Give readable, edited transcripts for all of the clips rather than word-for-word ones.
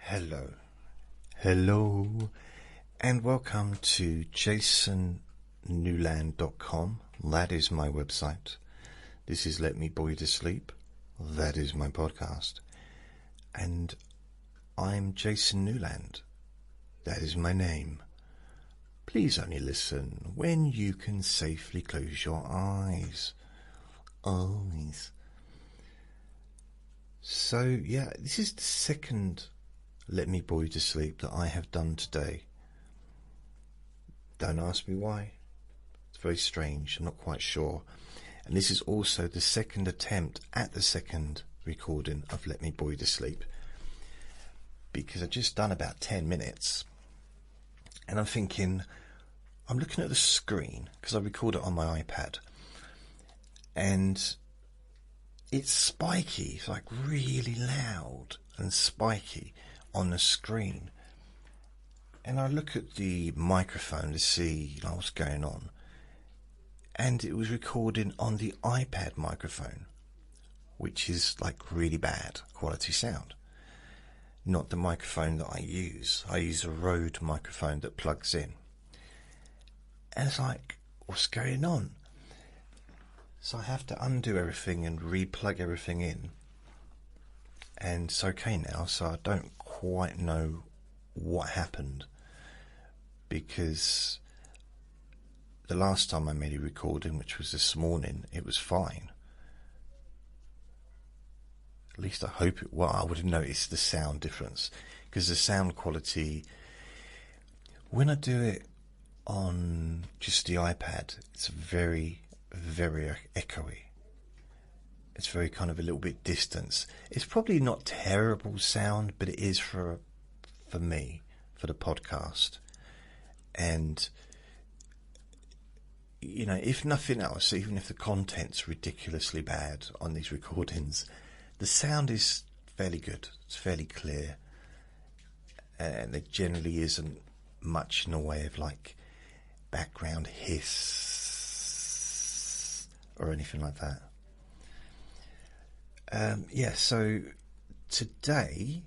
Hello, and welcome to jasonnewland.com. That is my website. This is Let Me Bore You to Sleep. That is my podcast. And I'm Jason Newland. That is my name. Please only listen when you can safely close your eyes. Always. So, yeah, this is the second Let Me Bore You to Sleep that I have done today. Don't ask me why. It's very strange. I'm not quite sure. And this is also the second attempt at the second recording of Let Me Bore You to Sleep, because I've just done about 10 minutes and I'm thinking, I'm looking at the screen because I record it on my iPad and it's spiky. It's like really loud and spiky on the screen, and I look at the microphone to see what's going on, and it was recording on the iPad microphone, which is like really bad quality sound, not the microphone that I use. I use a Rode microphone that plugs in, and it's like, what's going on? So I have to undo everything and re-plug everything in, and it's okay now. So I don't quite know what happened, because the last time I made a recording, which was this morning, it was fine. At least I hope it was. I would have noticed the sound difference, because the sound quality, when I do it on just the iPad, it's very, very echoey. It's very kind of a little bit distant. It's probably not terrible sound, but it is for me, for the podcast. And, if nothing else, even if the content's ridiculously bad on these recordings, the sound is fairly good. It's fairly clear. And there generally isn't much in the way of like background hiss or anything like that. So today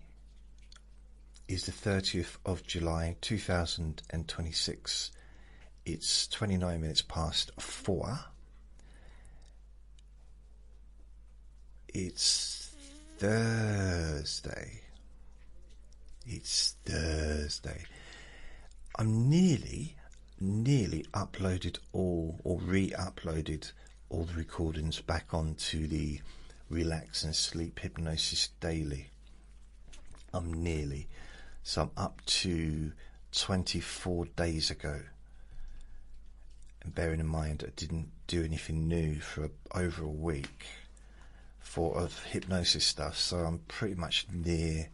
is the 30th of July 2026. It's 29 minutes past 4. It's Thursday. I'm nearly uploaded re-uploaded all the recordings back onto the Relax and Sleep Hypnosis Daily. So I'm up to 24 days ago. And bearing in mind I didn't do anything new for over a week of hypnosis stuff, so I'm pretty much near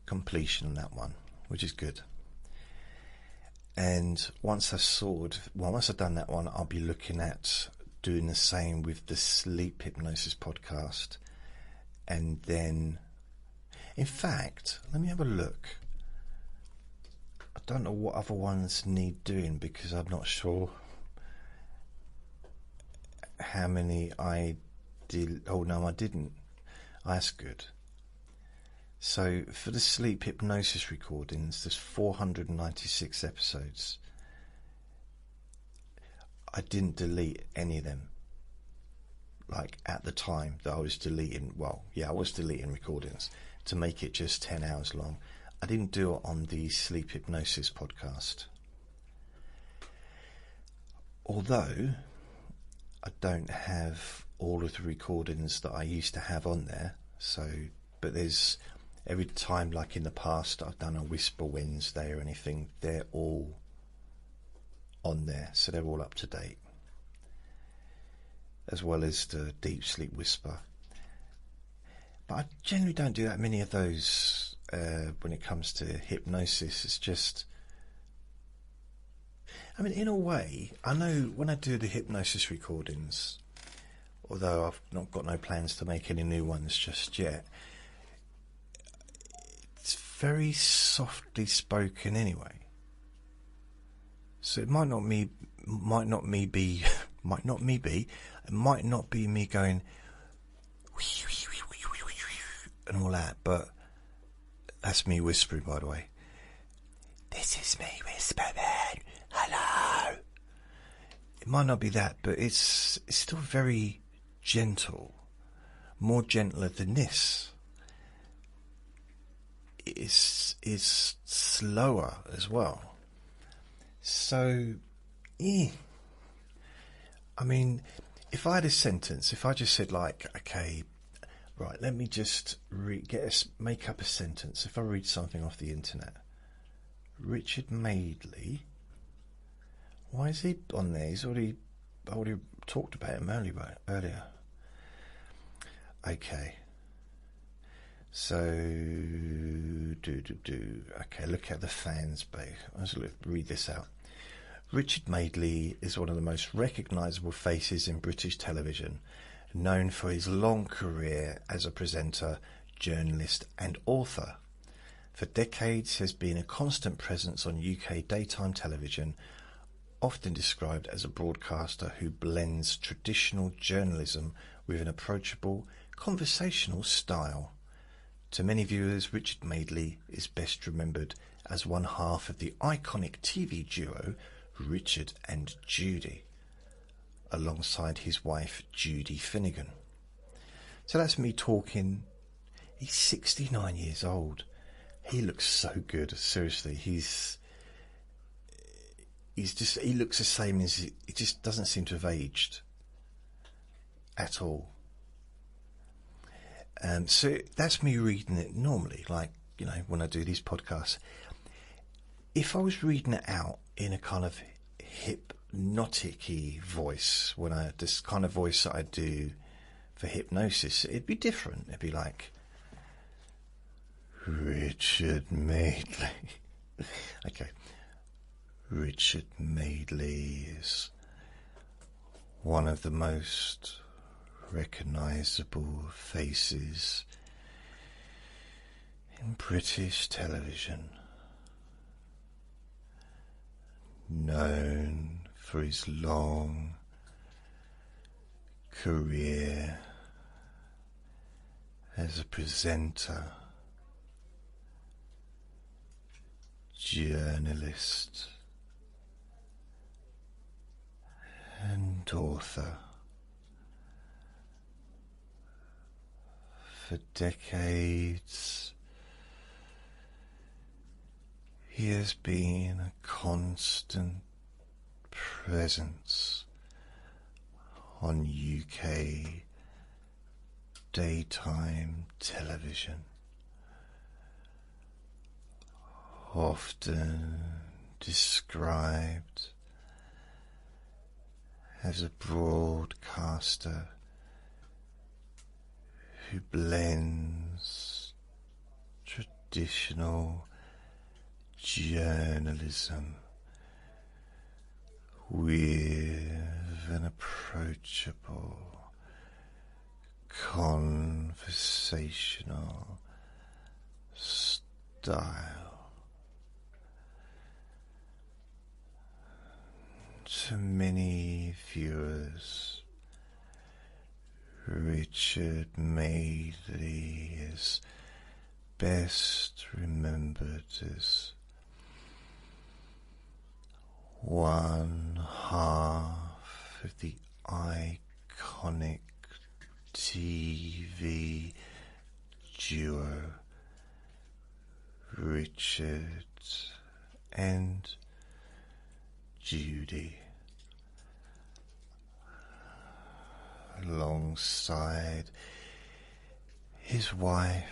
completion on that one, which is good. And once I've done that one, I'll be looking at doing the same with the Sleep Hypnosis podcast. And then, in fact, let me have a look. I don't know what other ones need doing, because I'm not sure how many I did. Oh no, I didn't. That's good. So for the Sleep Hypnosis recordings, there's 496 episodes. I didn't delete any of them. Like at the time that I was deleting, I was deleting recordings to make it just 10 hours long. I didn't do it on the Sleep Hypnosis podcast. Although I don't have all of the recordings that I used to have on there. But there's every time, like in the past, I've done a Whisper Wednesday or anything, they're all on there, so they're all up to date, as well as the Deep Sleep Whisper. But I generally don't do that many of those when it comes to hypnosis. It's just, in a way, I know when I do the hypnosis recordings, although I've not got no plans to make any new ones just yet, it's very softly spoken anyway. So it might not be me going and all that, but That's me whispering, by the way. This is me whispering. Hello. It might not be that, but it's still very gentle. More gentler than this. It's slower as well. So, I mean, if I had a sentence, if I just said like, okay, right, let me just make up a sentence. If I read something off the internet, Richard Madeley. Why is he on there? I already talked about him earlier. Okay. So, okay, look at the fans base. Let's read this out. Richard Madeley is one of the most recognisable faces in British television, known for his long career as a presenter, journalist and author. For decades he has been a constant presence on UK daytime television, often described as a broadcaster who blends traditional journalism with an approachable, conversational style. To many viewers, Richard Madeley is best remembered as one half of the iconic TV duo Richard and Judy, alongside his wife Judy Finnegan. So that's me talking. He's 69 years old. He looks so good. Seriously, he looks the same as he just doesn't seem to have aged at all. So that's me reading it normally, like, you know, when I do these podcasts. If I was reading it out in a kind of hypnotic-y voice, this kind of voice that I do for hypnosis, it'd be different. It'd be like, Richard Madeley. Okay. Richard Madeley is one of the most recognisable faces in British television, known for his long career as a presenter, journalist and author. For decades, he has been a constant presence on UK daytime television, often described as a broadcaster who blends traditional journalism with an approachable, conversational style. To many viewers, Richard Madeley is best remembered as one half of the iconic TV duo Richard and Judy, alongside his wife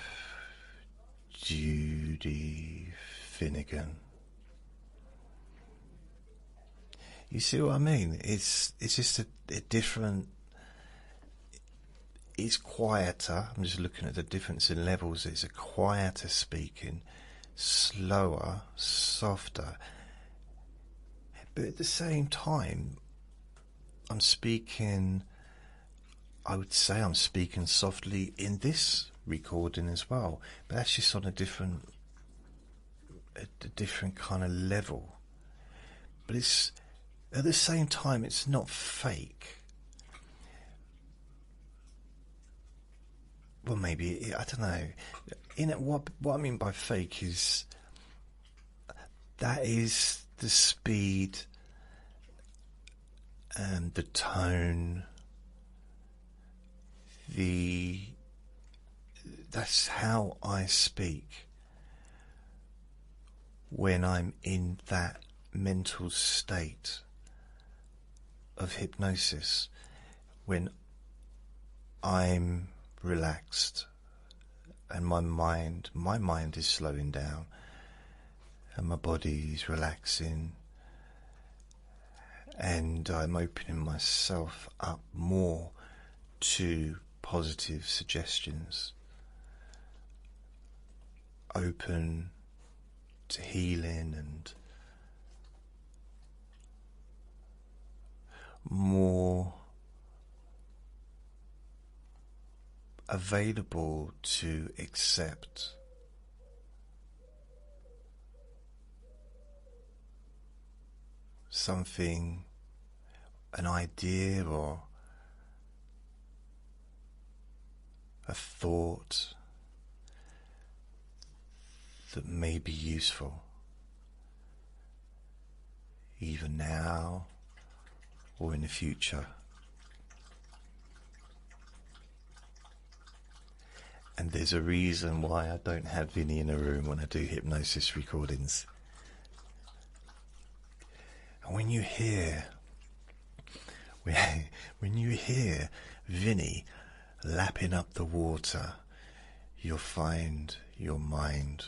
Judy Finnegan. You see what I mean? It's just a different. It's quieter. I'm just looking at the difference in levels. It's a quieter speaking, slower, softer. But at the same time, I would say I'm speaking softly in this recording as well. But that's just on a different kind of level. But it's, at the same time, it's not fake. well, maybe, I don't know. What I mean by fake is that is the speed and the tone, that's how I speak when I'm in that mental state of hypnosis, when I'm relaxed and my mind is slowing down and my body is relaxing, and I'm opening myself up more to positive suggestions, open to healing, and more available to accept something, an idea or a thought that may be useful, either now or in the future. And there's a reason why I don't have Vinny in a room when I do hypnosis recordings. And when you hear Vinny lapping up the water, you'll find your mind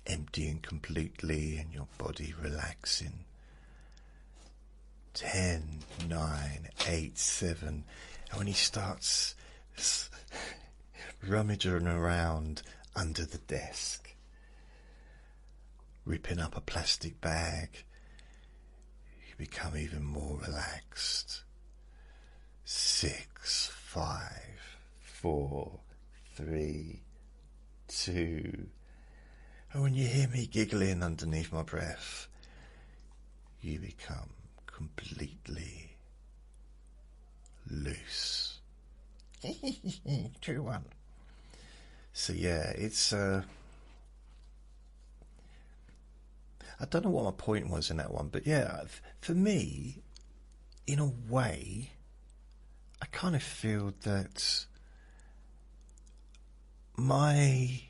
emptying completely and your body relaxing. 10, 9, 8, 7, and when he starts rummaging around under the desk, ripping up a plastic bag, you become even more relaxed. 6, 5, 4, 3, 2, and when you hear me giggling underneath my breath, you become completely loose. 2-1. So yeah, it's I don't know what my point was in that one, but yeah, for me, in a way, I kind of feel that my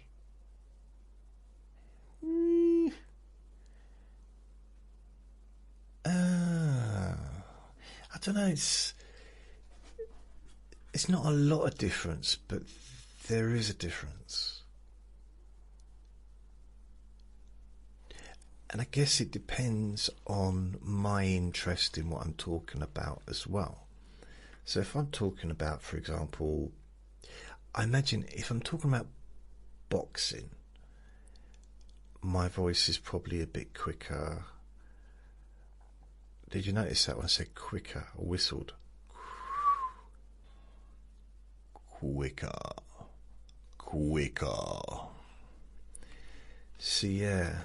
I don't know, it's not a lot of difference, but there is a difference. And I guess it depends on my interest in what I'm talking about as well. So if I'm talking about, for example, I imagine if I'm talking about boxing, my voice is probably a bit quicker. Did you notice that when I said quicker, I whistled? Quicker. So yeah.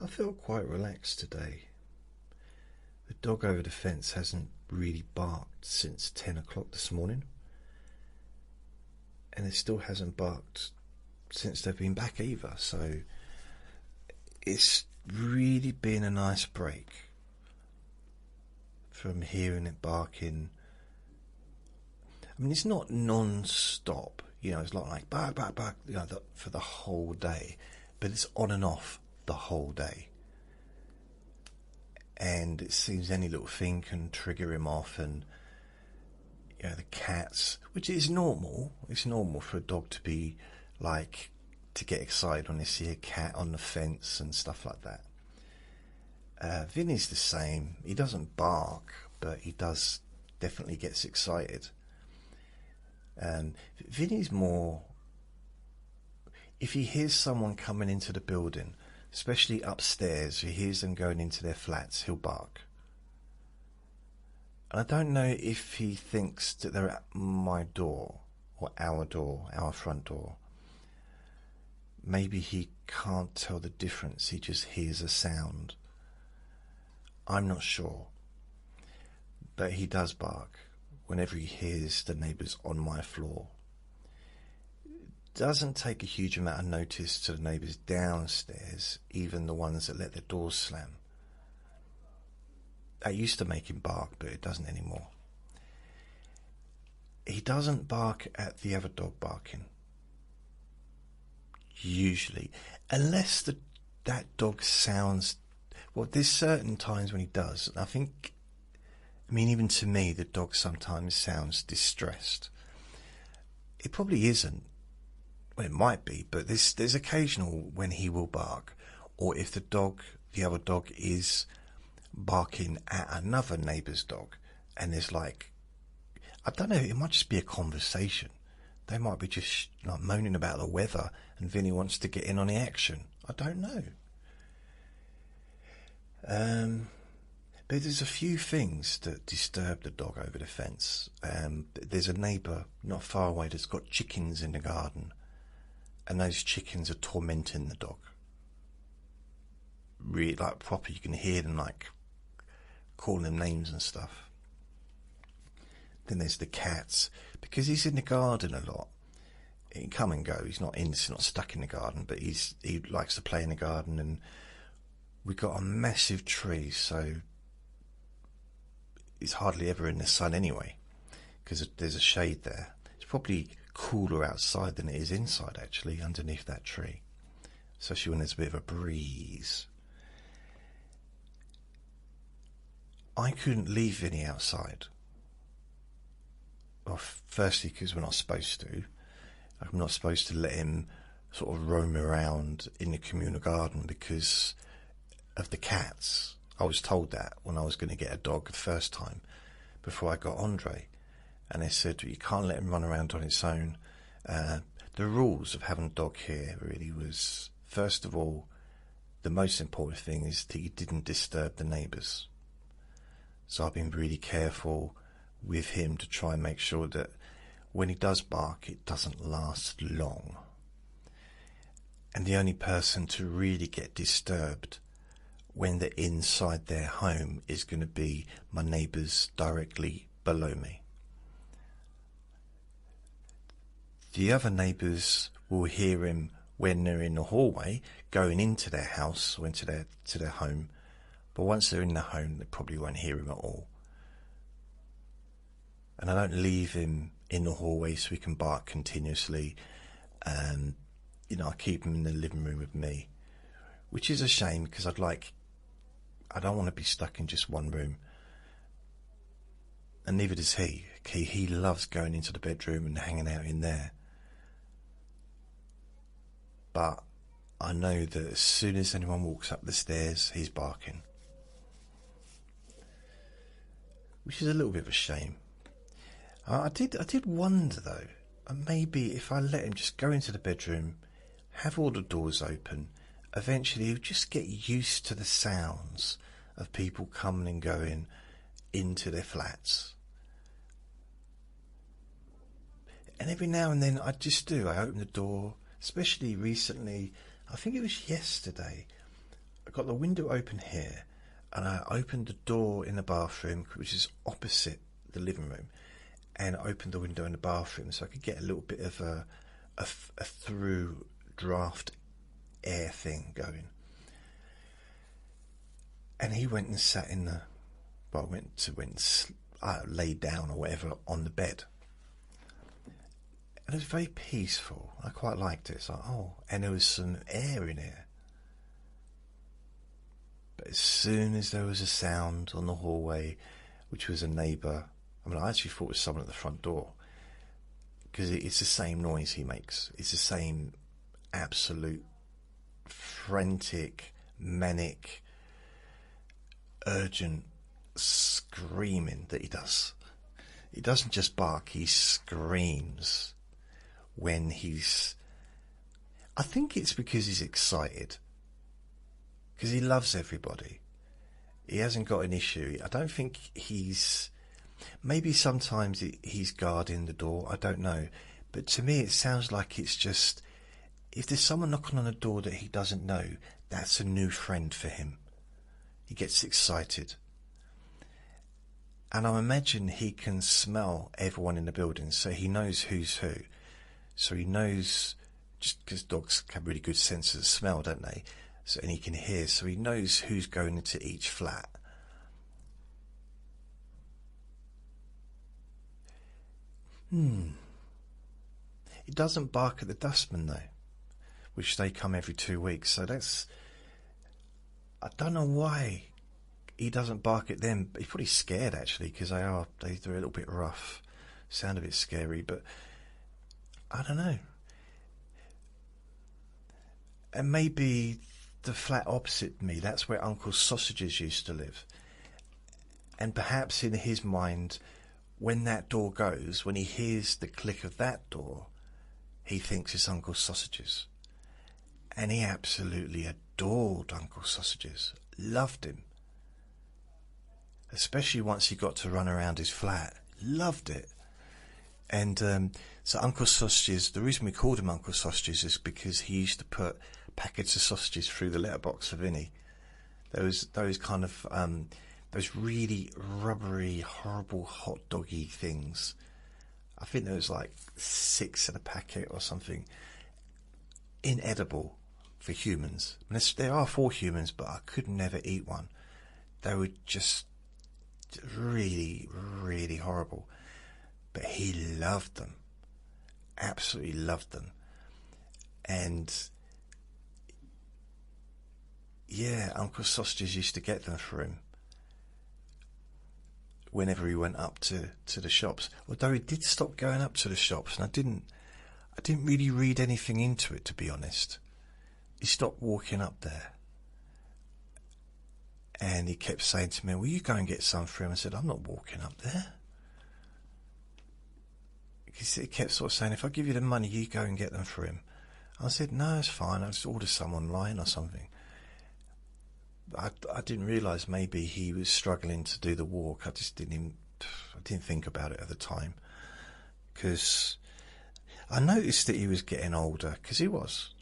I feel quite relaxed today. The dog over the fence hasn't really barked since 10 o'clock this morning, and it still hasn't barked since they've been back either, so it's really been a nice break from hearing it barking. I mean, it's not non-stop, you know, it's not like bark, bark, bark, you know, for the whole day, but it's on and off the whole day. And it seems any little thing can trigger him off, and you know, the cats, which is normal. It's normal for a dog to be like, to get excited when they see a cat on the fence and stuff like that. Vinny's the same. He doesn't bark, but he does definitely gets excited. Vinny's more, if he hears someone coming into the building, especially upstairs, if he hears them going into their flats, he'll bark. And I don't know if he thinks that they're at my door, or our front door. Maybe he can't tell the difference, he just hears a sound. I'm not sure. But he does bark whenever he hears the neighbours on my floor. Doesn't take a huge amount of notice to the neighbours downstairs, even the ones that let their doors slam. That used to make him bark, but it doesn't anymore. He doesn't bark at the other dog barking. Usually. Unless that dog sounds... Well, there's certain times when he does. I mean, even to me, the dog sometimes sounds distressed. It probably isn't. Well, it might be, but there's occasional when he will bark. Or if the other dog is barking at another neighbour's dog, and there's like, I don't know, it might just be a conversation. They might be just like moaning about the weather and Vinny wants to get in on the action. I don't know. But there's a few things that disturb the dog over the fence. There's a neighbour not far away that's got chickens in the garden, and those chickens are tormenting the dog. Really, like proper, you can hear them like calling them names and stuff. Then there's the cats, because he's in the garden a lot. He can come and go. He's not stuck in the garden, but he likes to play in the garden, and we've got a massive tree, so it's hardly ever in the sun anyway, because there's a shade there. It's probably cooler outside than it is inside, actually, underneath that tree, especially when there's a bit of a breeze. I couldn't leave Vinny outside. Well, firstly, because we're not supposed to. I'm not supposed to let him sort of roam around in the communal garden because of the cats. I was told that when I was going to get a dog the first time, before I got Andre. And they said, you can't let him run around on its own. The rules of having a dog here really was, first of all, the most important thing is that you didn't disturb the neighbours. So I've been really careful with him to try and make sure that when he does bark, it doesn't last long. And the only person to really get disturbed when they're inside their home is going to be my neighbours directly below me. The other neighbours will hear him when they're in the hallway going into their house or into their home, but once they're in the home, they probably won't hear him at all. And I don't leave him in the hallway so he can bark continuously. And, I keep him in the living room with me, which is a shame because I don't want to be stuck in just one room. And neither does he. He loves going into the bedroom and hanging out in there. But I know that as soon as anyone walks up the stairs, he's barking. Which is a little bit of a shame. I did wonder though, maybe if I let him just go into the bedroom, have all the doors open, eventually he'll just get used to the sounds of people coming and going into their flats. And every now and then I open the door, especially recently, I think it was yesterday, I got the window open here and I opened the door in the bathroom, which is opposite the living room, and I opened the window in the bathroom so I could get a little bit of a through draft air thing going. And he went and sat in laid down or whatever on the bed. And it was very peaceful. I quite liked it. It's like, and there was some air in here. But as soon as there was a sound on the hallway, which was a neighbour, I actually thought it was someone at the front door, because it's the same noise he makes. It's the same absolute frantic, manic, urgent screaming that he does. He doesn't just bark, he screams when I think it's because he's excited, because he loves everybody. He hasn't got an issue. I don't think maybe sometimes he's guarding the door, I don't know. But to me it sounds like it's just, if there's someone knocking on a door that he doesn't know, that's a new friend for him. He gets excited. And I imagine he can smell everyone in the building, so he knows who's who. So he knows, just because dogs have really good senses of smell, don't they? So, and he can hear, so he knows who's going into each flat. He doesn't bark at the dustmen though, which they come every 2 weeks. So that's, I don't know why he doesn't bark at them. He's probably scared actually, because they're a little bit rough, sound a bit scary, but I don't know. And maybe the flat opposite me, that's where Uncle Sausages used to live. And perhaps in his mind, when that door goes, when he hears the click of that door, he thinks it's Uncle Sausages. And he absolutely adored Uncle Sausages, loved him. Especially once he got to run around his flat, loved it. And so Uncle Sausages, the reason we called him Uncle Sausages is because he used to put packets of sausages through the letterbox for Vinny. Those kind of those really rubbery, horrible hot doggy things. I think there was like 6 in a packet or something. Inedible for humans. I mean, there are for humans, but I could never eat one. They were just really, really horrible. But he loved them. Absolutely loved them. And yeah, Uncle Sausages used to get them for him whenever he went up to the shops. Although he did stop going up to the shops, and I didn't really read anything into it, to be honest. He stopped walking up there. And he kept saying to me, will you go and get some for him? I said, I'm not walking up there. He kept sort of saying, if I give you the money, you go and get them for him. I said, no, it's fine. I'll just order some online or something. I didn't realise maybe he was struggling to do the walk. I didn't think about it at the time. Because I noticed that he was getting older, because he was,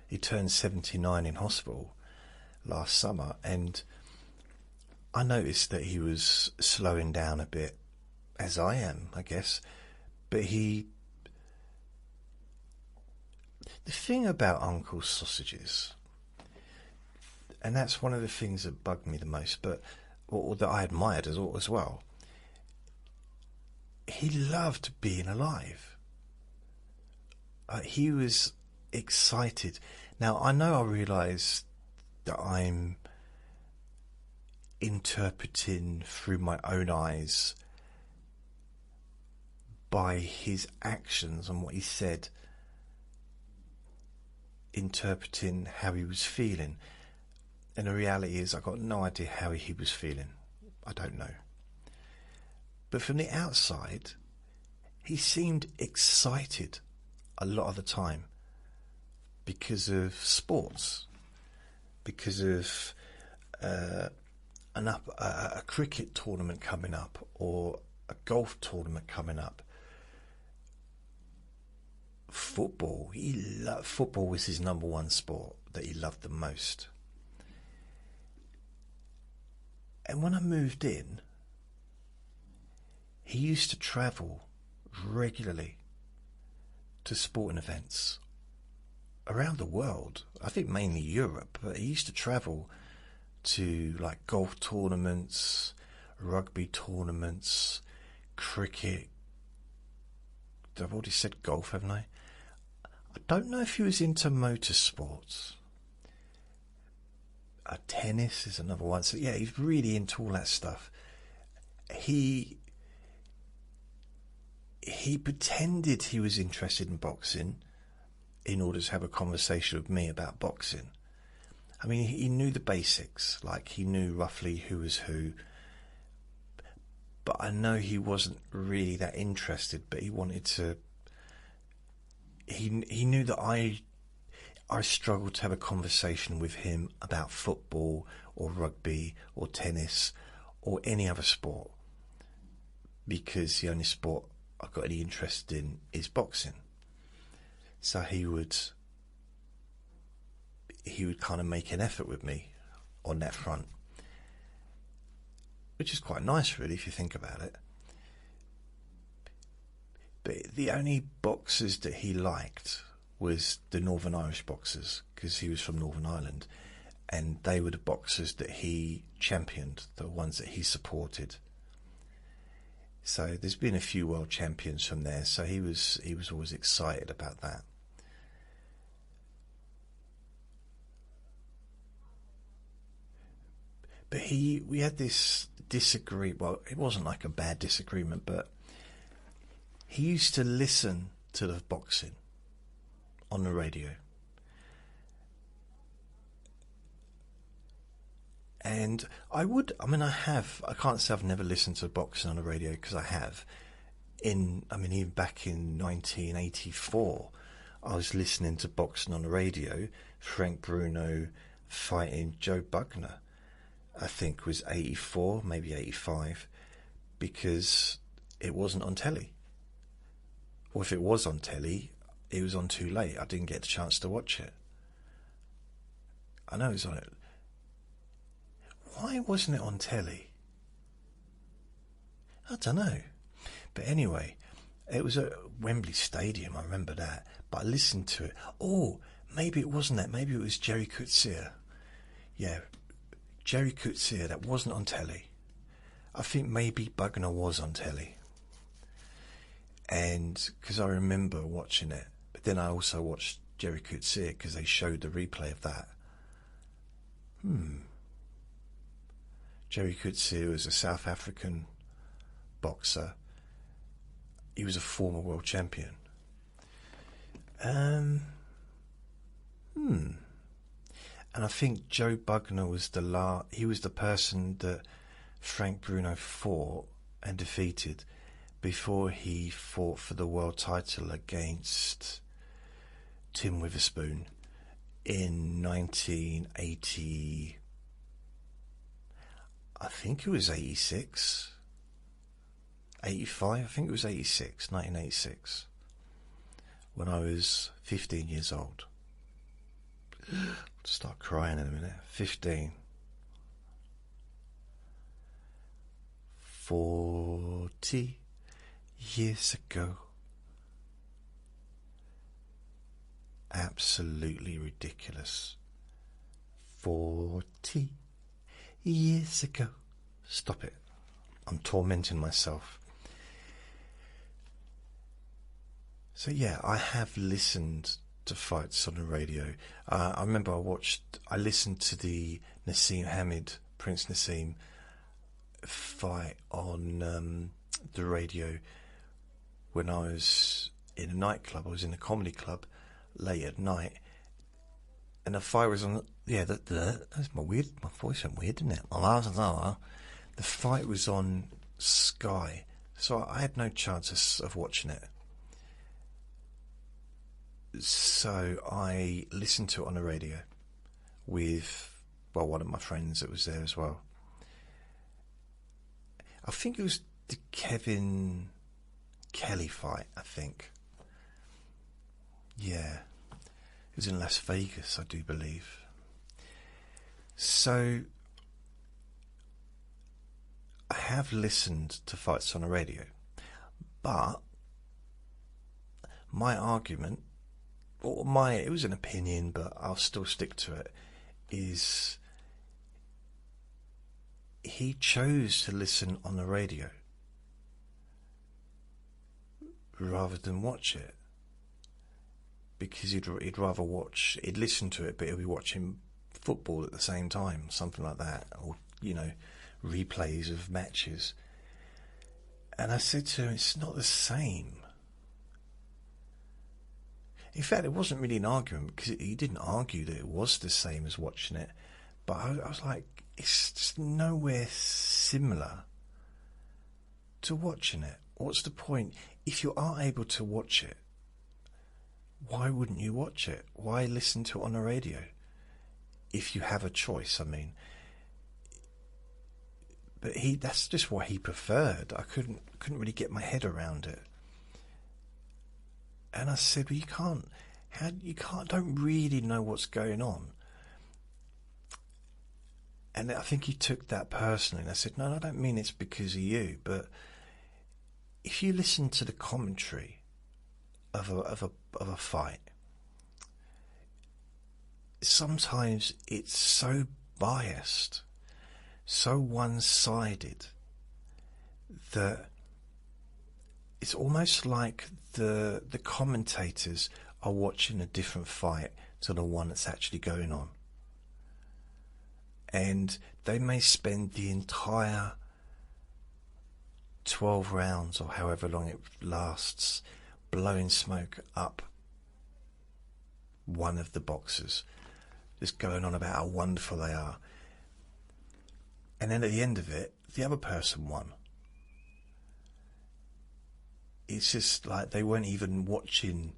he turned 79 in hospital last summer, and I noticed that he was slowing down a bit, as I am, I guess. But the thing about Uncle Sausages, and that's one of the things that bugged me the most, or that I admired as well, he loved being alive. He was excited. Now, I know I realise that I'm interpreting through my own eyes by his actions and what he said, interpreting how he was feeling. And the reality is, I got no idea how he was feeling. I don't know. But from the outside, he seemed excited a lot of the time because of sports, because of a cricket tournament coming up or a golf tournament coming up. Football. Football was his number one sport that he loved the most. And when I moved in, he used to travel regularly to sporting events around the world. I think mainly Europe, but he used to travel to like golf tournaments, rugby tournaments, cricket. I've already said golf, haven't I? I don't know if he was into motorsports. Tennis is another one. So yeah, he's really into all that stuff. He pretended he was interested in boxing in order to have a conversation with me about boxing. I mean, he knew the basics, like he knew roughly who was who. But I know he wasn't really that interested, but he wanted to. He knew that I struggled to have a conversation with him about football or rugby or tennis or any other sport, because the only sport I've got any interest in is boxing. So he would kind of make an effort with me on that front, which is quite nice, really, if you think about it. But the only boxers that he liked was the Northern Irish boxers, because he was from Northern Ireland, and they were the boxers that he championed, the ones that he supported. So there's been a few world champions from there, so he was always excited about that. But we had this disagreement. Well, it wasn't like a bad disagreement, but he used to listen to the boxing on the radio. And I can't say I've never listened to boxing on the radio, because I have. Even back in 1984, I was listening to boxing on the radio. Frank Bruno fighting Joe Bugner, I think was 84, maybe 85, because it wasn't on telly. Or if it was on telly, it was on too late. I didn't get the chance to watch it. I know it was on it. Why wasn't it on telly? I don't know. But anyway, it was at Wembley Stadium, I remember that. But I listened to it. Oh, maybe it wasn't that. Maybe it was Jerry Coetzee. Yeah, Jerry Coetzee, that wasn't on telly. I think maybe Bugner was on telly. And because I remember watching it. But then I also watched Jerry Coetzee because they showed the replay of that. Jerry Coetzee was a South African boxer. He was a former world champion. And I think Joe Bugner was he was the person that Frank Bruno fought and defeated before he fought for the world title against Tim Witherspoon in 1980. I think it was 86, 85, I think it was 86, 1986, when I was 15 years old. I'll start crying in a minute. 15. 40 years ago. Absolutely ridiculous. 40 years ago. Stop it. I'm tormenting myself. So yeah, I have listened to fights on the radio. I remember I listened to the Nassim Hamid, Prince Nassim fight on the radio when I was in a nightclub. I was in a comedy club late at night, and the fight was on. Yeah, that's my voice went weird, didn't it? The fight was on Sky, so I had no chance of watching it. So I listened to it on the radio with, one of my friends that was there as well. I think it was the Kevin Kelly fight, I think. Yeah. It was in Las Vegas, I do believe. So I have listened to fights on the radio, but my argument, it was an opinion, but I'll still stick to it, is he chose to listen on the radio rather than watch it, because he'd listen to it, but he'll be watching football at the same time, something like that, or replays of matches. And I said to him, it's not the same. In fact, it wasn't really an argument, because he didn't argue that it was the same as watching it. But I was like, it's just nowhere similar to watching it. What's the point? If you are able to watch it, why wouldn't you watch it? Why listen to it on the radio? If you have a choice, I mean. But that's just what he preferred. I couldn't really get my head around it. And I said, well, don't really know what's going on. And I think he took that personally. And I said, no, I don't mean it's because of you, but if you listen to the commentary of a fight, sometimes it's so biased, so one-sided, that it's almost like the commentators are watching a different fight to the one that's actually going on. And they may spend the entire 12 rounds or however long it lasts blowing smoke up one of the boxers, just going on about how wonderful they are. And then at the end of it, the other person won. It's just like they weren't even watching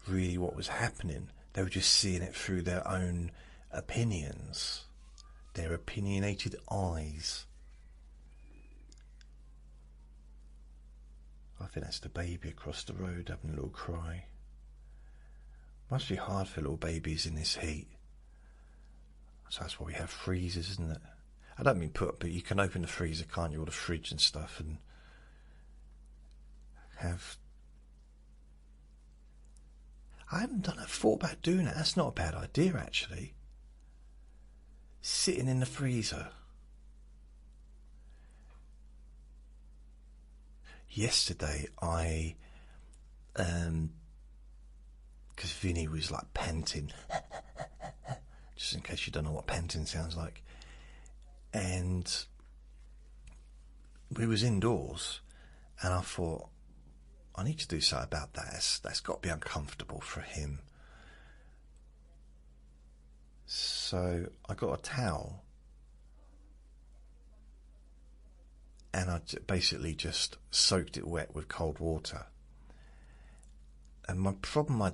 really what was happening. They were just seeing it through their own opinions, their opinionated eyes. I think that's the baby across the road having a little cry. Must be hard for little babies in this heat. So that's why we have freezers, isn't it? I don't mean but you can open the freezer, can't you, or the fridge and stuff, and have... I haven't thought about doing it. That's not a bad idea, actually. Sitting in the freezer. Yesterday, because Vinny was like panting, just in case you don't know what panting sounds like, and we was indoors, and I thought, I need to do something about that. That's got to be uncomfortable for him. So I got a towel, and I basically just soaked it wet with cold water. And my problem I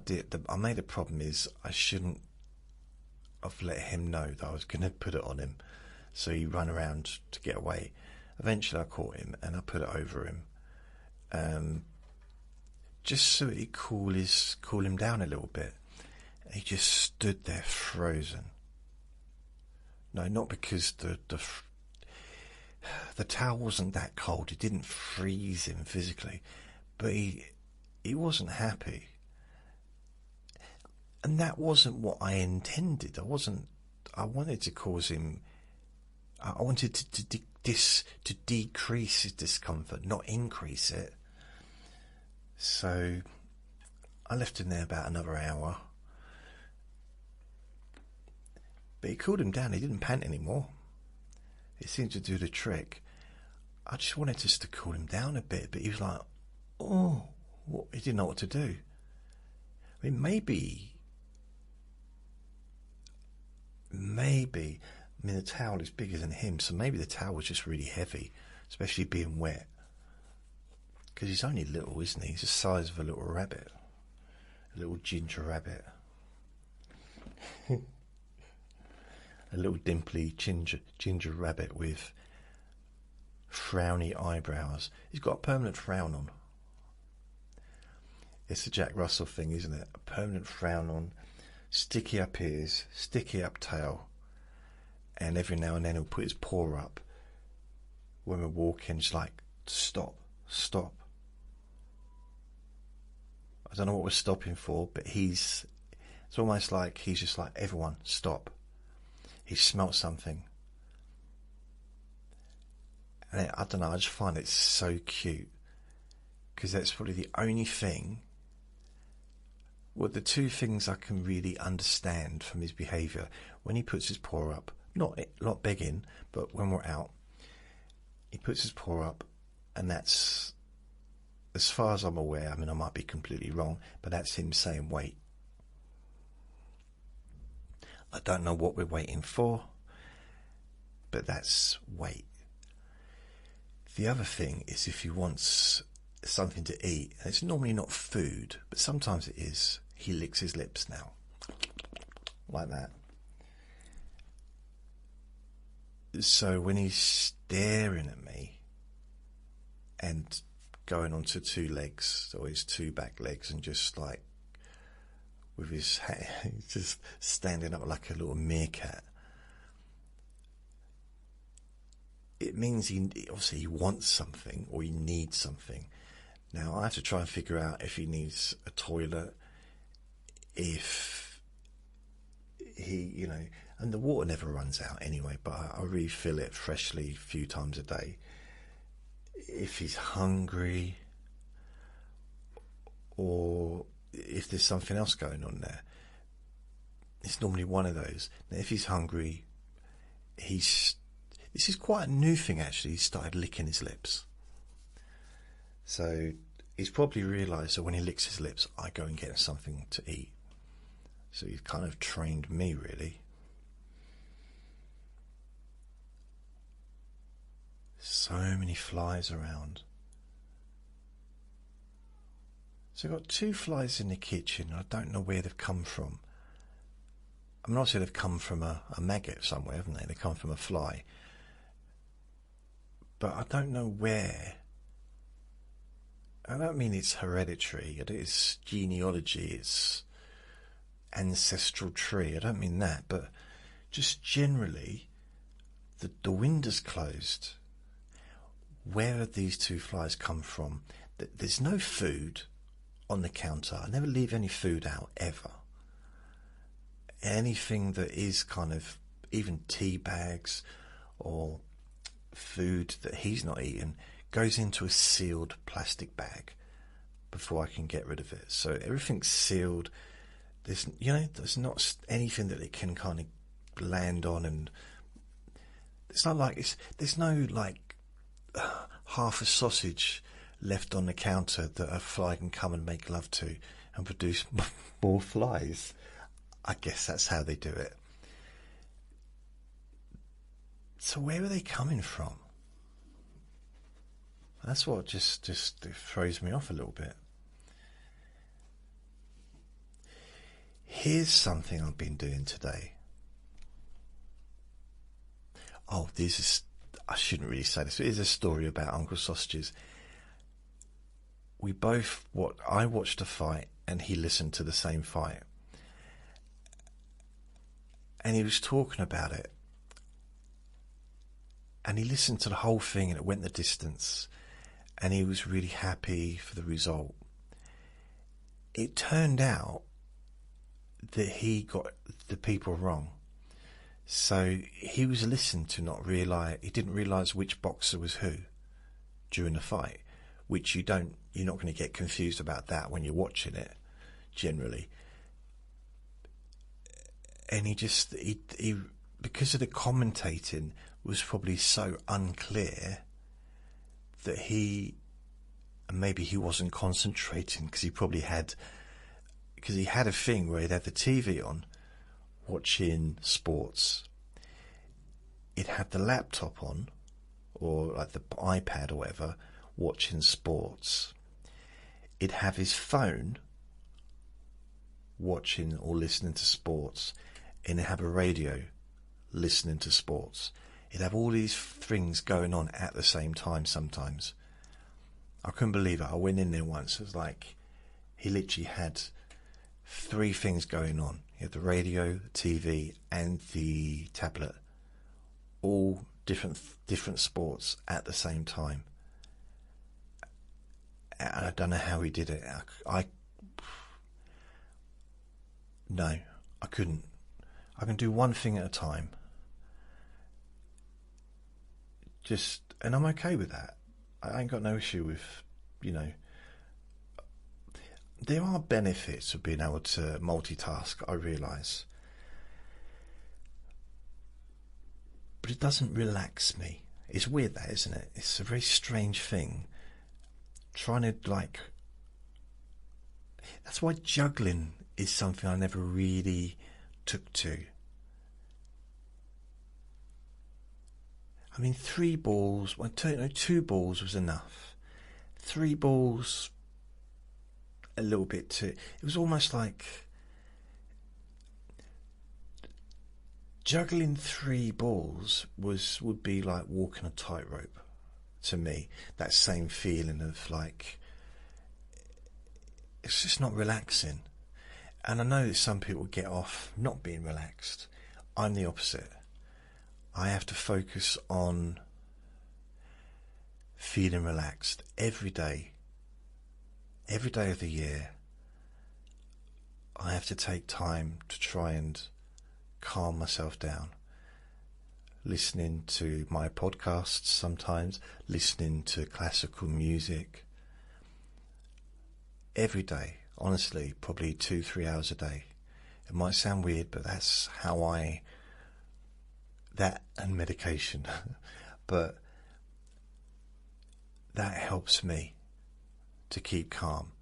made a problem is I shouldn't have let him know that I was going to put it on him. So he ran around to get away. Eventually I caught him and I put it over him. Just so it cool him down a little bit. And he just stood there frozen. No, not because the towel wasn't that cold. It didn't freeze him physically, but he wasn't happy. And that wasn't what I intended. I wanted to cause him, I wanted to decrease his discomfort, not increase it. So I left him there about another hour. But he cooled him down. He didn't pant anymore. It seemed to do the trick. I just wanted just to cool him down a bit, but he was like, oh, what? He didn't know what to do. I mean, maybe, the towel is bigger than him, so maybe the towel was just really heavy, especially being wet. Because he's only little, isn't he? He's the size of a little rabbit. A little ginger rabbit. A little dimply ginger rabbit with frowny eyebrows. He's got a permanent frown on. It's the Jack Russell thing, isn't it? A permanent frown on, sticky up ears, sticky up tail, and every now and then he'll put his paw up when we're walking, just like, stop, stop. I don't know what we're stopping for, but it's almost like he's just like, everyone, stop. He smelt something. And I don't know, I just find it so cute. Because that's probably the only thing, well, the two things I can really understand from his behaviour. When he puts his paw up, not begging, but when we're out, he puts his paw up, and that's, as far as I'm aware, I mean, I might be completely wrong, but that's him saying wait. I don't know what we're waiting for, but that's wait. The other thing is if he wants something to eat, and it's normally not food, but sometimes it is, he licks his lips now. Like that. So when he's staring at me and going onto two legs, or his two back legs, and just like with his he's just standing up like a little meerkat, it means he wants something or he needs something. Now I have to try and figure out if he needs a toilet, if he, and the water never runs out anyway, but I refill it freshly a few times a day. If he's hungry, or if there's something else going on there. It's normally one of those. Now, if he's hungry, this is quite a new thing actually, he started licking his lips. So he's probably realised that when he licks his lips, I go and get him something to eat. So he's kind of trained me, really. So many flies around. So I've got 2 flies in the kitchen. I don't know where they've come from. I mean, obviously they've come from a maggot somewhere, haven't they? They come from a fly. But I don't know where. I don't mean it's hereditary. It's genealogy. It's ancestral tree. I don't mean that. But just generally, the window's closed. Where have these 2 flies come from? There's no food on the counter. I never leave any food out, ever. Anything that is kind of, even tea bags or food that he's not eating, goes into a sealed plastic bag before I can get rid of it. So everything's sealed. There's not anything that it can kind of land on, and it's not like there's no half a sausage left on the counter that a fly can come and make love to and produce more flies. I guess that's how they do it. So where are they coming from? That's what just it throws me off a little bit. Here's something I've been doing today. Oh, I shouldn't really say this. It is a story about Uncle Sausages. I watched a fight and he listened to the same fight. And he was talking about it. And he listened to the whole thing and it went the distance. And he was really happy for the result. It turned out that he got the people wrong. So he was listening to he didn't realise which boxer was who during the fight, which you're not going to get confused about that when you're watching it, generally. And he because of the commentating was probably so unclear that maybe he wasn't concentrating, because he had a thing where he'd have the TV on watching sports, he'd have the laptop on, or like the iPad or whatever, watching sports, he'd have his phone watching or listening to sports, and he'd have a radio listening to sports. He'd have all these things going on at the same time sometimes. I couldn't believe it. I went in there once. It was like he literally had 3 things going on. He had the radio, the TV, and the tablet. All different sports at the same time. And I don't know how he did it. No, I couldn't. I can do one thing at a time. And I'm okay with that. I ain't got no issue with, there are benefits of being able to multitask, I realise. But it doesn't relax me. It's weird, that, isn't it? It's a very strange thing. Trying to, that's why juggling is something I never really took to. I mean, 2 balls was enough. 3 balls, a little bit too. It was almost like juggling 3 balls would be like walking a tightrope to me. That same feeling of it's just not relaxing. And I know that some people get off not being relaxed. I'm the opposite. I have to focus on feeling relaxed every day of the year. I have to take time to try and calm myself down, listening to my podcasts sometimes, listening to classical music every day, honestly, probably 2-3 hours a day. It might sound weird, but that's how that and medication, but that helps me to keep calm.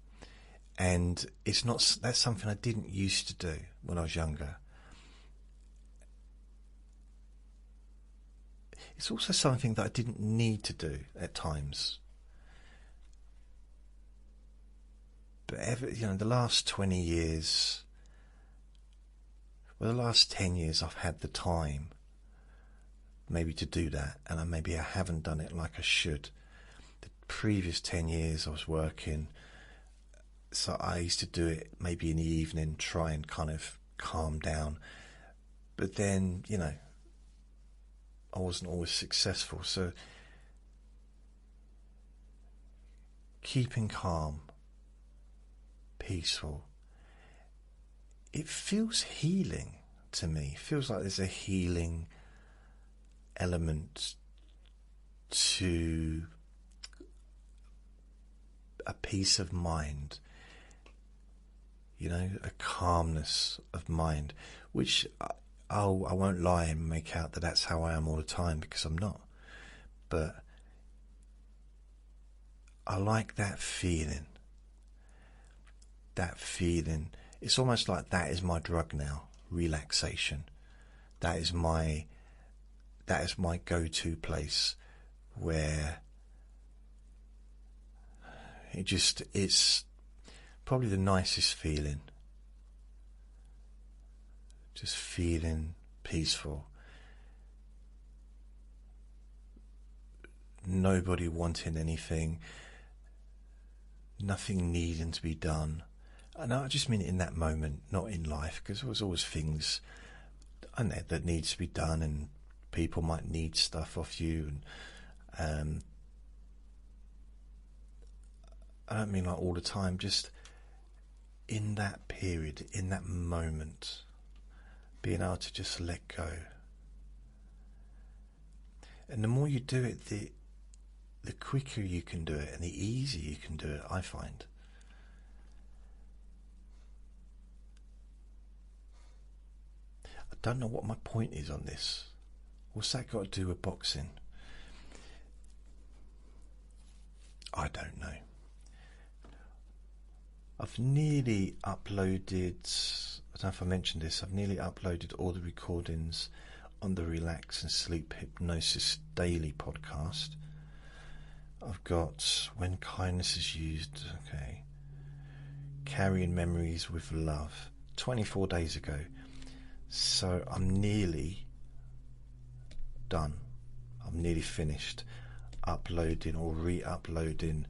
And that's something I didn't used to do when I was younger. It's also something that I didn't need to do at times. But the last 20 years, the last 10 years, I've had the time maybe to do that, and maybe I haven't done it like I should. The previous 10 years I was working, so I used to do it maybe in the evening, try and kind of calm down. But then, I wasn't always successful. So keeping calm, peaceful, it feels healing to me. It feels like there's a healing element to a peace of mind, a calmness of mind, which I won't lie and make out that that's how I am all the time, because I'm not. But I like that feeling. It's almost like that is my drug now, relaxation. That is my go-to place where it's probably the nicest feeling. Just feeling peaceful. Nobody wanting anything. Nothing needing to be done. And I just mean it in that moment, not in life, because there's always things that needs to be done, and people might need stuff off you, and I don't mean like all the time, just in that period, in that moment, being able to just let go. And the more you do it, the quicker you can do it, and the easier you can do it, I find. I don't know what my point is on this. What's that got to do with boxing? I don't know. I've nearly uploaded, I don't know if I mentioned this, I've nearly uploaded all the recordings on the Relax and Sleep Hypnosis Daily podcast. I've got When Kindness is Used, okay, Carrying Memories with Love, 24 days ago. So I'm nearly done. I'm nearly finished uploading or re-uploading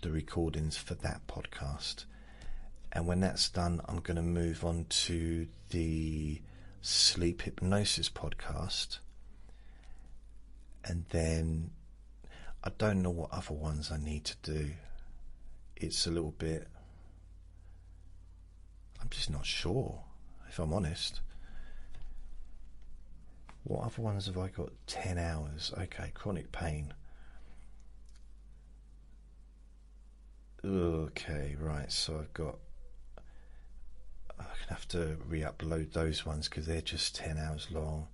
the recordings for that podcast. And when that's done, I'm going to move on to the Sleep Hypnosis podcast. And then I don't know what other ones I need to do. It's a little bit, I'm just not sure, if I'm honest. What other ones have I got? 10 hours. Okay, chronic pain. Okay, right, so I can have to re-upload those ones because they're just 10 hours long.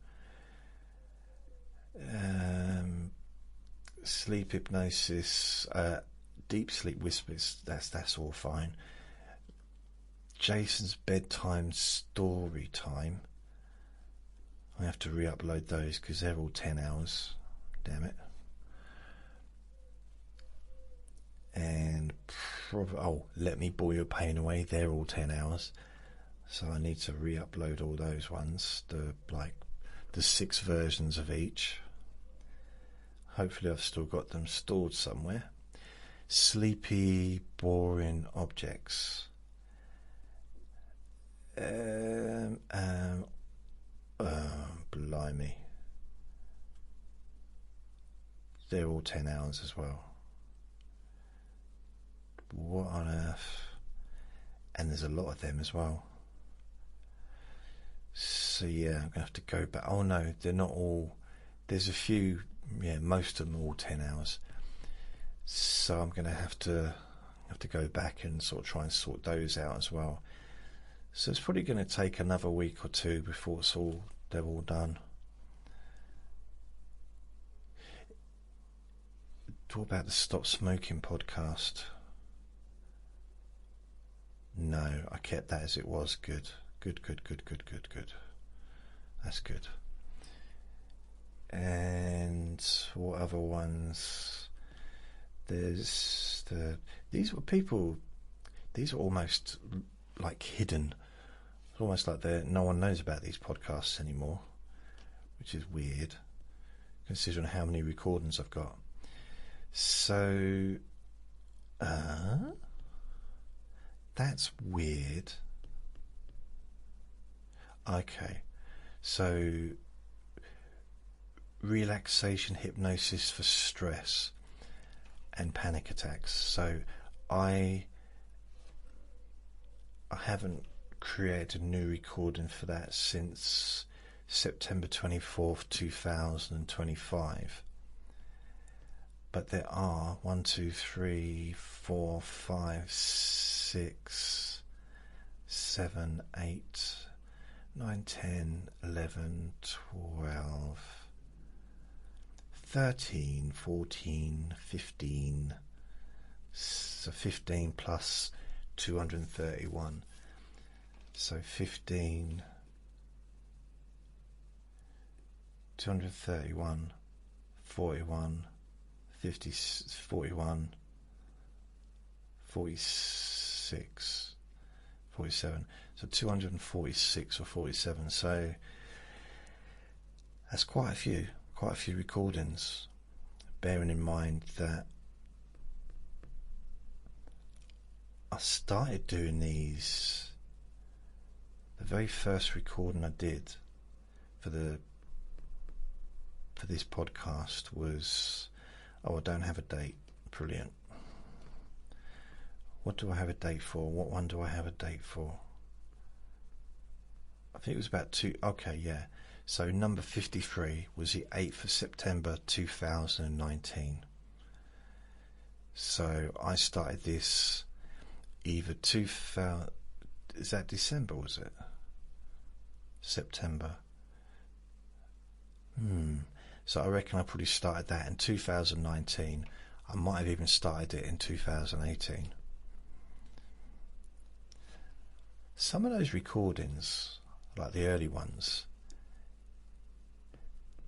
Sleep hypnosis, deep sleep whispers, that's all fine. Jason's bedtime story time, I have to re-upload those because they're all 10 hours. Damn it. And Let Me Bore Your Pain Away, they're all 10 hours. So I need to re-upload all those ones, the 6 versions of each. Hopefully I've still got them stored somewhere. Sleepy, boring objects. Blimey. They're all 10 hours as well. what on earth? And there's a lot of them as well. So yeah, I'm going to have to go back. Oh no, they're not all. There's a few, yeah, most of them are all 10 hours. So I'm going to have to go back and sort of try and sort those out as well. So it's probably going to take another week or two before they're all done. What about the Stop Smoking podcast? No, I kept that as it was. Good. That's good. And what other ones? These are almost like hidden. It's almost like no one knows about these podcasts anymore, which is weird considering how many recordings I've got. So that's weird. Okay, so relaxation hypnosis for stress and panic attacks. So I haven't created a new recording for that since September 24th, 2025. But there are 1, 2, 3, 4, 5, 6, 7, 8, 9, 10, 11, 12, 13, 14, 15. So 15 plus 231. So 15, 231, 41, 50, 41, 46, 47. So 246 or 47. So that's quite a few recordings. Bearing in mind that I started doing these. The very first recording I did for this podcast was, I don't have a date. Brilliant. What do I have a date for? What one do I have a date for? I think it was about 2. Okay, yeah. So number 53 was the 8th of September 2019. So I started this either 2000. Is that December? Was it September? So I reckon I probably started that in 2019. I might have even started it in 2018. Some of those recordings, like the early ones,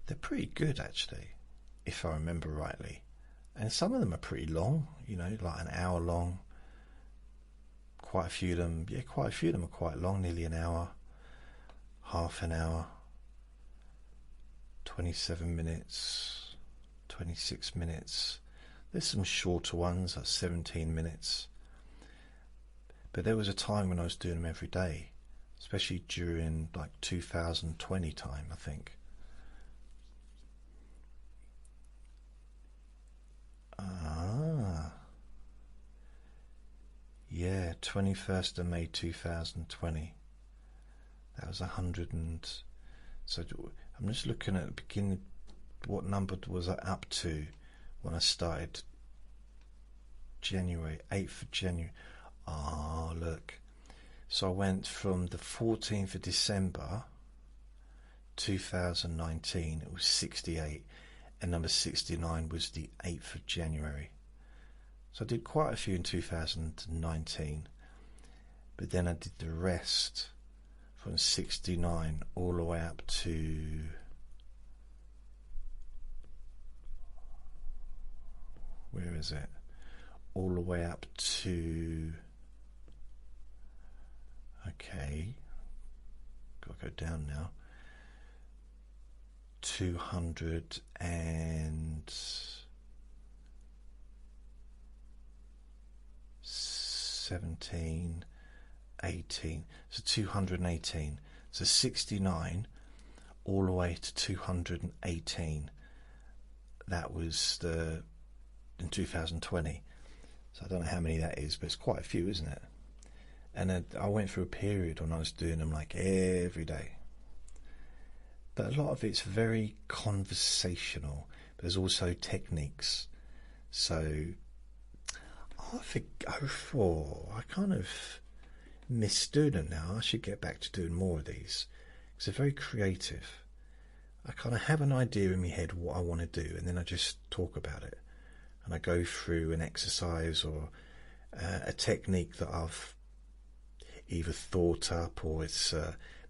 they're pretty good actually, if I remember rightly. And some of them are pretty long, like an hour long. Quite a few of them are quite long, nearly an hour, half an hour, 27 minutes, 26 minutes. There's some shorter ones, like 17 minutes. But there was a time when I was doing them every day, especially during like 2020 time, I think. Yeah, 21st of May 2020. That was 100 and... So I'm just looking at the beginning, what number was I up to when I started? January, 8th of January. Look. So I went from the 14th of December 2019, it was 68, and number 69 was the 8th of January. So I did quite a few in 2019, but then I did the rest from 69 all the way up to... Where is it? All the way up to... Okay, gotta go down now. 217, 18. So 218. So 69 all the way to 218. That was in 2020. So I don't know how many that is, but it's quite a few, isn't it? And I went through a period when I was doing them like every day. But a lot of it's very conversational. But there's also techniques. So I kind of miss doing them now. I should get back to doing more of these. Because they're very creative. I kind of have an idea in my head what I want to do, and then I just talk about it. And I go through an exercise or a technique that I've either thought up, or it's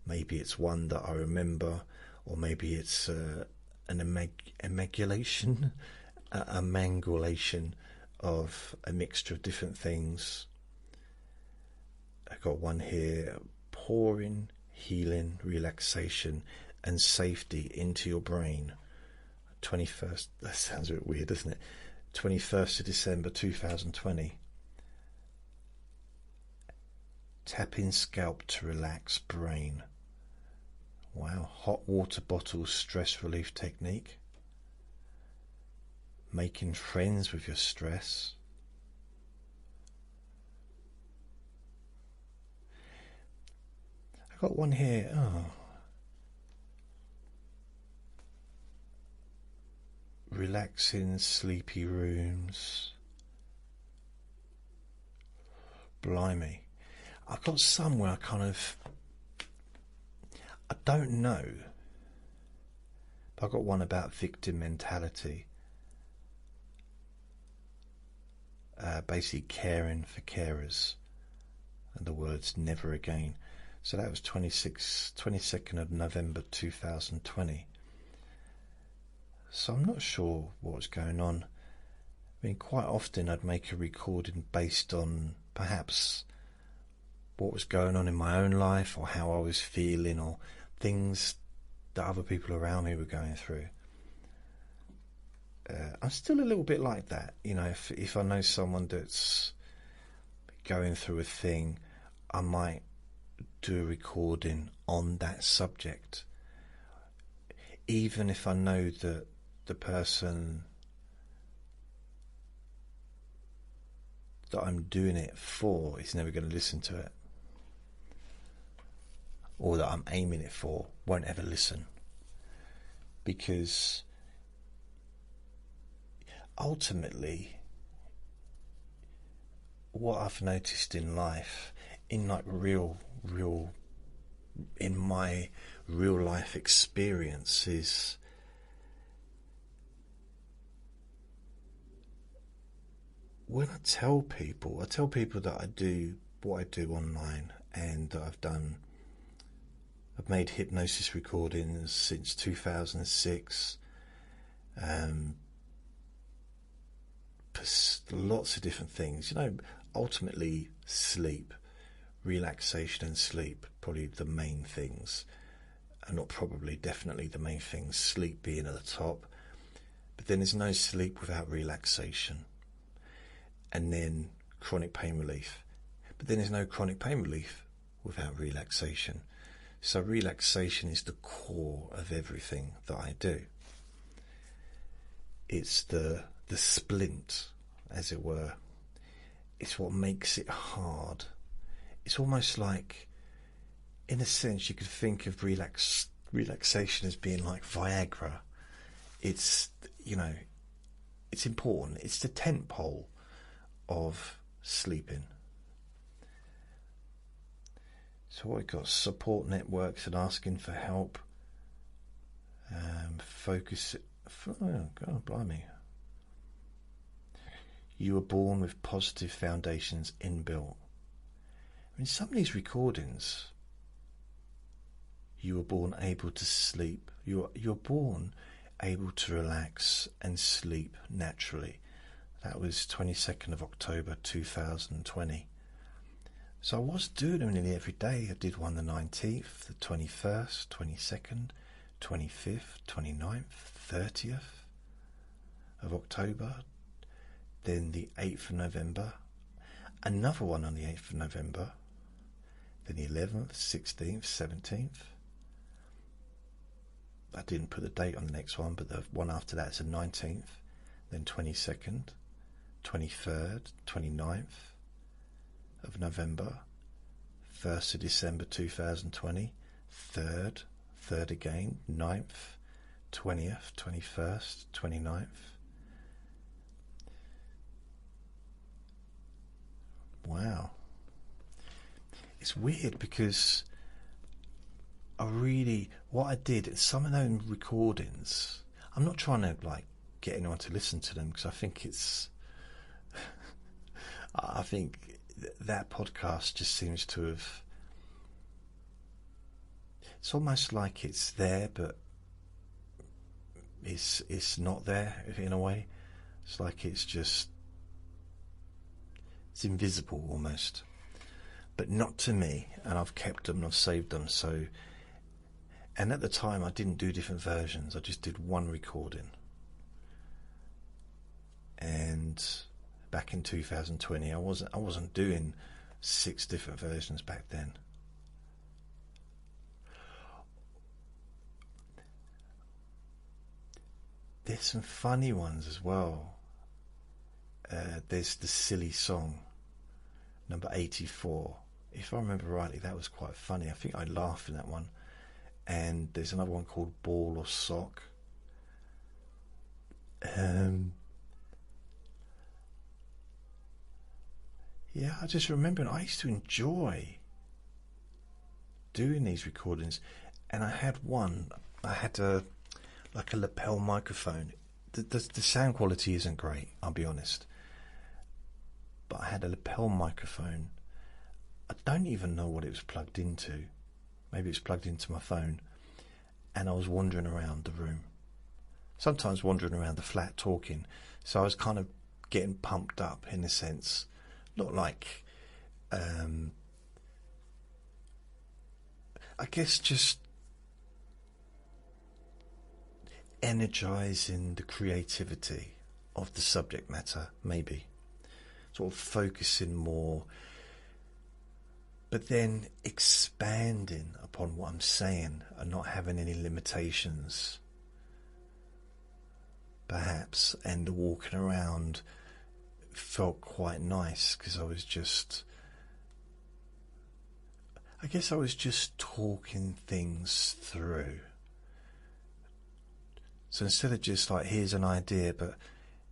maybe it's one that I remember, or maybe it's an amalgamation of a mixture of different things. I've got one here: pouring, healing, relaxation and safety into your brain. 21st, that sounds a bit weird, doesn't it? 21st of December 2020. Tapping scalp to relax brain. Wow. Hot water bottle stress relief technique. Making friends with your stress. I got one here. Oh. Relaxing sleepy rooms. Blimey. I've got some where I don't know. But I've got one about victim mentality. Basically caring for carers. And the words never again. So that was 22nd of November 2020. So I'm not sure what's going on. I mean, quite often I'd make a recording based on perhaps what was going on in my own life, or how I was feeling, or things that other people around me were going through. I'm still a little bit like that, you know. If I know someone that's going through a thing, I might do a recording on that subject, even if I know that the person that I'm doing it for is never going to listen to it, or that I'm aiming it for won't ever listen. Because ultimately, what I've noticed in life, in like in my real life experience, is when I tell people that I do what I do online, and that I've made hypnosis recordings since 2006, lots of different things, you know. Ultimately, sleep, relaxation and sleep, probably the main things, and not probably, definitely the main things, sleep being at the top. But then there's no sleep without relaxation. And then chronic pain relief. But then there's no chronic pain relief without relaxation. So relaxation is the core of everything that I do. It's the splint, as it were. It's what makes it hard. It's almost like, in a sense, you could think of relaxation as being like Viagra. It's, you know, it's important. It's the tent pole of sleeping. So what we've got: support networks and asking for help. Focus. Oh God, blimey! You were born with positive foundations inbuilt. I mean, some of these recordings. You were born able to sleep. You're born able to relax and sleep naturally. That was 22nd of October 2020. So I was doing them nearly every day. I did one the 19th, the 21st, 22nd, 25th, 29th, 30th of October. Then the 8th of November. Another one on the 8th of November. Then the 11th, 16th, 17th. I didn't put the date on the next one, but the one after that is the 19th. Then 22nd. 23rd, 29th of November, 1st of December 2020, 3rd again, 9th, 20th, 21st, 29th. Wow. It's weird because what I did in some of those recordings, I'm not trying to like get anyone to listen to them because I think that podcast just seems to have, it's almost like it's there but it's not there in a way. It's like it's invisible almost, but not to me, and I've kept them and I've saved them. So, and at the time I didn't do different versions, I just did one recording. And back in 2020 I wasn't doing 6 different versions back then. There's some funny ones as well. There's the silly song, number 84. If I remember rightly, that was quite funny. I think I laughed in that one. And there's another one called Ball or Sock. Yeah, I just remember I used to enjoy doing these recordings. And I had a lapel microphone. The sound quality isn't great, I'll be honest. But I had a lapel microphone. I don't even know what it was plugged into. Maybe it's plugged into my phone. And I was wandering around the room. Sometimes wandering around the flat talking. So I was kind of getting pumped up in a sense. Not like, I guess just energizing the creativity of the subject matter, maybe. Sort of focusing more, but then expanding upon what I'm saying and not having any limitations, perhaps. And the walking around felt quite nice because I was just talking things through. So instead of just like, here's an idea, but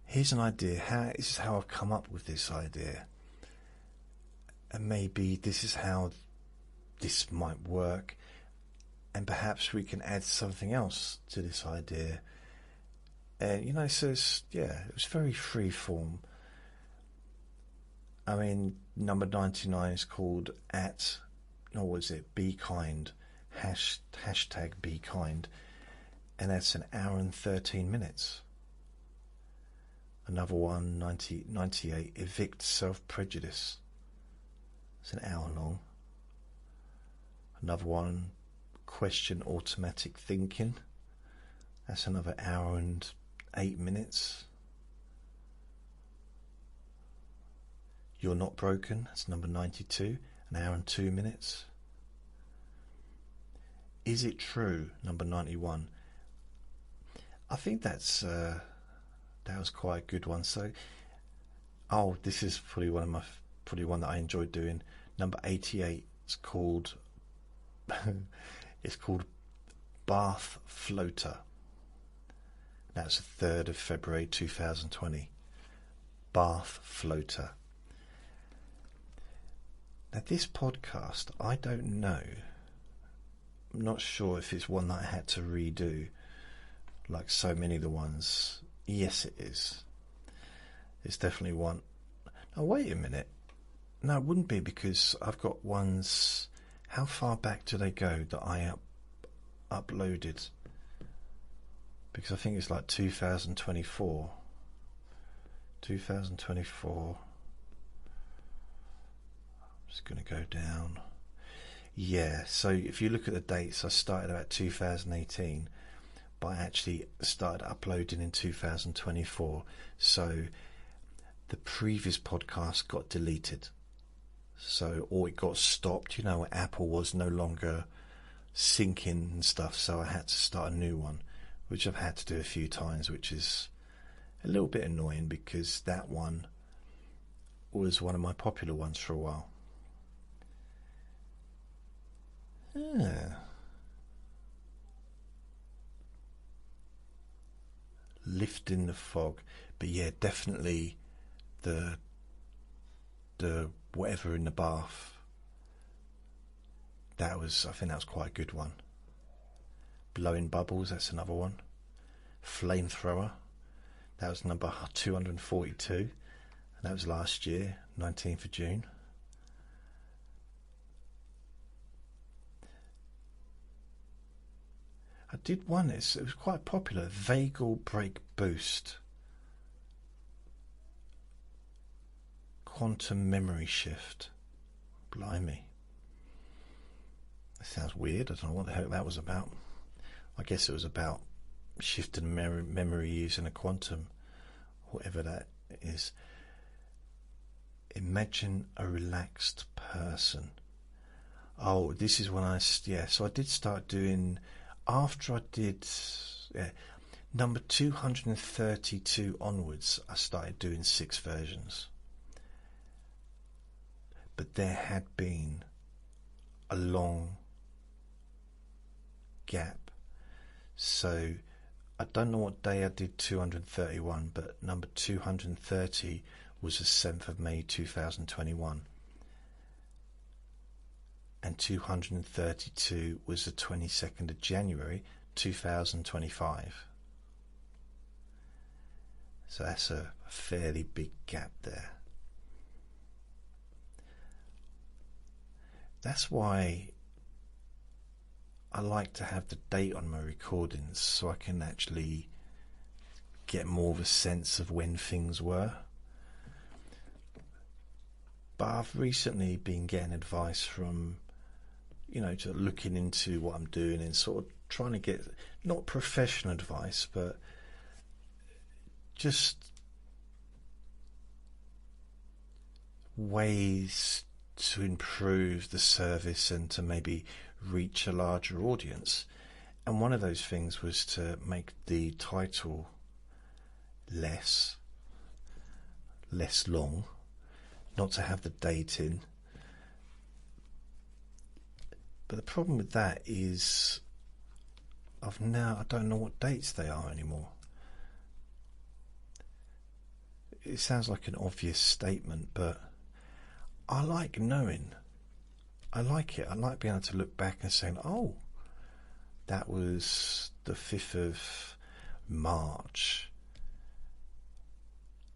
here's an idea, this is how I've come up with this idea. And maybe this is how this might work. And perhaps we can add something else to this idea. And, so it was very free form. I mean, number 99 is called Be Kind, hashtag Be Kind. And that's an hour and 13 minutes. Another one, 98, Evict Self-Prejudice. It's an hour long. Another one, Question Automatic Thinking. That's another hour and 8 minutes. You're Not Broken. That's number 92, an hour and 2 minutes. Is It True? Number 91. I think that was quite a good one. So, this is probably one that I enjoyed doing. Number 88. It's called Bath Floater. That's the 3rd of February 2020. Bath Floater. Now this podcast, I don't know. I'm not sure if it's one that I had to redo, like so many of the ones. Yes, it is. It's definitely one. Now wait a minute. No, it wouldn't be, because I've got ones. How far back do they go that I uploaded? Because I think it's like 2024. 2024. I'm just going to go down. Yeah, so if you look at the dates, I started about 2018, but I actually started uploading in 2024. So the previous podcast got deleted. Or it got stopped, Apple was no longer syncing and stuff, so I had to start a new one, which I've had to do a few times, which is a little bit annoying, because that one was one of my popular ones for a while. Lifting the fog. But yeah, definitely the whatever in the bath. I think that was quite a good one. Blowing bubbles, that's another one. Flamethrower, that was number 242, and that was last year, 19th of June. I did one, it was quite popular, vagal break boost, quantum memory shift. Blimey, that sounds weird. I don't know what the heck that was about. I guess it was about shifting memory using a quantum, whatever that is. Imagine a relaxed person. Oh, this is when so I did start doing, after I did number 232 onwards, I started doing 6 versions. But there had been a long gap. So I don't know what day I did 231, but number 230 was the 7th of May 2021. And 232 was the 22nd of January 2025. So that's a fairly big gap there. That's why I like to have the date on my recordings, so I can actually get more of a sense of when things were. But I've recently been getting advice from, to looking into what I'm doing and sort of trying to get, not professional advice, but just ways to improve the service and to maybe reach a larger audience. And one of those things was to make the title less long, not to have the date in. But the problem with that is I don't know what dates they are anymore. It sounds like an obvious statement, but I like knowing. I like it. I like being able to look back and saying, oh, that was the 5th of March.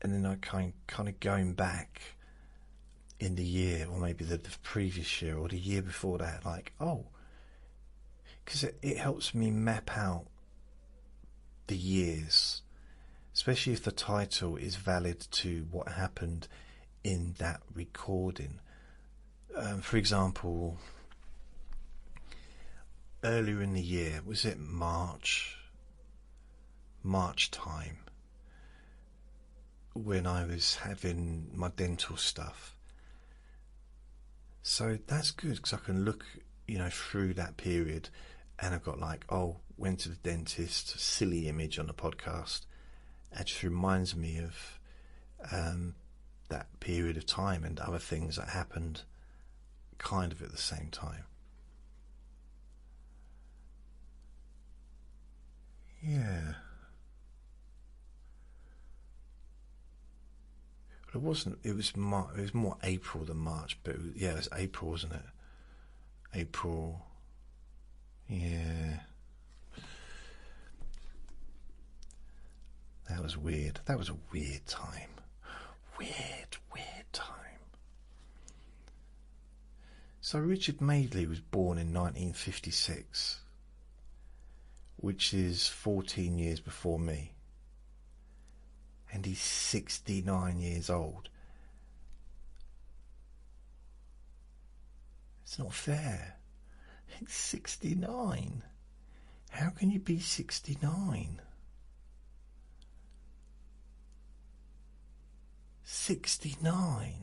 And then I kind of going back in the year, or maybe the previous year or the year before that, like, oh, because it helps me map out the years, especially if the title is valid to what happened in that recording. For example, earlier in the year, was it March time, when I was having my dental stuff. So that's good, because I can look, through that period, and I've got went to the dentist, silly image on the podcast, actually reminds me of that period of time and other things that happened kind of at the same time. Yeah. It wasn't. It was more April than March, but it was April, wasn't it? April. Yeah. That was weird. That was a weird time. Weird time. So Richard Madeley was born in 1956, which is 14 years before me. And he's 69 years old. It's not fair. It's 69. How can you be 69? 69.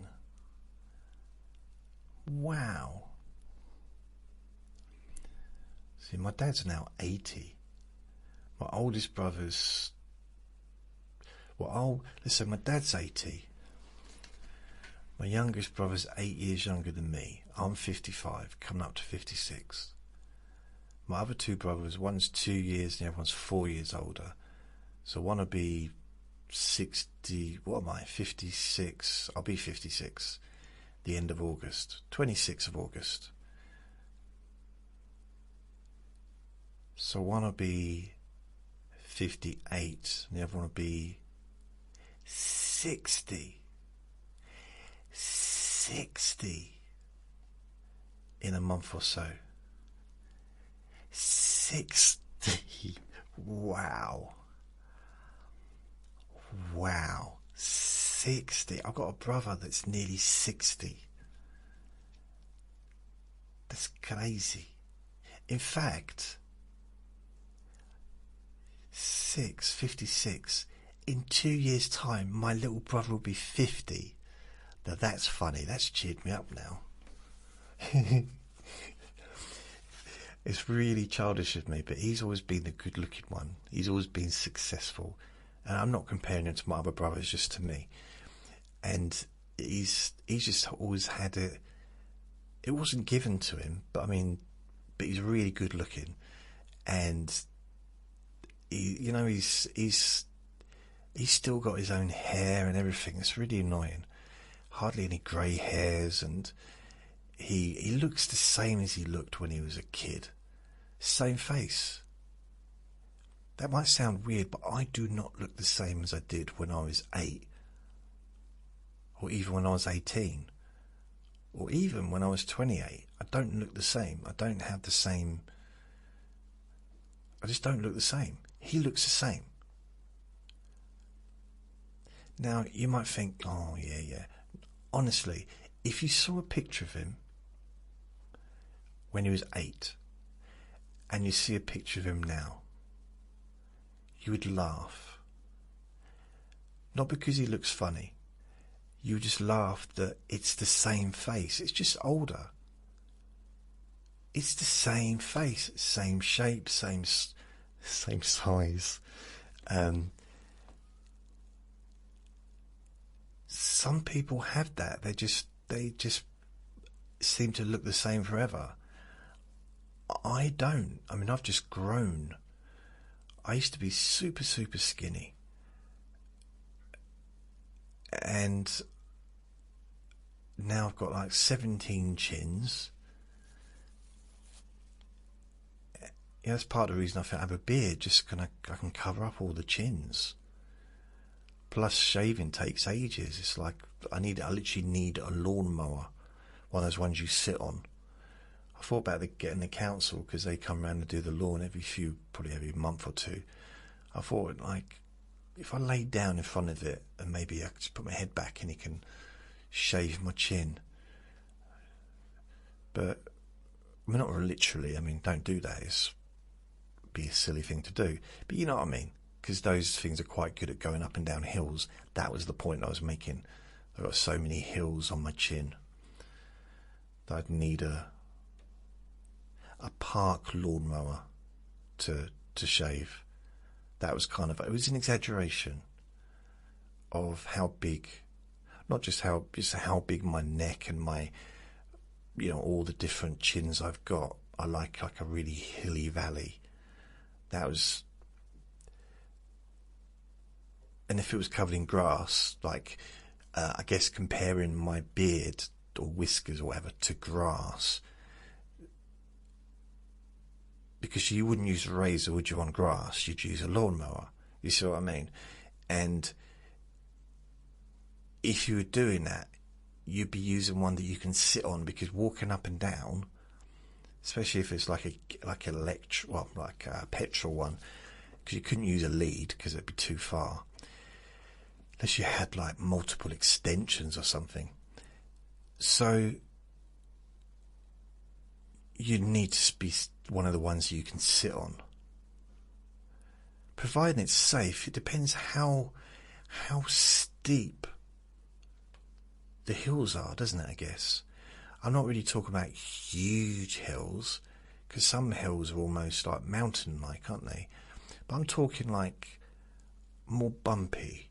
Wow. See, my dad's now 80. My oldest brother's... Let's say my dad's 80. My youngest brother's 8 years younger than me. I'm 55, coming up to 56. My other two brothers, one's 2 years and the other one's 4 years older. So one will be 60, what am I, 56, I'll be 56 the end of August, 26th of August. So one will be 58 and the other one will be 60 in a month or so. 60. Wow, 60. I've got a brother that's nearly 60. That's crazy. In fact, 56. In 2 years' time, my little brother will be 50. Now that's funny. That's cheered me up now. It's really childish of me, but he's always been the good-looking one. He's always been successful. And I'm not comparing him to my other brothers, just to me. And he's just always had it. It wasn't given to him, but he's really good-looking. And he's still got his own hair and everything. It's really annoying. Hardly any grey hairs, and he looks the same as he looked when he was a kid. Same face. That might sound weird, but I do not look the same as I did when I was 8, or even when I was 18, or even when I was 28. I don't look the same. I don't have the same. I just don't look the same. He looks the same. Now, you might think, oh, yeah. Honestly, if you saw a picture of him when he was 8, and you see a picture of him now, you would laugh. Not because he looks funny. You would just laugh that it's the same face. It's just older. It's the same face, same shape, same size. Some people have that. They just seem to look the same forever. I don't. I've just grown. I used to be super, super skinny. And now I've got like 17 chins. Yeah, that's part of the reason I have a beard, just I can cover up all the chins. Plus shaving takes ages. It's like I literally need a lawnmower, one of those ones you sit on. I thought about getting the council, because they come around and do the lawn probably every month or two. I thought, like, if I laid down in front of it and maybe I could just put my head back and he can shave my chin. But not literally. Don't do that. It's be a silly thing to do. But you know what I mean? Because those things are quite good at going up and down hills. That was the point I was making. I've got so many hills on my chin that I'd need a park lawnmower to shave. That was it was an exaggeration of how big, not just how big my neck and my, all the different chins I've got. I like a really hilly valley. That was, and if it was covered in grass, I guess comparing my beard or whiskers or whatever to grass, because you wouldn't use a razor, would you, on grass? You'd use a lawnmower. You see what I mean? And if you were doing that, you'd be using one that you can sit on, because walking up and down, especially if it's like a petrol one, because you couldn't use a lead because it'd be too far, unless you had like multiple extensions or something. So you need to be one of the ones you can sit on, providing it's safe. It depends how steep the hills are, doesn't it? I guess I'm not really talking about huge hills, because some hills are almost like mountain-like, aren't they? But I'm talking like more bumpy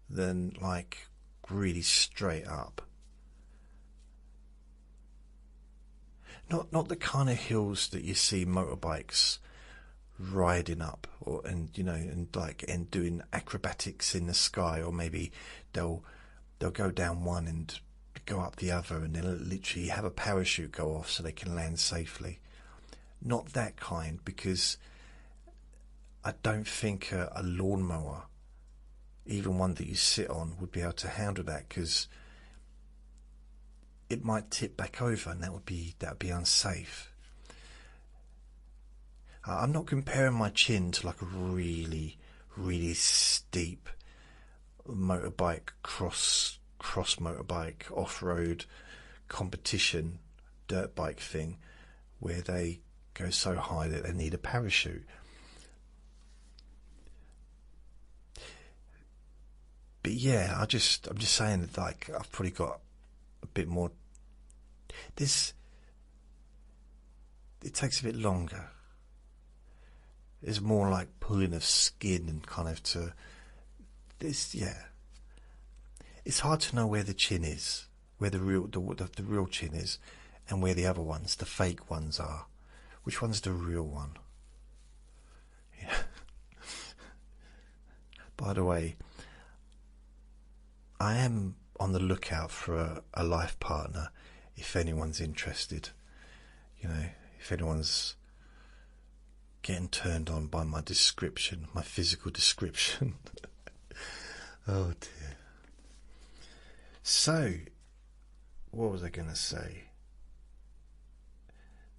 than like really straight up. Not the kind of hills that you see motorbikes riding up, and doing acrobatics in the sky, or maybe they'll go down one and go up the other, and they'll literally have a parachute go off so they can land safely. Not that kind, because I don't think a lawnmower, even one that you sit on, would be able to handle that, because it might tip back over, and that would be unsafe. I'm not comparing my chin to like a really, really steep motorbike cross motorbike off-road competition dirt bike thing where they go so high that they need a parachute. But yeah, I'm just saying that, like, I've probably got a bit more. It takes a bit longer. It's more like pulling of skin and kind of to this. Yeah, it's hard to know where the chin is, where the real chin is, and where the other ones, the fake ones, are. Which one's the real one? Yeah. By the way, I am on the lookout for a life partner, if anyone's interested. If anyone's getting turned on by my description, my physical description. Oh dear. So, what was I going to say?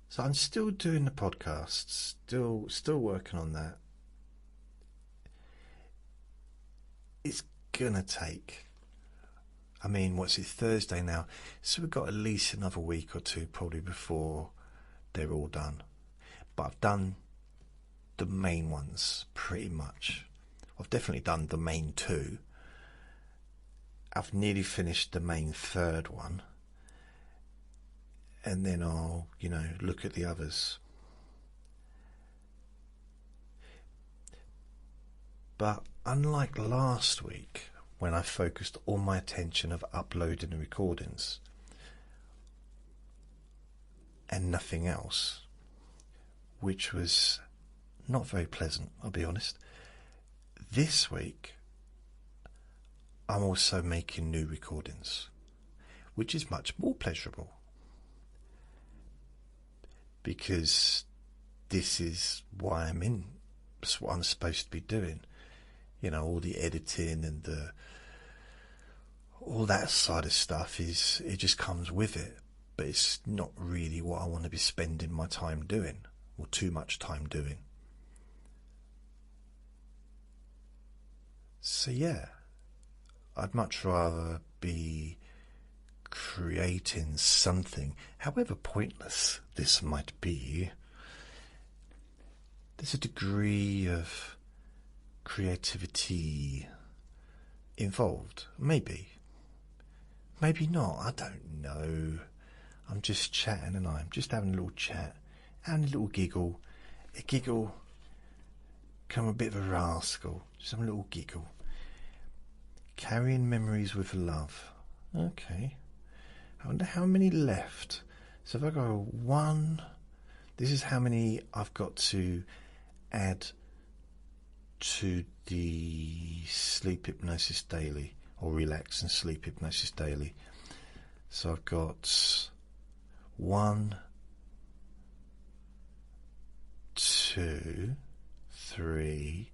So I'm still doing the podcast, still working on that. It's gonna take, what's it, Thursday now? So we've got at least another week or two probably before they're all done. But I've done the main ones pretty much. I've definitely done the main two. I've nearly finished the main third one. And then I'll, look at the others. But unlike last week, when I focused all my attention of uploading the recordings and nothing else, which was not very pleasant, I'll be honest, this week I'm also making new recordings, which is much more pleasurable, because this is why I'm in. It's what I'm supposed to be doing. All the editing and all that side of stuff it just comes with it. But it's not really what I want to be spending my time doing, or too much time doing. So yeah, I'd much rather be creating something, however pointless this might be. There's a degree of creativity involved. Maybe not, I don't know. I'm just chatting, and I'm just having a little chat and a little giggle. A giggle, come a bit of a rascal, just have a little giggle. Carrying memories with love. Okay, I wonder how many left. So if I go 1, this is how many I've got to add to the Sleep Hypnosis Daily, or Relax and Sleep Hypnosis Daily. So I've got 1, 2, 3,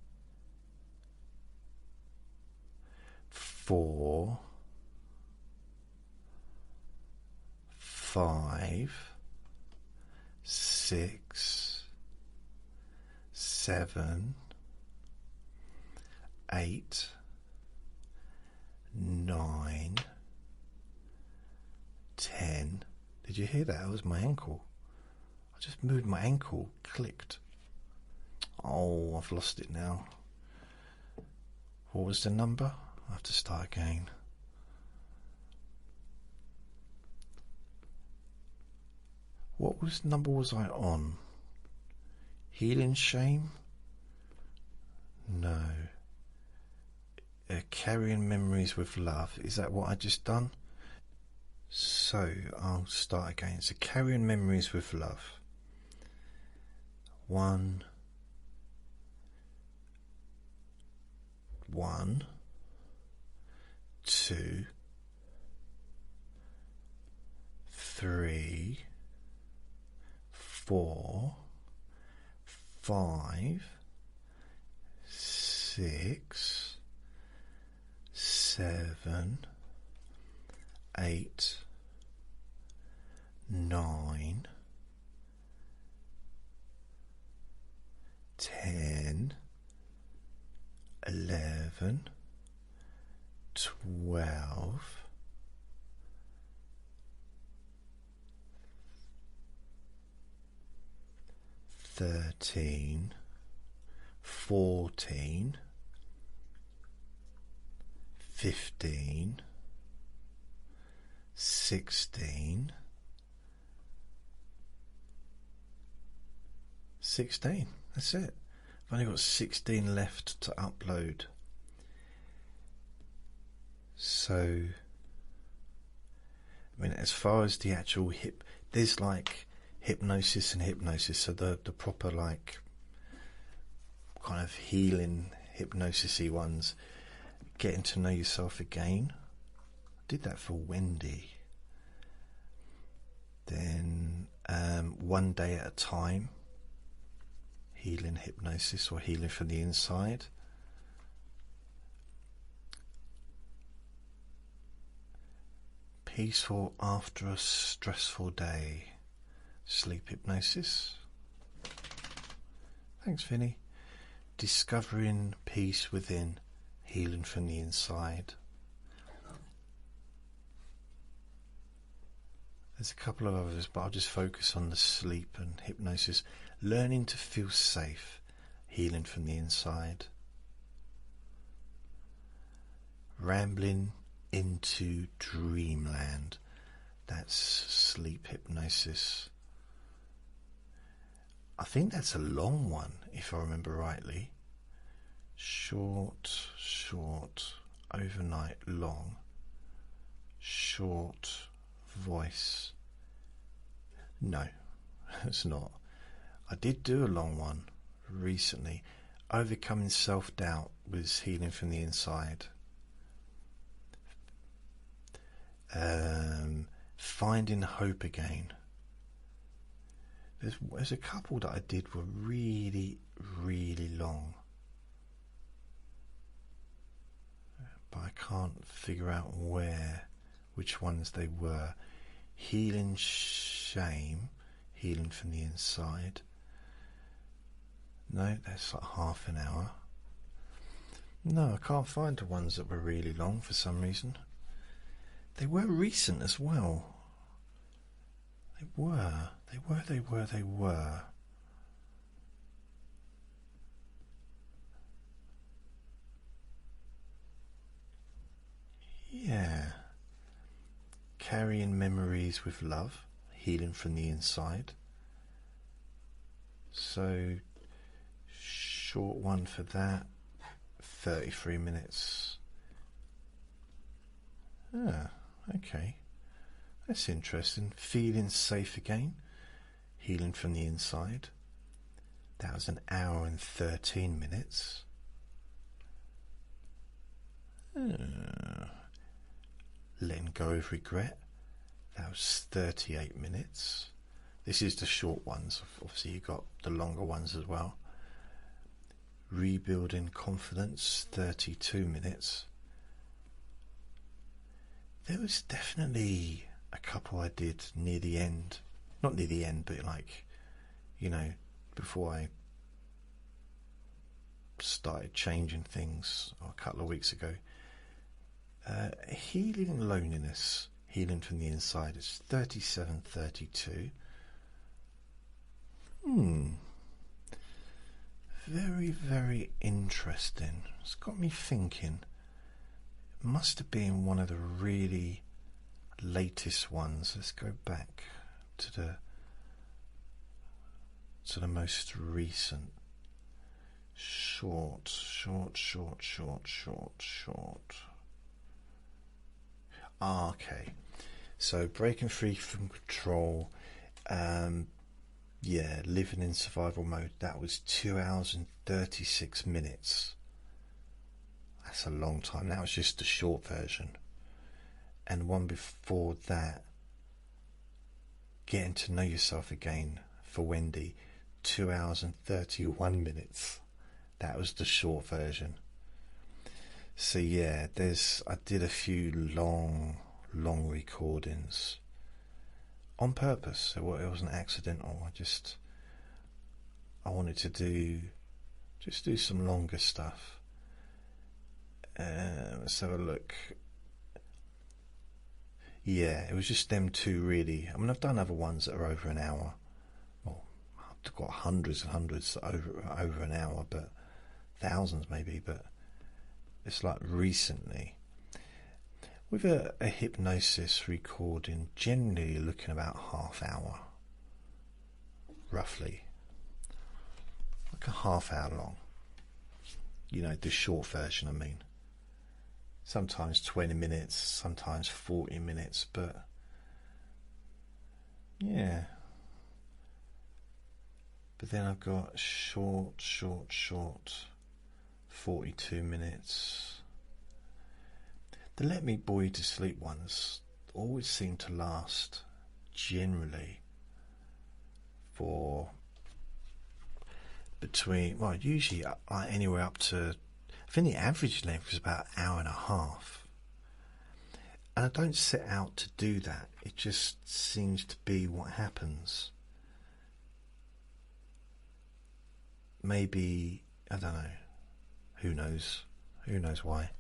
4, 5, 6, 7, 8, 9, 10. Did you hear that? That was my ankle. I just moved my ankle, clicked. Oh, I've lost it now. What was the number? I have to start again. What number was I on? Healing shame? No. carrying memories with love. Is that what I just done? So I'll start again. So carrying memories with love. 1, 2, 3, 4, 5, 6, 7, 8, 9, 10, 11, 12, 13, 14, 15, 16, 16. That's it. I've only got 16 left to upload. So, I mean, as far as the actual there's like hypnosis and hypnosis, so the proper like kind of healing hypnosis-y ones, getting to know yourself again. I did that for Wendy. Then one day at a time, healing hypnosis or healing from the inside. Peaceful after a stressful day, sleep hypnosis. Thanks, Vinny. Discovering peace within, healing from the inside. There's a couple of others, but I'll just focus on the sleep and hypnosis. Learning to feel safe, healing from the inside. Rambling into dreamland, that's sleep hypnosis. I think that's a long one, if I remember rightly. Short, overnight, long, short, voice. No, it's not. I did do a long one recently. Overcoming self-doubt was healing from the inside. Finding hope again. There's a couple that I did were really, really long, but I can't figure out which ones they were. Healing shame, healing from the inside. No, that's like half an hour. No, I can't find the ones that were really long for some reason. They were recent as well. They were. Yeah. Carrying memories with love, healing from the inside. So, short one for that, 33 minutes. Ah, okay. That's interesting. Feeling safe again, healing from the inside. That was an hour and 13 minutes. Letting go of regret. That was 38 minutes. This is the short ones. Obviously, you got the longer ones as well. Rebuilding confidence, 32 minutes. There was definitely a couple I did near the end. Not near the end, but like, you know, before I started changing things a couple of weeks ago. Healing loneliness, healing from the inside. It's 37:32. Very, very interesting. It's got me thinking. It must have been one of the really latest ones. Let's go back to the most recent. short. Okay. So breaking free from control, living in survival mode, that was 2 hours and 36 minutes. That's a long time. That was just the short version. And one before that, getting to know yourself again, for Wendy, 2 hours and 31 minutes. That was the short version. So yeah, I did a few long recordings on purpose. It wasn't accidental. I wanted to do some longer stuff. Let's have a look. Yeah, it was just them two really. I mean, I've done other ones that are over an hour. Well, I've got hundreds and hundreds over an hour, but thousands maybe. But it's like recently. With a hypnosis recording, generally looking about half hour, roughly. Like a half hour long. You know, the short version, I mean. Sometimes 20 minutes, sometimes 40 minutes, but yeah. But then I've got short, 42 minutes. The Let Me Bore You to Sleep ones always seem to last generally for usually anywhere up to, I think the average length is about an hour and a half. And I don't set out to do that. It just seems to be what happens. Maybe, I don't know. Who knows? Who knows why?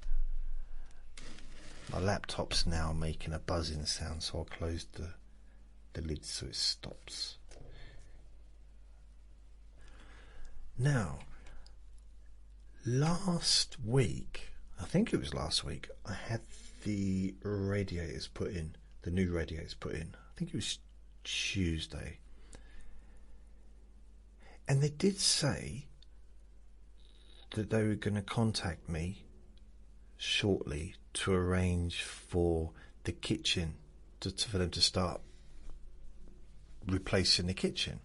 My laptop's now making a buzzing sound, so I'll close the lid so it stops. Now, last week, I think it was last week, I had the radiators put in, the new radiators put in. I think it was Tuesday. And they did say that they were going to contact me shortly to arrange for the kitchen, for them to start replacing the kitchen.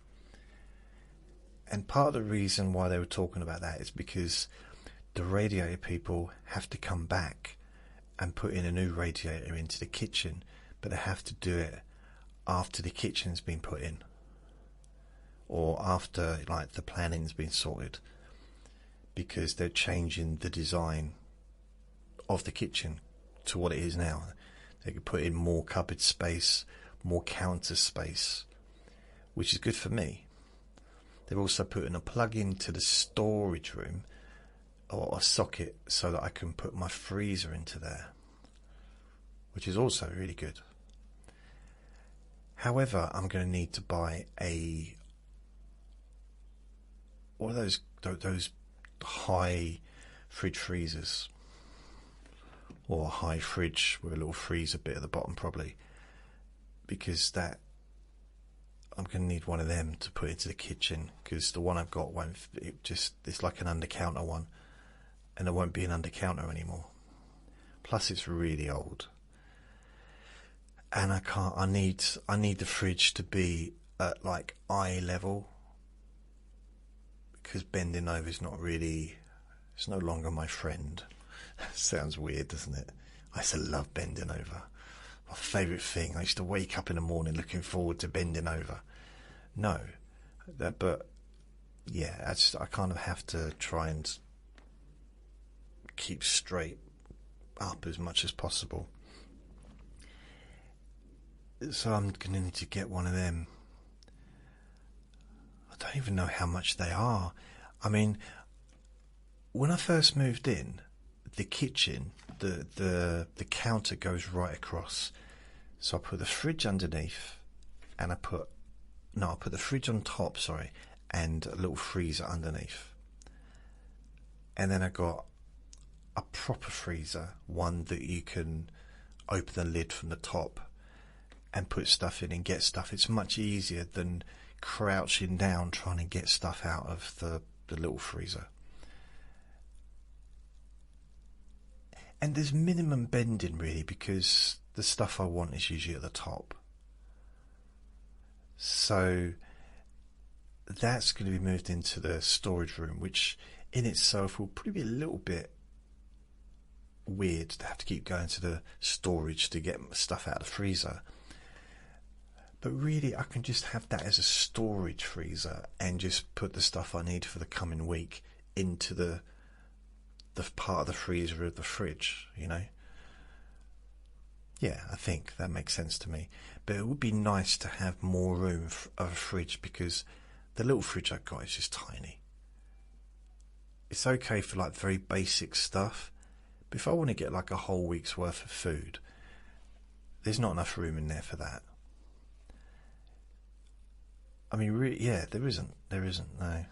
And part of the reason why they were talking about that is because the radiator people have to come back and put in a new radiator into the kitchen, but they have to do it after the kitchen's been put in, or after like the planning's been sorted, because they're changing the design of the kitchen to what it is now. They could put in more cupboard space, more counter space, which is good for me. They're also putting a plug into the storage room, or a socket, so that I can put my freezer into there, which is also really good. However, I'm going to need to buy one of those high fridge freezers, or a high fridge with a little freezer bit at the bottom probably, because I'm going to need one of them to put into the kitchen, because the one I've got it's like an under counter one, and it won't be an under counter anymore. Plus it's really old, and I need the fridge to be at like eye level, because bending over is it's no longer my friend. Sounds weird, doesn't it? I used to love bending over. My favourite thing. I used to wake up in the morning looking forward to bending over. But yeah, I kind of have to try and keep straight up as much as possible. So I'm going to need to get one of them. I don't even know how much they are. I mean, when I first moved in, the kitchen, the counter goes right across. So I put the fridge underneath, and I put the fridge on top, and a little freezer underneath. And then I got a proper freezer, one that you can open the lid from the top and put stuff in and get stuff. It's much easier than crouching down trying to get stuff out of the little freezer. And there's minimum bending really, because the stuff I want is usually at the top. So that's going to be moved into the storage room, which in itself will probably be a little bit weird to have to keep going to the storage to get stuff out of the freezer. But really, I can just have that as a storage freezer and just put the stuff I need for the coming week into the part of the freezer of the fridge, you know. Yeah, I think that makes sense to me. But it would be nice to have more room of a fridge, because the little fridge I've got is just tiny. It's okay for like very basic stuff, but if I want to get like a whole week's worth of food, there's not enough room in there for that. I mean, yeah, there isn't, no. I'm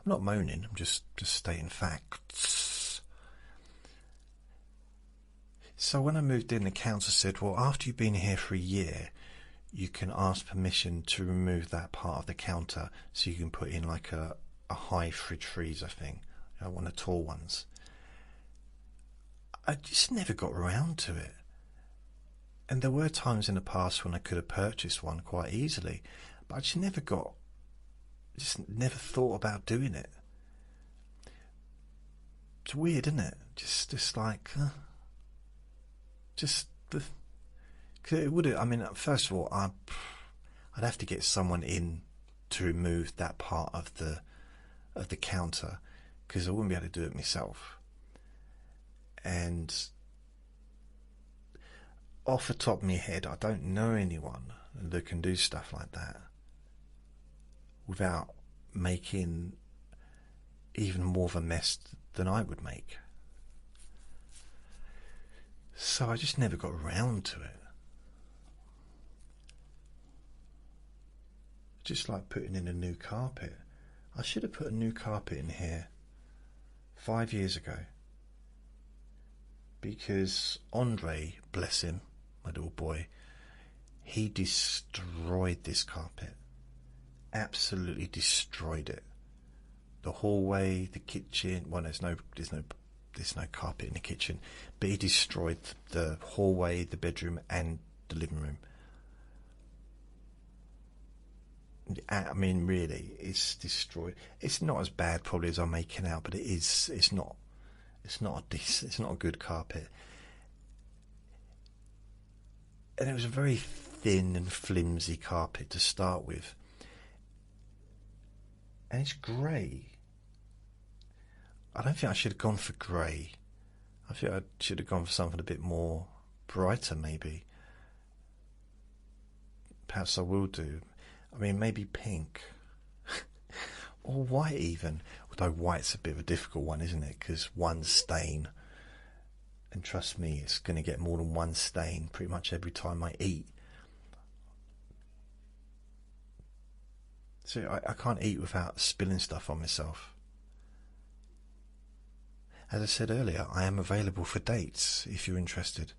not moaning, I'm just stating facts. So when I moved in, the council said, well, after you've been here for a year, you can ask permission to remove that part of the counter so you can put in like a high fridge freezer thing, one of the tall ones. I just never got around to it. And there were times in the past when I could have purchased one quite easily, but I just never thought about doing it. It's weird, isn't it? Just like, cause it would. I mean, first of all, I'd have to get someone in to remove that part of the counter, because I wouldn't be able to do it myself. And off the top of my head, I don't know anyone that can do stuff like that without making even more of a mess than I would make. So I just never got around to it. Just like putting in a new carpet. I should have put a new carpet in here 5 years ago, because Andre, bless him, my little boy, he destroyed this carpet. Absolutely destroyed it. The hallway, the kitchen. Well, there's no carpet in the kitchen, but he destroyed the hallway, the bedroom, and the living room. I mean, really, it's destroyed. It's not as bad probably as I'm making out, but it is. It's not a good carpet. And it was a very thin and flimsy carpet to start with. And it's grey. I don't think I should have gone for grey. I think I should have gone for something a bit more brighter, maybe. Perhaps I will do. I mean, maybe pink. Or white even. Although white's a bit of a difficult one, isn't it? Because one stain. And trust me, it's going to get more than one stain pretty much every time I eat. So I can't eat without spilling stuff on myself. As I said earlier, I am available for dates if you're interested.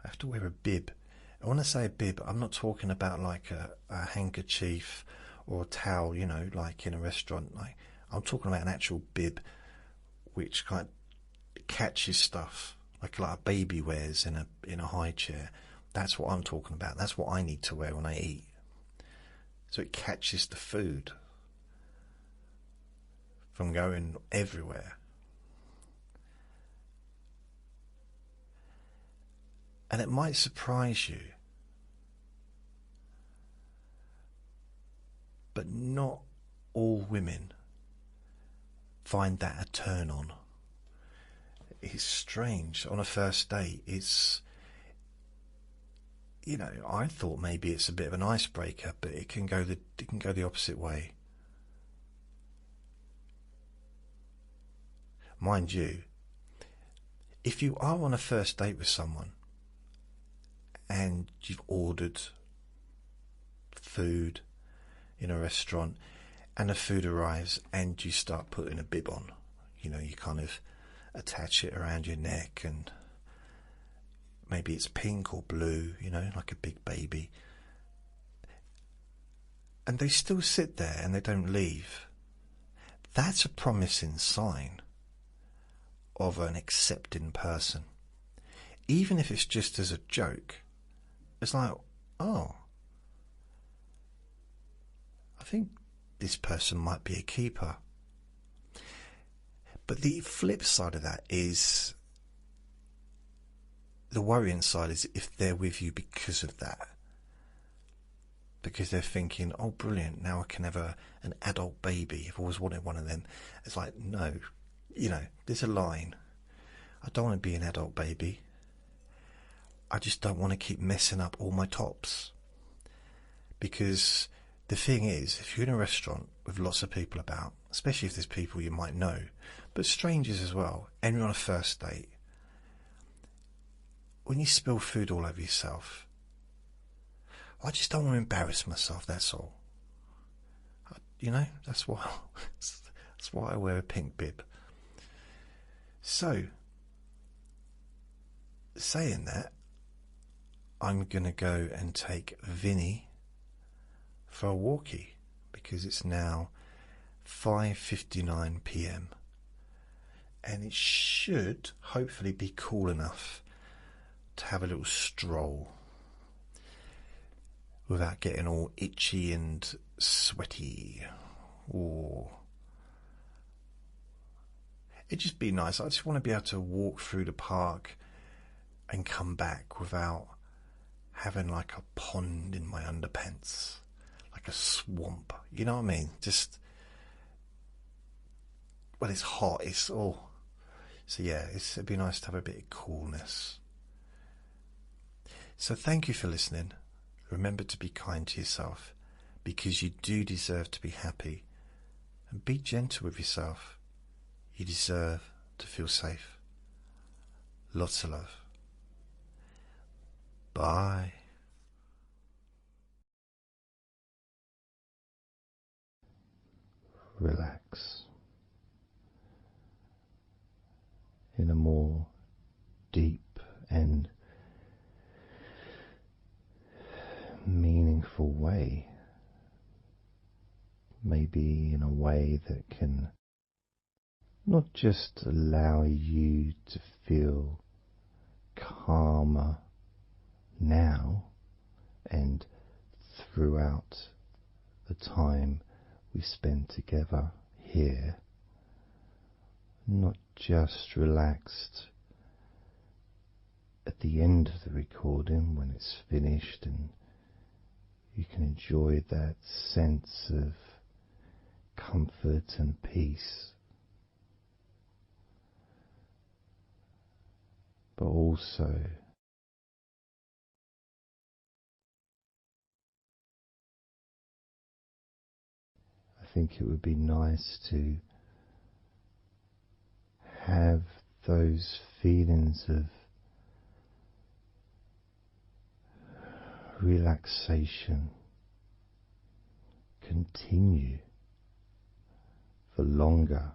I have to wear a bib. And when I say a bib, I'm not talking about like a handkerchief or a towel, you know, like in a restaurant. Like, I'm talking about an actual bib which kind of catches stuff like a baby wears in a high chair. That's what I'm talking about. That's what I need to wear when I eat. So it catches the food from going everywhere. And it might surprise you, but not all women find that a turn on. It's strange. On a first date, it's, you know, I thought maybe it's a bit of an icebreaker, but it can go the opposite way. Mind you, if you are on a first date with someone and you've ordered food in a restaurant and the food arrives and you start putting a bib on, you know, you kind of attach it around your neck, and maybe it's pink or blue, you know, like a big baby, and they still sit there and they don't leave, that's a promising sign of an accepting person. Even if it's just as a joke, it's like, oh, I think this person might be a keeper. But the flip side of that is, the worrying side is if they're with you because of that. Because they're thinking, oh brilliant, now I can have an adult baby. I've always wanted one of them. It's like, no, there's a line. I don't want to be an adult baby. I just don't want to keep messing up all my tops. Because the thing is, if you're in a restaurant with lots of people about, especially if there's people you might know, but strangers as well, and you're on a first date, when you spill food all over yourself, I just don't want to embarrass myself, that's all. That's why I wear a pink bib. So, saying that, I'm going to go and take Vinny for a walkie, because it's now 5:59 p.m. and it should hopefully be cool enough to have a little stroll without getting all itchy and sweaty. Or it'd just be nice. I just want to be able to walk through the park and come back without having like a pond in my underpants, like a swamp. You know what I mean? Just, well, it's hot. It's all. So yeah, it'd be nice to have a bit of coolness. So thank you for listening. Remember to be kind to yourself, because you do deserve to be happy, and be gentle with yourself. You deserve to feel safe. Lots of love. Bye. Relax in a more deep and meaningful way, maybe in a way that can not just allow you to feel calmer now and throughout the time we spend together here, not just relaxed at the end of the recording when it's finished and you can enjoy that sense of comfort and peace, but also I think it would be nice to have those feelings of relaxation continue for longer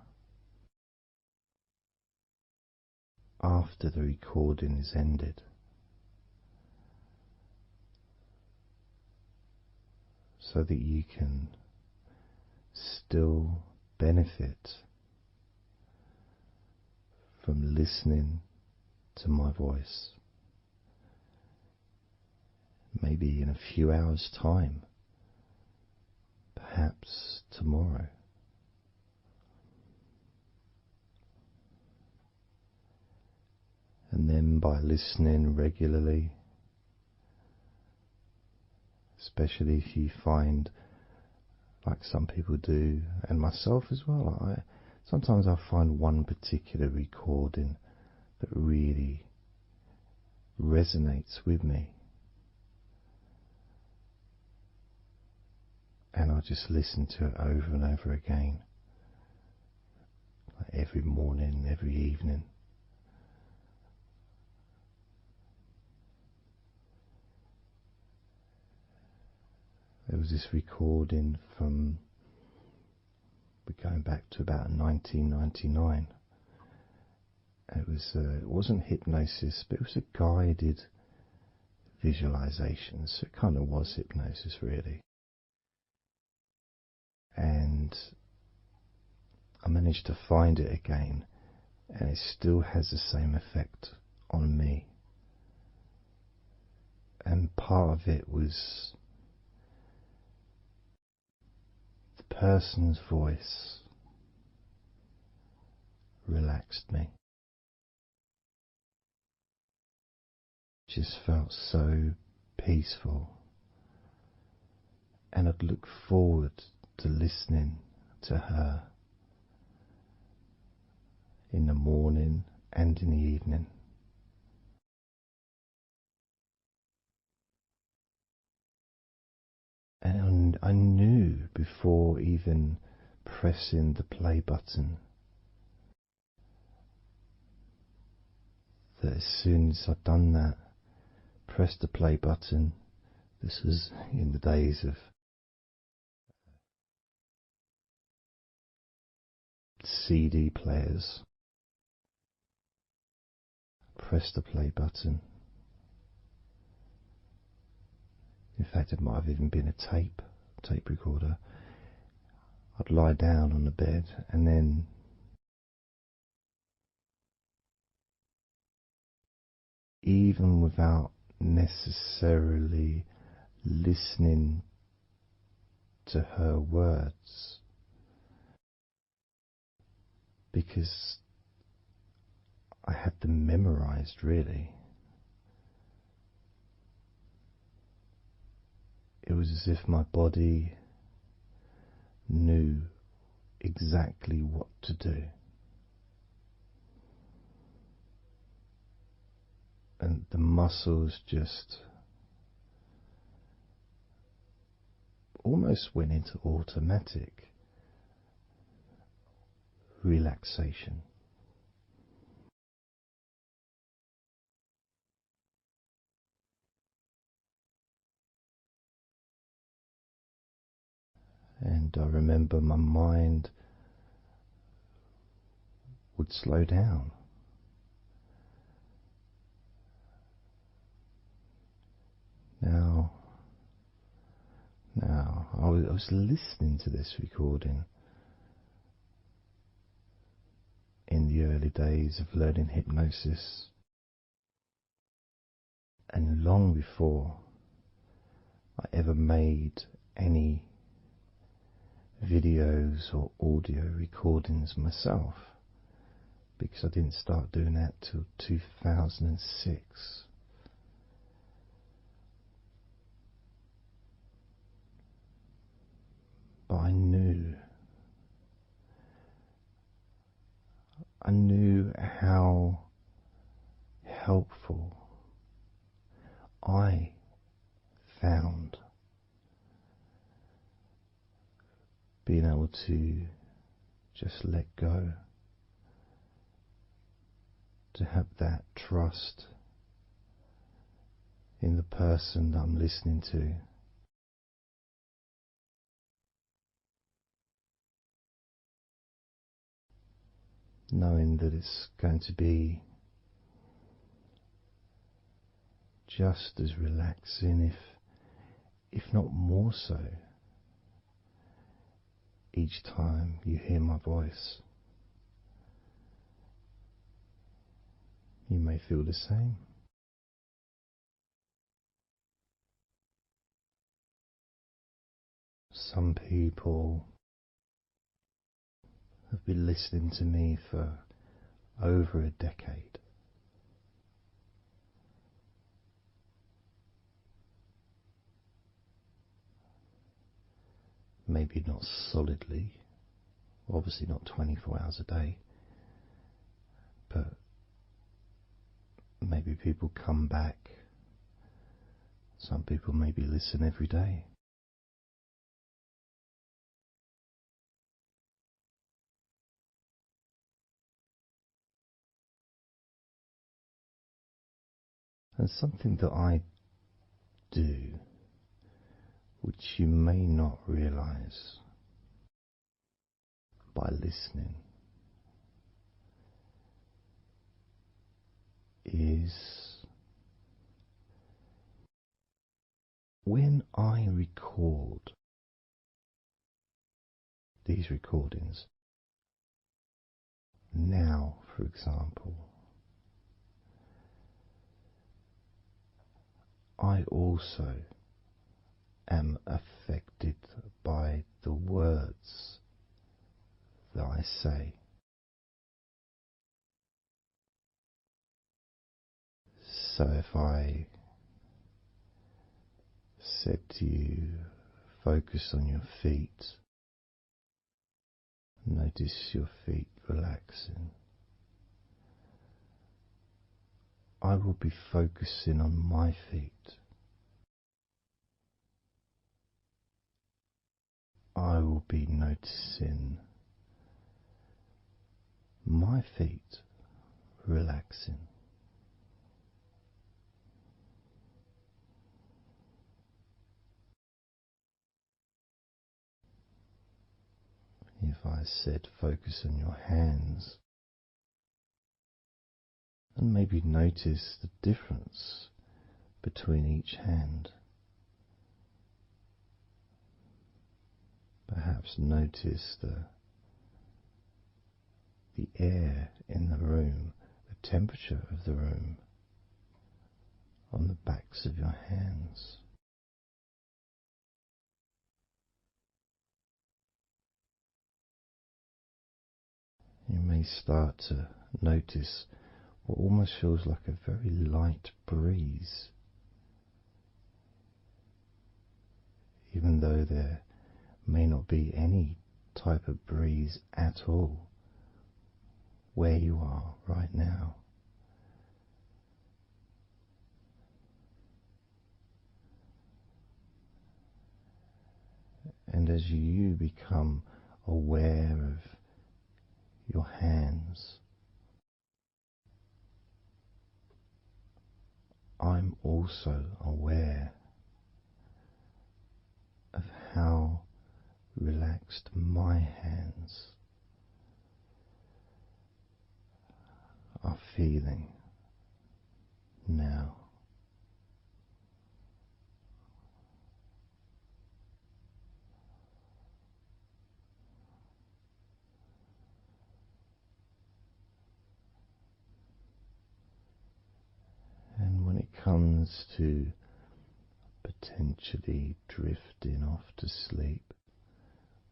after the recording is ended, so that you can still benefit from listening to my voice, maybe in a few hours' time, perhaps tomorrow. And then by listening regularly, especially if you find, like some people do, and myself as well, sometimes I find one particular recording that really resonates with me, and I just listen to it over and over again, like every morning, every evening. There was this recording from, we're going back to about 1999. It wasn't hypnosis, but it was a guided visualization, so it kind of was hypnosis really. And I managed to find it again, and it still has the same effect on me. And part of it was the person's voice relaxed me. Just felt so peaceful, and I'd look forward to listening to her in the morning and in the evening. And I knew before even pressing the play button that as soon as I'd done that, pressed the play button, this was in the days of CD players, pressed the play button. In fact, it might have even been a tape recorder. I'd lie down on the bed, and then even without necessarily listening to her words, because I had them memorized, really. It was as if my body knew exactly what to do. And the muscles just almost went into automatic relaxation. And I remember my mind would slow down. Now, I was listening to this recording in the early days of learning hypnosis, and long before I ever made any videos or audio recordings myself, because I didn't start doing that till 2006. But I knew how helpful I found being able to just let go, to have that trust in the person that I'm listening to. Knowing that it's going to be just as relaxing, if not more so, each time you hear my voice. You may feel the same. Some people have been listening to me for over a decade. Maybe not solidly, obviously not 24 hours a day, but maybe people come back. Some people maybe listen every day. And something that I do, which you may not realize by listening, is when I record these recordings, Now, for example, I also am affected by the words that I say. So if I said to you, focus on your feet, notice your feet relaxing, I will be focusing on my feet. I will be noticing my feet relaxing. If I said focus on your hands, and maybe notice the difference between each hand. Perhaps notice the air in the room, the temperature of the room on the backs of your hands. You may start to notice what almost feels like a very light breeze, even though there may not be any type of breeze at all where you are right now. And as you become aware of your hands, I'm also aware of how relaxed my hands are feeling now. And when it comes to potentially drifting off to sleep,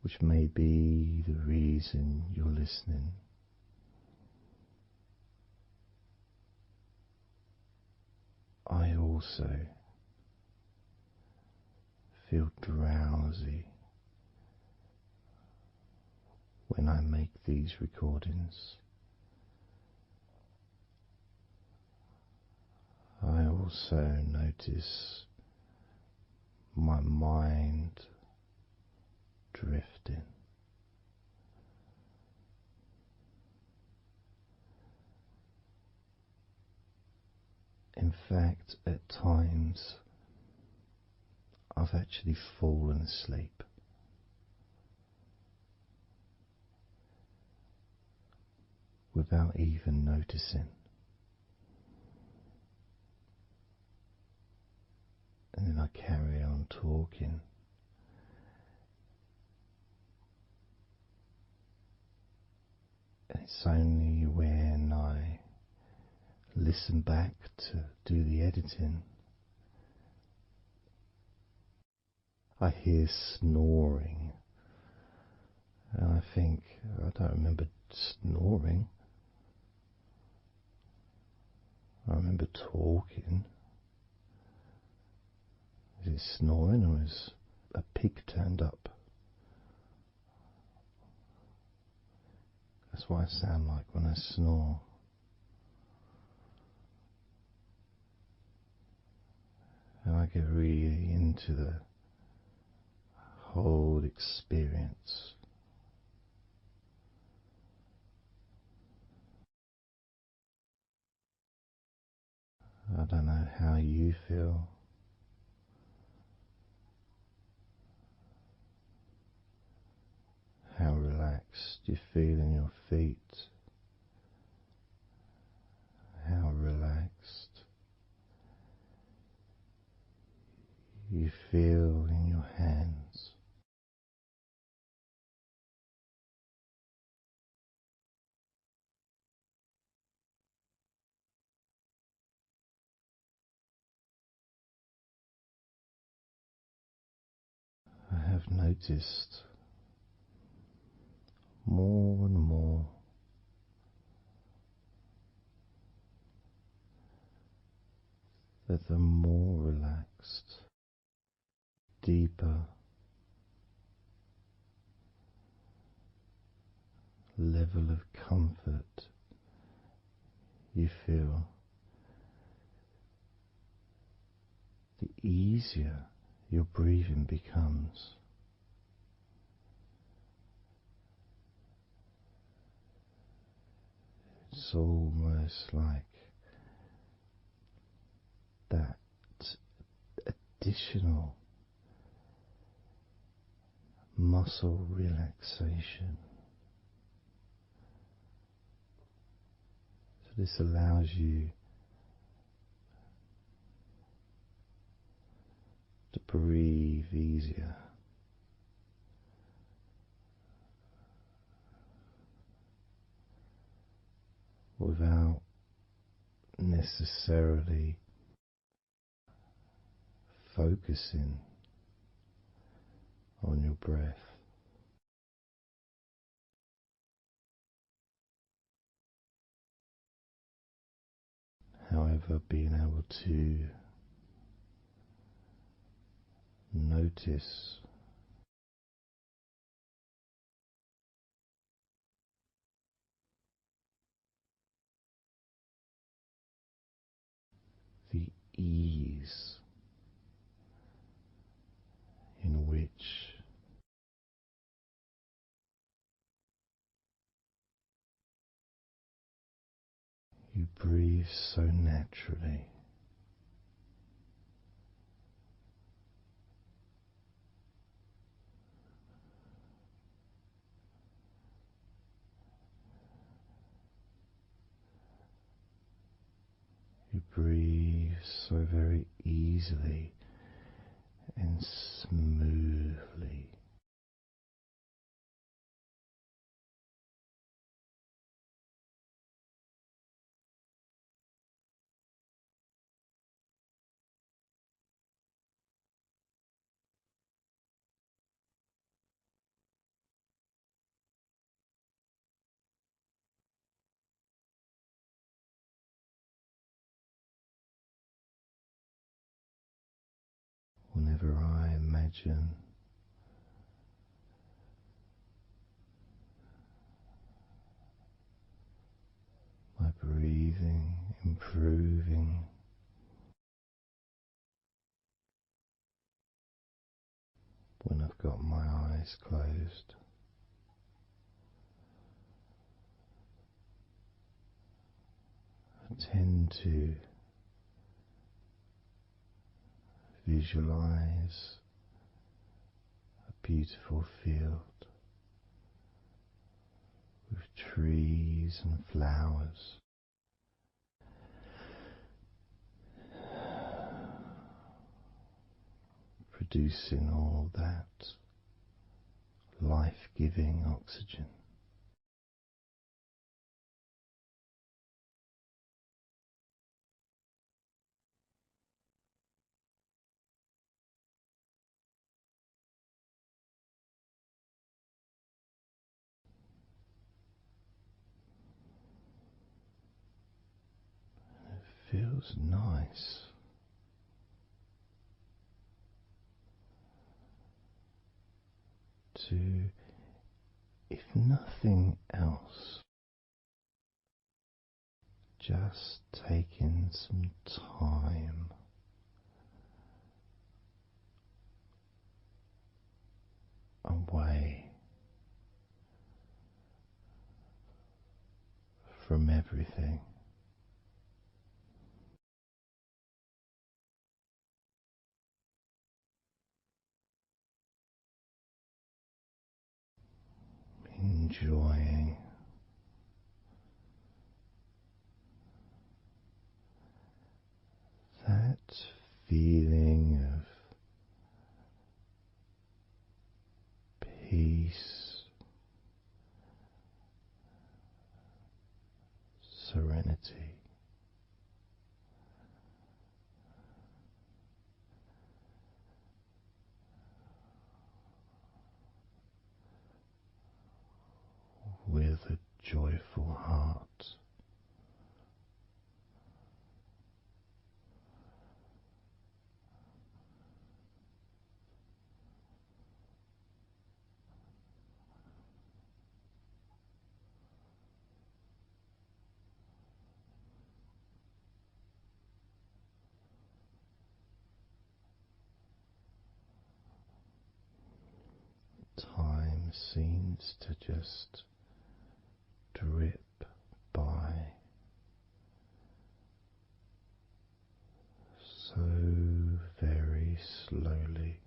which may be the reason you're listening, I also feel drowsy when I make these recordings. I also notice my mind drifting. In fact, at times I've actually fallen asleep without even noticing. And then I carry on talking. And it's only when I listen back to do the editing, I hear snoring. And I think, I don't remember snoring. I remember talking. Is it snoring or is a pig turned up? That's what I sound like when I snore. And I get really into the whole experience. I don't know how you feel. How relaxed you feel in your feet. How relaxed you feel in your hands. I've noticed more and more that the more relaxed, deeper level of comfort you feel, the easier your breathing becomes. It's almost like that additional muscle relaxation. So this allows you to breathe easier, without necessarily focusing on your breath. However, being able to notice the ease in which you breathe so naturally. You breathe so very easily and smoothly. Whenever I imagine my breathing improving, when I've got my eyes closed, I tend to visualize a beautiful field with trees and flowers, producing all that life-giving oxygen. It feels nice to, if nothing else, just taking some time away from everything. Enjoying that feeling of peace, serenity, joyful heart. Time seems to just drip by so very slowly.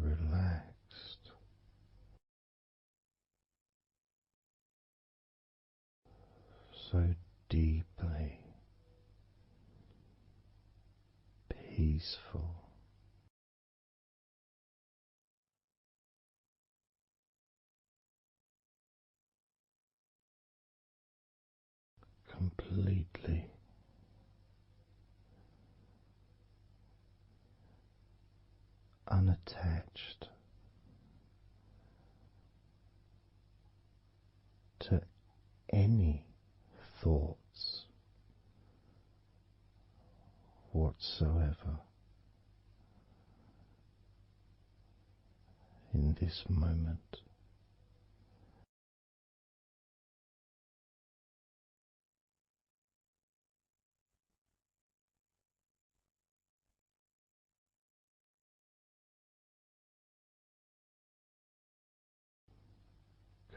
Relaxed, so deeply peaceful, completely unattached to any thoughts whatsoever in this moment.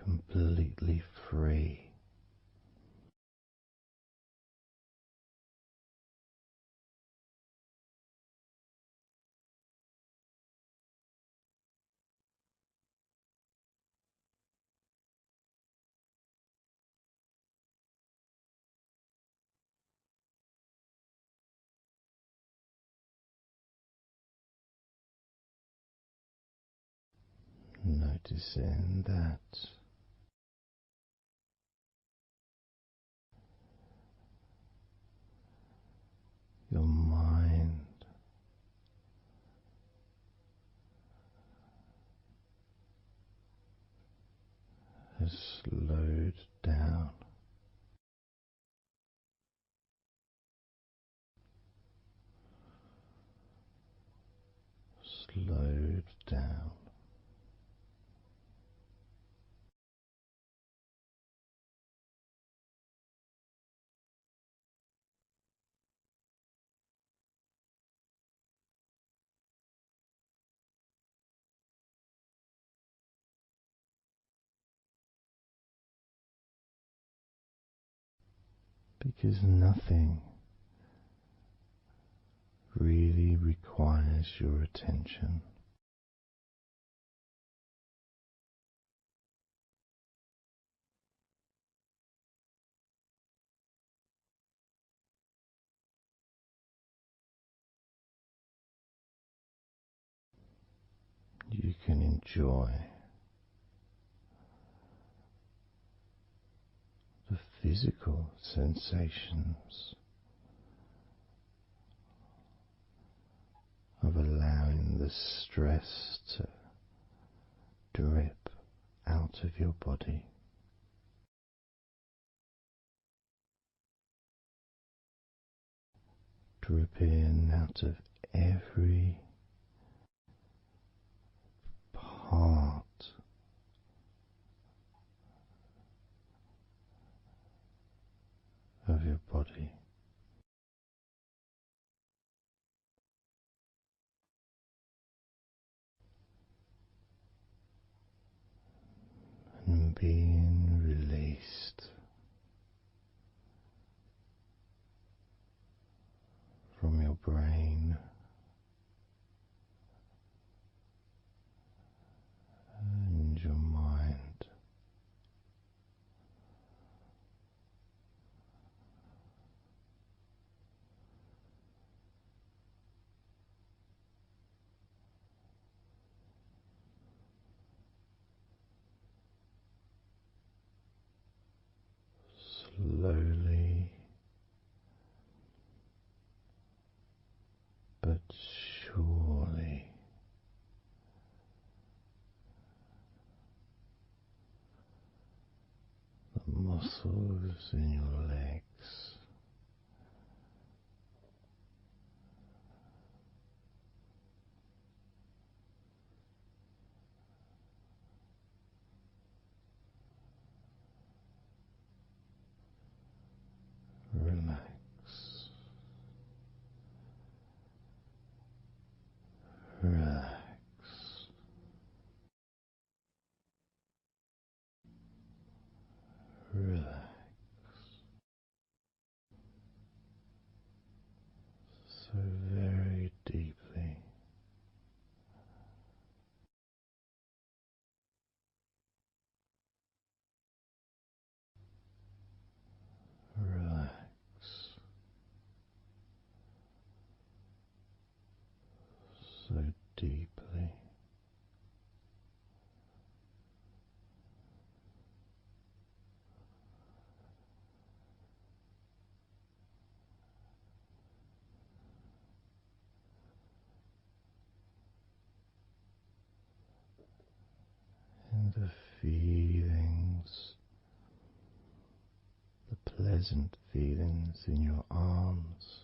Completely free. Noticing that your mind has slowed down, slowed down, because nothing really requires your attention. You can enjoy the physical sensations of allowing the stress to drip out of your body. Drip in out of every part of your body. And being released from your brain and your mind. Slowly muscles in your legs. Relax, relax, relax. So very deeply. Relax so deeply. And the feelings, the pleasant feelings in your arms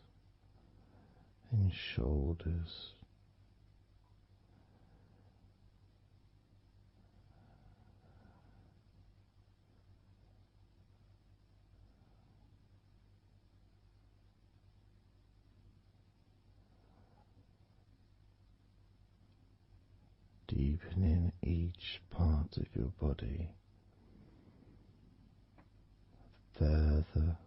and shoulders, deepening each part of your body further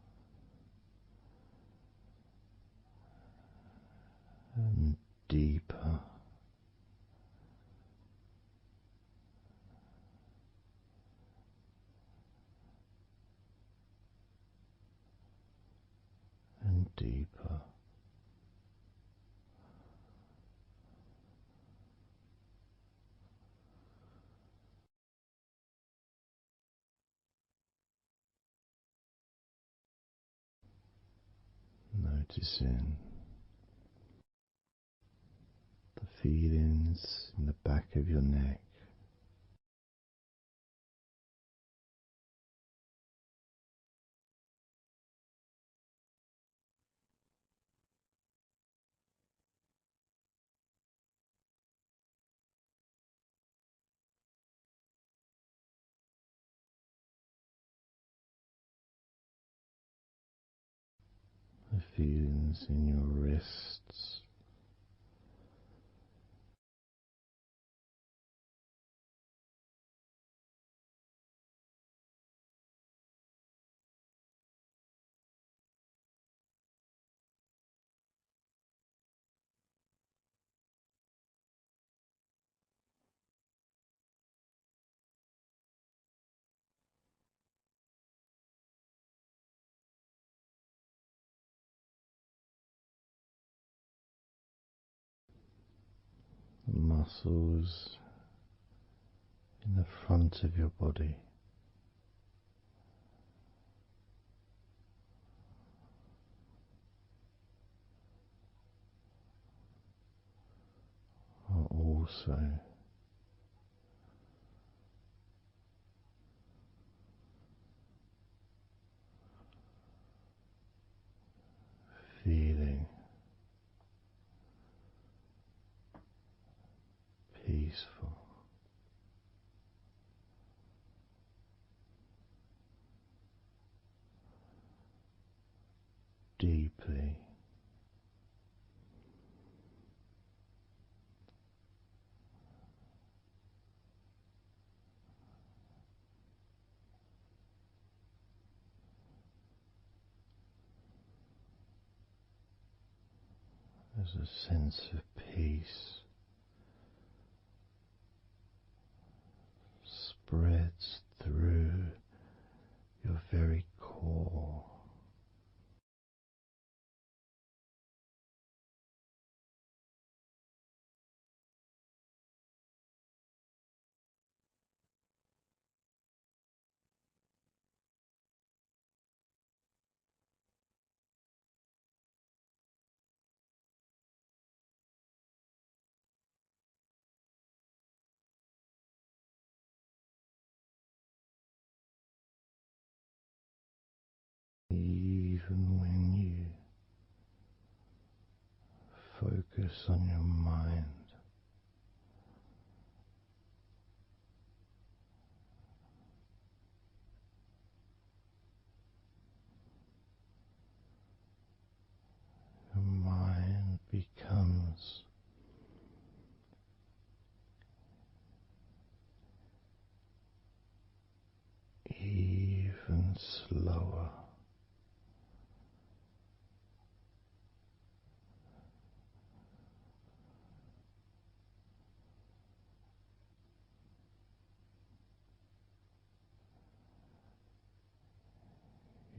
and deeper and deeper. Noticing the feelings in the back of your neck, the feelings in your wrists, the muscles in the front of your body are also feeling peaceful, deeply as a sense of peace spreads through your very core. even when you focus on your mind, your mind becomes even slower.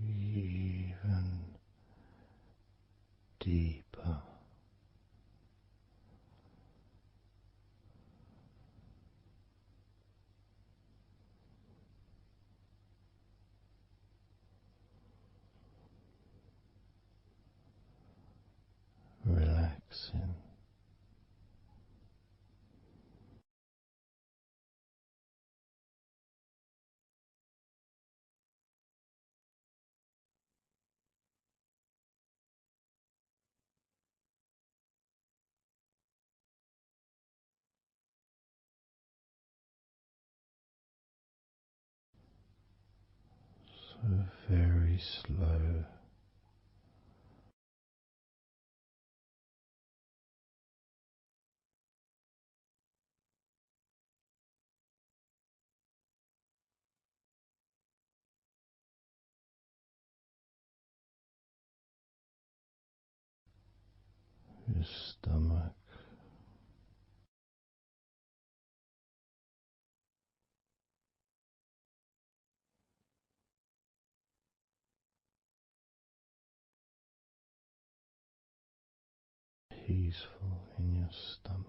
Even deeper. Relaxing. So very slow. Your stomach. Peaceful in your stomach.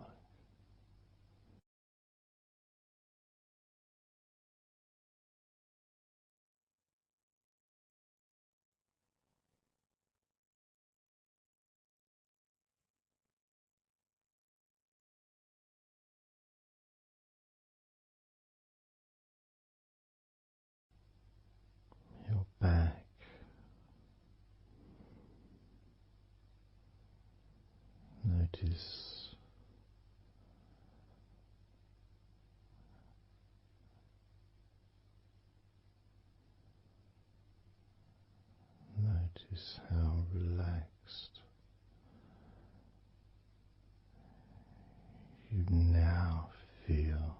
Your back. Notice how relaxed you now feel.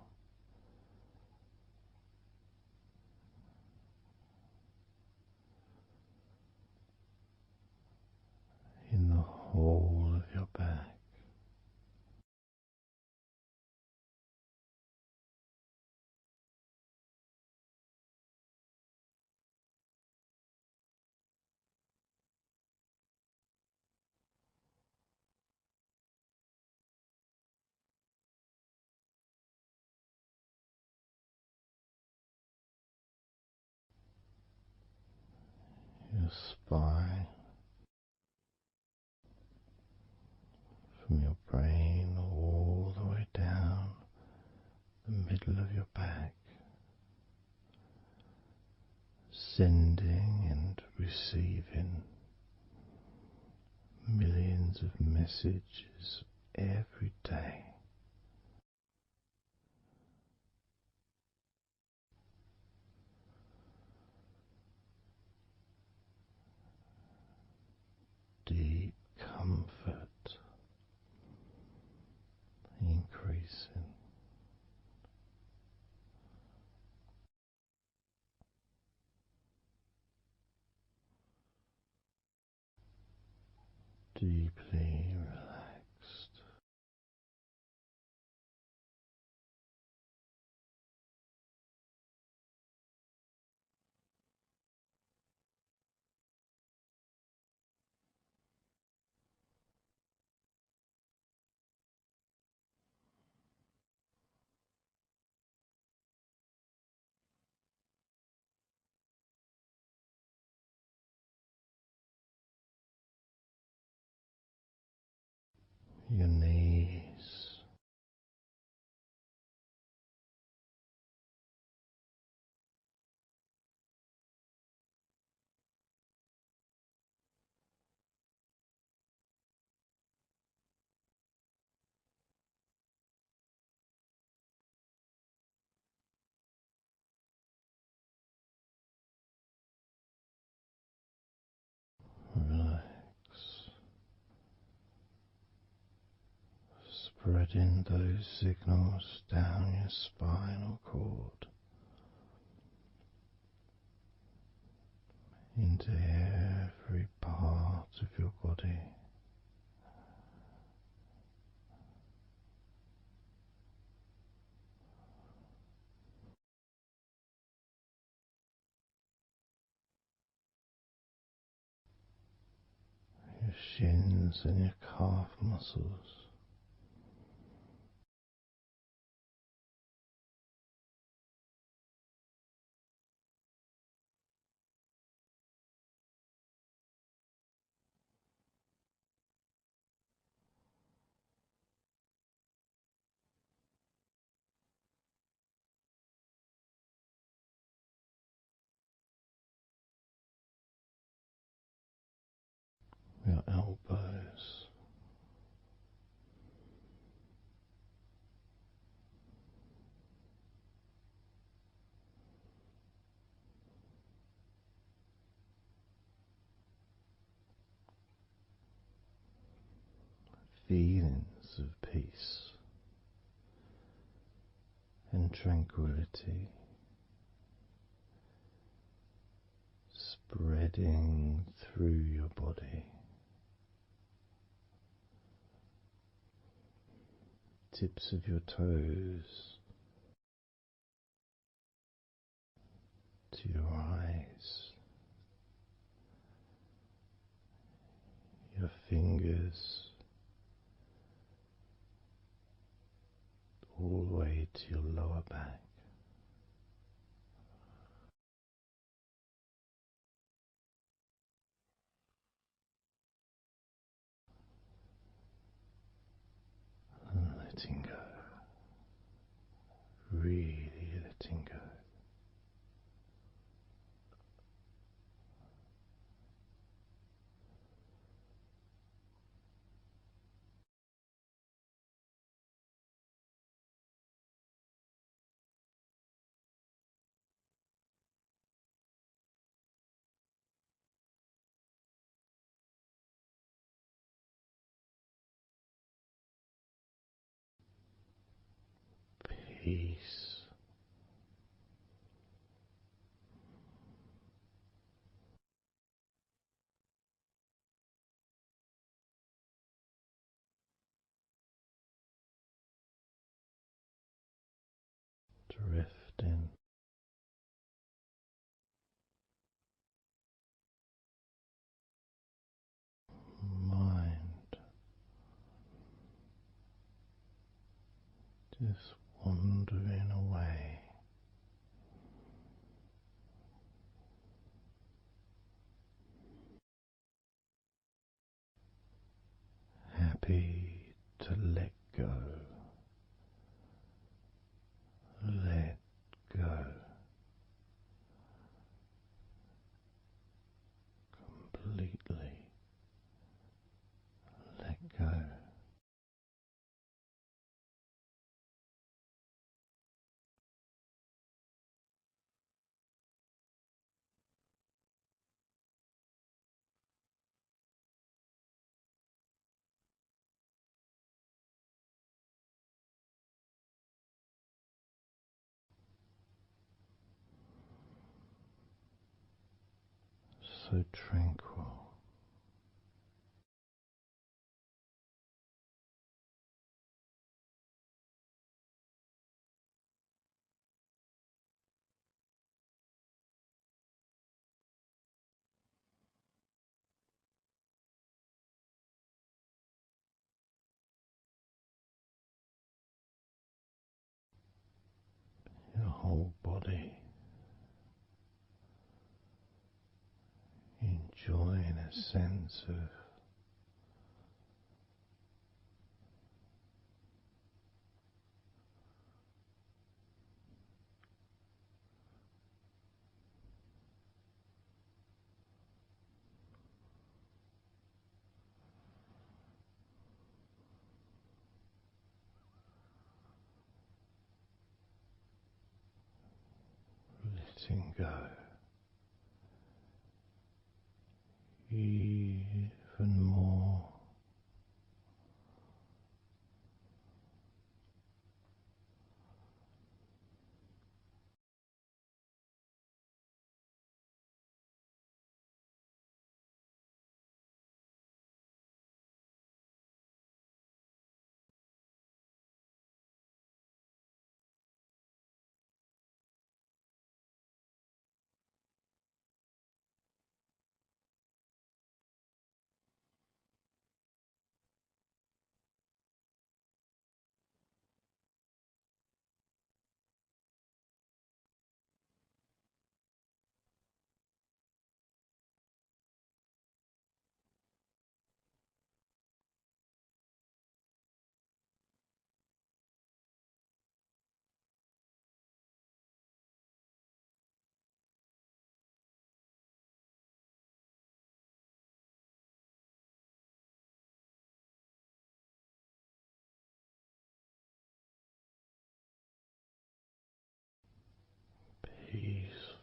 In the whole of your back. Your spine, from your brain all the way down the middle of your back, sending and receiving millions of messages every day. Deep comfort increasing. Deeply relaxed. spreading those signals down your spinal cord into every part of your body. Your shins and your calf muscles. Your elbows, feelings of peace and tranquility spreading through your body. Tips of your toes to your eyes, your fingers all the way to your lower back. And letting go, really letting go. Peace. Drifting. Mind just wandering away. Happy to let go. Let go. Completely let go. So tranquil. Your whole body enjoying a sense of letting go. Even more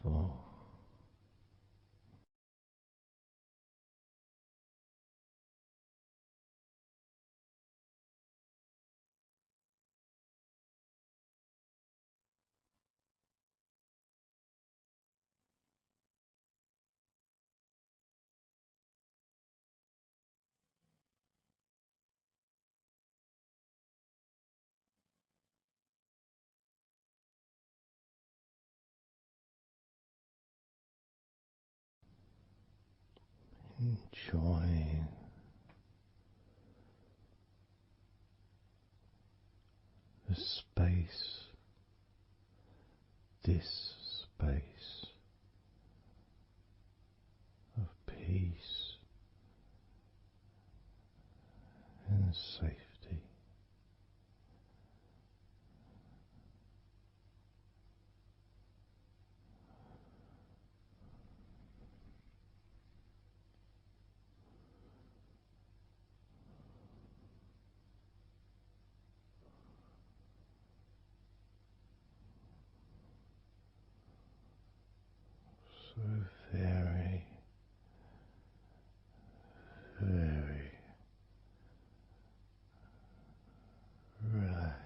peaceful. Enjoying the space, this space of peace and safety. So very, very relaxed.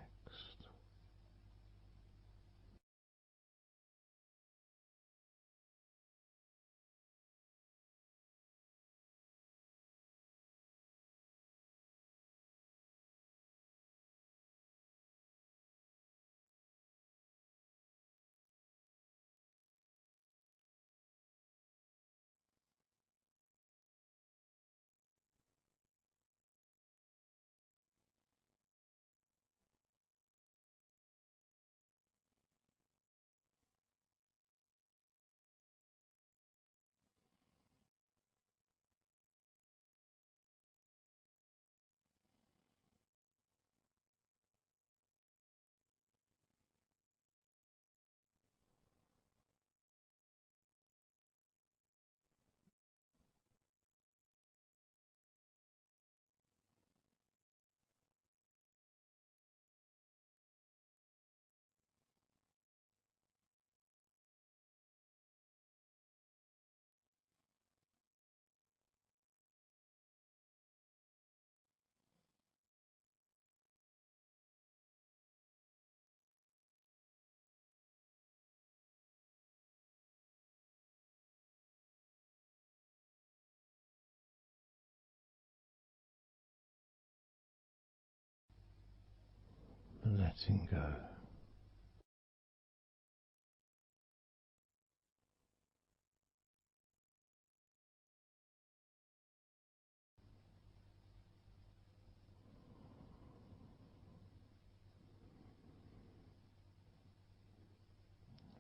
Letting go.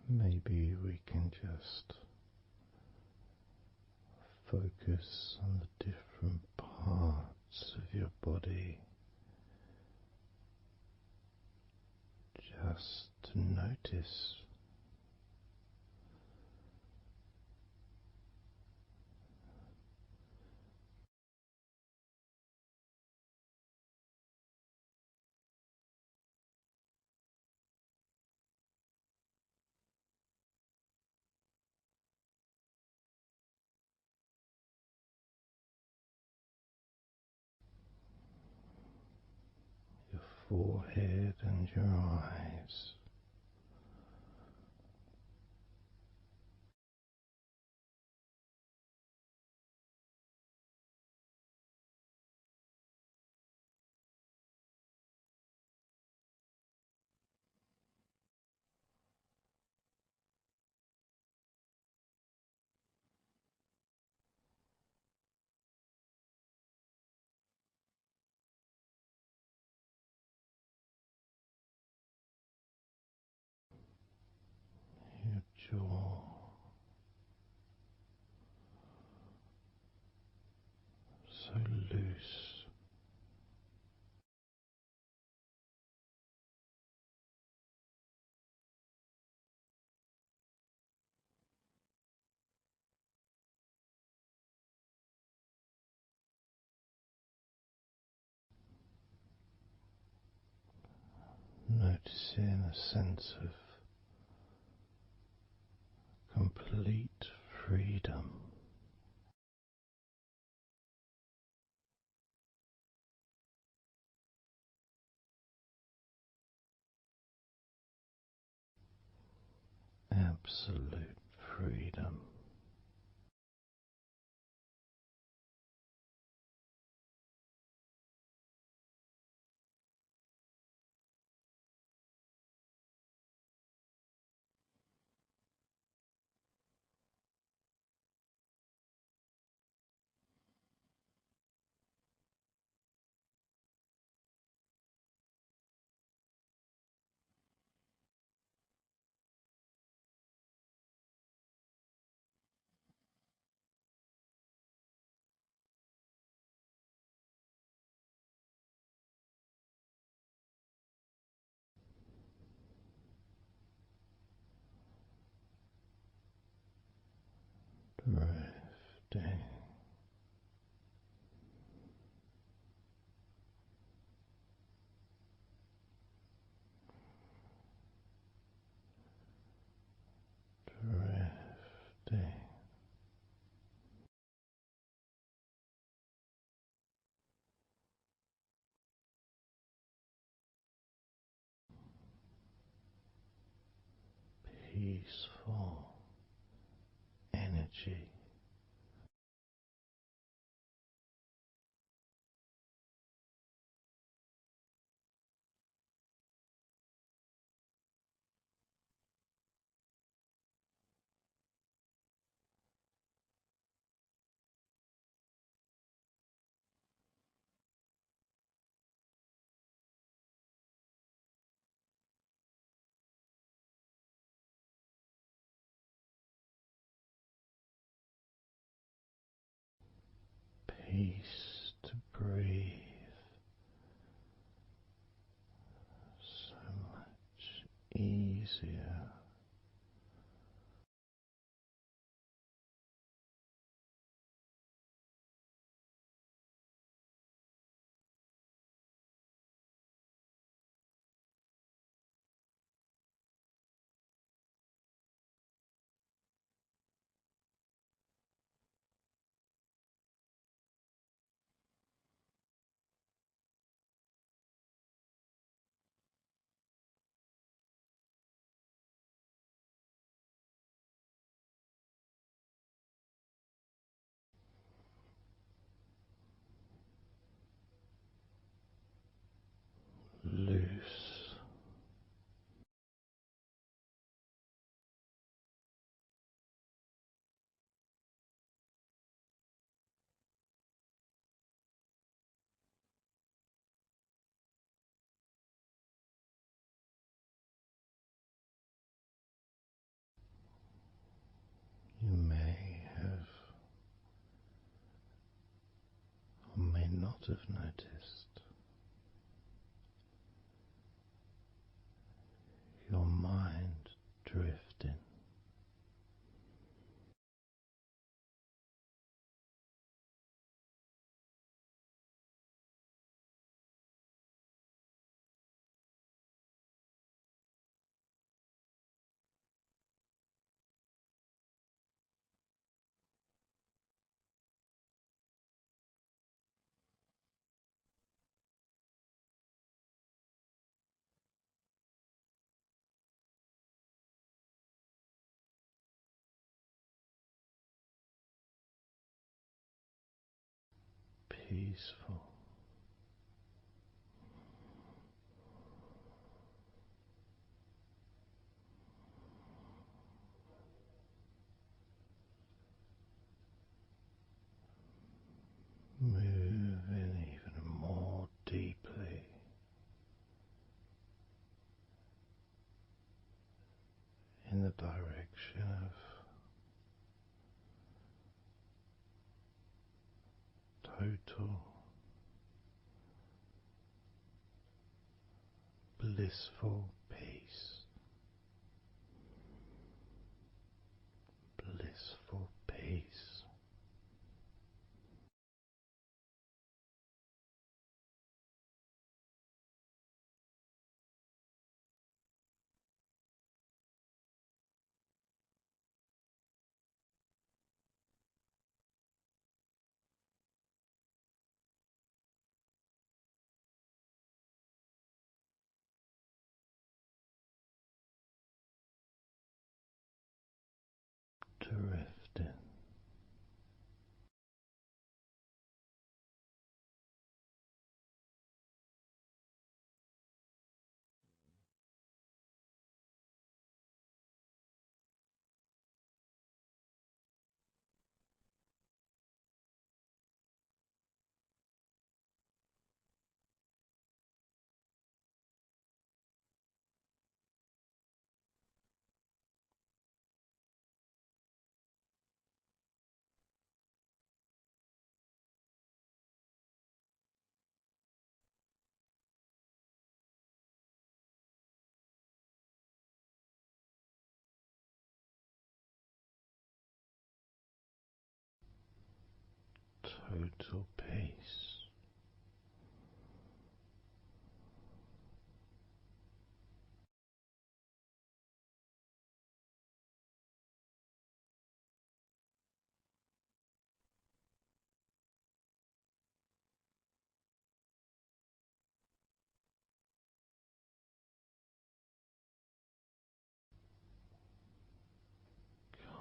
Maybe we can just focus on the different parts of your body, just to notice your forehead and your eyes. Your jaw, so loose. Noticing a sense of complete freedom. Absolute freedom. Drifting drifting peaceful energy. Peace to breathe so much easier. Loose. You may have or may not have noticed your mind drifting. Peaceful. Moving even more deeply in the direction of total blissful peace. Blissful peace. total peace.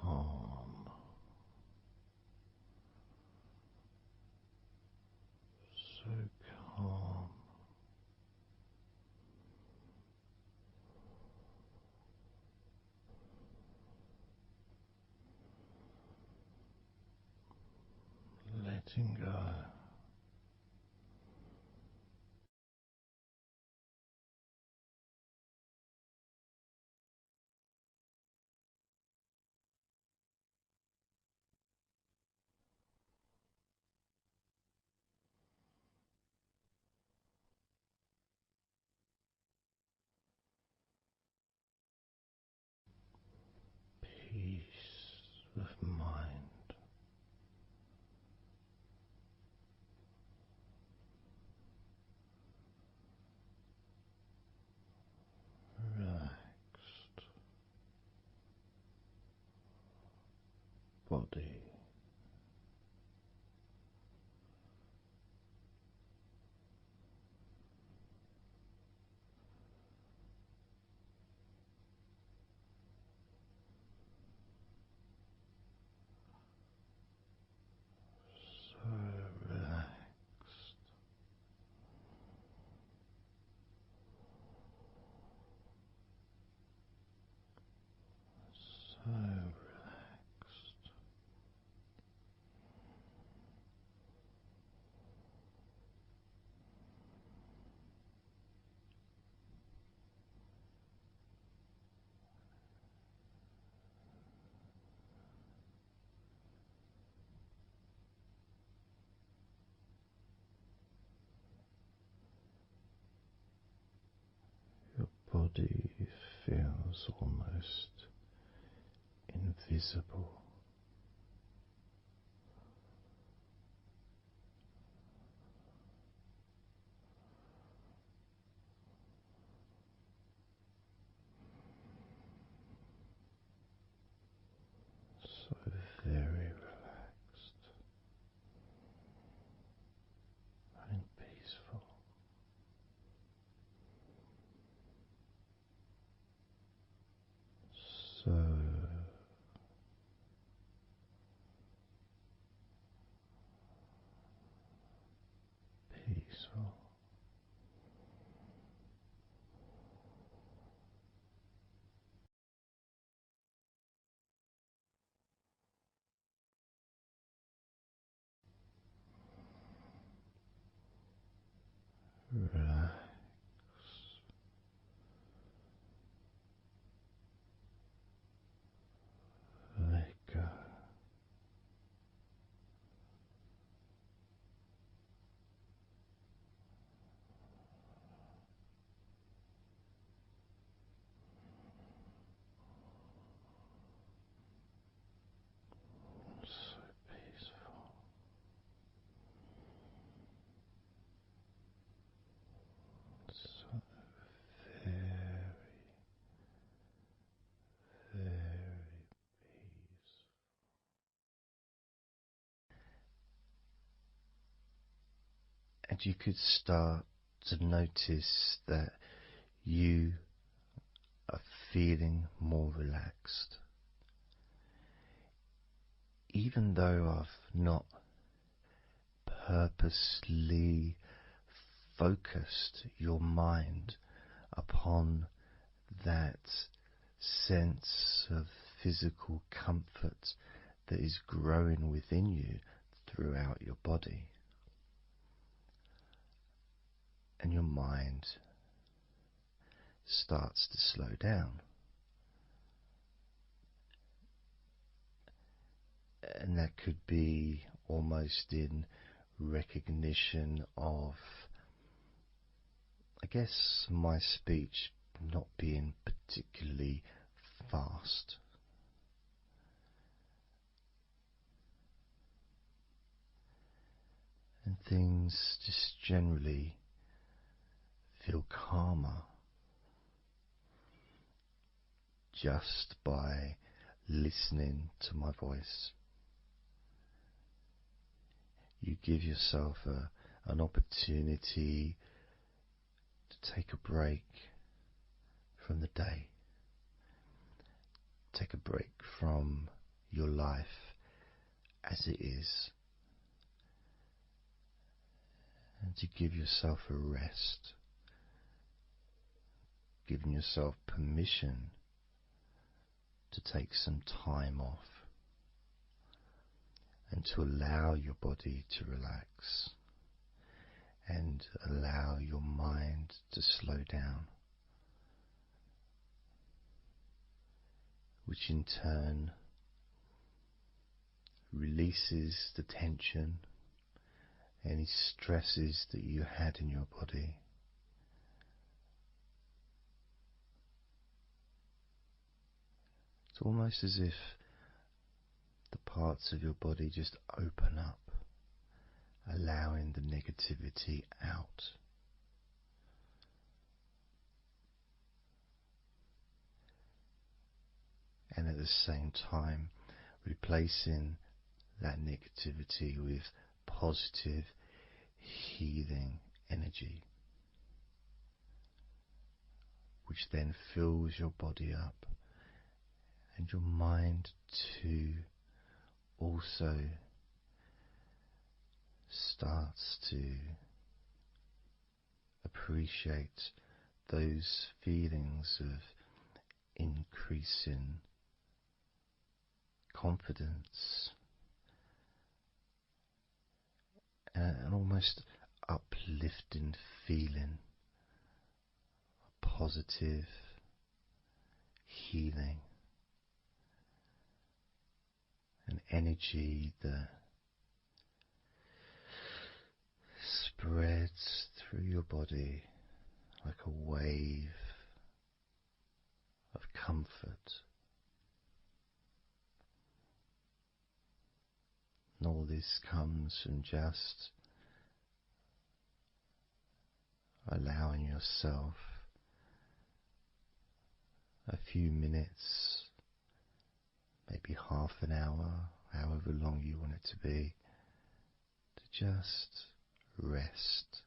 Calm, so calm, letting go. Peace of mind, relaxed body, so relaxed, so relaxed. Your body feels almost invisible. So very relaxed and peaceful. So peaceful. Relax. Let go. So peaceful. So very, very peaceful. And you could start to notice that you are feeling more relaxed. Even though I've not purposely focused your mind upon that sense of physical comfort that is growing within you throughout your body, and your mind starts to slow down. And that could be almost in recognition of, I guess, my speech not being particularly fast. things just generally feel calmer just by listening to my voice. You give yourself an opportunity to take a break from the day, take a break from your life as it is, and to give yourself a rest, giving yourself permission to take some time off and to allow your body to relax and allow your mind to slow down, which in turn releases the tension, any stresses that you had in your body. It's almost as if the parts of your body just open up, allowing the negativity out. And at the same time, replacing that negativity with positive, healing energy, which then fills your body up, and your mind too also starts to appreciate those feelings of increasing confidence and an almost uplifting feeling, a positive healing, an energy that spreads through your body like a wave of comfort. And all this comes from just allowing yourself a few minutes, maybe half an hour, however long you want it to be, to just rest.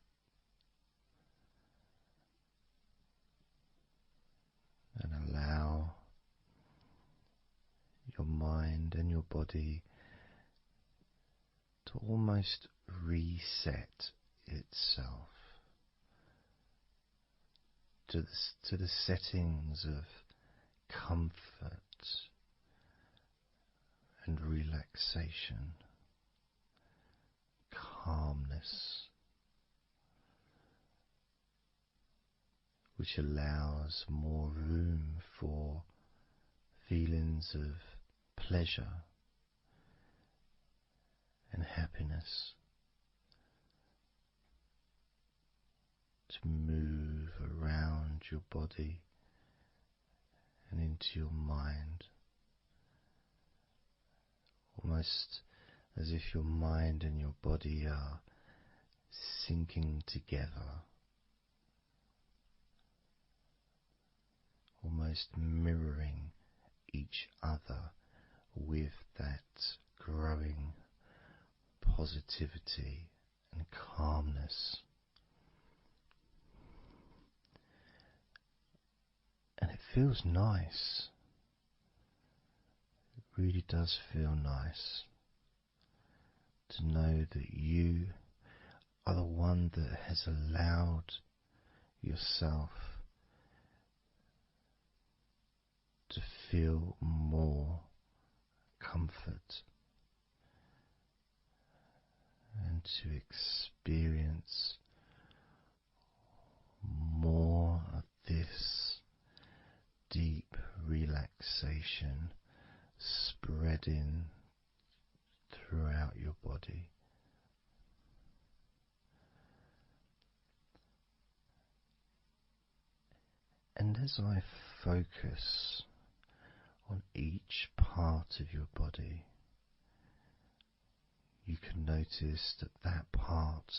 And allow your mind and your body to almost reset itself to the settings of comfort and relaxation, calmness, which allows more room for feelings of pleasure and happiness to move around your body and into your mind, almost as if your mind and your body are sinking together, almost mirroring each other with that growing positivity and calmness. And it feels nice. It really does feel nice to know that you are the one that has allowed yourself to feel more comfort and to experience more of this deep relaxation spreading throughout your body. And as I focus on each part of your body, you can notice that that part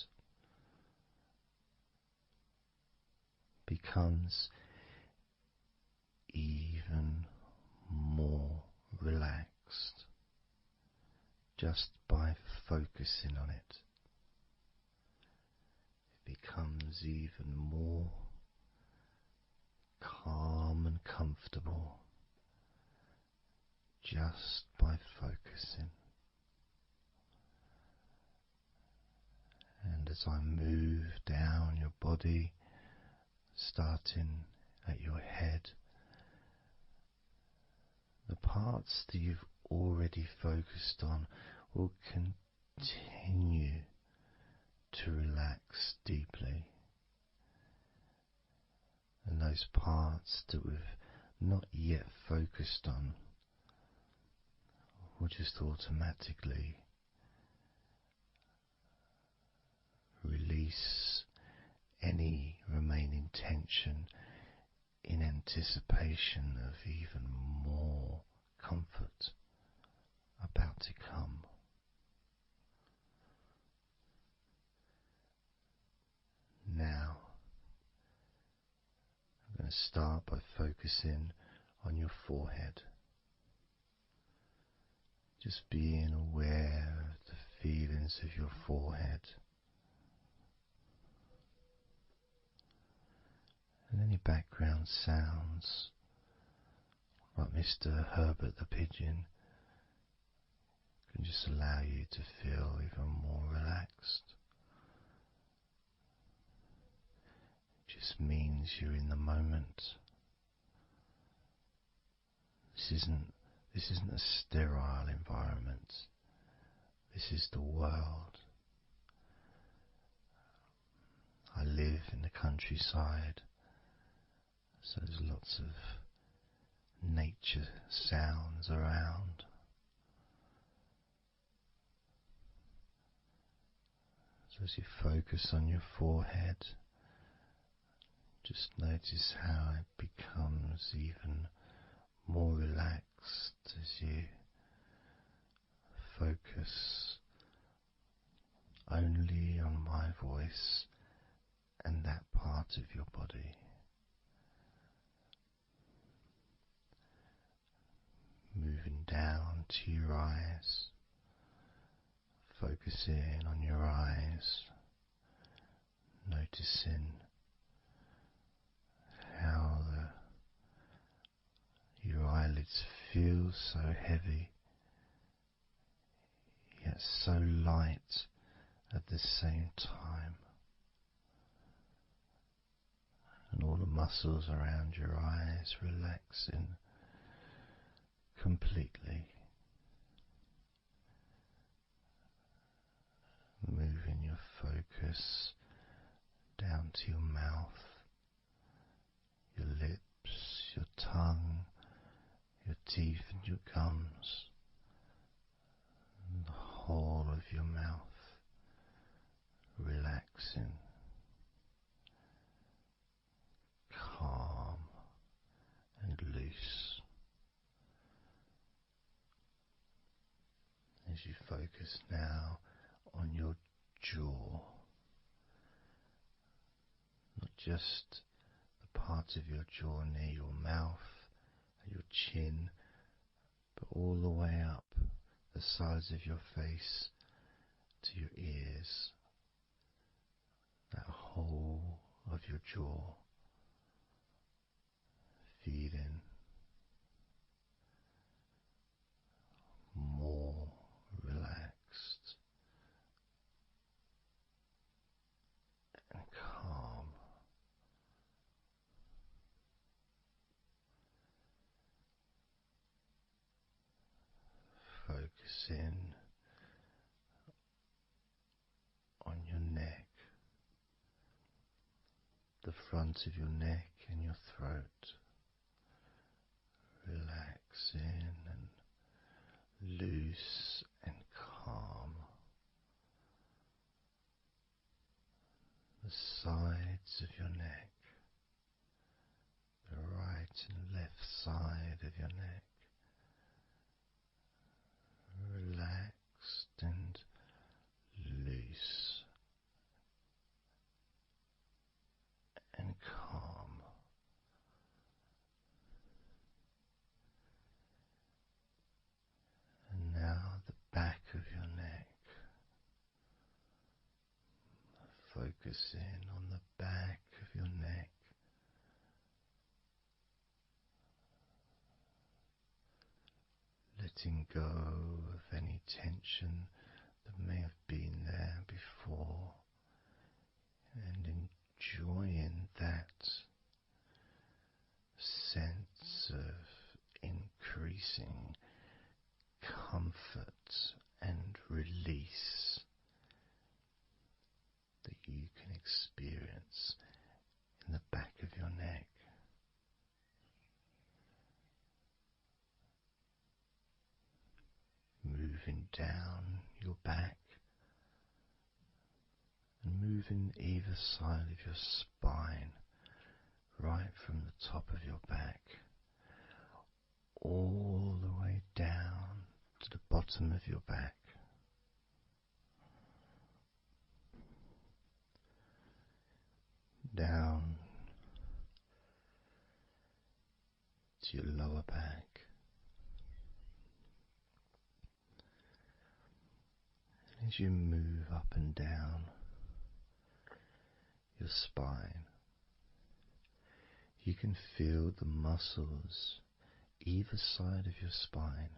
becomes even more relaxed just by focusing on it. It becomes even more calm and comfortable just by focusing. And as I move down your body, starting at your head, the parts that you've already focused on will continue to relax deeply. And those parts that we've not yet focused on will just automatically release any remaining tension in anticipation of even more comfort about to come. Now, I'm going to start by focusing on your forehead. Just being aware of the feelings of your forehead. And any background sounds, like Mr. Herbert the Pigeon, can just allow you to feel even more relaxed. It just means you're in the moment. This isn't a sterile environment. This is the world. I live in the countryside, so there's lots of nature sounds around. So as you focus on your forehead, just notice how it becomes even more relaxed as you focus only on my voice and that part of your body. Moving down to your eyes, focusing on your eyes, noticing how your eyelids feel so heavy, yet so light at the same time. And all the muscles around your eyes relaxing completely. Moving your focus down to your mouth, your lips, your tongue, your teeth and your gums, and the whole of your mouth relaxing, calm and loose. As you focus now on your jaw, not just the part of your jaw near your mouth and your chin, but all the way up the sides of your face to your ears, that whole of your jaw feeling more relaxed and calm. Focusing on your neck, the front of your neck and your throat, relaxing and loose and calm. The sides of your neck, the right and left side of your neck, relaxed and focusing on the back of your neck, letting go of any tension that may have been there before, and enjoying that sense of increasing comfort and release that you can experience in the back of your neck. Moving down your back and moving either side of your spine, right from the top of your back all the way down to the bottom of your back. Down to your lower back. And as you move up and down your spine, you can feel the muscles either side of your spine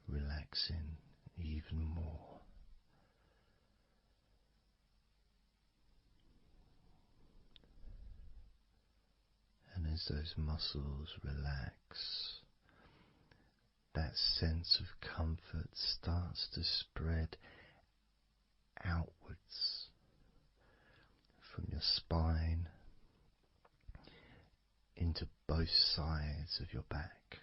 relaxing even more. And as those muscles relax, that sense of comfort starts to spread outwards from your spine into both sides of your back.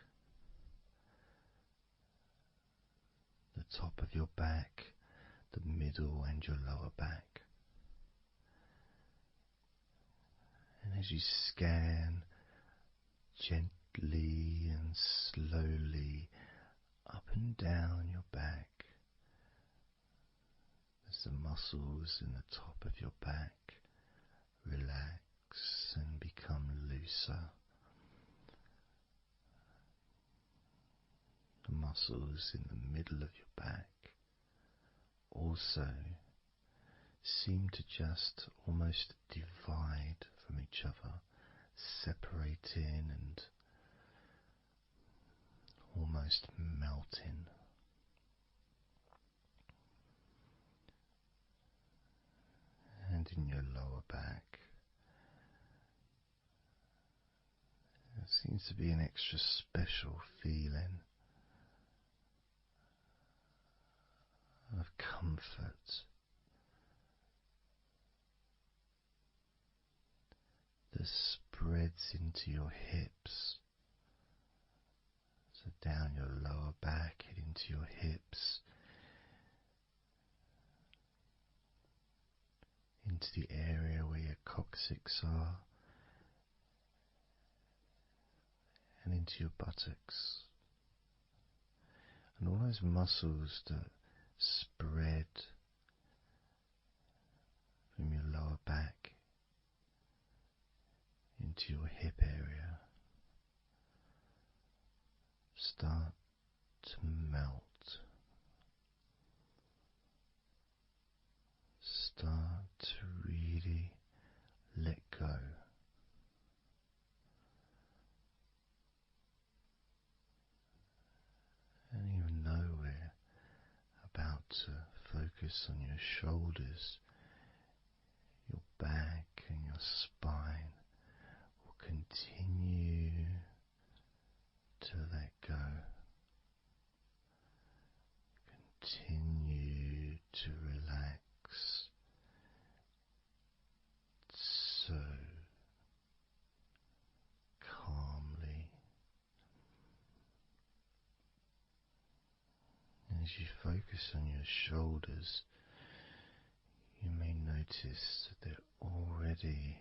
The top of your back, the middle and your lower back. And as you scan gently and slowly up and down your back, as the muscles in the top of your back relax and become looser, the muscles in the middle of your back also seem to just almost divide from each other, separating and almost melting. And in your lower back, there seems to be an extra special feeling of comfort that spreads into your hips, so down your lower back and into your hips, into the area where your coccyx are, and into your buttocks, and all those muscles that spread from your lower back into your hip area start to melt, start to really let go. And even though we're about to focus on your shoulders, your back and your spine will continue to let go. Continue to relax so calmly. And as you focus on your shoulders, you may notice that they're already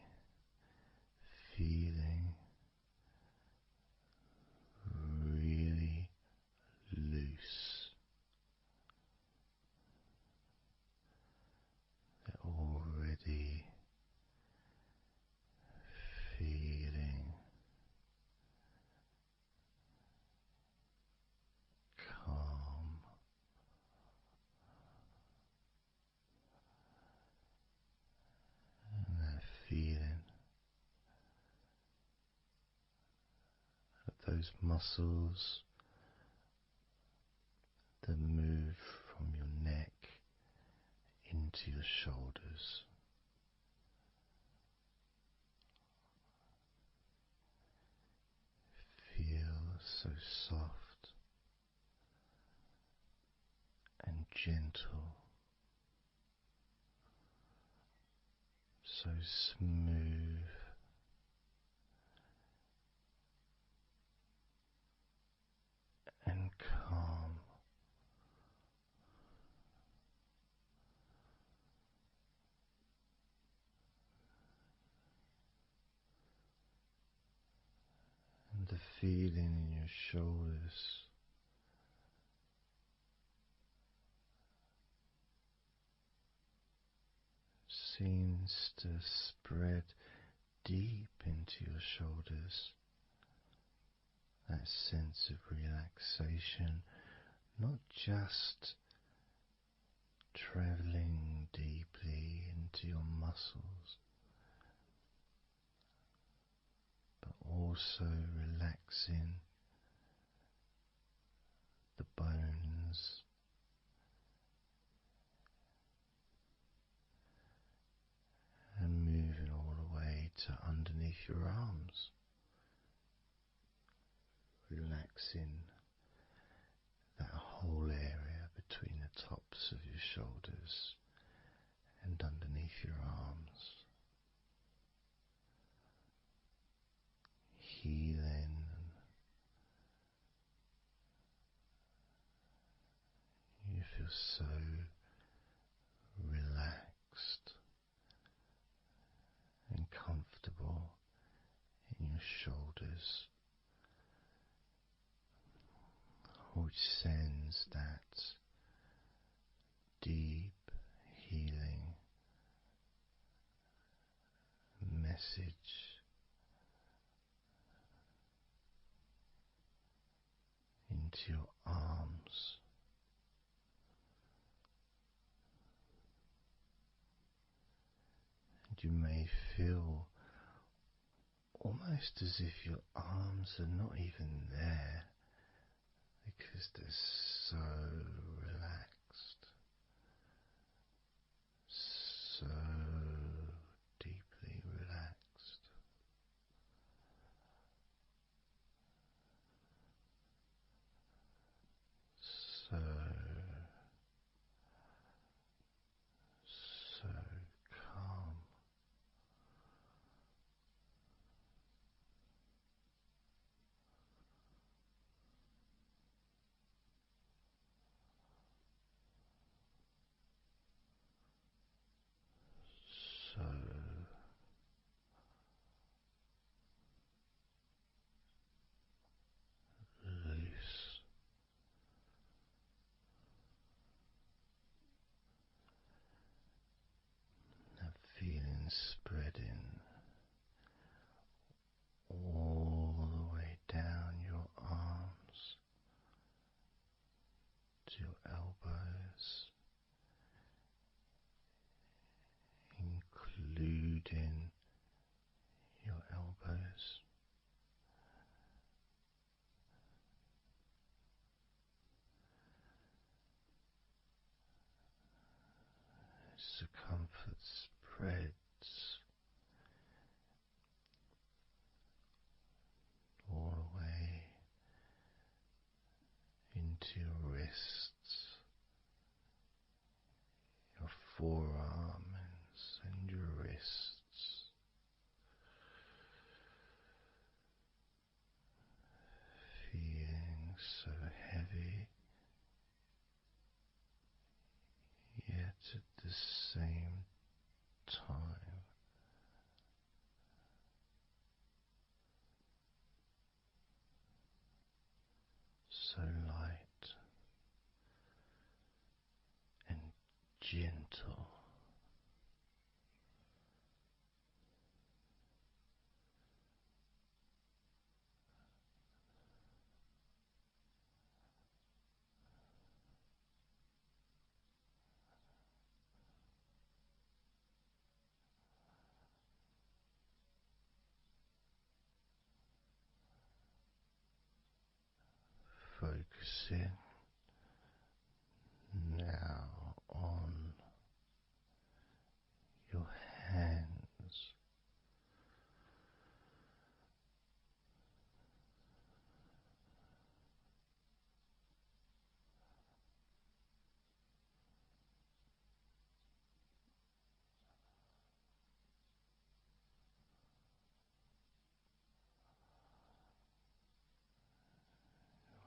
feeling really loose. They're already feeling calm. those muscles that move from your neck into your shoulders. Feel so soft and gentle, so smooth and calm. And the feeling in your shoulders seems to spread deep into your shoulders. That sense of relaxation, not just traveling deeply into your muscles, but also relaxing the bones and moving all the way to underneath your arms, relaxing that whole area between the tops of your shoulders and underneath your arms, healing. You feel so relaxed and comfortable in your shoulders, which sends that deep healing message into your arms. And you may feel almost as if your arms are not even there because they're so relaxed, so deeply relaxed. So calm. So loose. That feeling spreading all the way down your arms to your elbows, including your elbows. As the comfort spreads all the way into your wrists, your forearms and your wrists, feeling so heavy, yet at the same time so light and gentle. focusing now on your hands.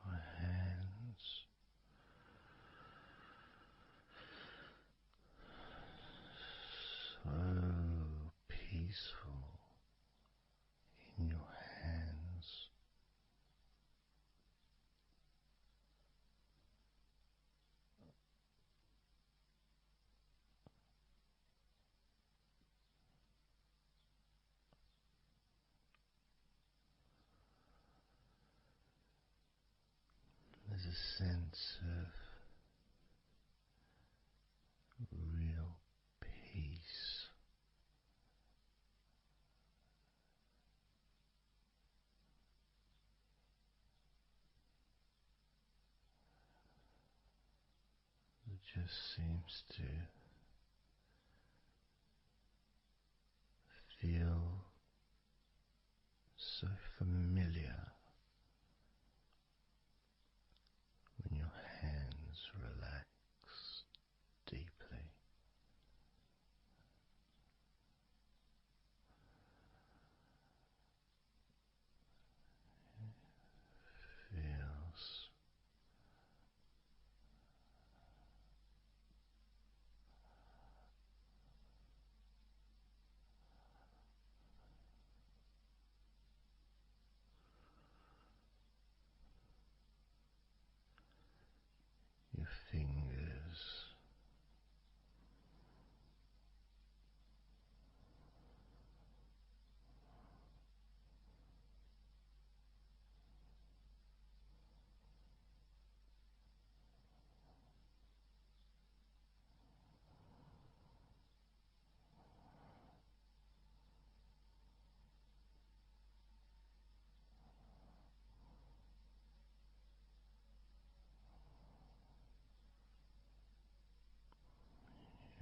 Your hands so peaceful in your hands. There's a sense of real peace that just seems to feel so familiar when your hands relax deeply. Feels your fingers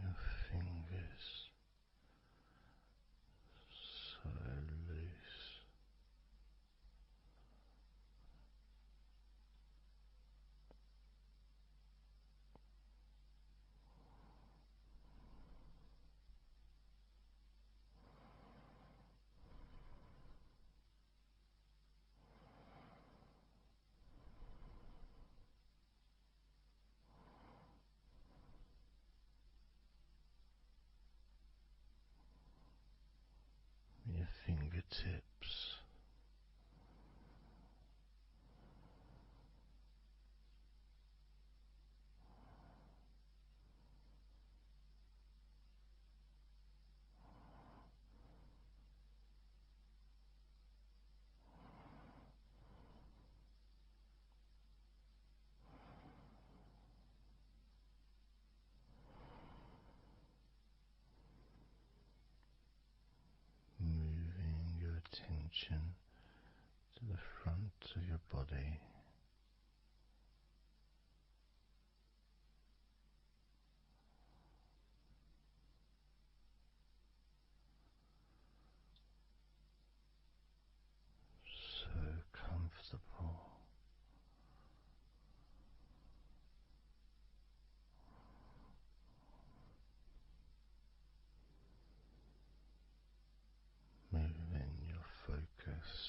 your fingers so loose, your fingertips moving your attention to the front of your body, so comfortable. Moving your focus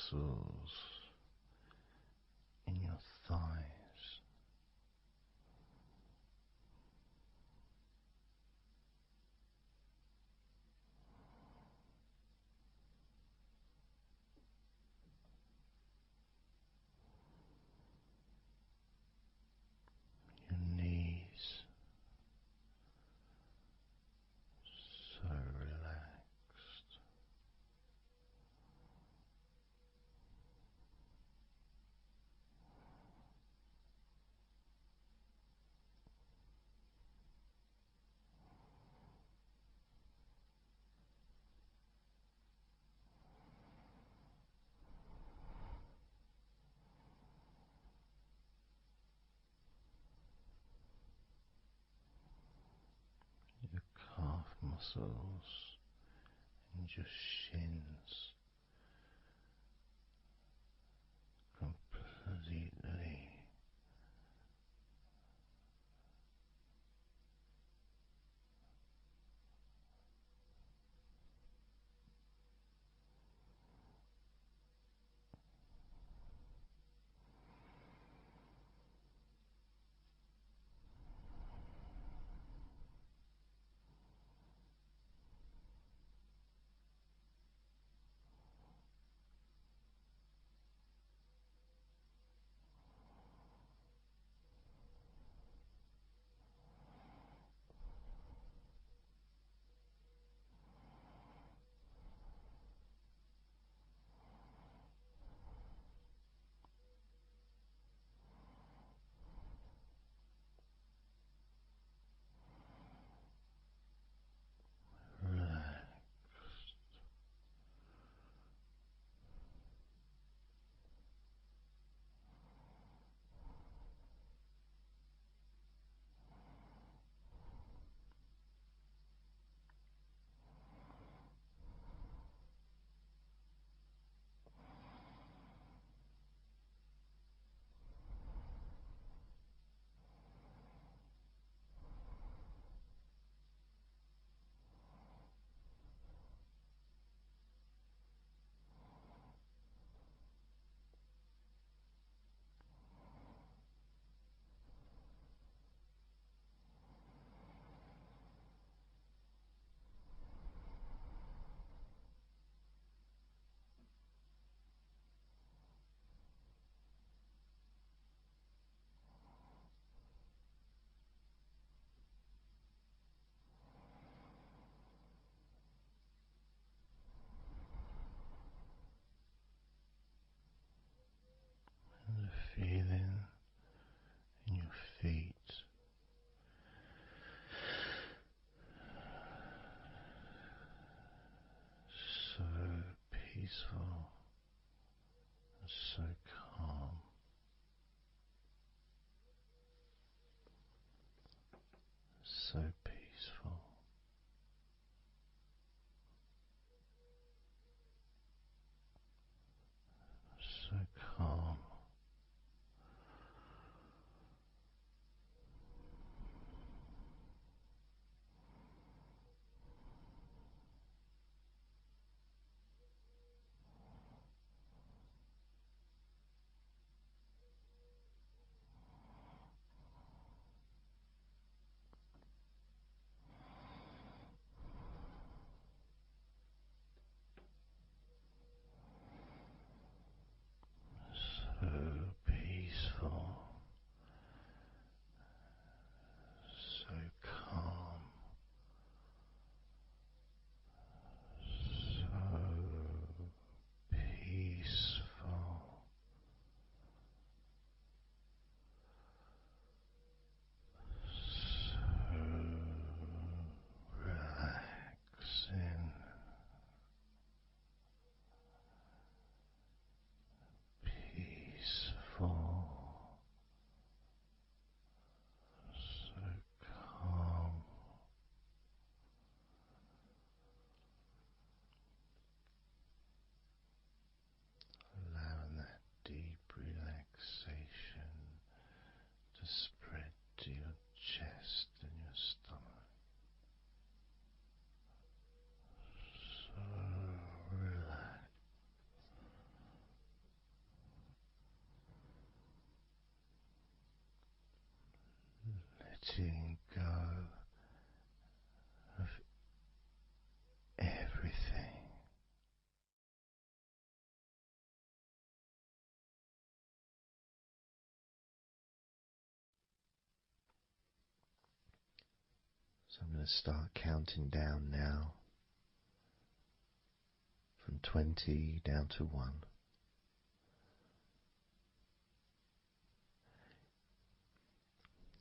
muscles in your thighs. Your knees, so relaxed. Your calf muscles and your shins completely relaxed. And the feeling in your feet, so peaceful and so calm, so peaceful, so calm. letting go of everything. So I'm going to start counting down now from 20 down to 1.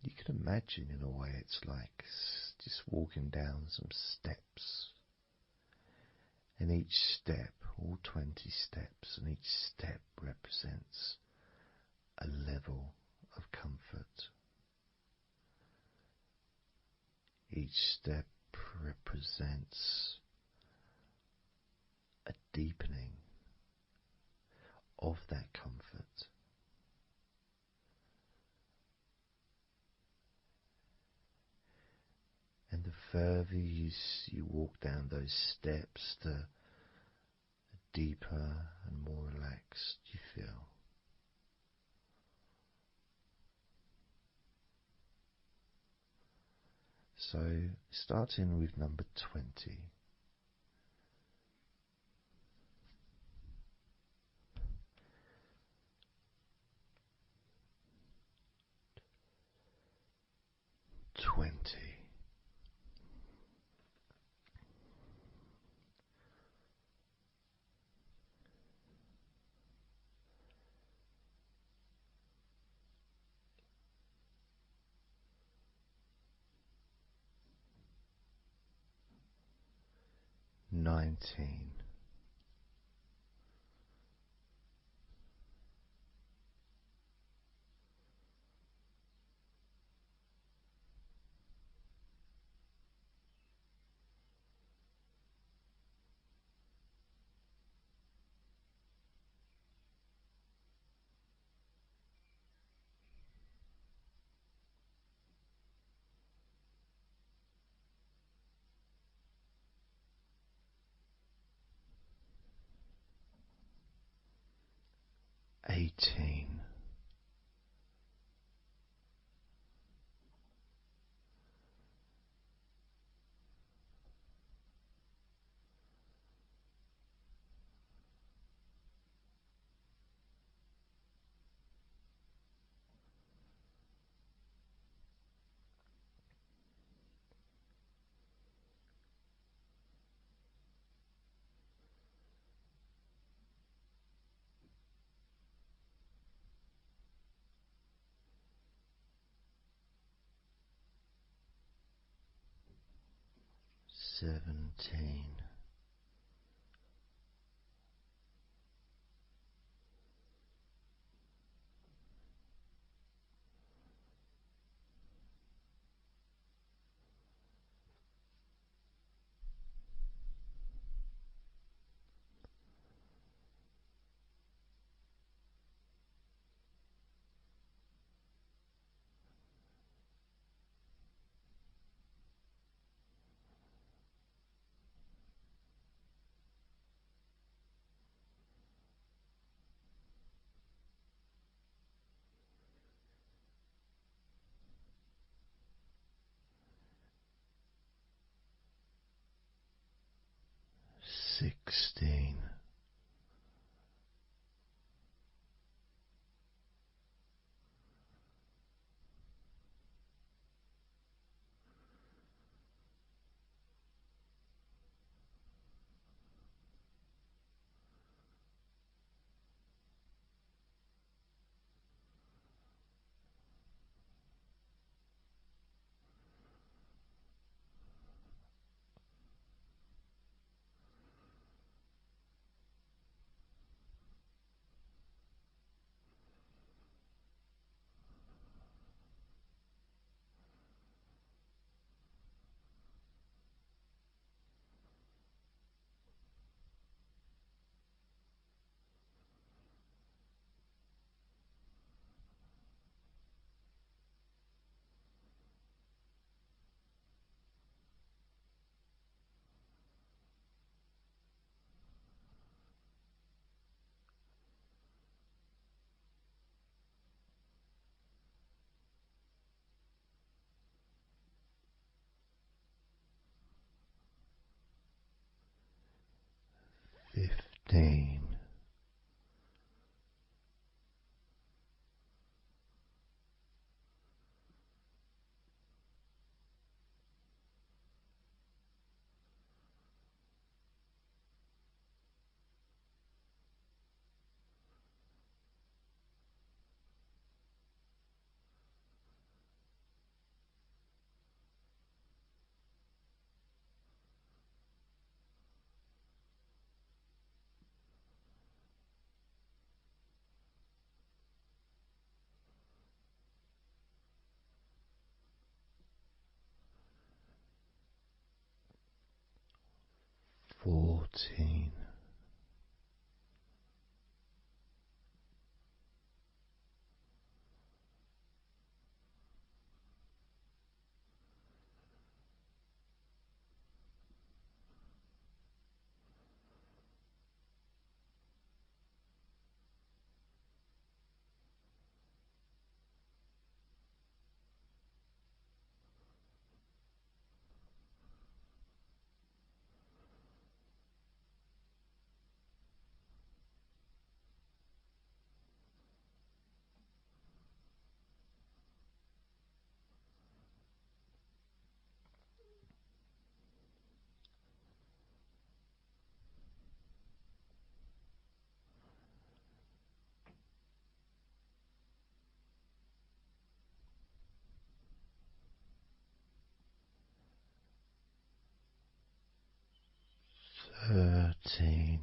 You can imagine, in a way, it's like just walking down some steps. And each step, all 20 steps, and each step represents a level of comfort. Each step represents a deepening of that comfort. And the further you walk down those steps, the deeper and more relaxed you feel. So, starting with number 20. Nineteen. 18. 17. 16. 15. 15. 14. 13.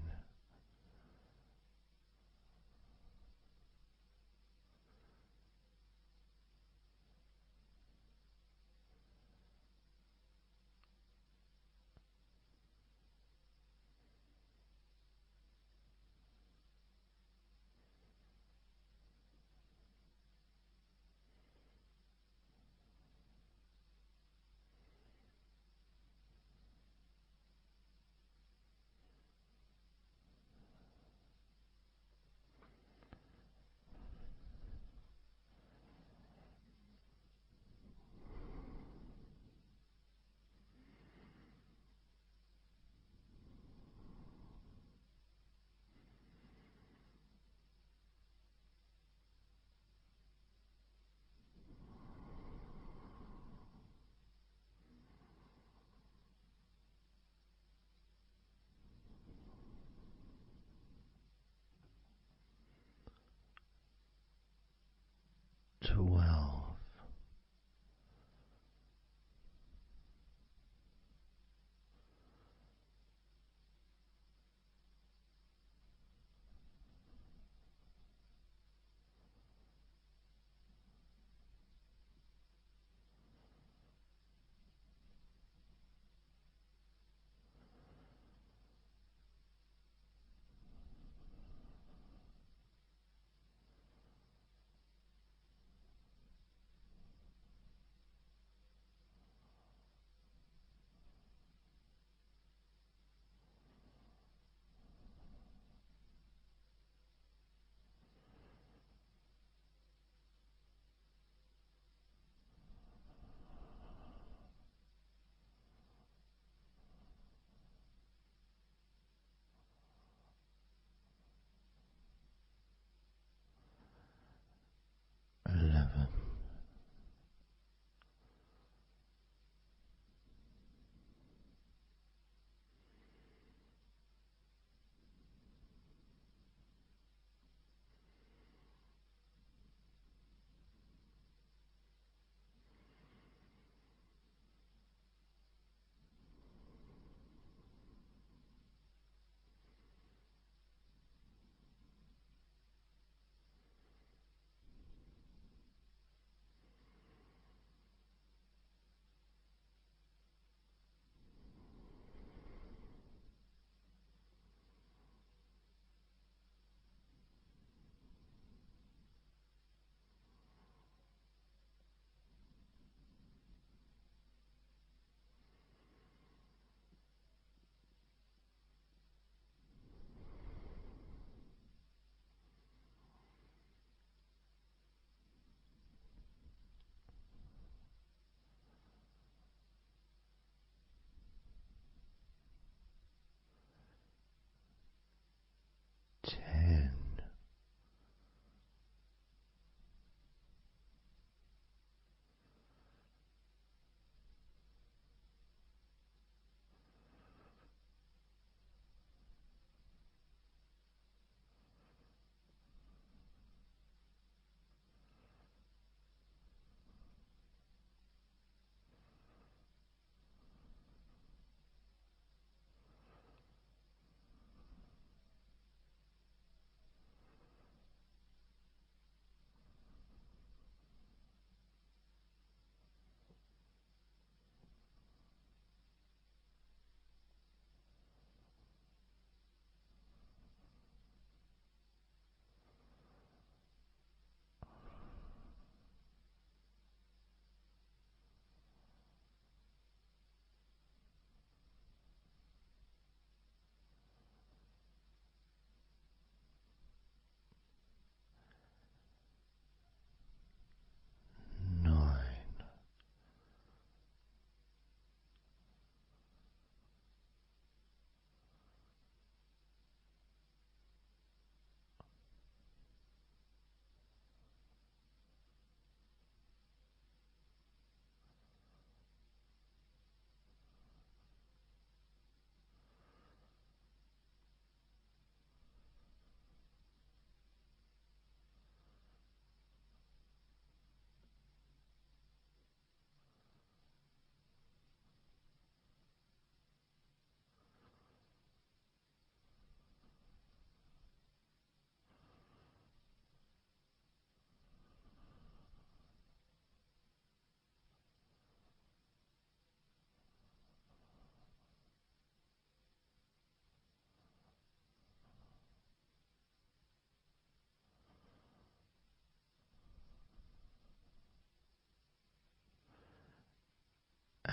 12. 11.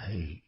8.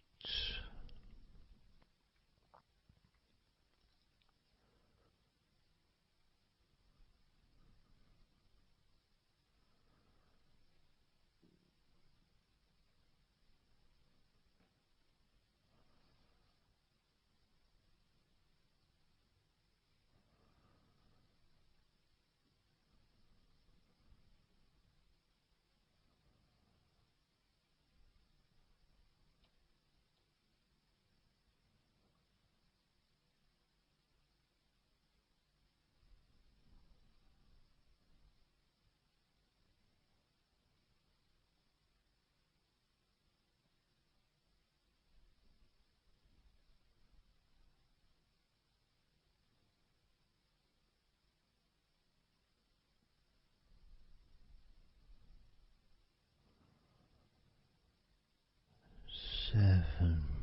7.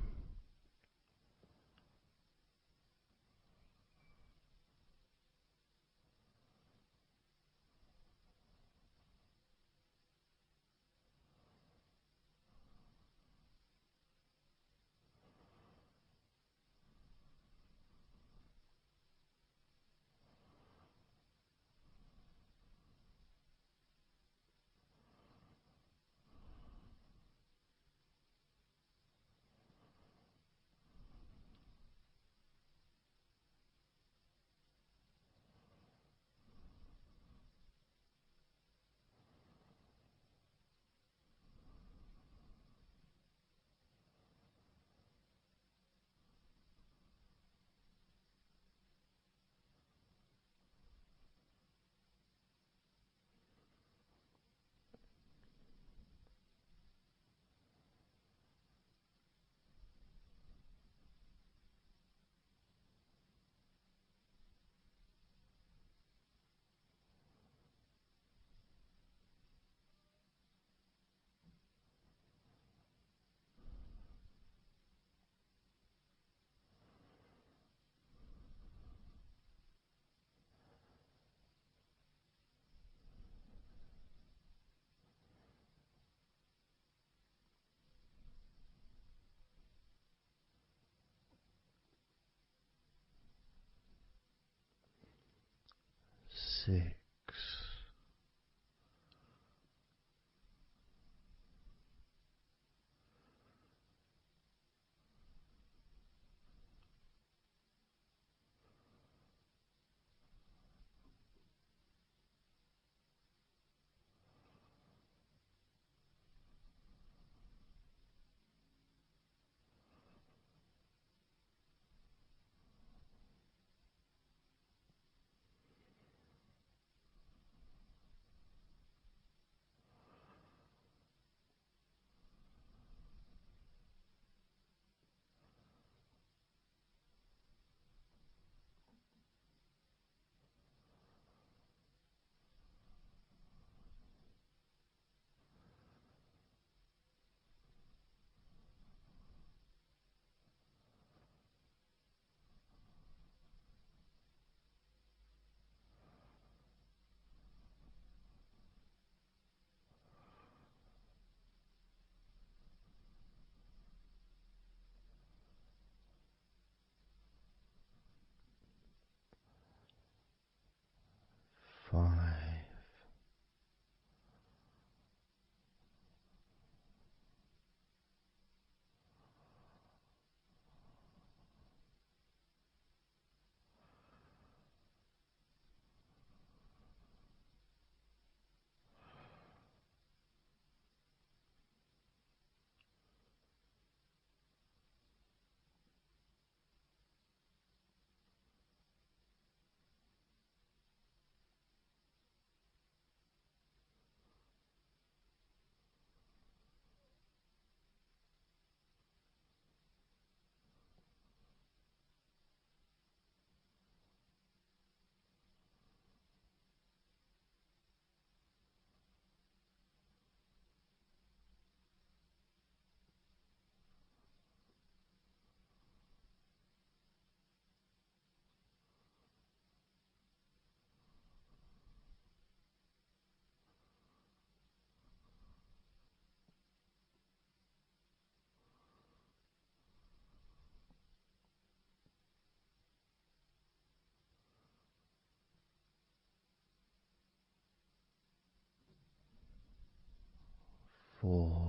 6. 5. 4.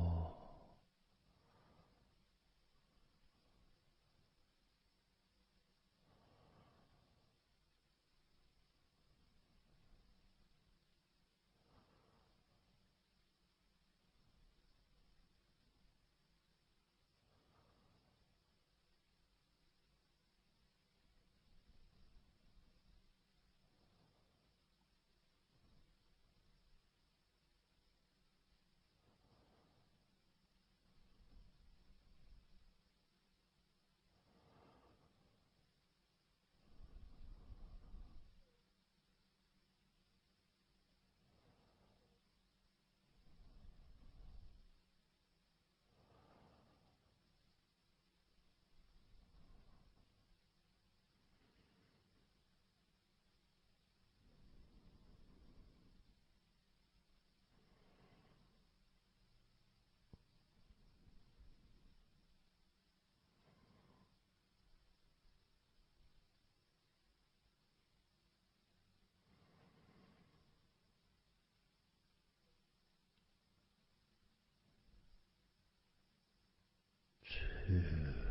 2.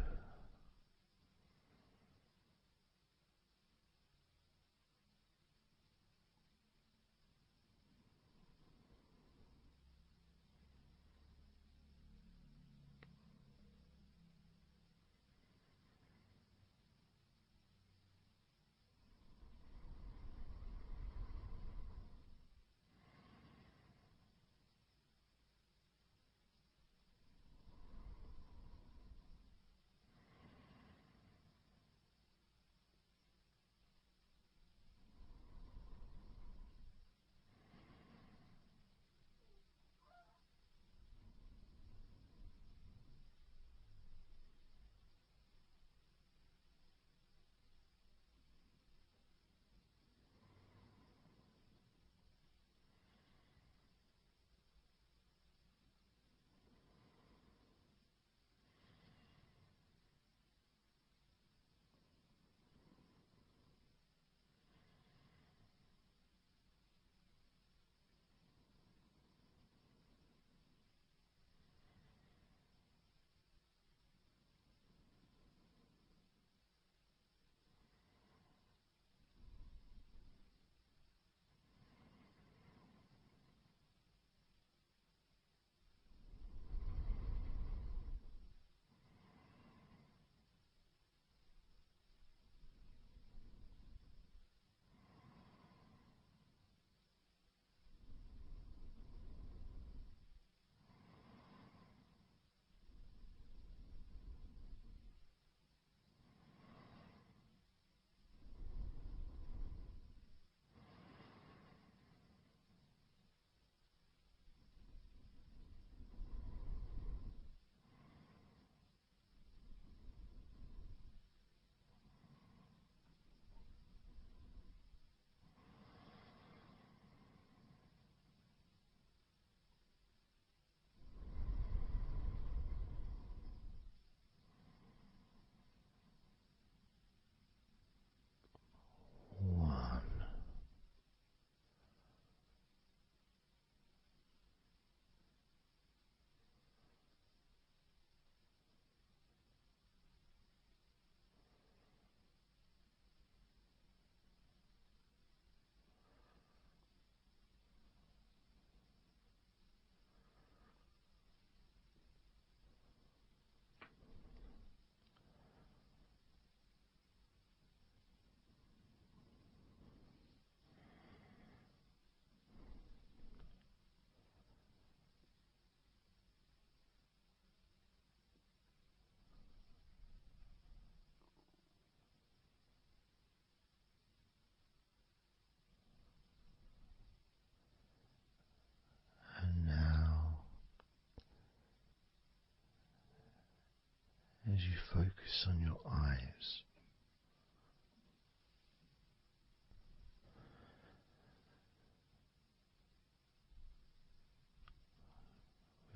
1. And now, as you focus on your eyes,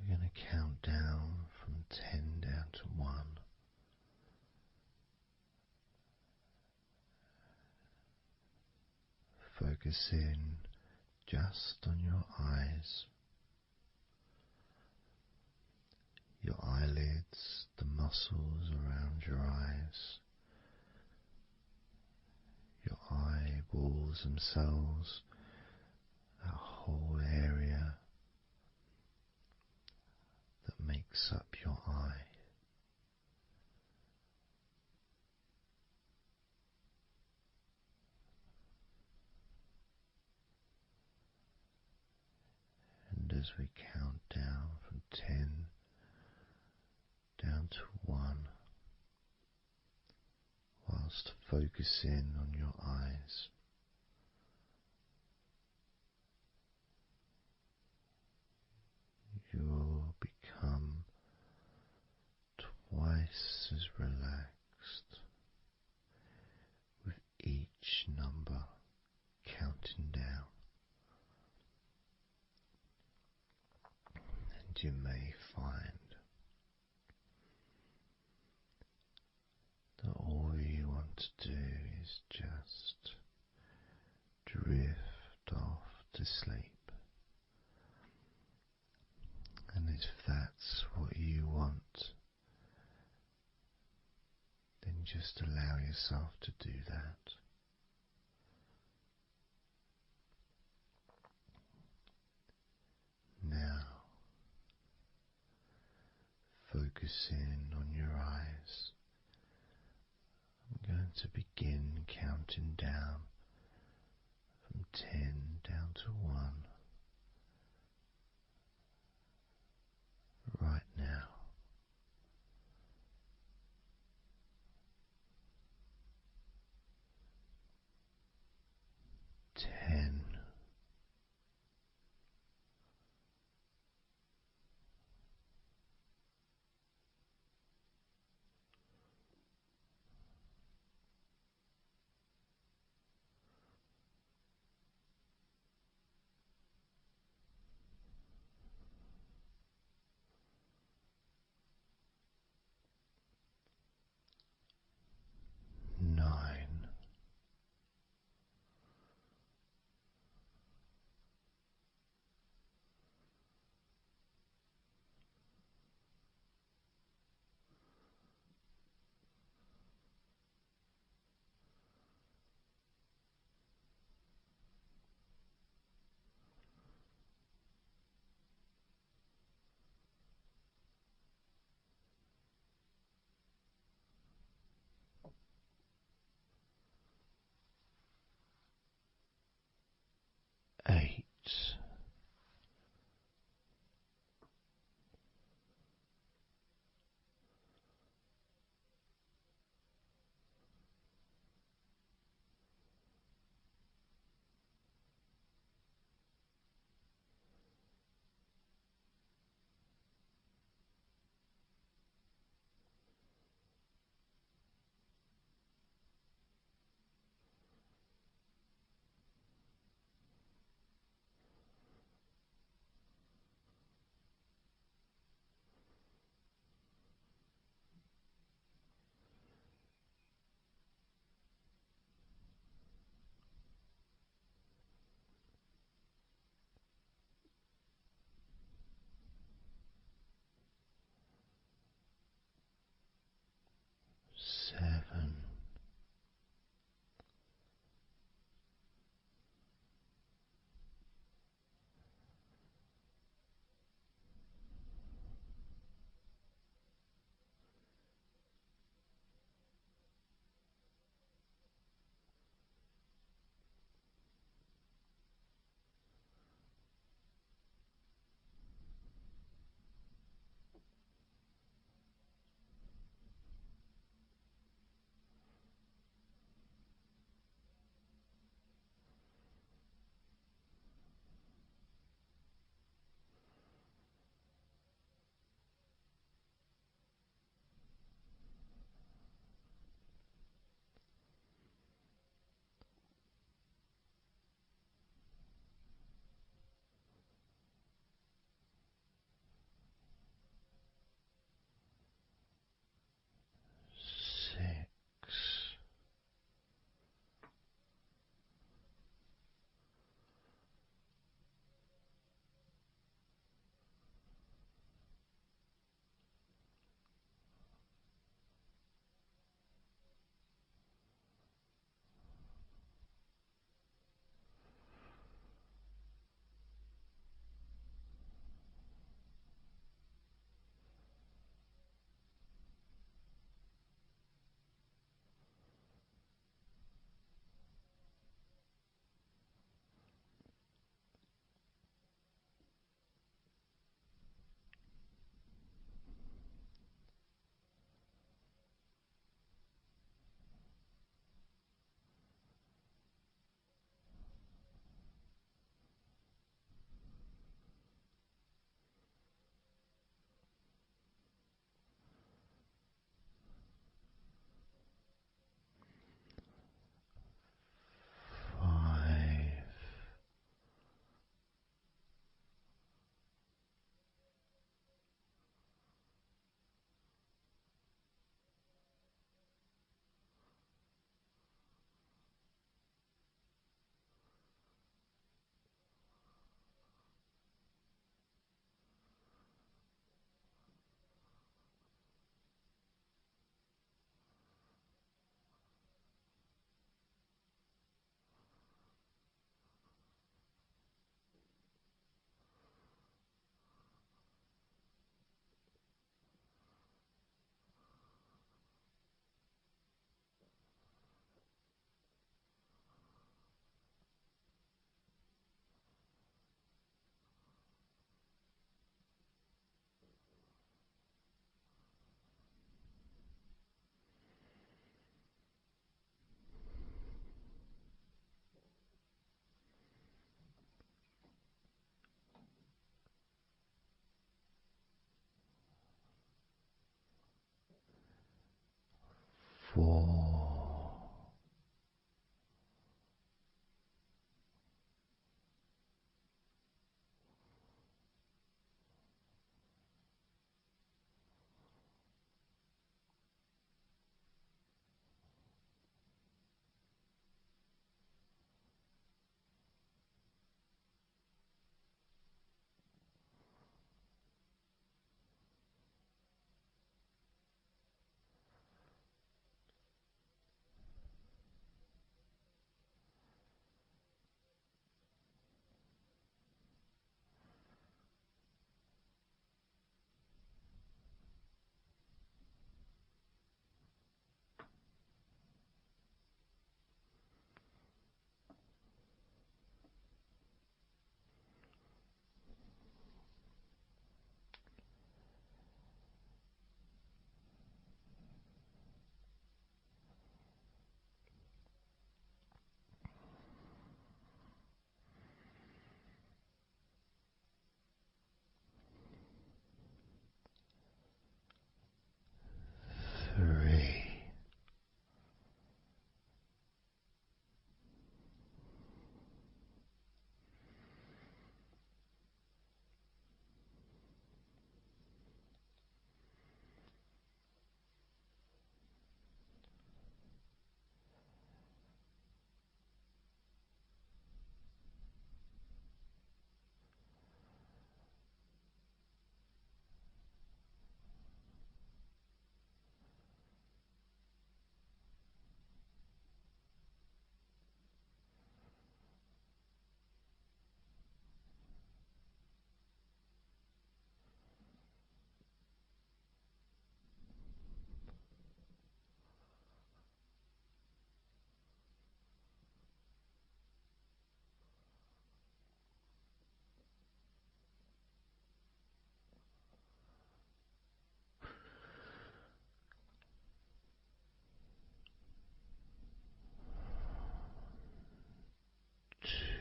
we're going to count down from 10 down to 1. Focus in just on your eyes. your eyelids, the muscles around your eyes, your eyeballs themselves, that whole area that makes up your eye. And as we count down from 10 down to 1, whilst focusing on your eyes, you will become twice as relaxed with each number counting down. And you may find that all you want to do is just drift off to sleep. And if that's what you want, then just allow yourself to do that. Now, focusing on your eyes, I'm going to begin counting down from 10 down to 1 right now. 10. 9. 8.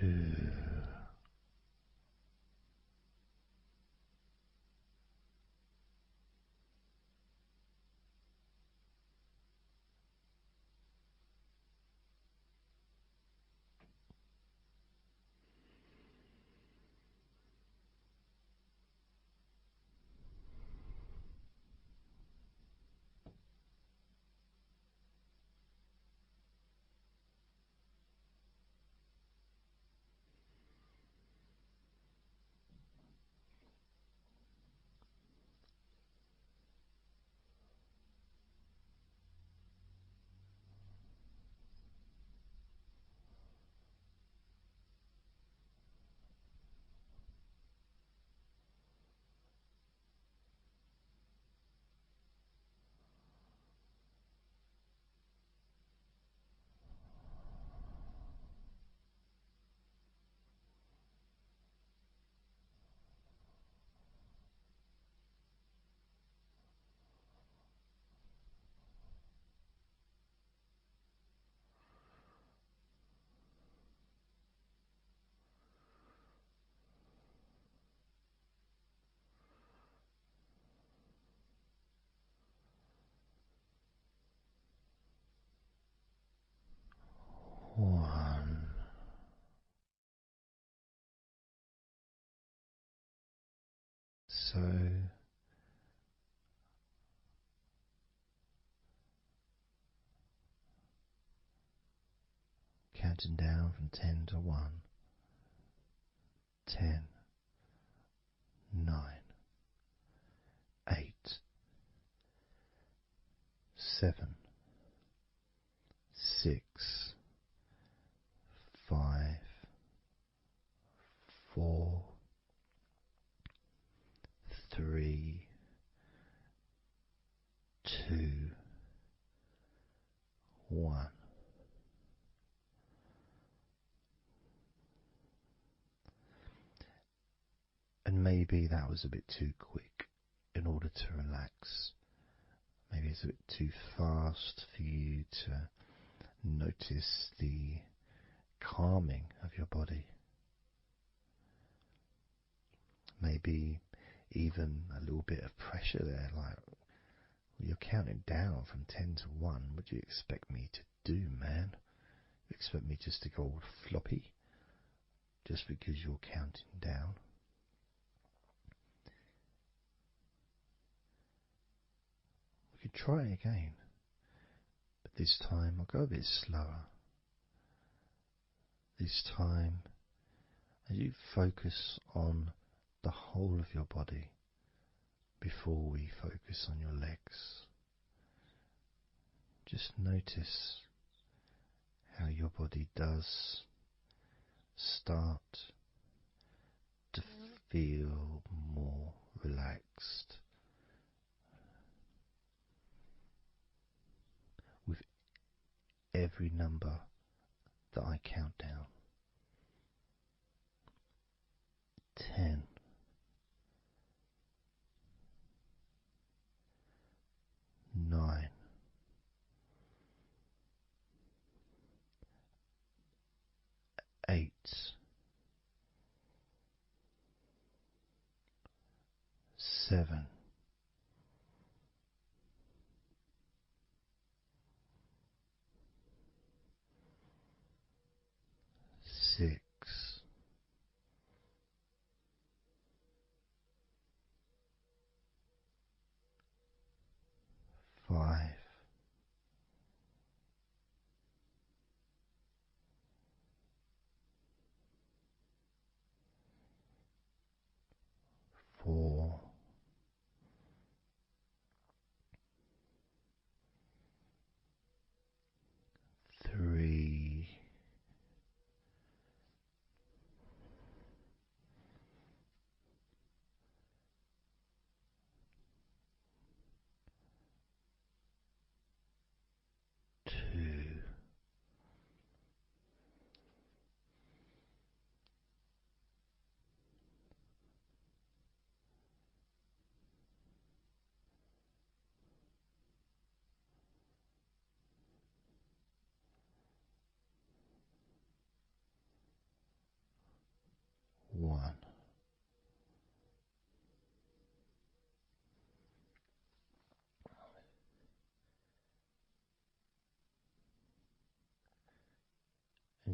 2. One. So counting down from 10 to 1. 10, 9, 8, 7, 6, 5, 4, 3, 2, 1. And maybe that was a bit too quick in order to relax. Maybe it's a bit too fast for you to notice the calming of your body. Maybe even a little bit of pressure there, like you're counting down from 10 to 1. What do you expect me to do, man? You expect me just to go all floppy just because you're counting down? We could try again, but this time I'll go a bit slower. This time, as you focus on the whole of your body before we focus on your legs, just notice how your body does start to feel more relaxed with every number that I count down. 10, 9, 8, 7, 6, 5, 4, 3, 2, 1.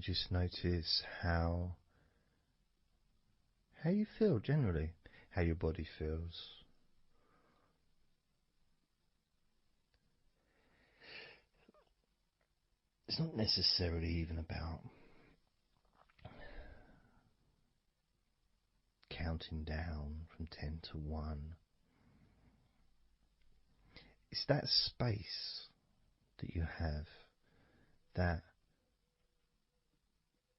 And just notice how you feel generally, how your body feels. It's not necessarily even about counting down from 10 to 1. It's that space that you have, that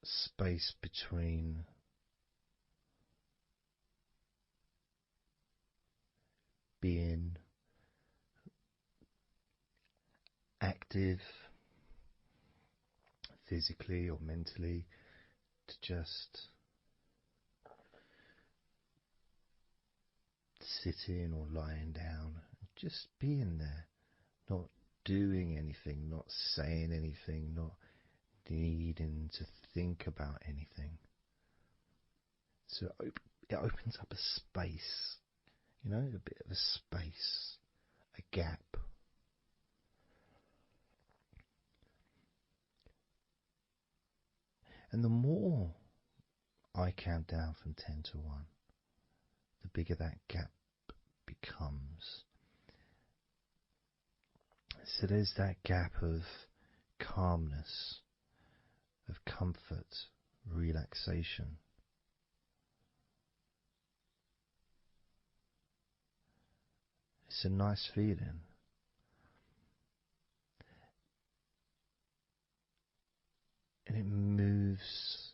space between being active physically or mentally to just sitting or lying down, just being there, not doing anything, not saying anything, not needing to think about anything. So it opens up a space, a bit of a space, a gap. And the more I count down from 10 to 1, the bigger that gap becomes. So there's that gap of calmness, of comfort, relaxation. It's a nice feeling. And it moves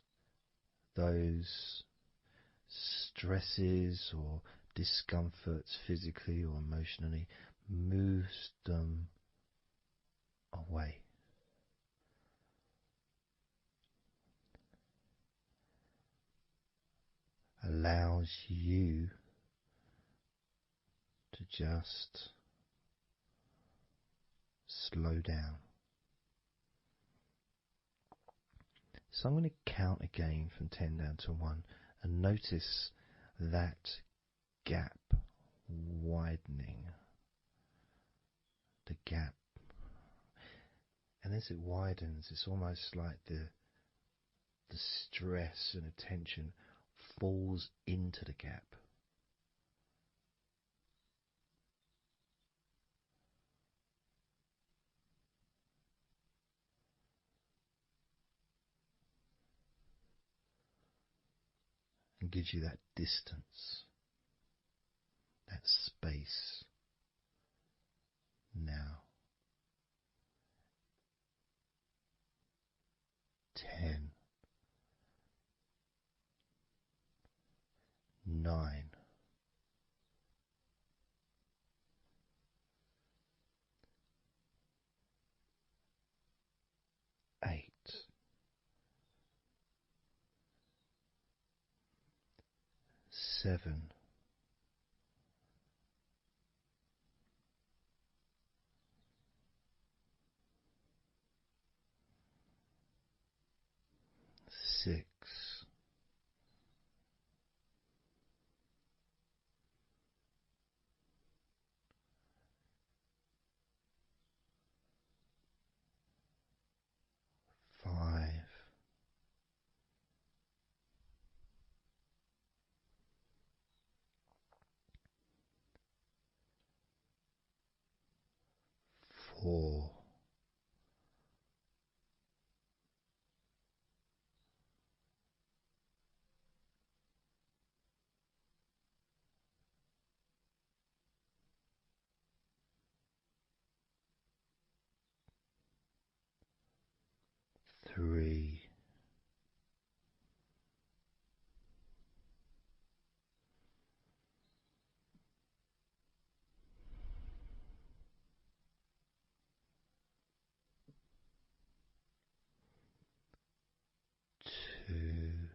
those stresses or discomforts physically or emotionally, moves them away. Allows you to just slow down. So I'm going to count again from 10 down to 1 and notice that gap widening. The gap. And as it widens, it's almost like the stress and attention falls into the gap. And gives you that distance, that space. Now, 10, 9, 8, 7, 6, 5, 4, 3, 2, 1.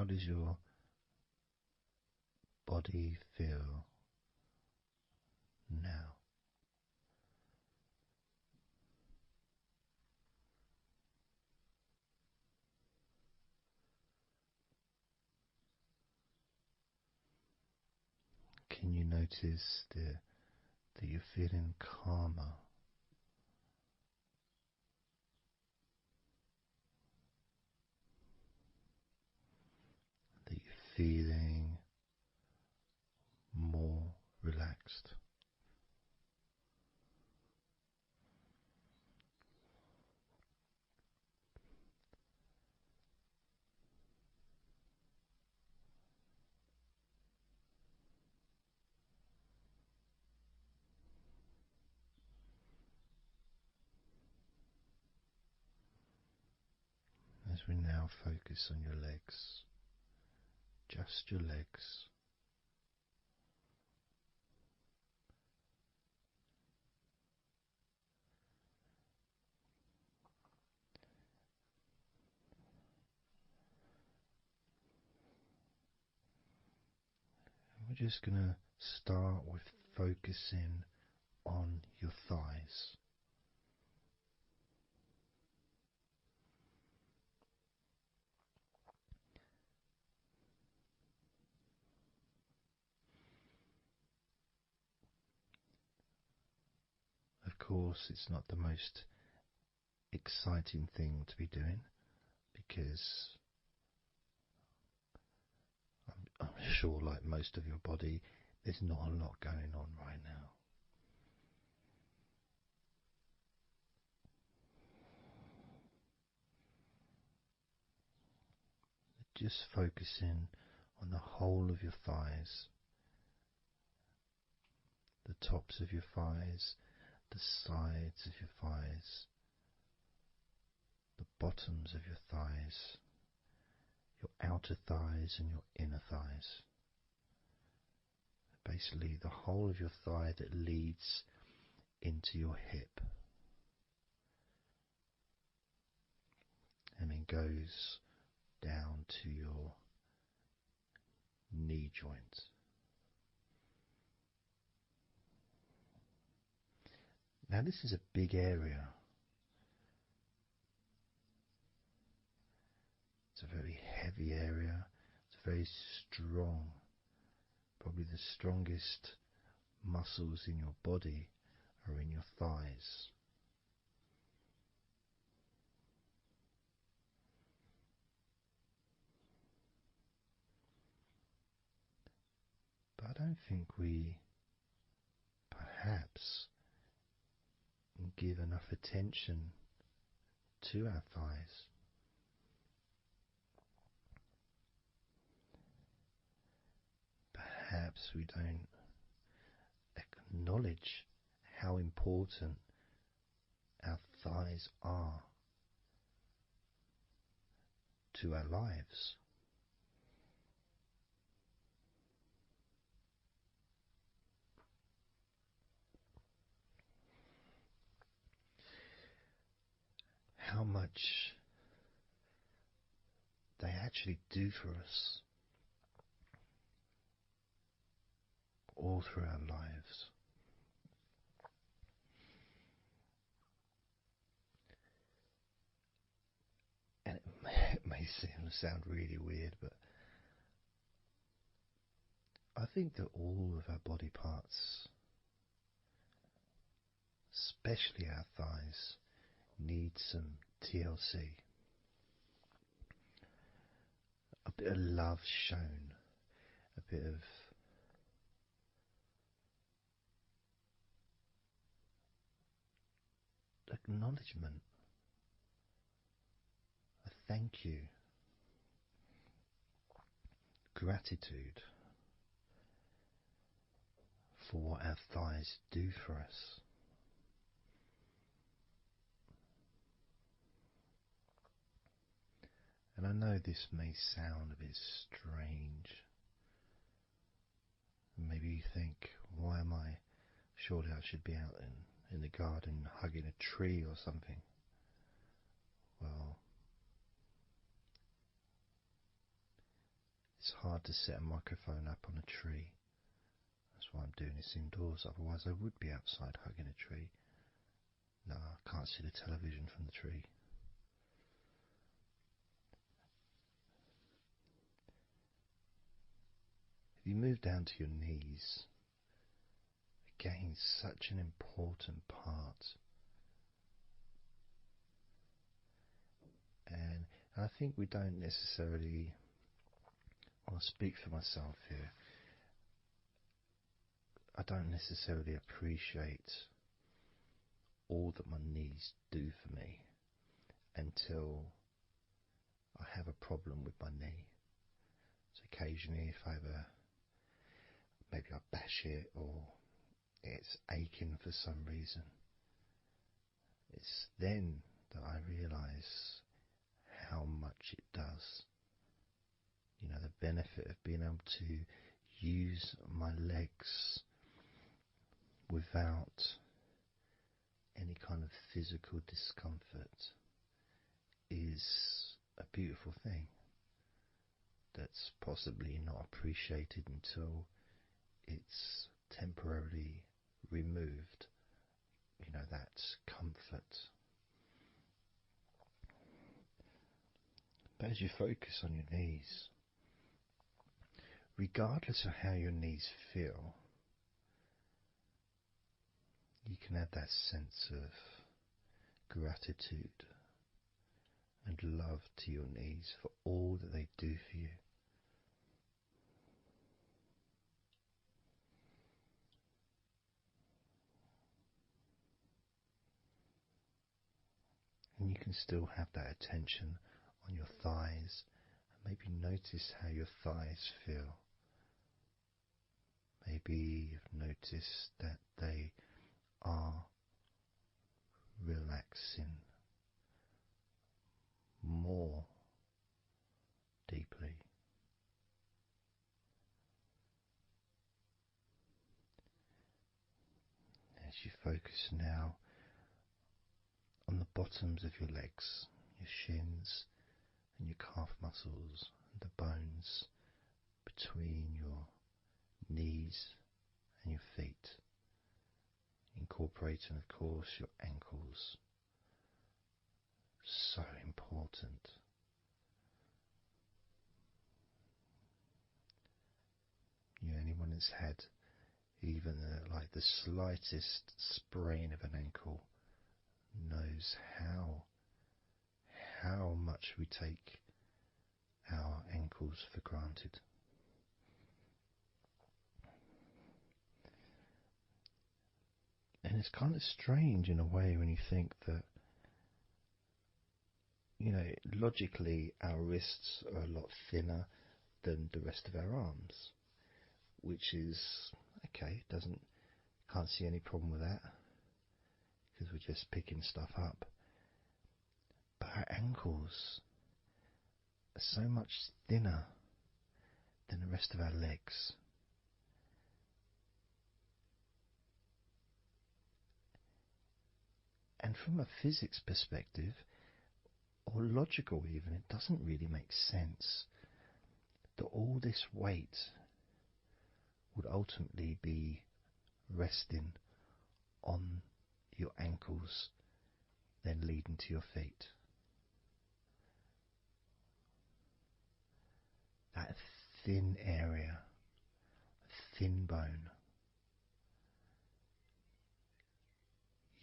how does your body feel now? Can you notice that you're feeling calmer? That you're feeling more relaxed? As we now focus on your legs, just your legs. We're just going to start with focusing on your thighs. Of course, it's not the most exciting thing to be doing because I'm sure, like most of your body, there's not a lot going on right now. Just focusing on the whole of your thighs, the tops of your thighs, the sides of your thighs, the bottoms of your thighs, your outer thighs and your inner thighs. Basically the whole of your thigh that leads into your hip and then goes down to your knee joint. Now this is a big area. It's a very heavy area. It's very strong. Probably the strongest muscles in your body are in your thighs. But I don't think we perhaps give enough attention to our thighs. Perhaps we don't acknowledge how important our thighs are to our lives. How much they actually do for us all through our lives. And it may sound really weird, but I think that all of our body parts, especially our thighs, need some TLC. A bit of love shown, a bit of acknowledgement, a thank you, gratitude for what our thighs do for us. And I know this may sound a bit strange. Maybe you think, why am I? Surely I should be out in the garden hugging a tree or something. Well, hard to set a microphone up on a tree. That's why I'm doing this indoors, otherwise I would be outside hugging a tree. No, I can't see the television from the tree. If you move down to your knees, again, such an important part. And I think we don't necessarily, I'll speak for myself here, I don't necessarily appreciate all that my knees do for me until I have a problem with my knee. So occasionally if I have maybe I bash it or it's aching for some reason, it's then that I realise how much it does. You know, the benefit of being able to use my legs without any kind of physical discomfort is a beautiful thing that's possibly not appreciated until it's temporarily removed, you know, that comfort. But as you focus on your knees, regardless of how your knees feel, you can have that sense of gratitude and love to your knees for all that they do for you. And you can still have that attention on your thighs and maybe notice how your thighs feel. Maybe you've noticed that they are relaxing more deeply. As you focus now on the bottoms of your legs, your shins and your calf muscles, and the bones between your knees and your feet, incorporating of course your ankles. So important. Anyone that's had even like the slightest sprain of an ankle knows how much we take our ankles for granted. And it's kind of strange in a way when you think that, you know, logically our wrists are a lot thinner than the rest of our arms, which is okay, can't see any problem with that because we're just picking stuff up. But our ankles are so much thinner than the rest of our legs. And from a physics perspective, or logical even, it doesn't really make sense that all this weight would ultimately be resting on your ankles, then leading to your feet. That thin area, thin bone,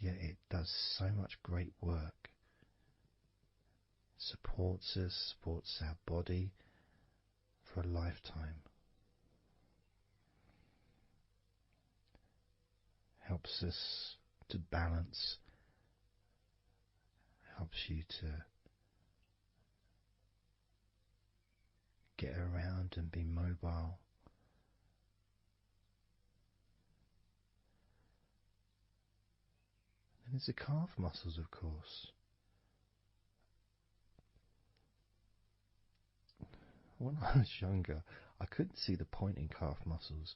yet it does so much great work. Supports us, supports our body for a lifetime. Helps us to balance, helps you to get around and be mobile. And there's the calf muscles, of course. When I was younger, I couldn't see the point in calf muscles.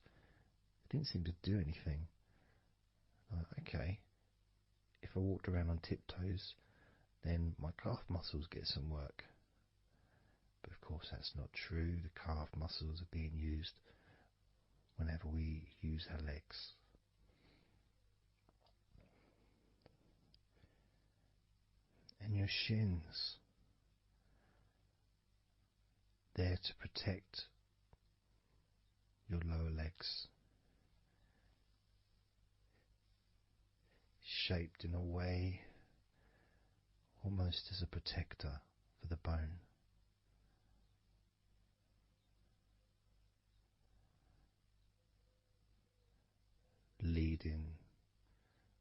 It didn't seem to do anything. Okay, if I walked around on tiptoes, then my calf muscles get some work. But of course that's not true. The calf muscles are being used whenever we use our legs. And your shins, there to protect your lower legs, shaped in a way almost as a protector for the bone. Leading,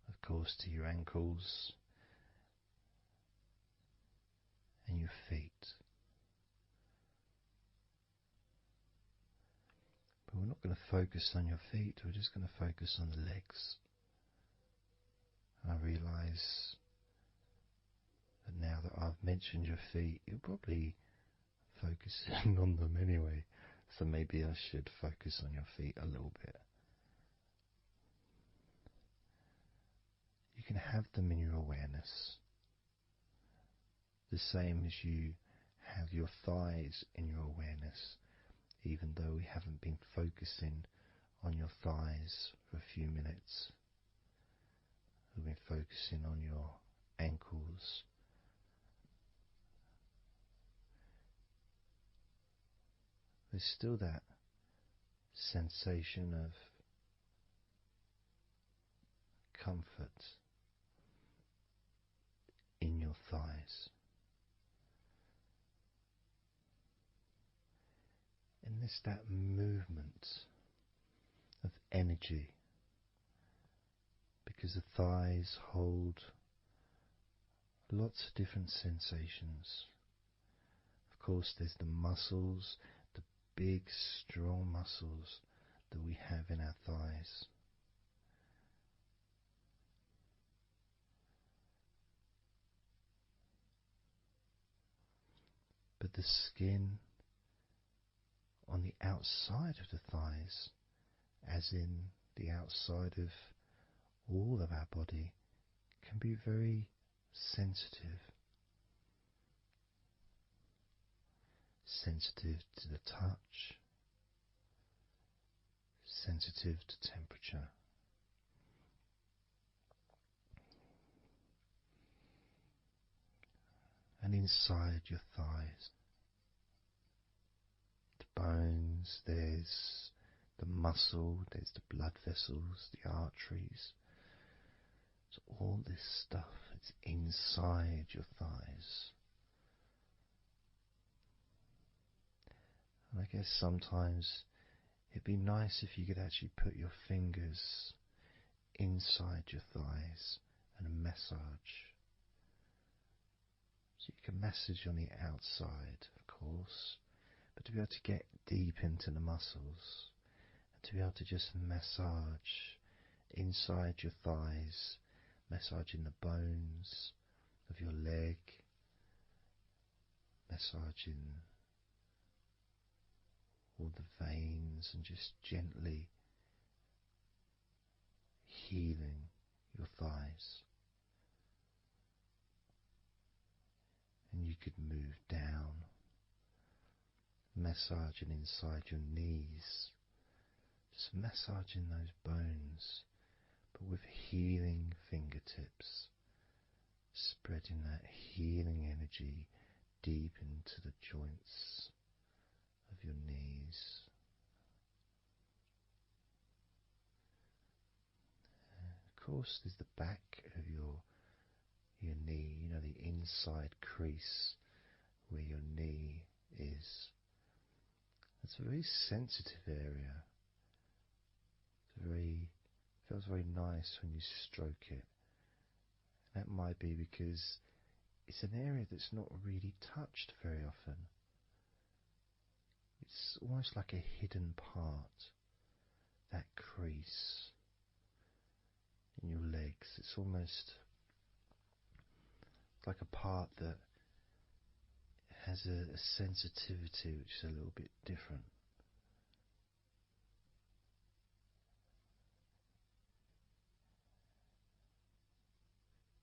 of course, to your ankles and your feet. But we're not going to focus on your feet, we're just going to focus on the legs. I realise that now that I've mentioned your feet, you're probably focusing on them anyway, so maybe I should focus on your feet a little bit. You can have them in your awareness, the same as you have your thighs in your awareness, even though we haven't been focusing on your thighs for a few minutes. We've been focusing on your ankles, there's still that sensation of comfort in your thighs. And there's that movement of energy, because the thighs hold lots of different sensations. Of course, there's the muscles, the big strong muscles that we have in our thighs. But the skin on the outside of the thighs, as in the outside of all of our body, can be very sensitive. Sensitive to the touch, sensitive to temperature. And inside your thighs, the bones, there's the muscle, there's the blood vessels, the arteries. So all this stuff, it's inside your thighs. And I guess sometimes it'd be nice if you could actually put your fingers inside your thighs and massage. So you can massage on the outside, of course, but to be able to get deep into the muscles, and to be able to just massage inside your thighs, massaging the bones of your leg, massaging all the veins, and just gently healing your thighs. And you could move down, massaging inside your knees, just massaging those bones, but with healing fingertips, spreading that healing energy deep into the joints of your knees. And of course, there's the back of your knee, you know, the inside crease where your knee is. It's a very sensitive area. Feels very nice when you stroke it. That might be because it's an area that's not really touched very often. It's almost like a hidden part, that crease in your legs. It's almost like a part that has a sensitivity which is a little bit different.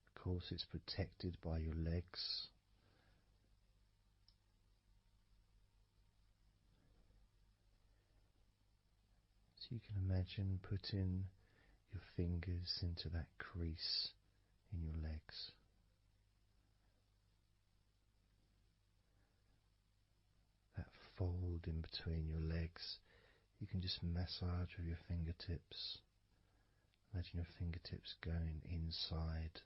Of course, it's protected by your legs, So you can imagine putting your fingers into that crease in your legs. That fold in between your legs, you can just massage with your fingertips. Imagine your fingertips going inside,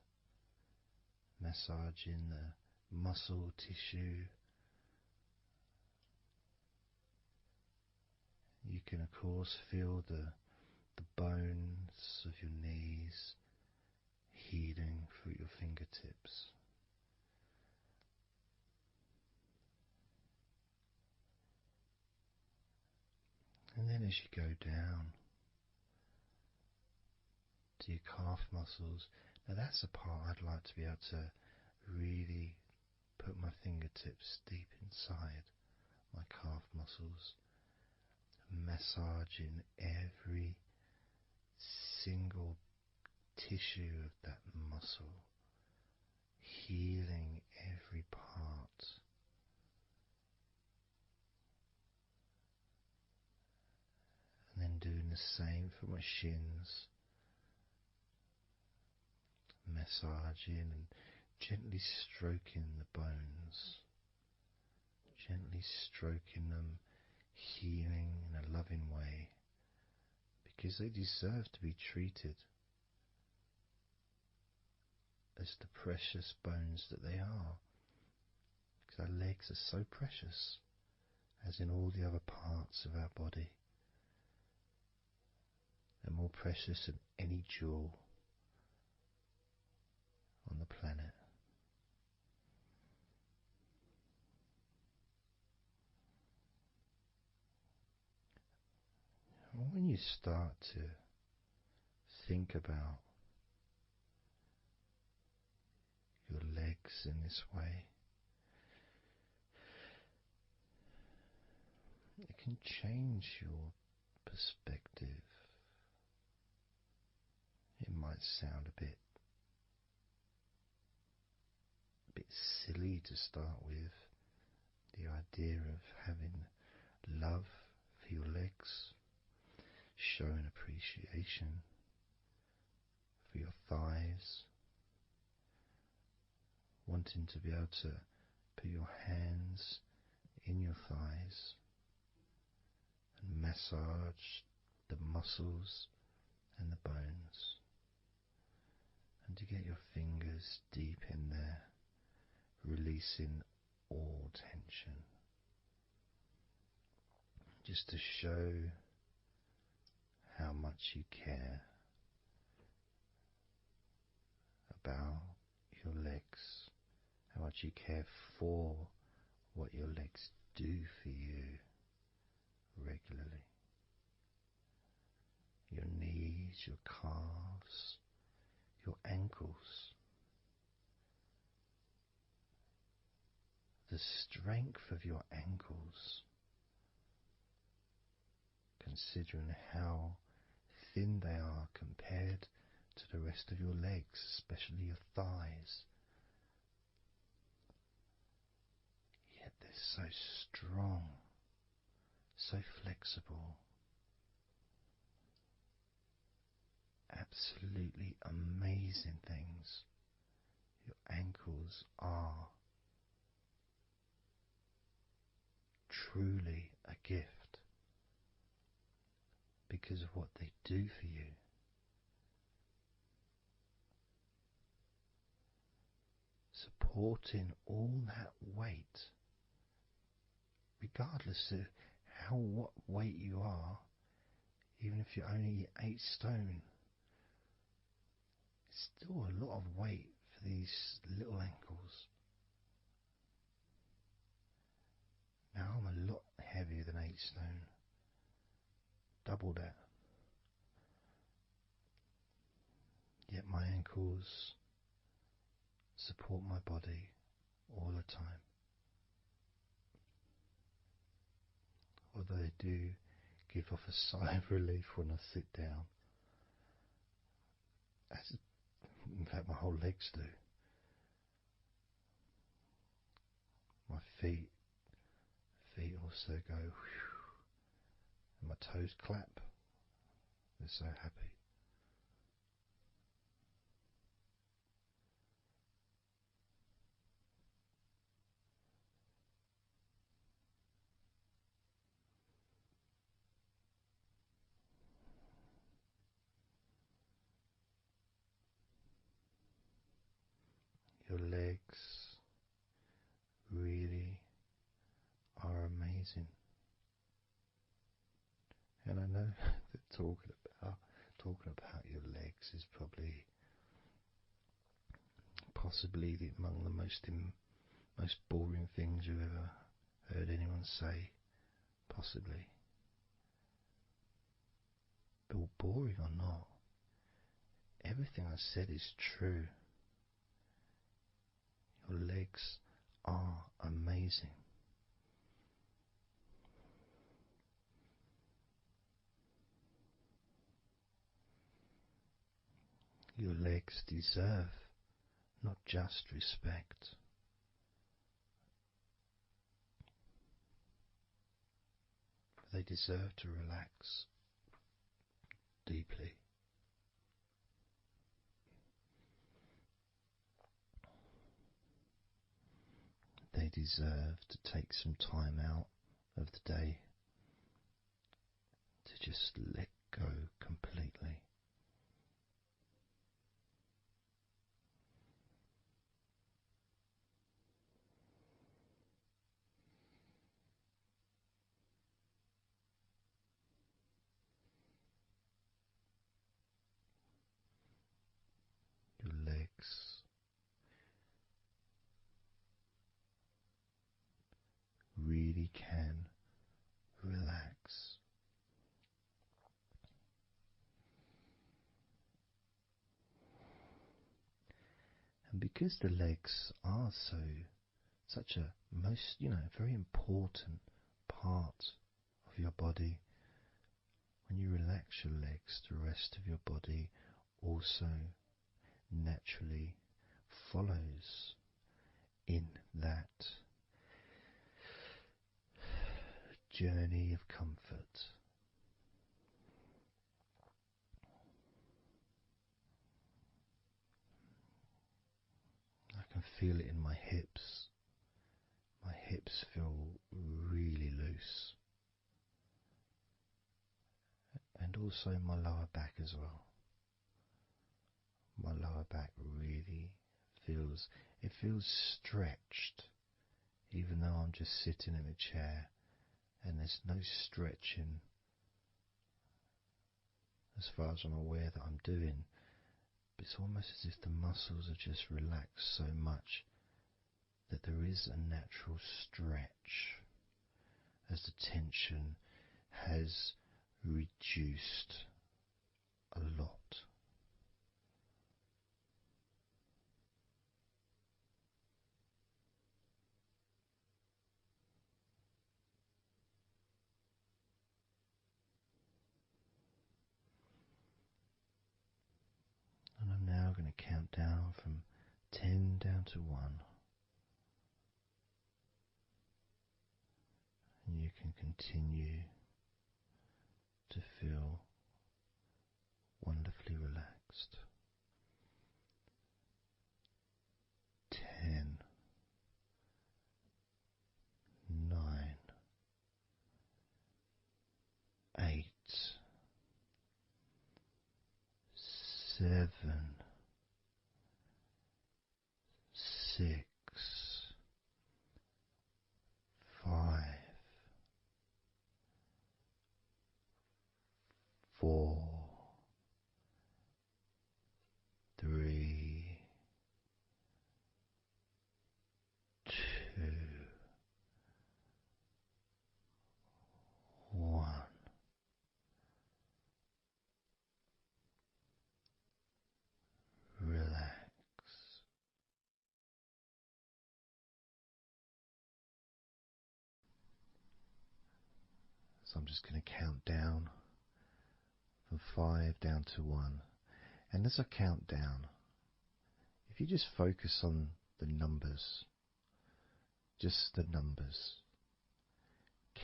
massaging the muscle tissue. You can of course feel the bones of your knees healing through your fingertips. And then as you go down to your calf muscles, now that's the part I'd like to be able to really put my fingertips deep inside my calf muscles, massaging every single tissue of that muscle, healing every part. And then doing the same for my shins, massaging and gently stroking the bones, gently stroking them, healing in a loving way, because they deserve to be treated as the precious bones that they are, because our legs are so precious, as in all the other parts of our body. They're more precious than any jewel on the planet. And when you start to think about your legs in this way, it can change your perspective. It might sound a bit silly to start with, the idea of having love for your legs, showing appreciation for your thighs, wanting to be able to put your hands in your thighs and massage the muscles and the bones, and to get your fingers deep in there, releasing all tension, just to show how much you care about your legs, how much you care for what your legs do for you regularly. Your knees, your calves, your ankles, the strength of your ankles, considering how thin they are compared to the rest of your legs, especially your thighs. Yet they're so strong, so flexible. Absolutely amazing things your ankles are. Truly a gift because of what they do for you. Supporting all that weight, regardless of what weight you are, even if you're only 8 stone, it's still a lot of weight for these little ankles. Now I'm a lot heavier than 8 stone, double that. Yet my ankles support my body all the time. Although they do give off a sigh of relief when I sit down. In fact, my whole legs do. My feet also go whew, and my toes clap They're so happy. Your legs really are amazing. And I know that talking about your legs is probably possibly among the most boring things you've ever heard anyone say, possibly. But boring or not, everything I said is true. Your legs are amazing. Your legs deserve not just respect, but they deserve to relax deeply. They deserve to take some time out of the day to just let go completely. Your legs really can relax. And because the legs are such a very important part of your body, when you relax your legs, the rest of your body also naturally follows in that journey of comfort. I can feel it in my hips. My hips feel really loose. And also in my lower back as well. My lower back really feels stretched, even though I'm just sitting in a chair and there's no stretching as far as I'm aware that I'm doing. But it's almost as if the muscles are just relaxed so much that there is a natural stretch as the tension has reduced a lot. And I'm now going to count down from 10 down to 1. And you can continue to feel wonderfully relaxed. 10, 9, 8, 7, 6, 5, 4, 3, 2, 1. Relax. So I'm just going to count down from 5 down to 1. And as I count down, if you just focus on the numbers, just the numbers,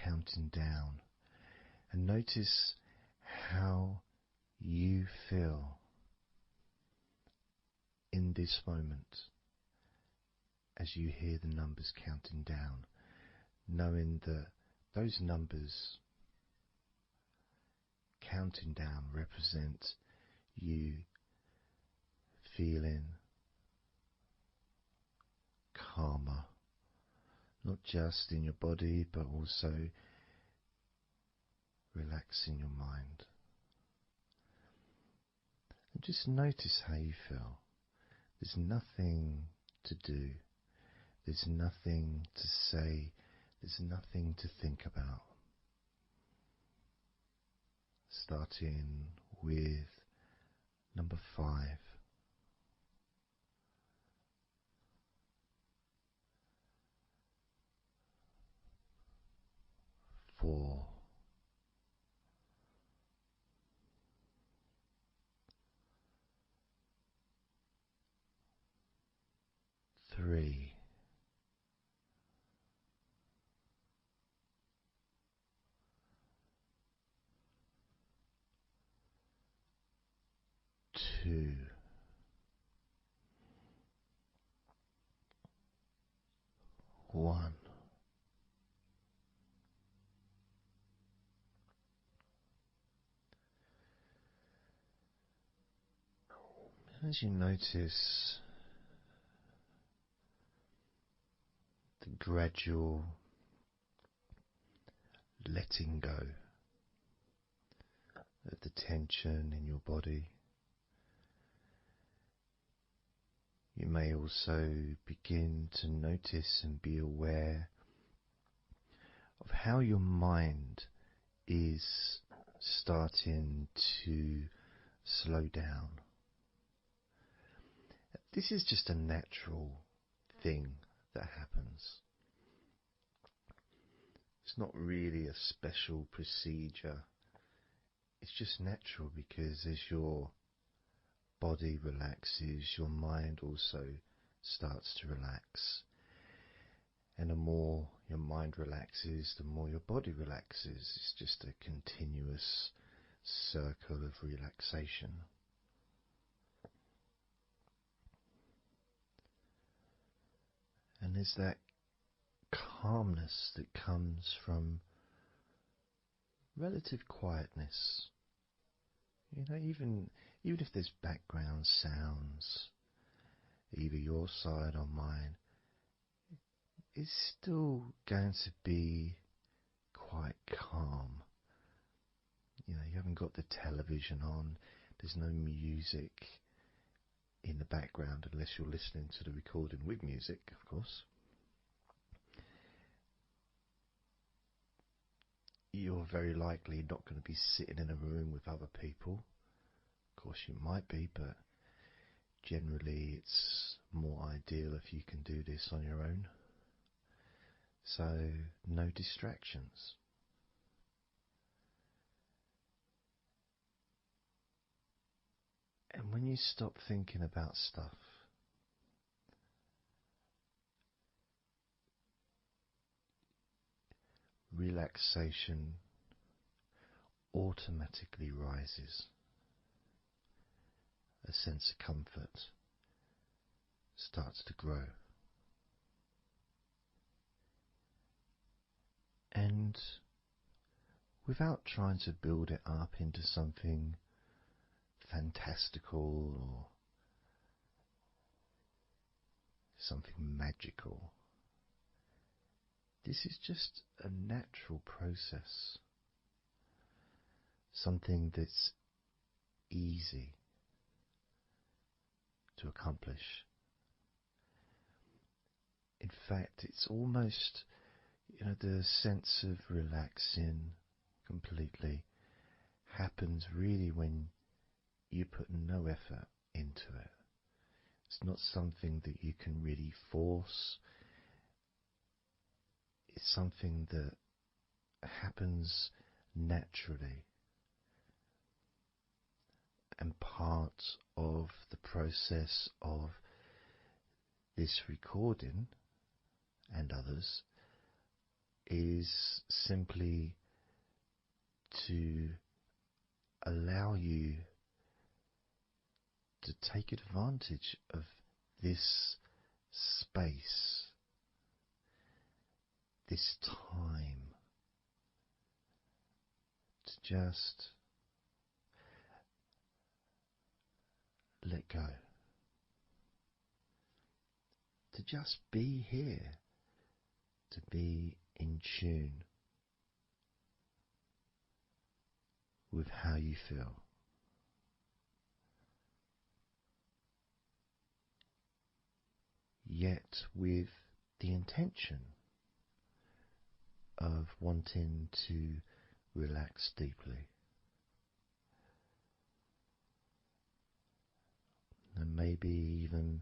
counting down, and notice how you feel in this moment as you hear the numbers counting down, knowing that those numbers counting down represent you feeling calmer, not just in your body but also relaxing your mind. And just notice how you feel. There's nothing to do, there's nothing to say, there's nothing to think about. Starting with number 5. 4. 3. 2. 1. As you notice the gradual letting go of the tension in your body, you may also begin to notice and be aware of how your mind is starting to slow down. This is just a natural thing that happens. It's not really a special procedure. It's just natural because as your body relaxes, your mind also starts to relax. And the more your mind relaxes, the more your body relaxes. It's just a continuous circle of relaxation. And there's that calmness that comes from relative quietness. You know, even if there's background sounds, either your side or mine, it's still going to be quite calm. You know, you haven't got the television on, there's no music in the background unless you're listening to the recording with music, of course. You're very likely not going to be sitting in a room with other people. Of course you might be, but generally it's more ideal if you can do this on your own. So no distractions. And when you stop thinking about stuff, relaxation automatically rises. A sense of comfort starts to grow. And without trying to build it up into something fantastical or something magical, this is just a natural process, something that's easy to accomplish. In fact, it's almost, the sense of relaxing completely happens really when you put no effort into it. It's not something that you can really force. It's something that happens naturally. And part of the process of this recording and others is simply to allow you to take advantage of this space, this time, to just let go, to just be here, to be in tune with how you feel. Yet with the intention of wanting to relax deeply, and maybe even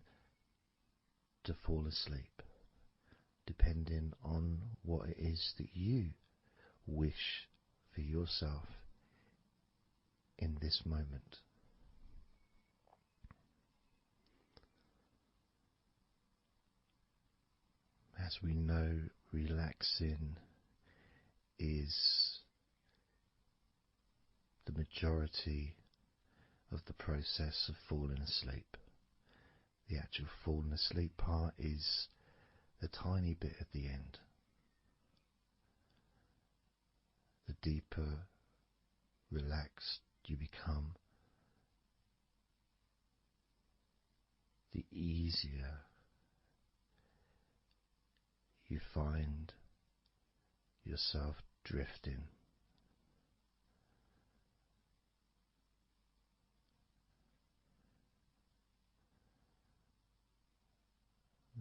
to fall asleep, depending on what it is that you wish for yourself in this moment. As we know, relaxing is the majority of the process of falling asleep. The actual falling asleep part is the tiny bit at the end. The deeper relaxed you become, the easier you find yourself drifting.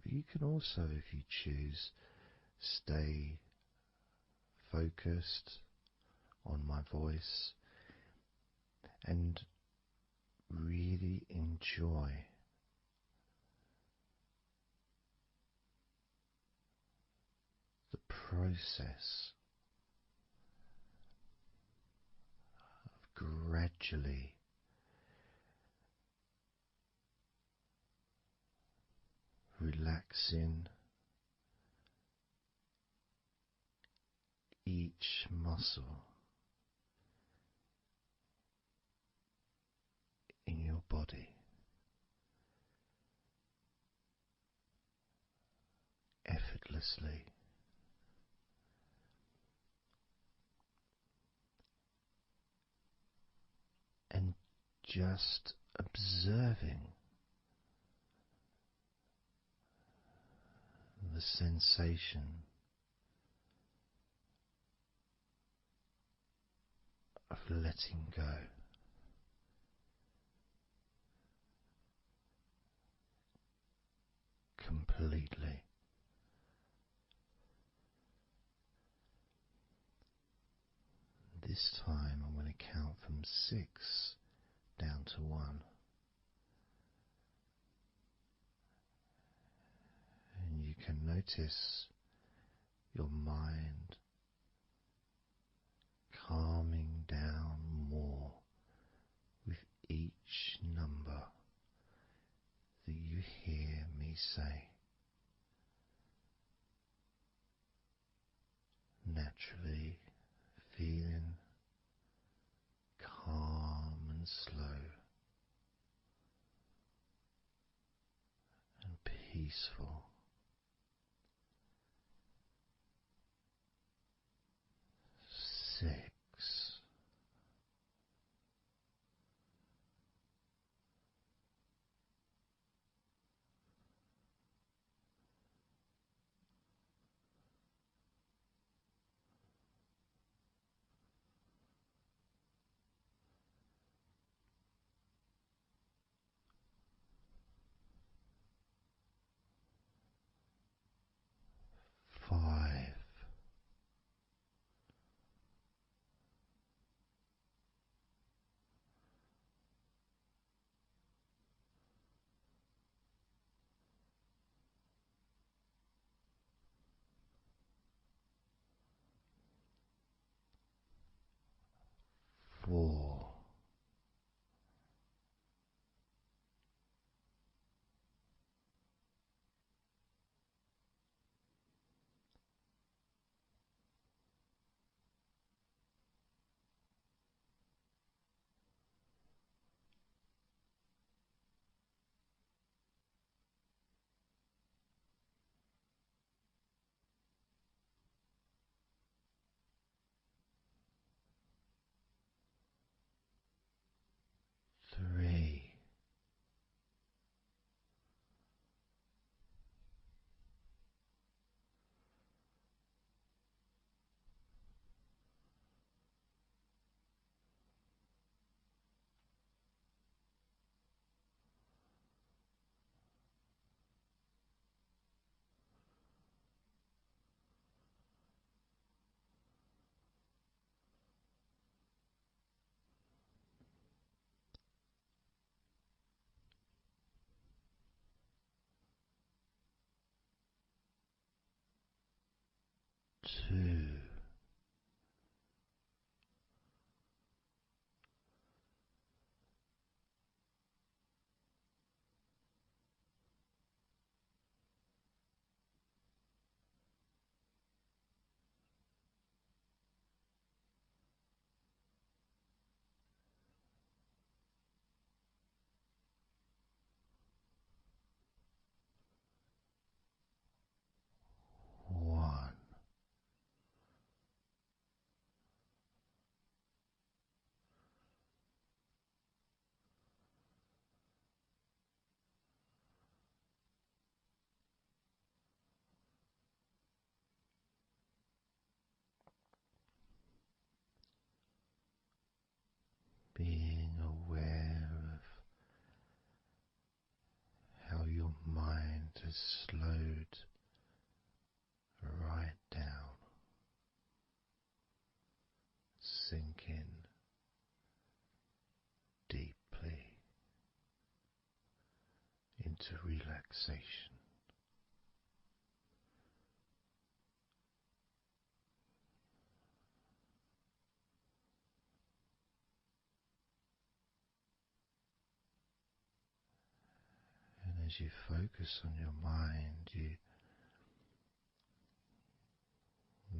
But you can also, if you choose, stay focused on my voice and really enjoy the process of gradually relaxing each muscle in your body, effortlessly, and just observing the sensation of letting go. Completely. This time I'm going to count from 6 down to 1. And you can notice your mind calming down more with each number that you hear me say. Naturally feeling calm and slow and peaceful. 6. 5. 4. 3. 2. One. Being aware of how your mind has slowed right down, sink in deeply into relaxation. And as you focus on your mind, you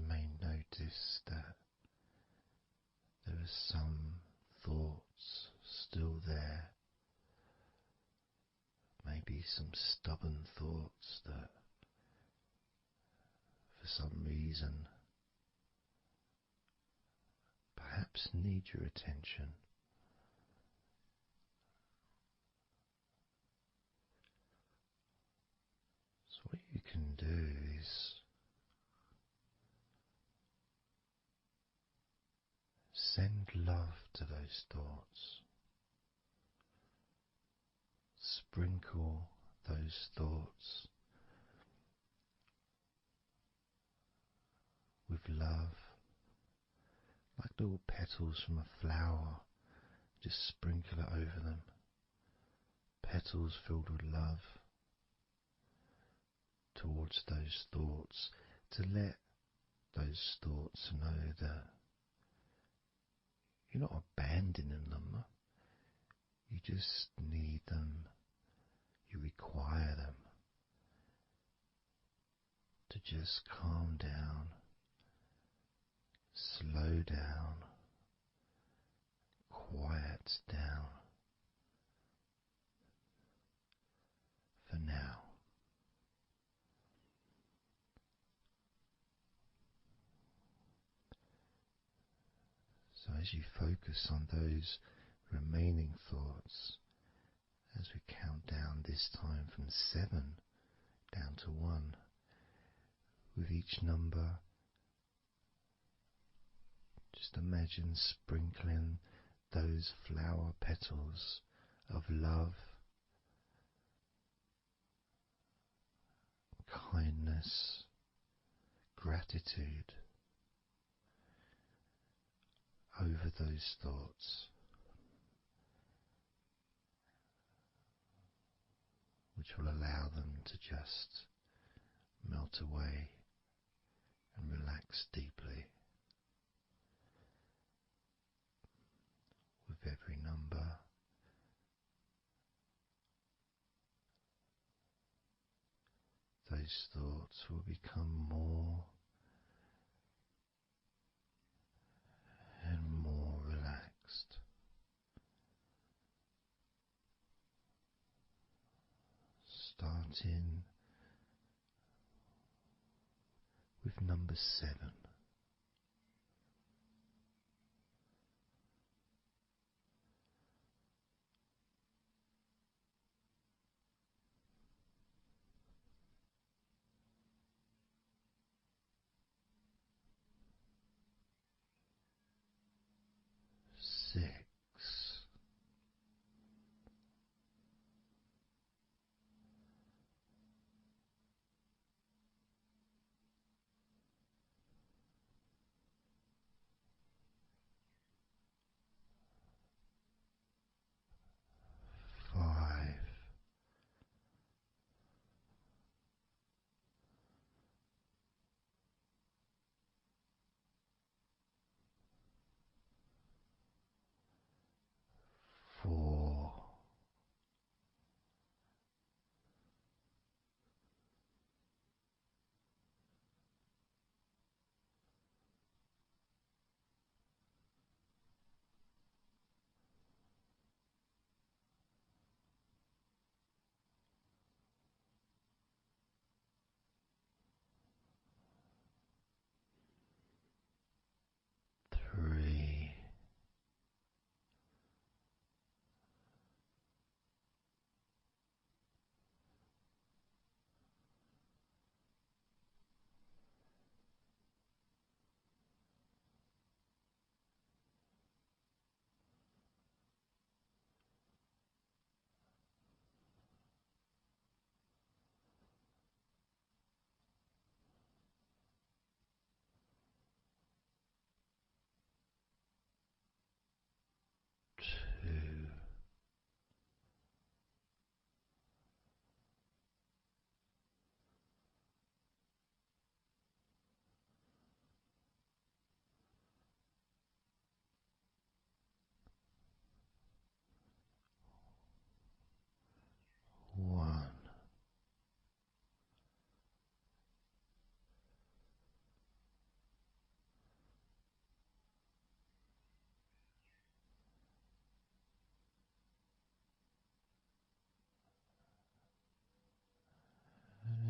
may notice that there are some thoughts still there, maybe some stubborn thoughts that for some reason perhaps need your attention. So what you can do is send love to those thoughts. Sprinkle those thoughts with love, like little petals from a flower. Just sprinkle it over them. Petals filled with love towards those thoughts, to let those thoughts know that you're not abandoning them. You just need them. You require them to just calm down, slow down, quiet down for now. So as you focus on those remaining thoughts, as we count down this time from 7 down to 1, with each number, just imagine sprinkling those flower petals of love, kindness, gratitude over those thoughts, which will allow them to just melt away and relax deeply. With every number, those thoughts will become more and more relaxed. Starting with number 7. 6. 5.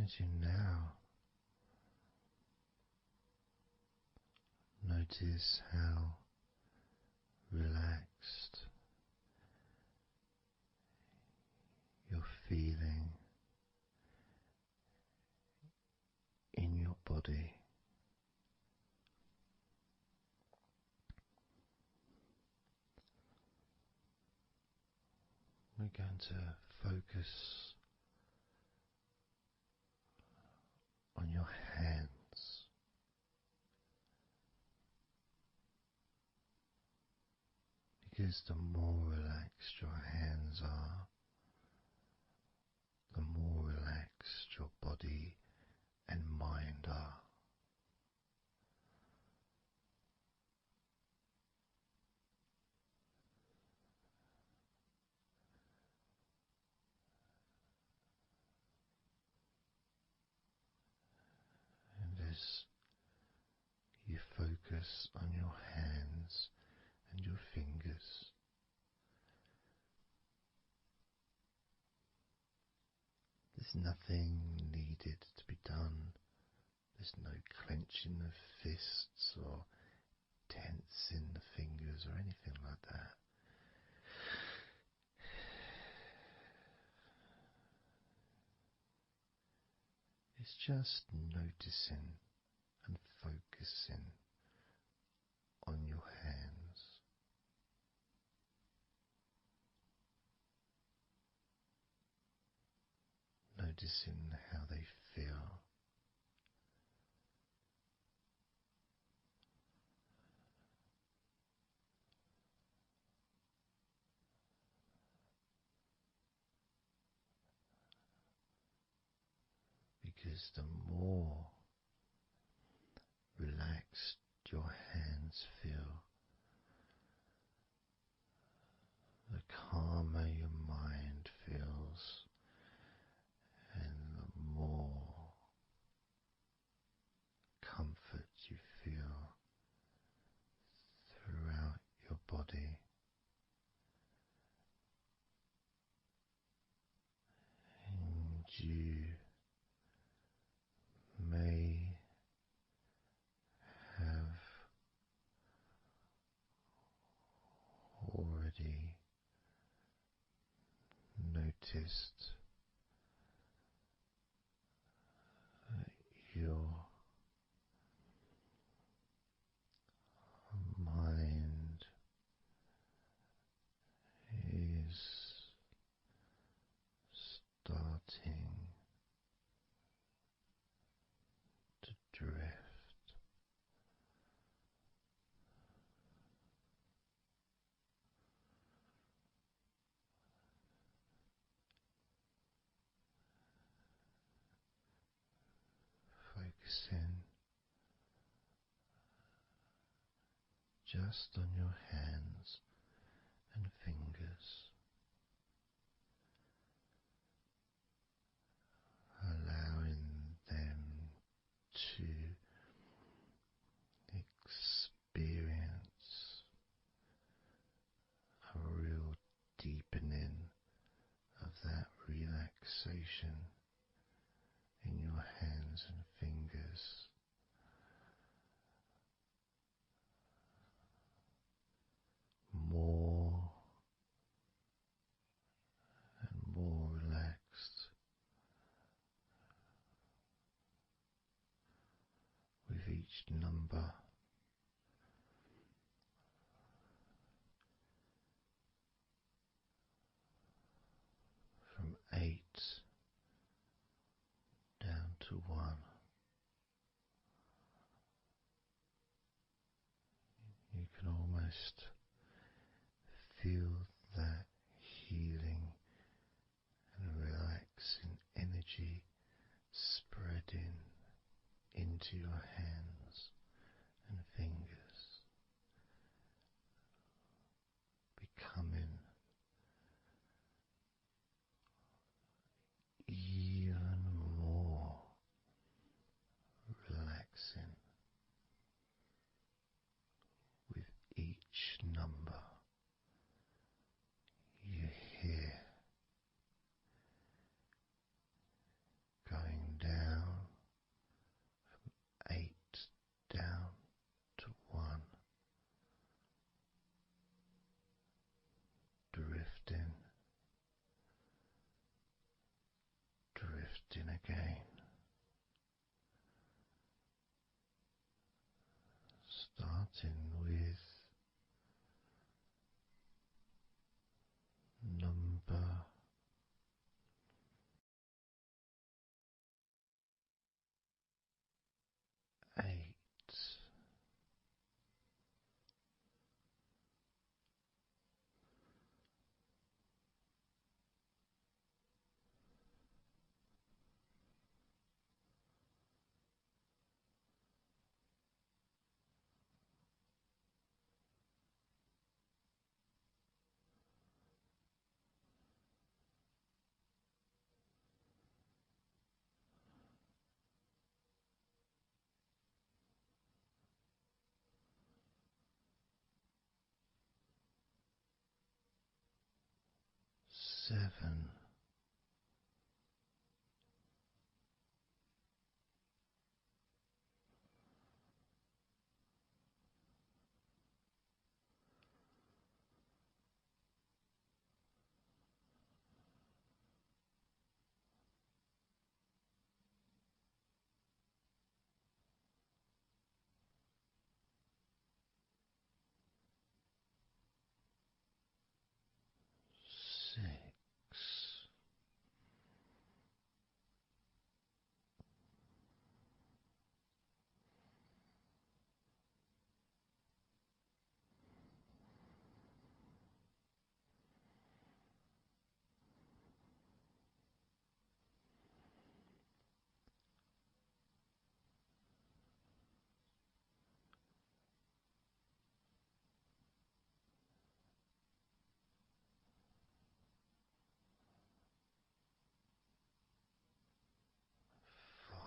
Imagine now, notice how relaxed you're feeling in your body. We're going to focus on your hands. Because the more relaxed your hands are, the more relaxed your body and mind are. And as you focus on your hands and your fingers, there's nothing needed to be done. There's no clenching of fists or tensing the fingers or anything like that. It's just noticing and focusing on your hands. Noticing how they feel. Because the more relaxed your hands feel, the calmer your mind feels, and the more comfort you feel throughout your body. And you may have already noticed that your mind is starting to drift. Focusing just on your hands and fingers, allowing them to experience a real deepening of that relaxation in your hands and fingers. More and more relaxed with each number. From 8 down to 1. You can almost feel that healing and relaxing energy spreading into your hands and fingers, becoming even more relaxing with each number you hear, going down starting with number 8. 7. 6.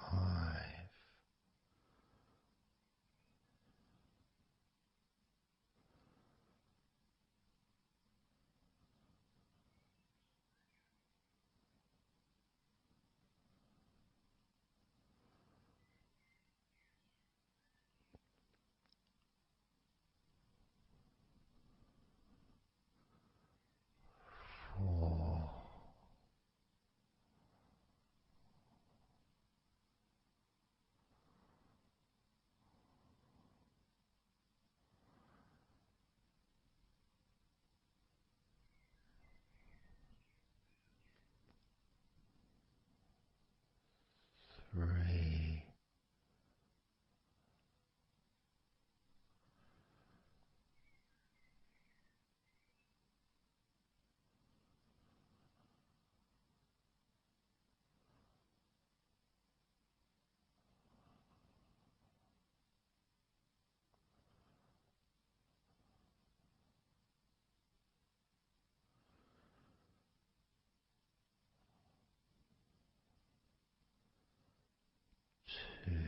5. 4. 3. 2. 1.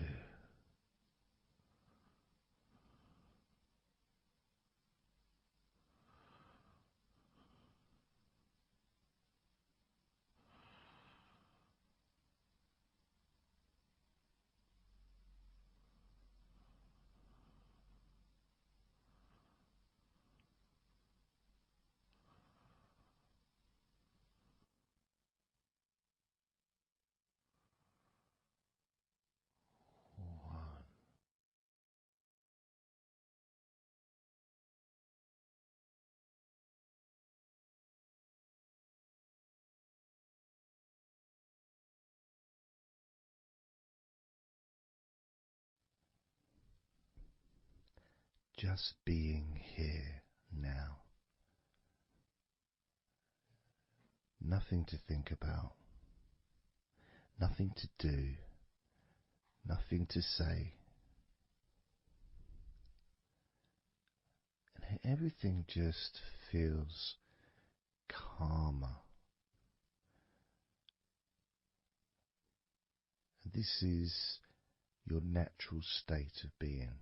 Just being here now. Nothing to think about, nothing to do, nothing to say. And everything just feels calmer. And this is your natural state of being.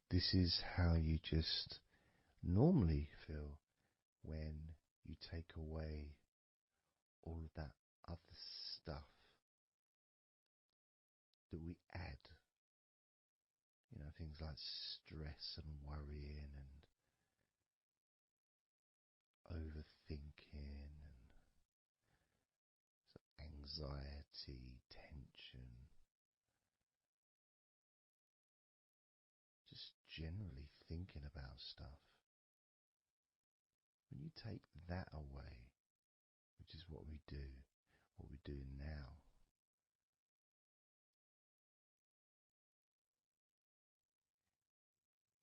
This is how you just normally feel when you take away all of that other stuff that we add. Things like stress and worrying and overthinking and anxiety, tension. generally thinking about stuff. When you take that away, which is what we're doing now,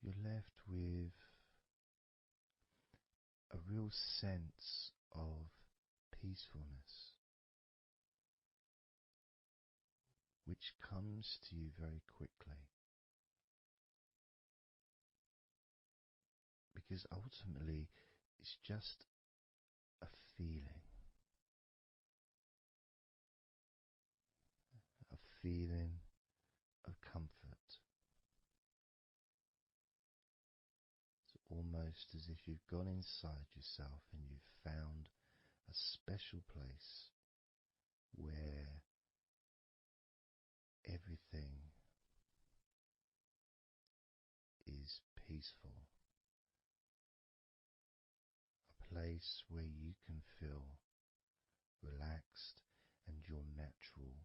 you're left with a real sense of peacefulness, which comes to you very quickly. Because ultimately, it's just a feeling. A feeling of comfort. It's almost as if you've gone inside yourself and you've found a special place where everything is peaceful. A place where you can feel relaxed and your natural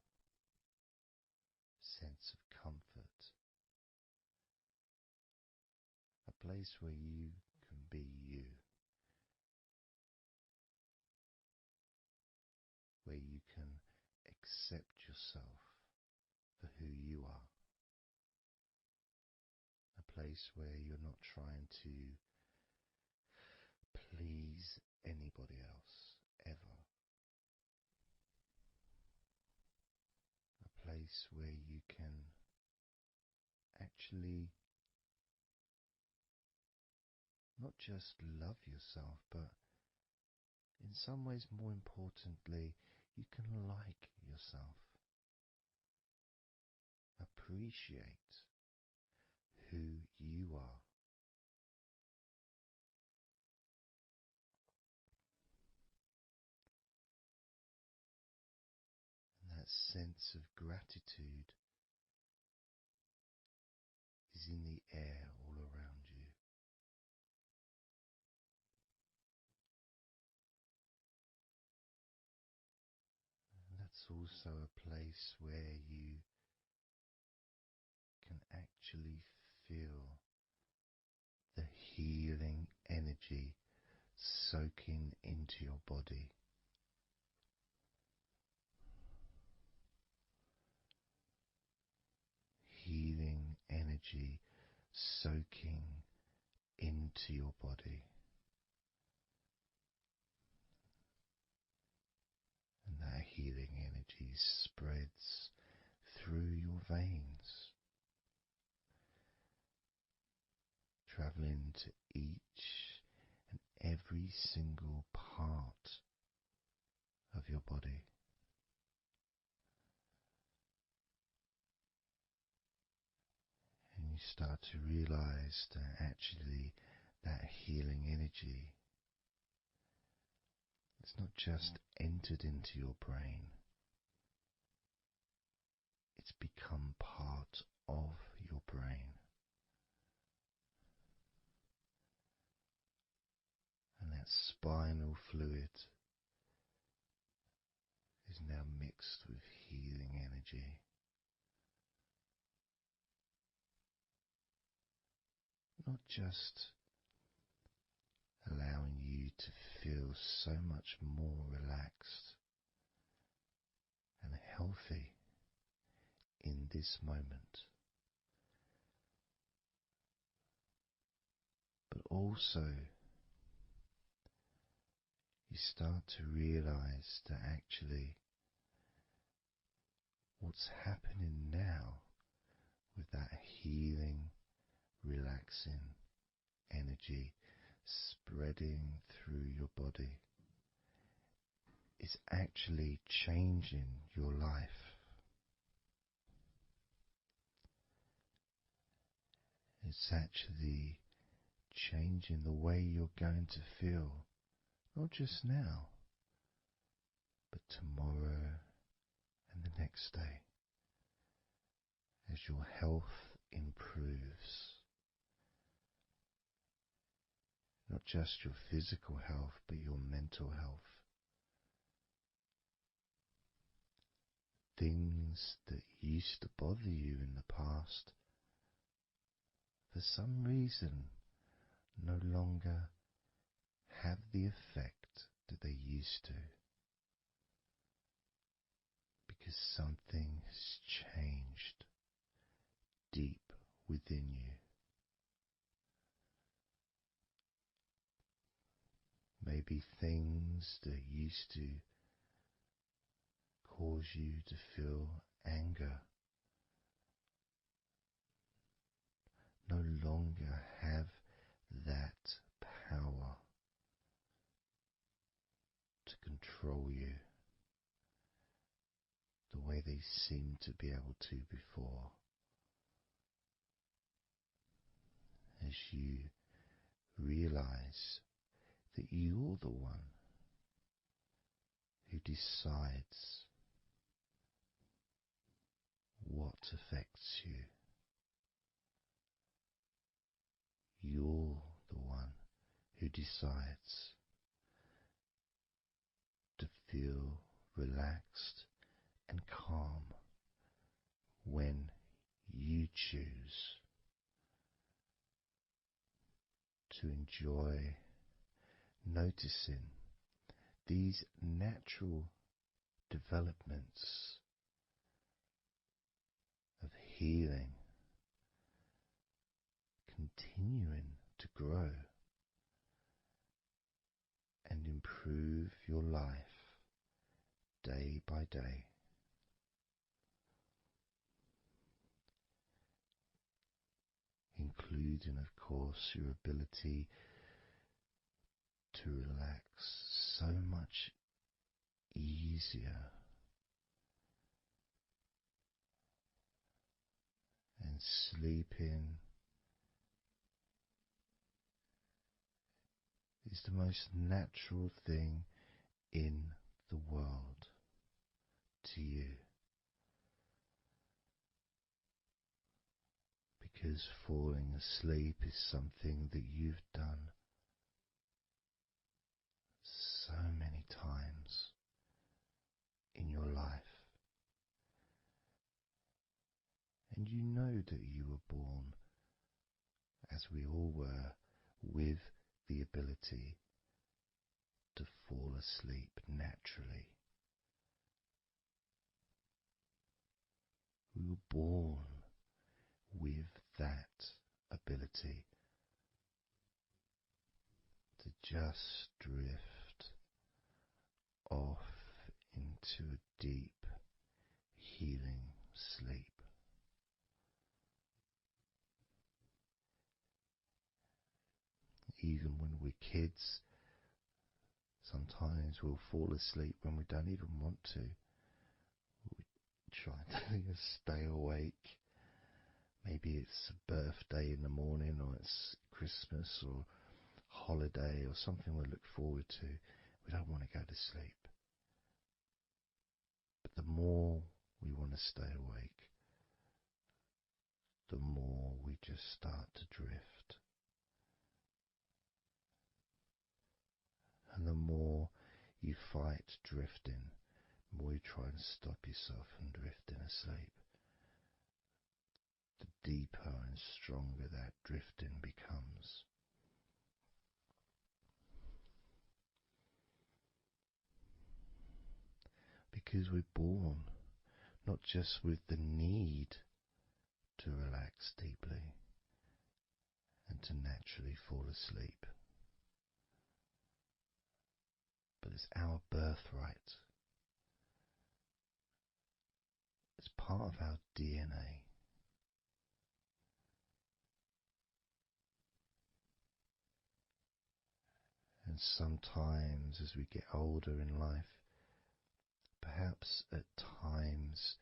sense of comfort. A place where you can be you. Where you can accept yourself for who you are. A place where you're not trying to please anybody else, ever. A place where you can actually not just love yourself, but in some ways, more importantly, you can like yourself. Appreciate who you are. And that sense of gratitude is in the air all around you. And that's also a place where you can actually feel the healing energy soaking into your body. Healing energy soaking into your body. And that healing energy spreads through your veins, traveling to each and every single part of your body. And you start to realize that actually that healing energy, it's not just entered into your brain, it's become part of your brain. And that spinal fluid is now mixed with healing energy. Not just allowing you to feel so much more relaxed and healthy in this moment, but also you start to realize that actually what's happening now with that healing, relaxing energy spreading through your body is actually changing your life. It's actually changing the way you're going to feel, not just now, but tomorrow and the next day, as your health improves. Not just your physical health, but your mental health. Things that used to bother you in the past for some reason no longer have the effect that they used to, because something has changed deep within you. Maybe things that used to cause you to feel anger no longer have that power to control you the way they seemed to be able to before. As you realize that you're the one who decides what affects you. You're the one who decides to feel relaxed and calm when you choose to enjoy noticing these natural developments of healing continuing to grow and improve your life day by day. Including, of course, your ability to relax so much easier and sleeping is the most natural thing in the world to you, because falling asleep is something that you've done so many times in your life, and you know that you were born, as we all were, with the ability to fall asleep naturally. We were born with that ability to just drift off into a deep, healing sleep. Even when we're kids, sometimes we'll fall asleep when we don't even want to. We try to stay awake. Maybe it's a birthday in the morning, or it's Christmas or holiday or something we look forward to. We don't want to go to sleep. But the more we want to stay awake, the more we just start to drift. And the more you fight drifting, the more you try and stop yourself from drifting asleep, the deeper and stronger that drifting becomes. Because we're born not just with the need to relax deeply and to naturally fall asleep, but it's our birthright. It's part of our DNA. And sometimes as we get older in life, perhaps at times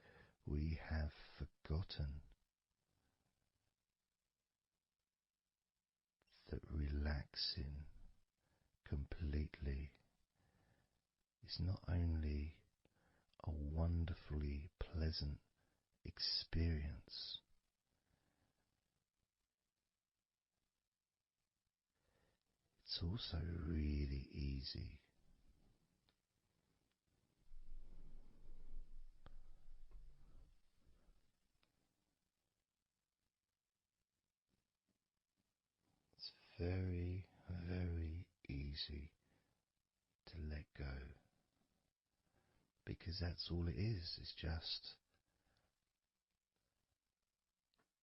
we have forgotten that relaxing completely is not only a wonderfully pleasant experience, it's also really easy. very, very easy to let go, because that's all it is. It's just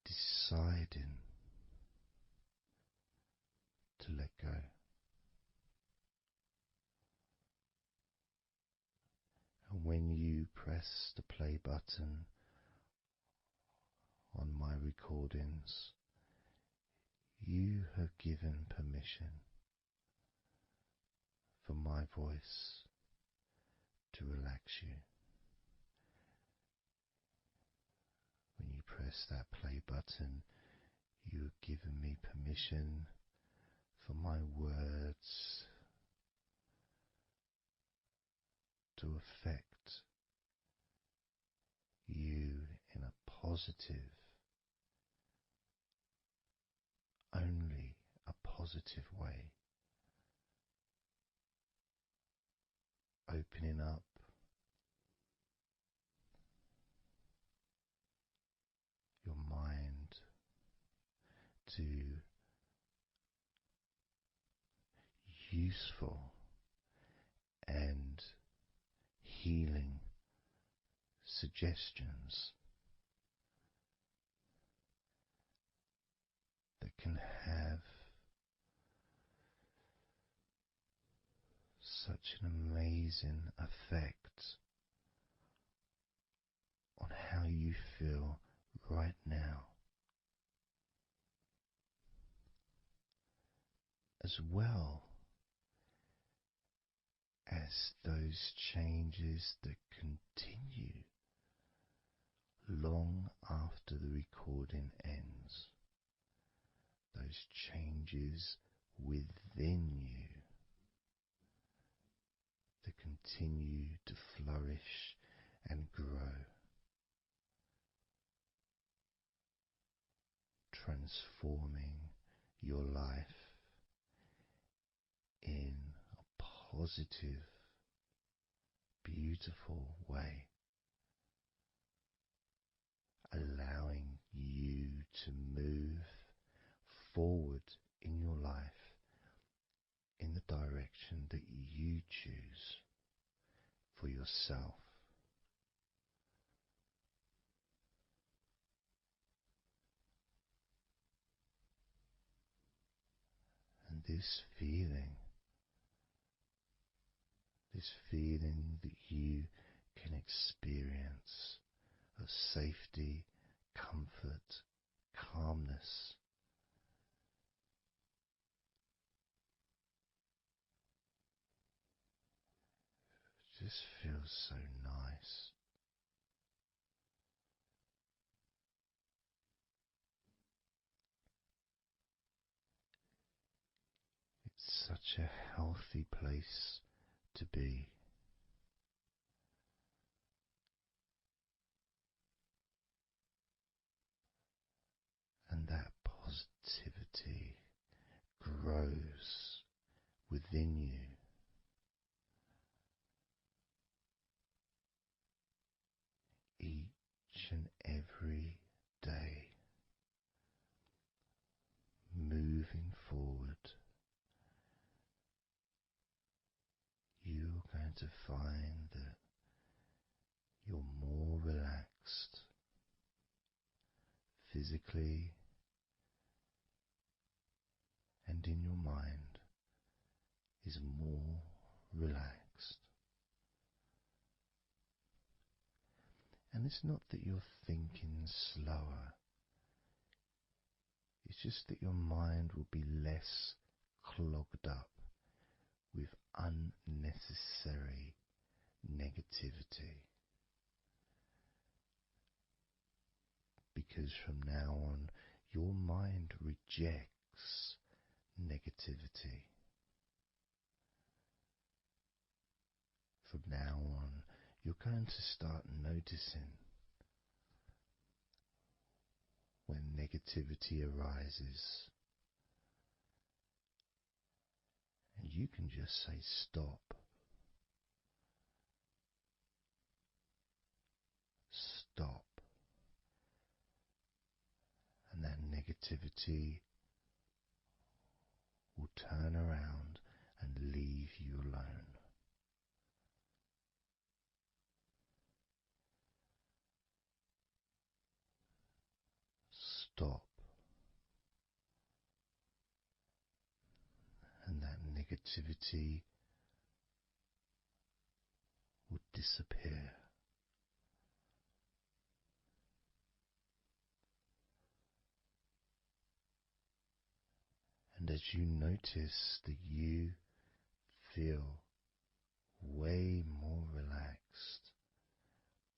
deciding to let go. And when you press the play button on my recordings, you have given permission for my voice to relax you. When you press that play button, you have given me permission for my words to affect you in a positive, only a positive way, opening up your mind to useful and healing suggestions that can have such an amazing effect on how you feel right now, as well as those changes that continue long after the recording ends, those changes within you that continue to flourish and grow, transforming your life in a positive, beautiful way, allowing you to move forward in your life in the direction that you choose for yourself. And this feeling that you can experience of safety, comfort, calmness, just feels so nice. It's such a healthy place to be. And that positivity grows within you. Each and every day, moving forward, you're going to find that you're more relaxed physically and in your mind is more relaxed. And it's not that you're thinking slower, it's just that your mind will be less clogged up with unnecessary negativity. Because from now on, your mind rejects negativity. From now on, you're going to start noticing when negativity arises, and you can just say stop. Stop. And that negativity you alone. Stop, and that negativity would disappear. And as you notice that you feel way more relaxed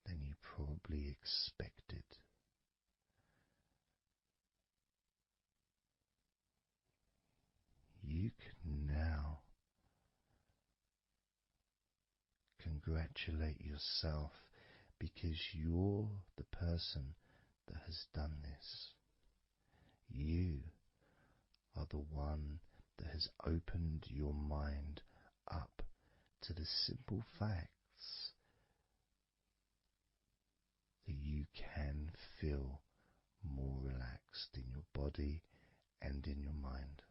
than you probably expected, you can now congratulate yourself because you're the person that has done this. You are the one that has opened your mind up to the simple facts that you can feel more relaxed in your body and in your mind.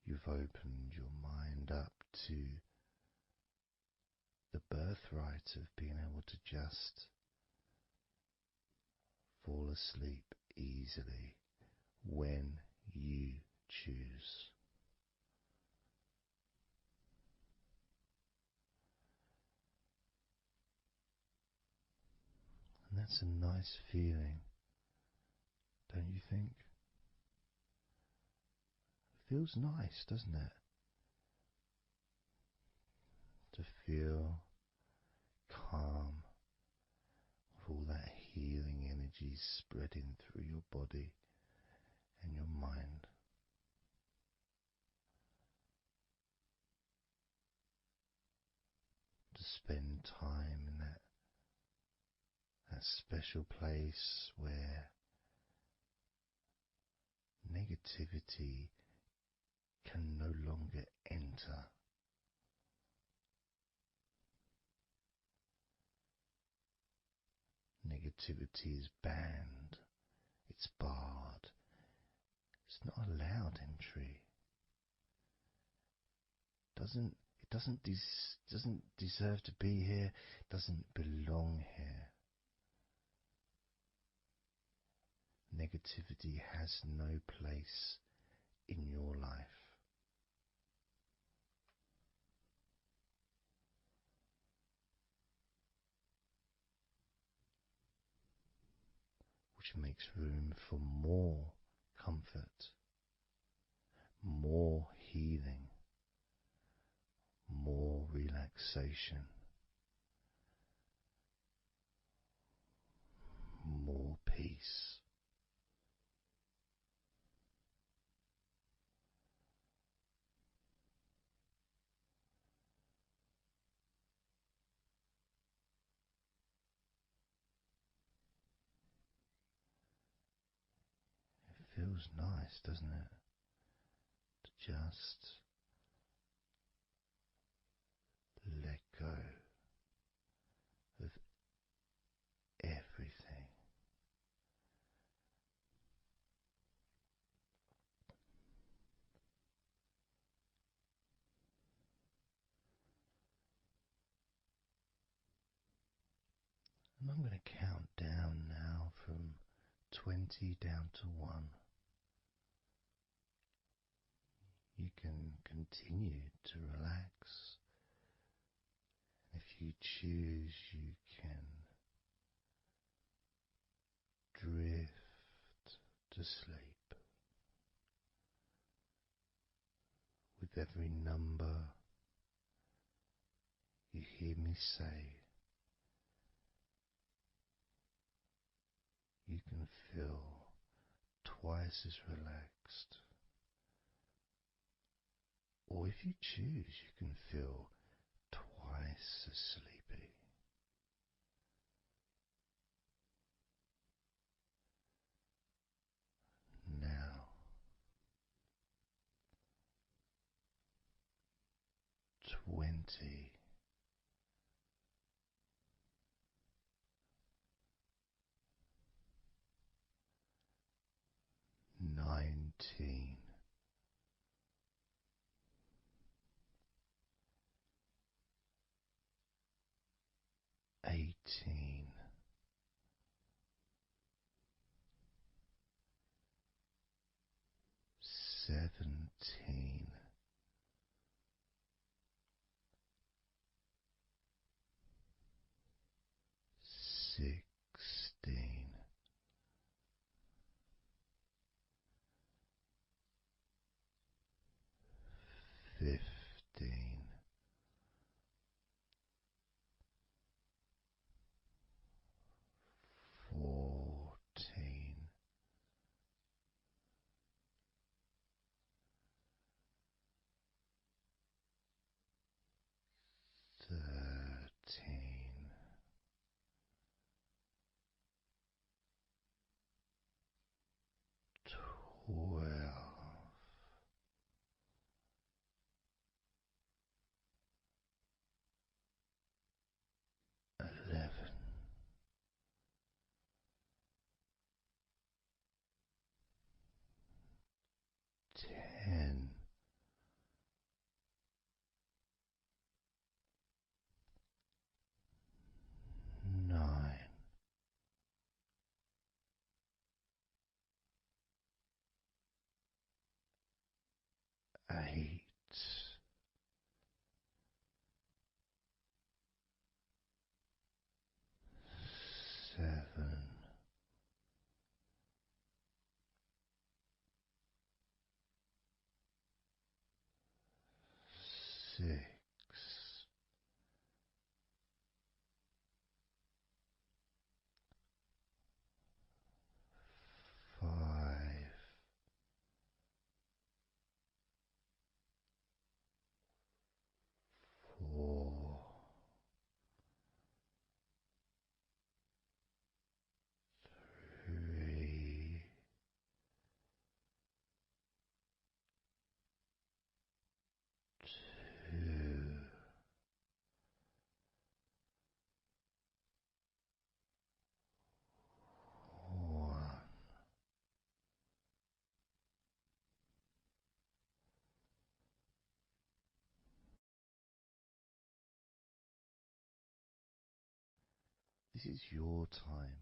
You've opened your mind up to the birthright of being able to just fall asleep easily when you choose. And that's a nice feeling, don't you think? It feels nice, doesn't it? To feel calm with all that healing energy spreading through your body and your mind. To spend time in that special place where negativity can no longer enter. Negativity is banned, it's barred, it's not allowed entry. It doesn't deserve to be here, it doesn't belong here. Negativity has no place in your life. Which makes room for more comfort, more healing, more relaxation, more peace. It feels nice, doesn't it? To just let go of everything. And I'm going to count down now from 20 down to 1. You can continue to relax. If you choose, you can drift to sleep. With every number you hear me say, you can feel twice as relaxed. Or if you choose, you can feel twice as sleepy. Now, 20. 19. 18, 17, 16, 15, 14, 13, 12, 11, 10, 9, 8, 7, 6, 5, 4, 3, 2, 1. This is your time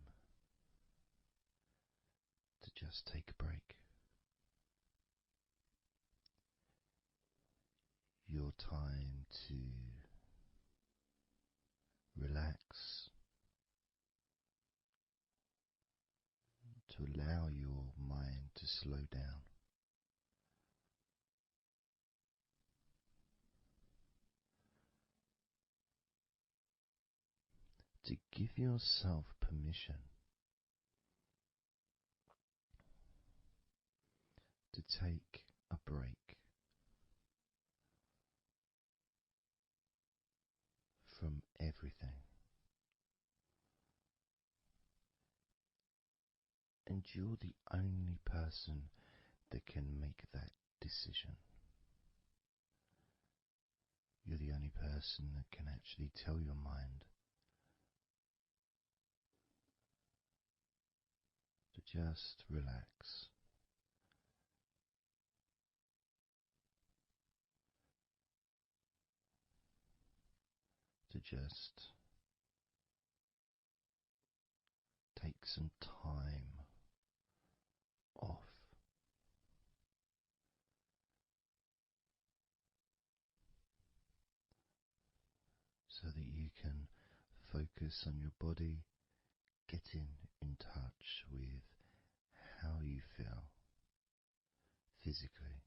to just take a break. Your time to relax, to allow your mind to slow down. To give yourself permission to take a break from everything. And you're the only person that can make that decision. You're the only person that can actually tell your mind to just relax. To just take some time off. So that you can focus on your body, getting in touch with how you feel physically.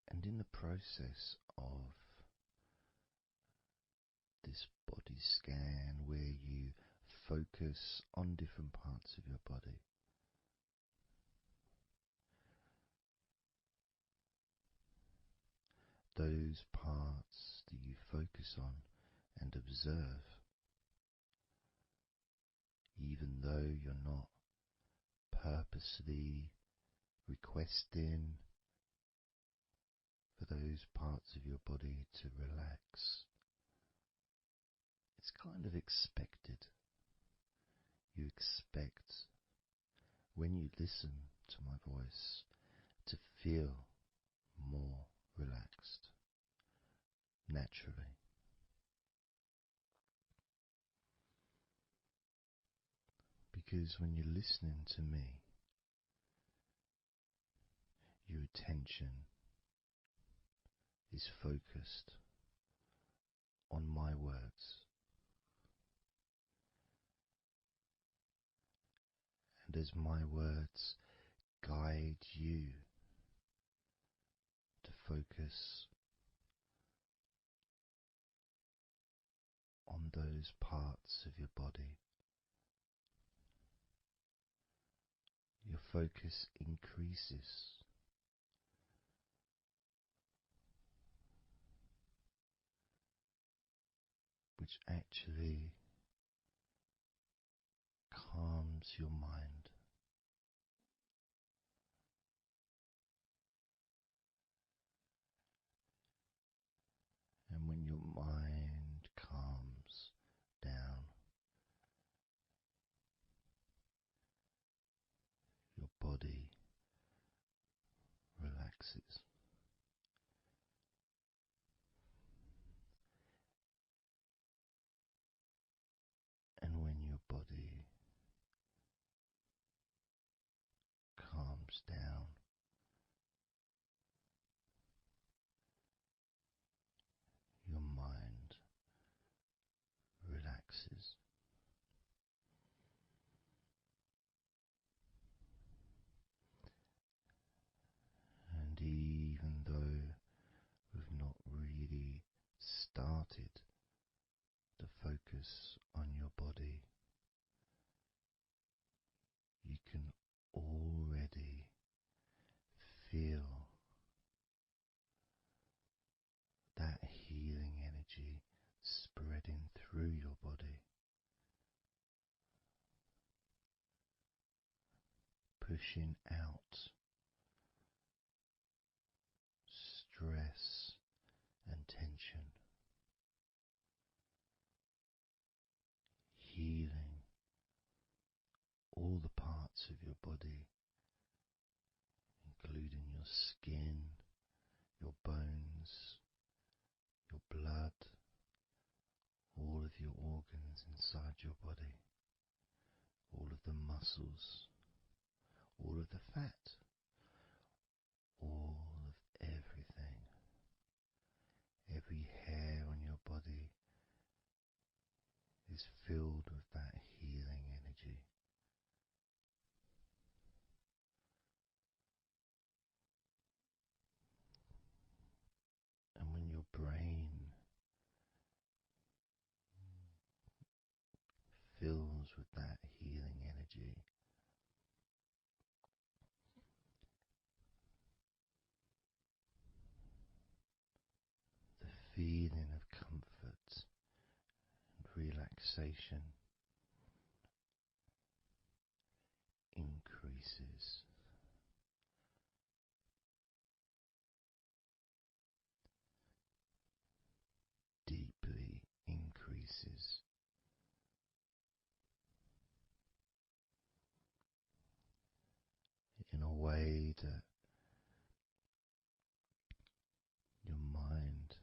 And in the process of this body scan, where you focus on different parts of your body, those parts that you focus on and observe, even though you're not purposely requesting for those parts of your body to relax, it's listen to my voice to feel more relaxed naturally. Because when you're listening to me, your attention is focused on my words, and as my words guide you to focus on those parts of your body, your focus increases, which actually calms your mind. And when your mind calms down, your body relaxes. And when your body calms down, your mind relaxes. And even though we've not really started to focus on your body, you can already feel that healing energy spreading through your body, pushing out stress and tension, healing all the parts of your body, including your skin, your bones, your blood, all of your organs inside your body, all of the muscles, all of the fat, all of everything. Every hair on your body is filled with that healing energy. And when your brain fills with that healing energy, the feeling of comfort and relaxation increases. Deeply increases. In a way that your mind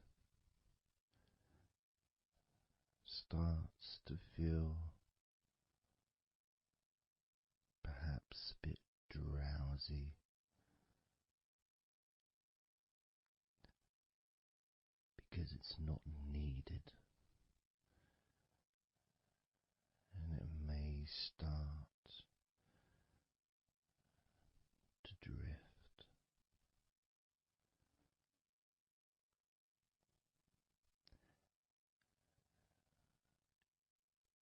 starts to feel perhaps a bit drowsy, because it's not needed, and it may start to drift.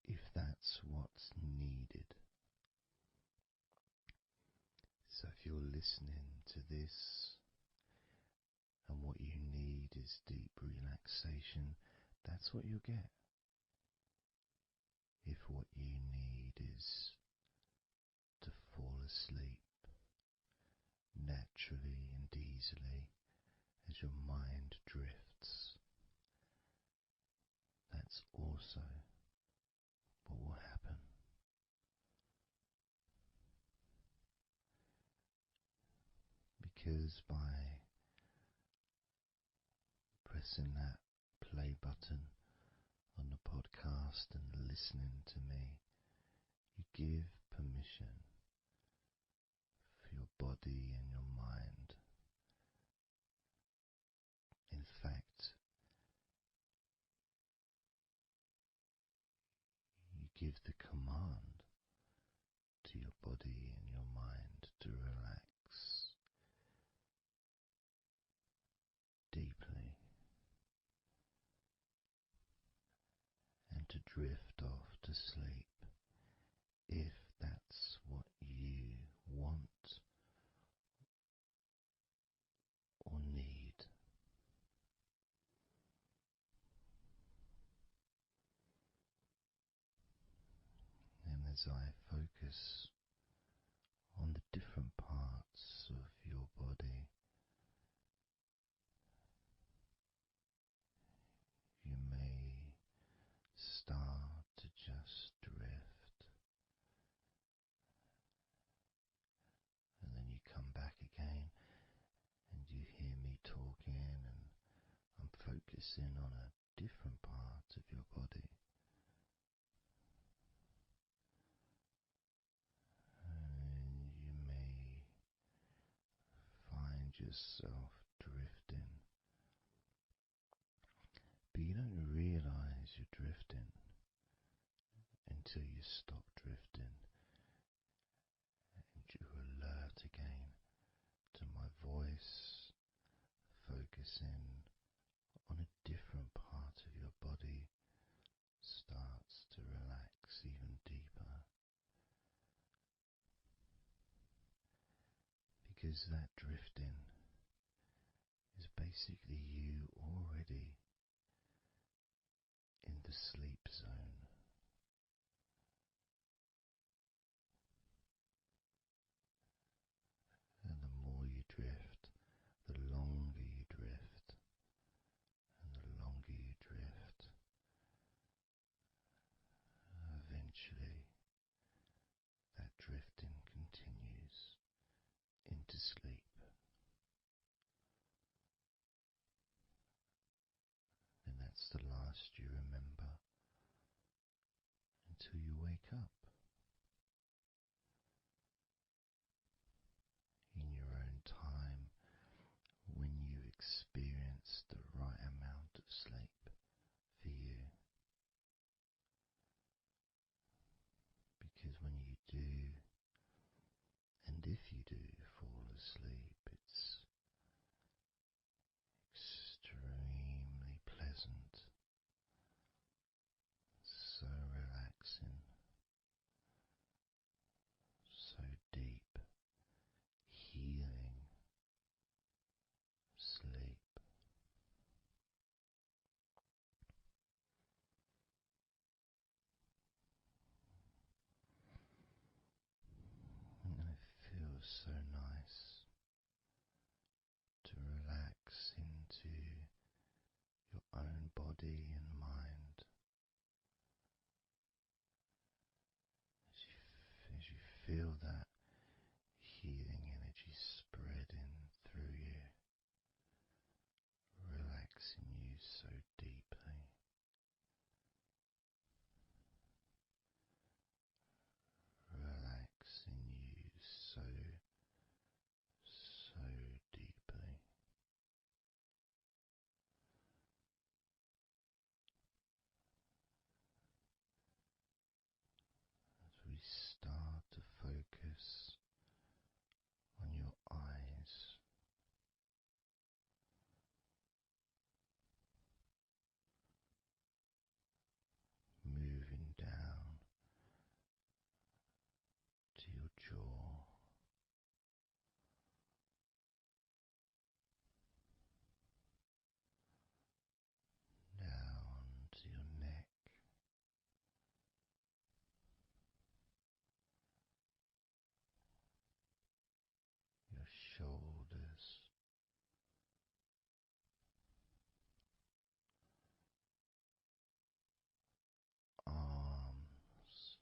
If that's what's needed. So if you're listening to this and what you need is deep relaxation, that's what you'll get. If what you need is to fall asleep naturally and easily as your mind drifts, that's also what will happen. because by pressing that play button on the podcast and listening to me, you give permission for your body and your mind. In fact, you give the command to your body and your mind to relax deeply and to drift off to sleep if that's what you want or need. And as I focus on the different parts of your body, you may start to just drift, and then you come back again and you hear me talking, and I'm focusing on a different part of your body. And you may find yourself drifting, but you don't realize you're drifting until you stop drifting and you're alert again to my voice, focusing on a different part of your body starts to relax even deeper, because that drifting is basically you already in the sleep zone. And the more you drift, the longer you drift, and the longer you drift, eventually that drifting continues into sleep. And that's the last you remember until you wake up in your own time, when you experience the right amount of sleep for you. Because when you do, and if you do fall asleep, it's extremely pleasant, so relaxing, so deep, healing sleep. And it feels so nice to relax into your own body and mind as you feel that healing energy spreading through you, relaxing you so deeply, relaxing you so deeply. As we start to focus on your eyes, moving down to your jaw, down to your neck, your shoulders, arms,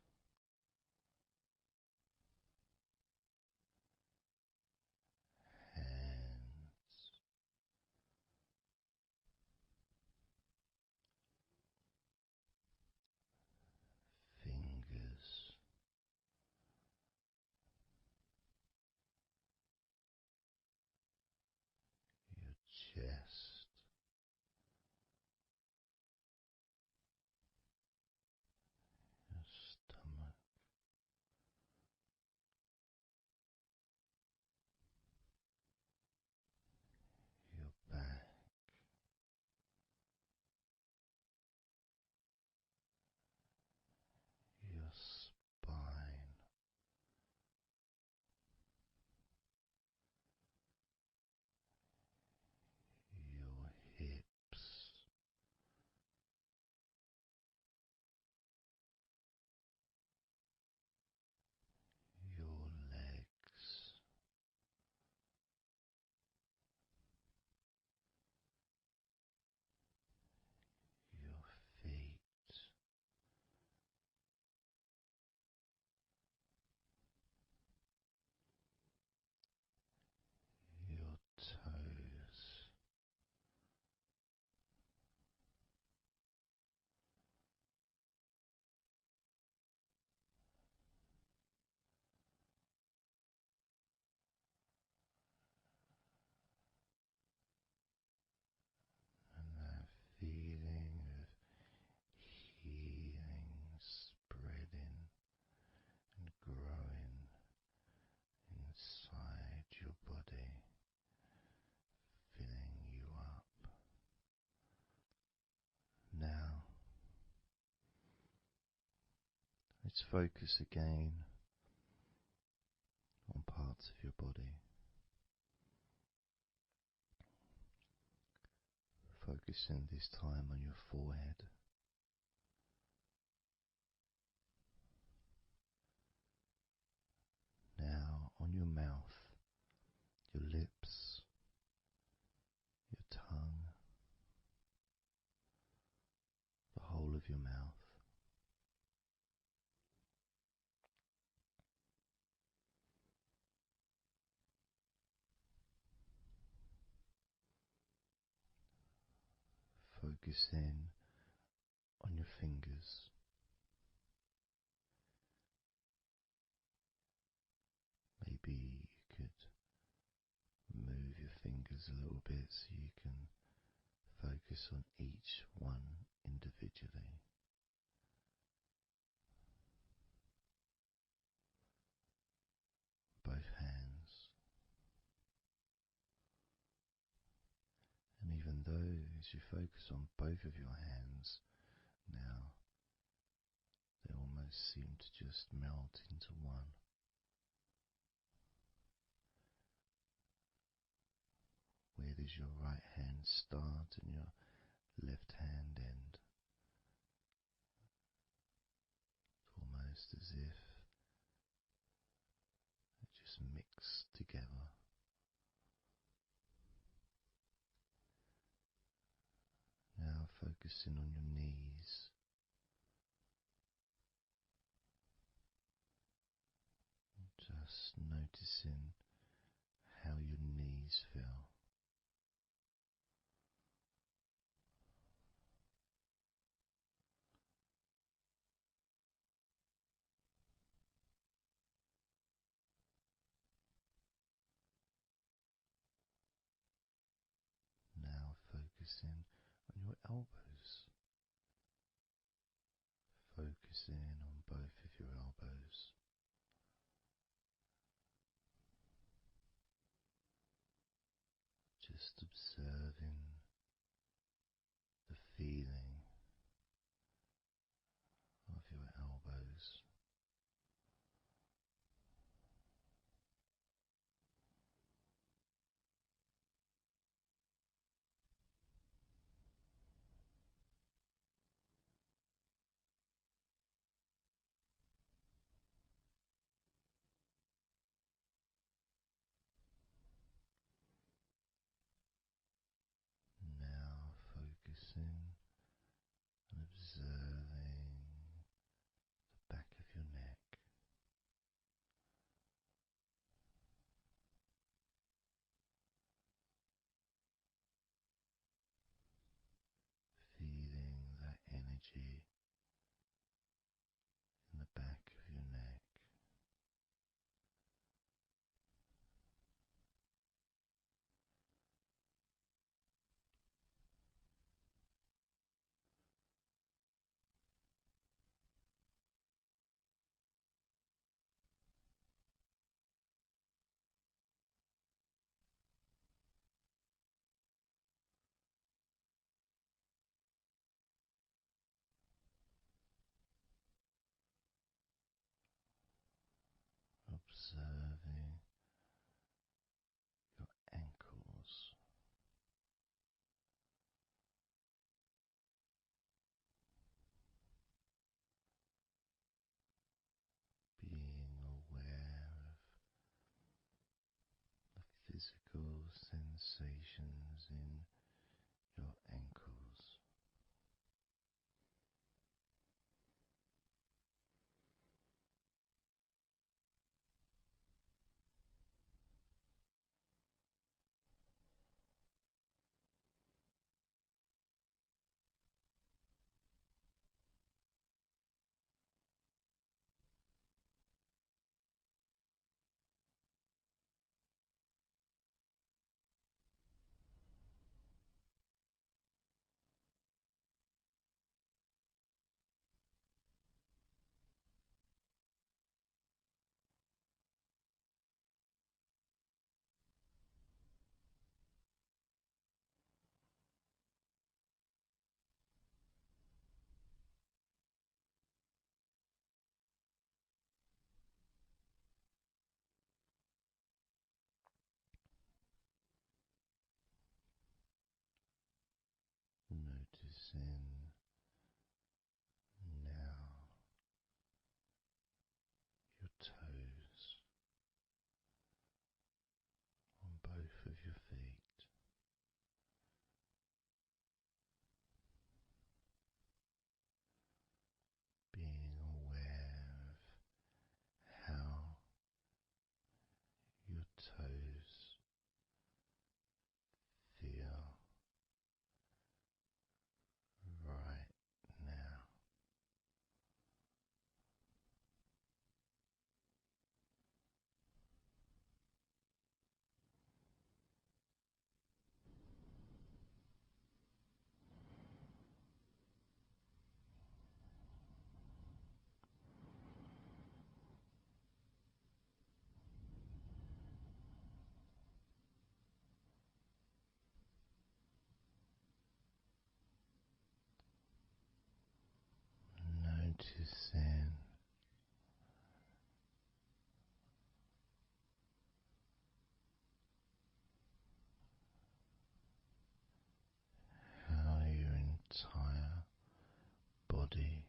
Let's focus again on parts of your body. Focusing this time on your forehead. Now on your mouth, your lips, your tongue, the whole of your mouth. Focus in on your fingers. Maybe you could move your fingers a little bit so you can focus on each one individually. Both hands. And even though as you focus on both of your hands now, they almost seem to just melt into one. Where does your right hand start and your left hand end? It's almost as if they just mix together. Now focusing on your knees. Just noticing how your knees feel. Now focusing on your elbows. Focusing on both of your elbows. Just observing the feeling of your elbows. Now focusing and observing the back of your neck. Feeling that energy in the back of your neck. Observing your ankles. Being aware of the physical sensations in your ankles. noticing how your entire body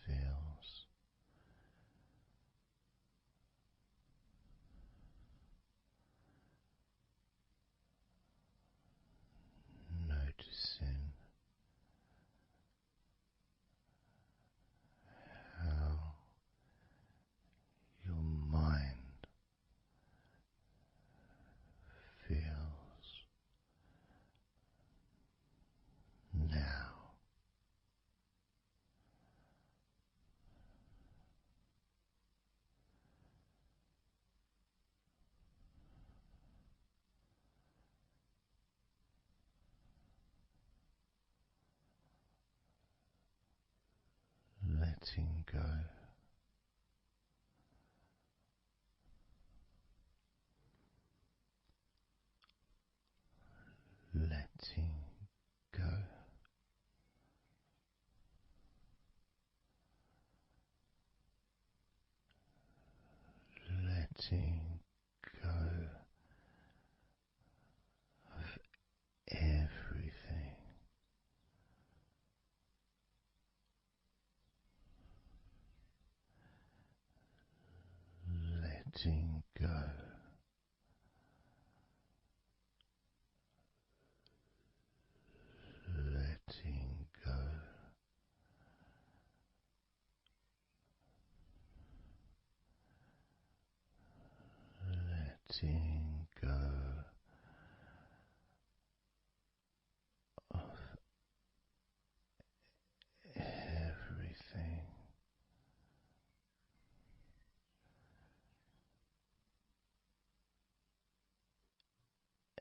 feels. Noticing how your mind feels now. Letting go. Letting go. Letting go of everything. Letting go. Letting go. Letting go of everything.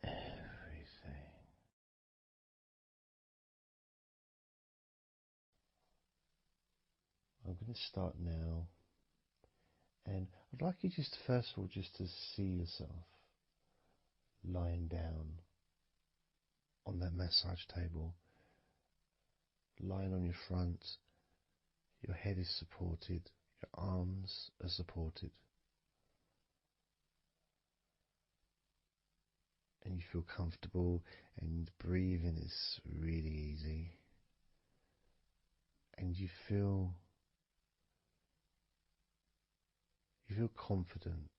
Everything. I'm going to start now, and I'd like you just first of all just to see yourself lying down on that massage table, lying on your front, your head is supported, your arms are supported, and you feel comfortable, and breathing is really easy, and you feel confident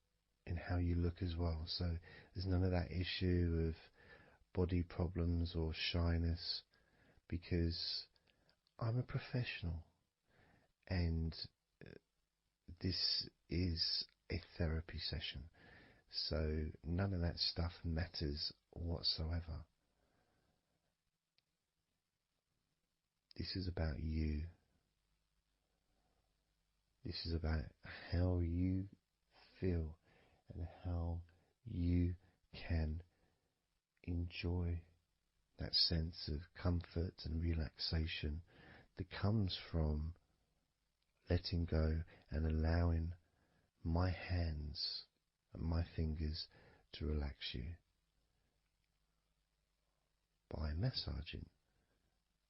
in how you look as well. So there's none of that issue of body problems or shyness, because I'm a professional, and this is a therapy session, so none of that stuff matters whatsoever. This is about you. This is about how you feel and how you can enjoy that sense of comfort and relaxation that comes from letting go and allowing my hands and my fingers to relax you by massaging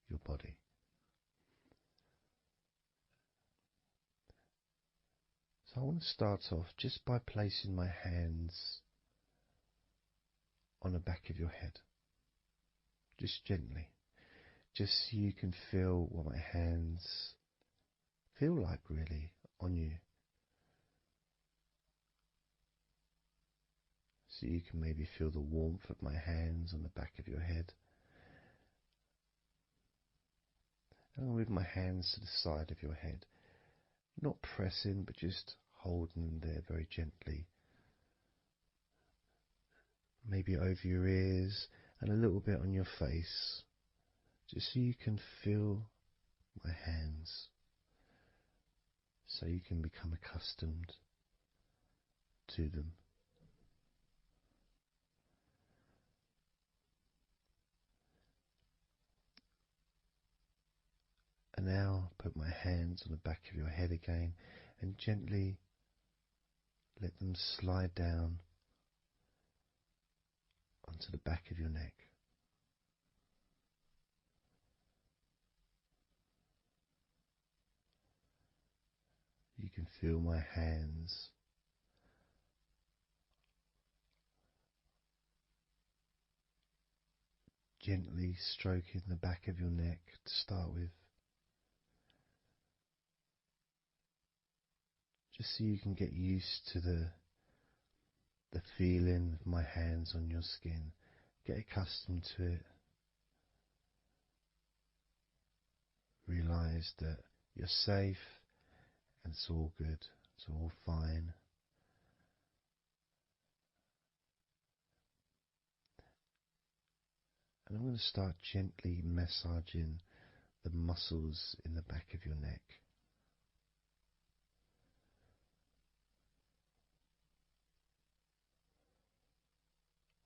your body. So I want to start off just by placing my hands on the back of your head, just gently, just so you can feel what my hands feel like really on you. So you can maybe feel the warmth of my hands on the back of your head. And I'll move my hands to the side of your head, not pressing, but just holding them there very gently. Maybe over your ears and a little bit on your face, just so you can feel my hands, so you can become accustomed to them. And now put my hands on the back of your head again and gently let them slide down onto the back of your neck. can feel my hands gently stroking the back of your neck to start with, just so you can get used to the feeling of my hands on your skin. Get accustomed to it. Realize that you're safe and it's all good, it's all fine. And I'm going to start gently massaging the muscles in the back of your neck.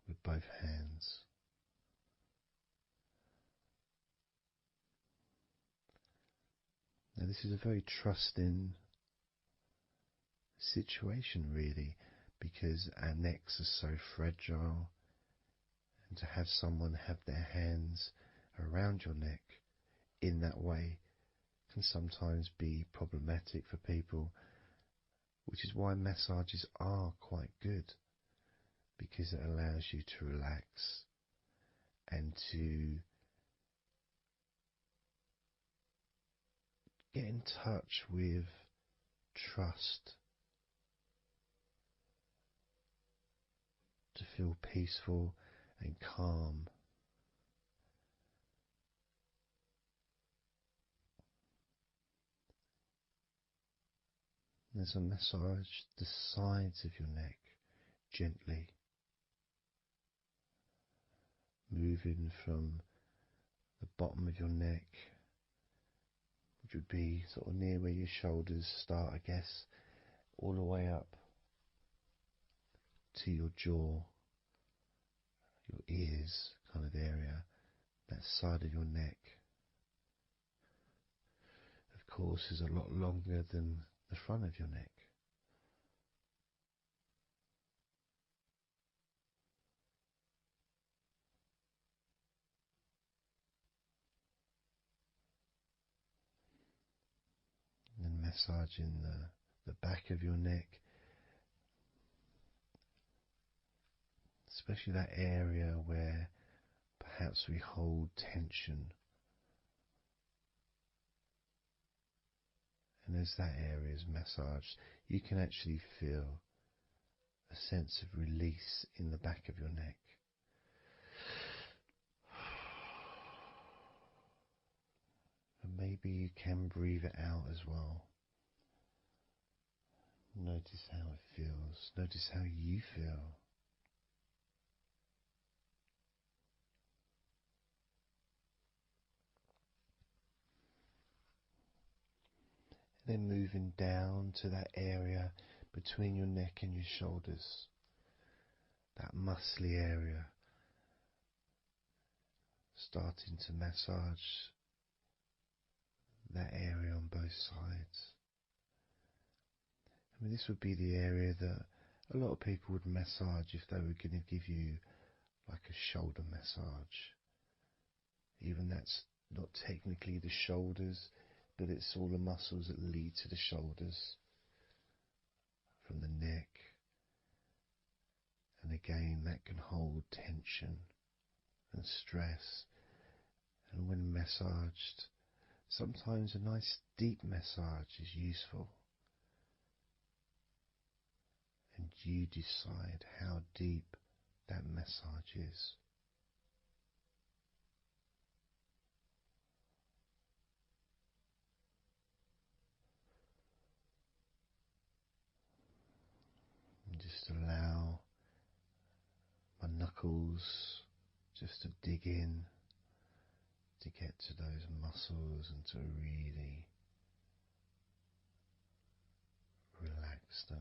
With both hands. Now this is a very trusting situation really, because our necks are so fragile, and to have someone have their hands around your neck in that way can sometimes be problematic for people, which is why massages are quite good, because it allows you to relax and to get in touch with trust, to feel peaceful and calm. As I massage the sides of your neck gently, moving from the bottom of your neck, which would be sort of near where your shoulders start, I guess, all the way up to your jaw, your ears kind of area, that side of your neck. Of course, is a lot longer than the front of your neck. And then massaging the back of your neck, especially that area where perhaps we hold tension. And as that area is massaged, you can actually feel a sense of release in the back of your neck. And maybe you can breathe it out as well. Notice how it feels. Notice how you feel. Then moving down to that area between your neck and your shoulders, that muscly area, starting to massage that area on both sides. I mean, this would be the area that a lot of people would massage if they were going to give you like a shoulder massage. Even that's not technically the shoulders, but it's all the muscles that lead to the shoulders, from the neck. And again, that can hold tension and stress. And when massaged, sometimes a nice deep massage is useful. And you decide how deep that massage is. And just allow my knuckles just to dig in, to get to those muscles and to really relax them.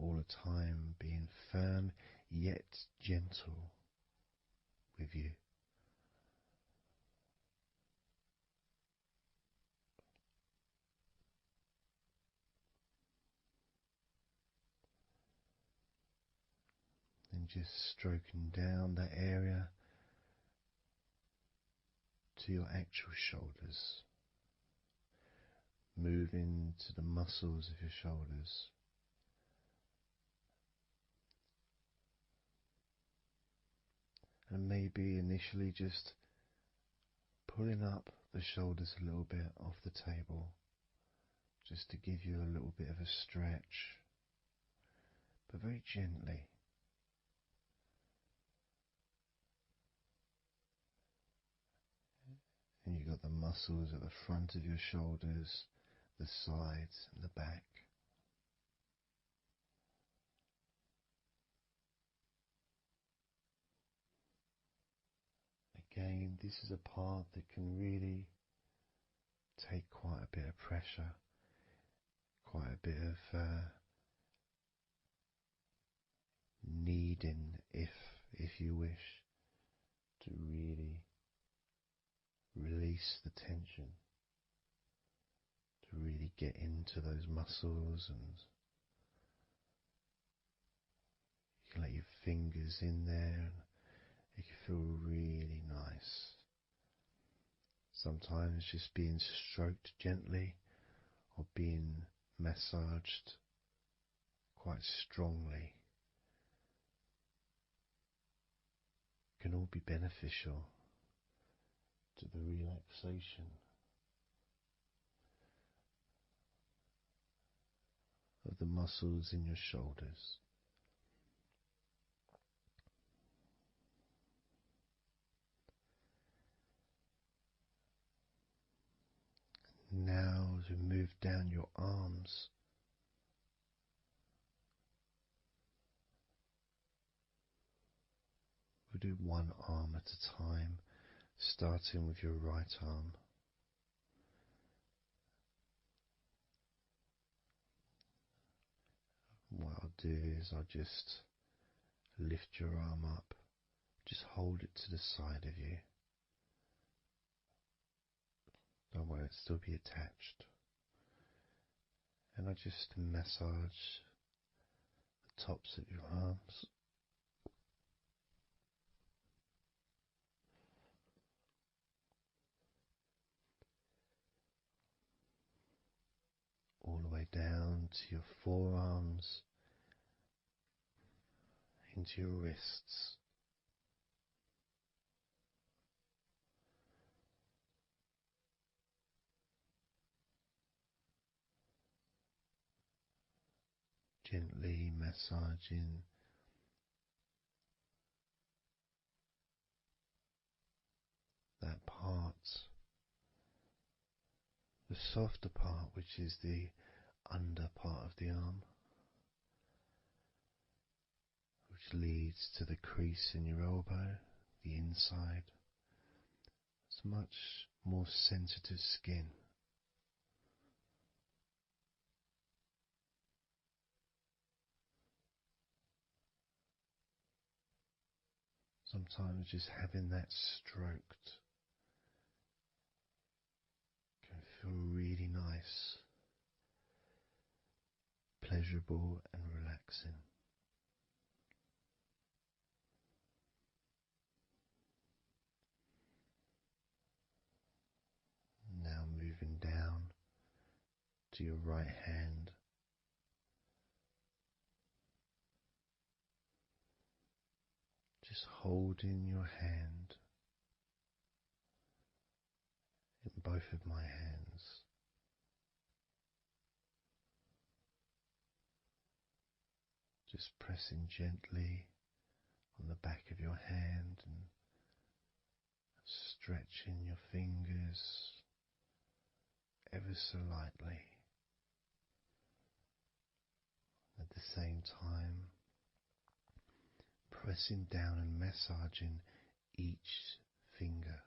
All the time being firm yet gentle with you. And just stroking down that area to your actual shoulders, moving to the muscles of your shoulders. And maybe initially just pulling up the shoulders a little bit off the table, just to give you a little bit of a stretch, but very gently. And you've got the muscles at the front of your shoulders, the sides and the back. Again, this is a part that can really take quite a bit of pressure, quite a bit of needing, if you wish, to really release the tension, to really get into those muscles, and you can let your fingers in there and it can feel really nice. Sometimes just being stroked gently or being massaged quite strongly can all be beneficial to the relaxation of the muscles in your shoulders. Now, as we move down your arms, we'll do one arm at a time, starting with your right arm. What I'll do is I'll just lift your arm up, just hold it to the side of you. Don't worry, it'll still be attached. And I just massage the tops of your arms. All the way down to your forearms, into your wrists. Gently massaging that part, the softer part, which is the under part of the arm, which leads to the crease in your elbow, the inside. It's much more sensitive skin. Sometimes just having that stroked can feel really nice, pleasurable and relaxing. Now moving down to your right hand. Just holding your hand in both of my hands. Just pressing gently on the back of your hand and stretching your fingers ever so lightly. At the same time, pressing down and massaging each finger.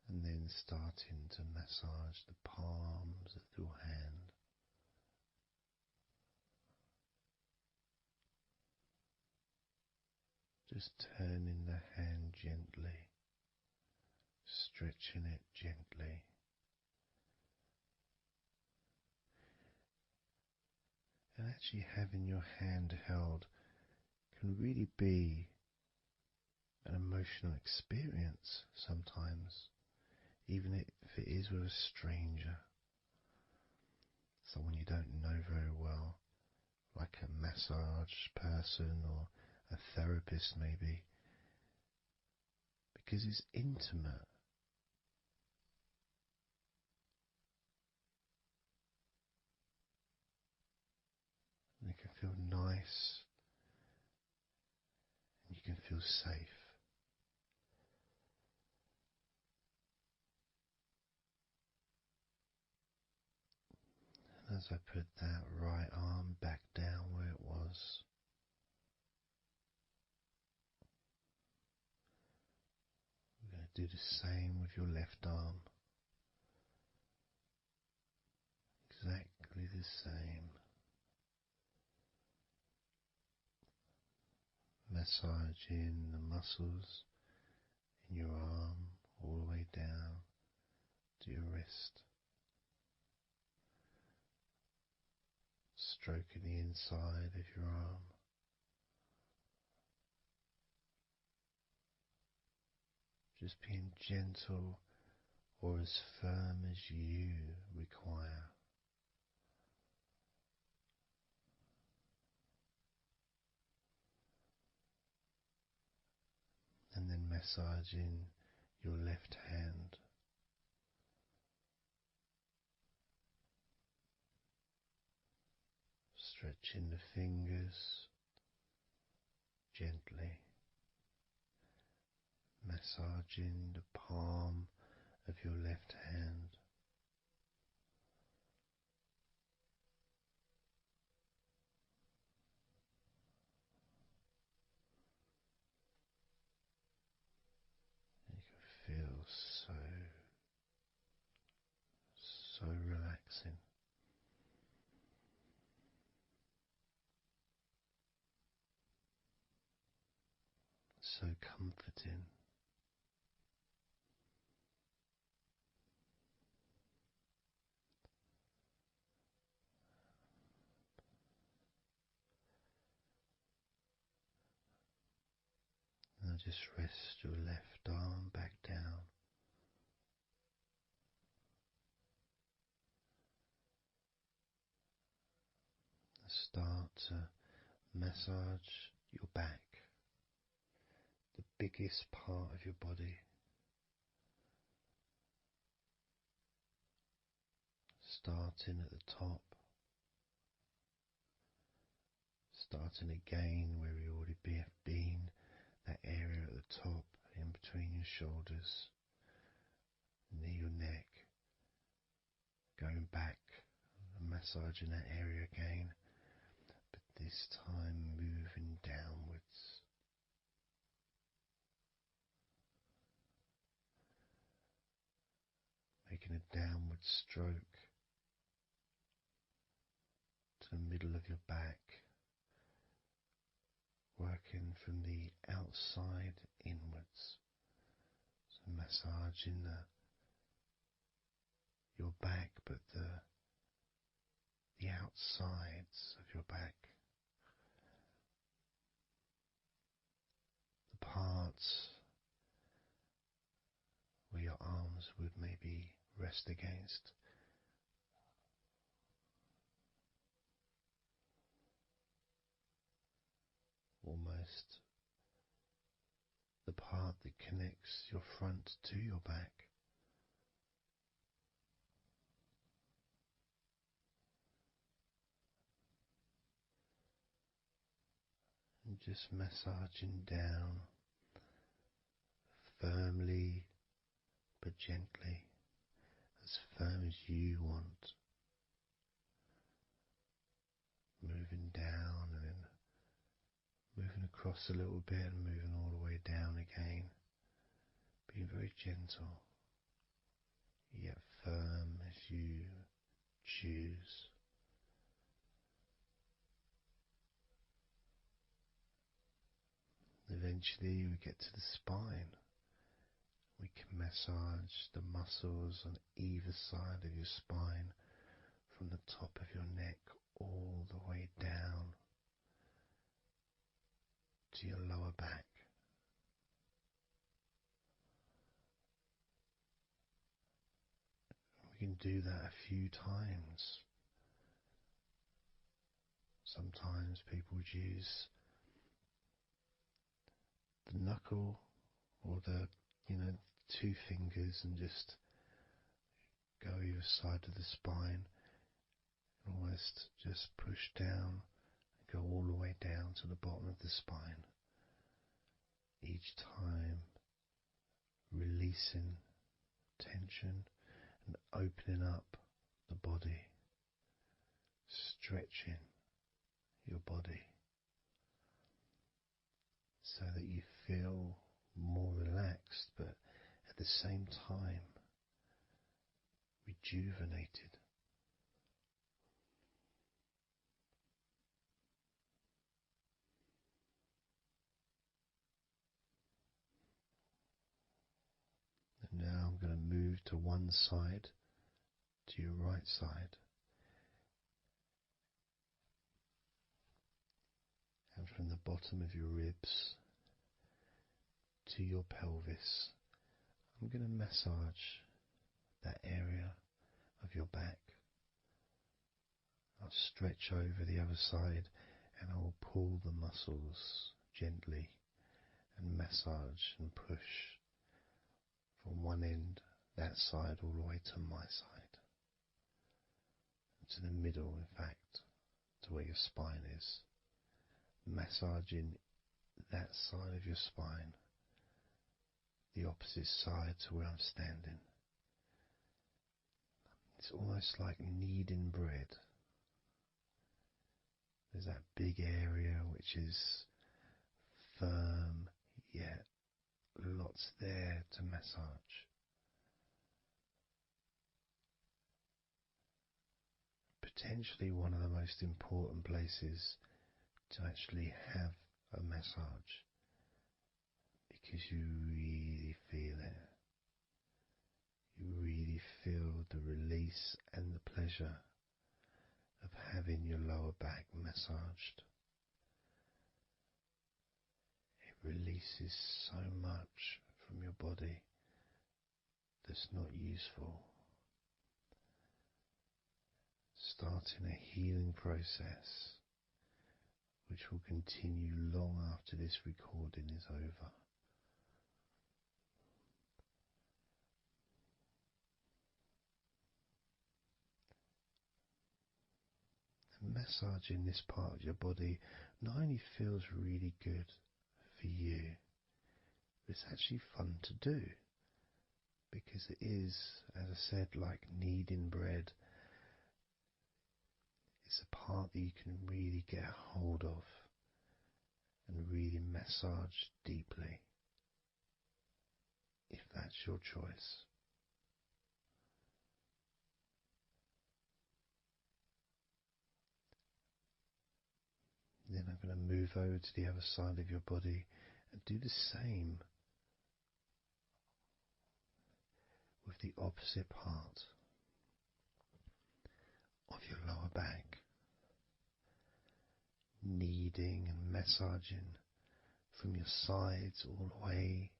And then starting to massage the palms of your hand. Just turning the hand gently, stretching it gently. And actually having your hand held can really be emotional experience sometimes, even if it is with a stranger, someone you don't know very well, like a massage person or a therapist maybe, because it's intimate. And it can feel nice and you can feel safe. And as I put that right arm back down where it was, we're going to do the same with your left arm. Exactly the same. Massaging the muscles in your arm all the way down to your wrist. Stroking the inside of your arm. Just being gentle or as firm as you require. And then massaging your left hand. Stretching the fingers gently. Massaging the palm of your left hand. You can feel so relaxing. So comforting. Now just rest your left arm back down. Start to massage your back, the biggest part of your body. Starting at the top, starting again where we already have been, that area at the top, in between your shoulders, near your neck, going back and massaging that area again, but this time moving downwards. Making a downward stroke to the middle of your back, working from the outside inwards. So massaging your back, but the outsides of your back. The parts where your arms would maybe rest against. Almost the part that connects your front to your back. And just massaging down firmly but gently, as firm as you want. Moving down and then moving across a little bit and moving all the way down again. Being very gentle, yet firm as you choose. Eventually we get to the spine. We can massage the muscles on either side of your spine, from the top of your neck all the way down to your lower back. do that a few times. Sometimes people would use the knuckle or the, two fingers and just go either side of the spine and almost just push down and go all the way down to the bottom of the spine. Each time releasing tension and opening up the body, stretching your body so that you feel more relaxed, but at the same time rejuvenated. And now I'm going to move to one side, to your right side. And from the bottom of your ribs to your pelvis, I'm going to massage that area of your back. I'll stretch over the other side and I will pull the muscles gently and massage and push from one end, that side, all the way to my side. To the middle, in fact, to where your spine is. Massaging that side of your spine, the opposite side to where I'm standing. It's almost like kneading bread. There's that big area which is firm, yet lots there to massage. Potentially one of the most important places to actually have a massage, because you really feel it. You really feel the release and the pleasure of having your lower back massaged. It releases so much from your body that's not useful, starting a healing process which will continue long after this recording is over. And massaging this part of your body not only feels really good for you, but it's actually fun to do, because it is, as I said, like kneading bread. It's a part that you can really get a hold of and really massage deeply, if that's your choice. Then I'm going to move over to the other side of your body and do the same with the opposite part of your lower back, kneading and massaging from your sides all the way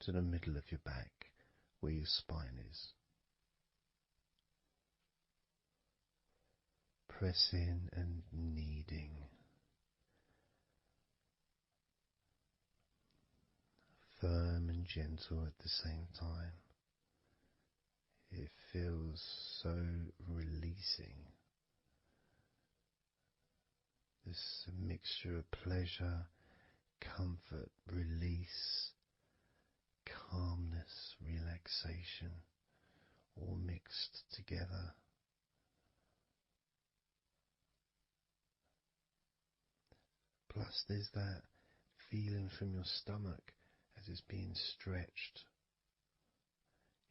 to the middle of your back where your spine is. Pressing and kneading. Firm and gentle at the same time. It feels so releasing. This mixture of pleasure, comfort, release, calmness, relaxation, all mixed together. Plus there's that feeling from your stomach as it's being stretched.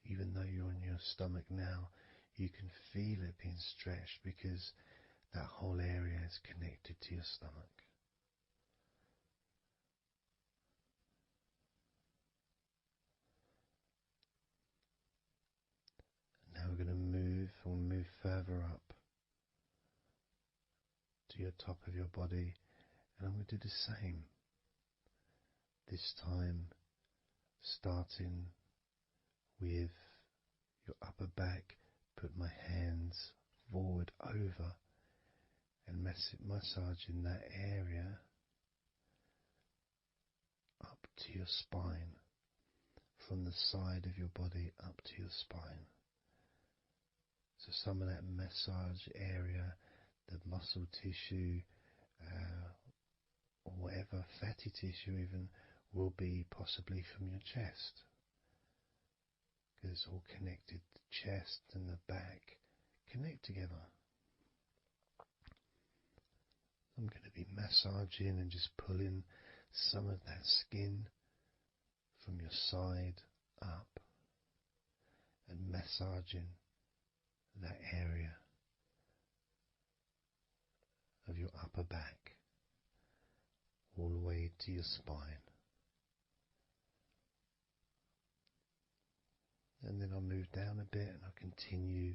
Even though you're on your stomach now, you can feel it being stretched because that whole area is connected to your stomach. Now we're going to move further up to your top of your body, and I'm going to do the same. This time starting with your upper back, put my hands forward over and massaging that area up to your spine, from the side of your body up to your spine. So some of that massage area, the muscle tissue, or whatever, fatty tissue even, will be possibly from your chest, because it's all connected. The chest and the back connect together. I'm going to be massaging and just pulling some of that skin from your side up and massaging that area of your upper back all the way to your spine. And then I'll move down a bit and I'll continue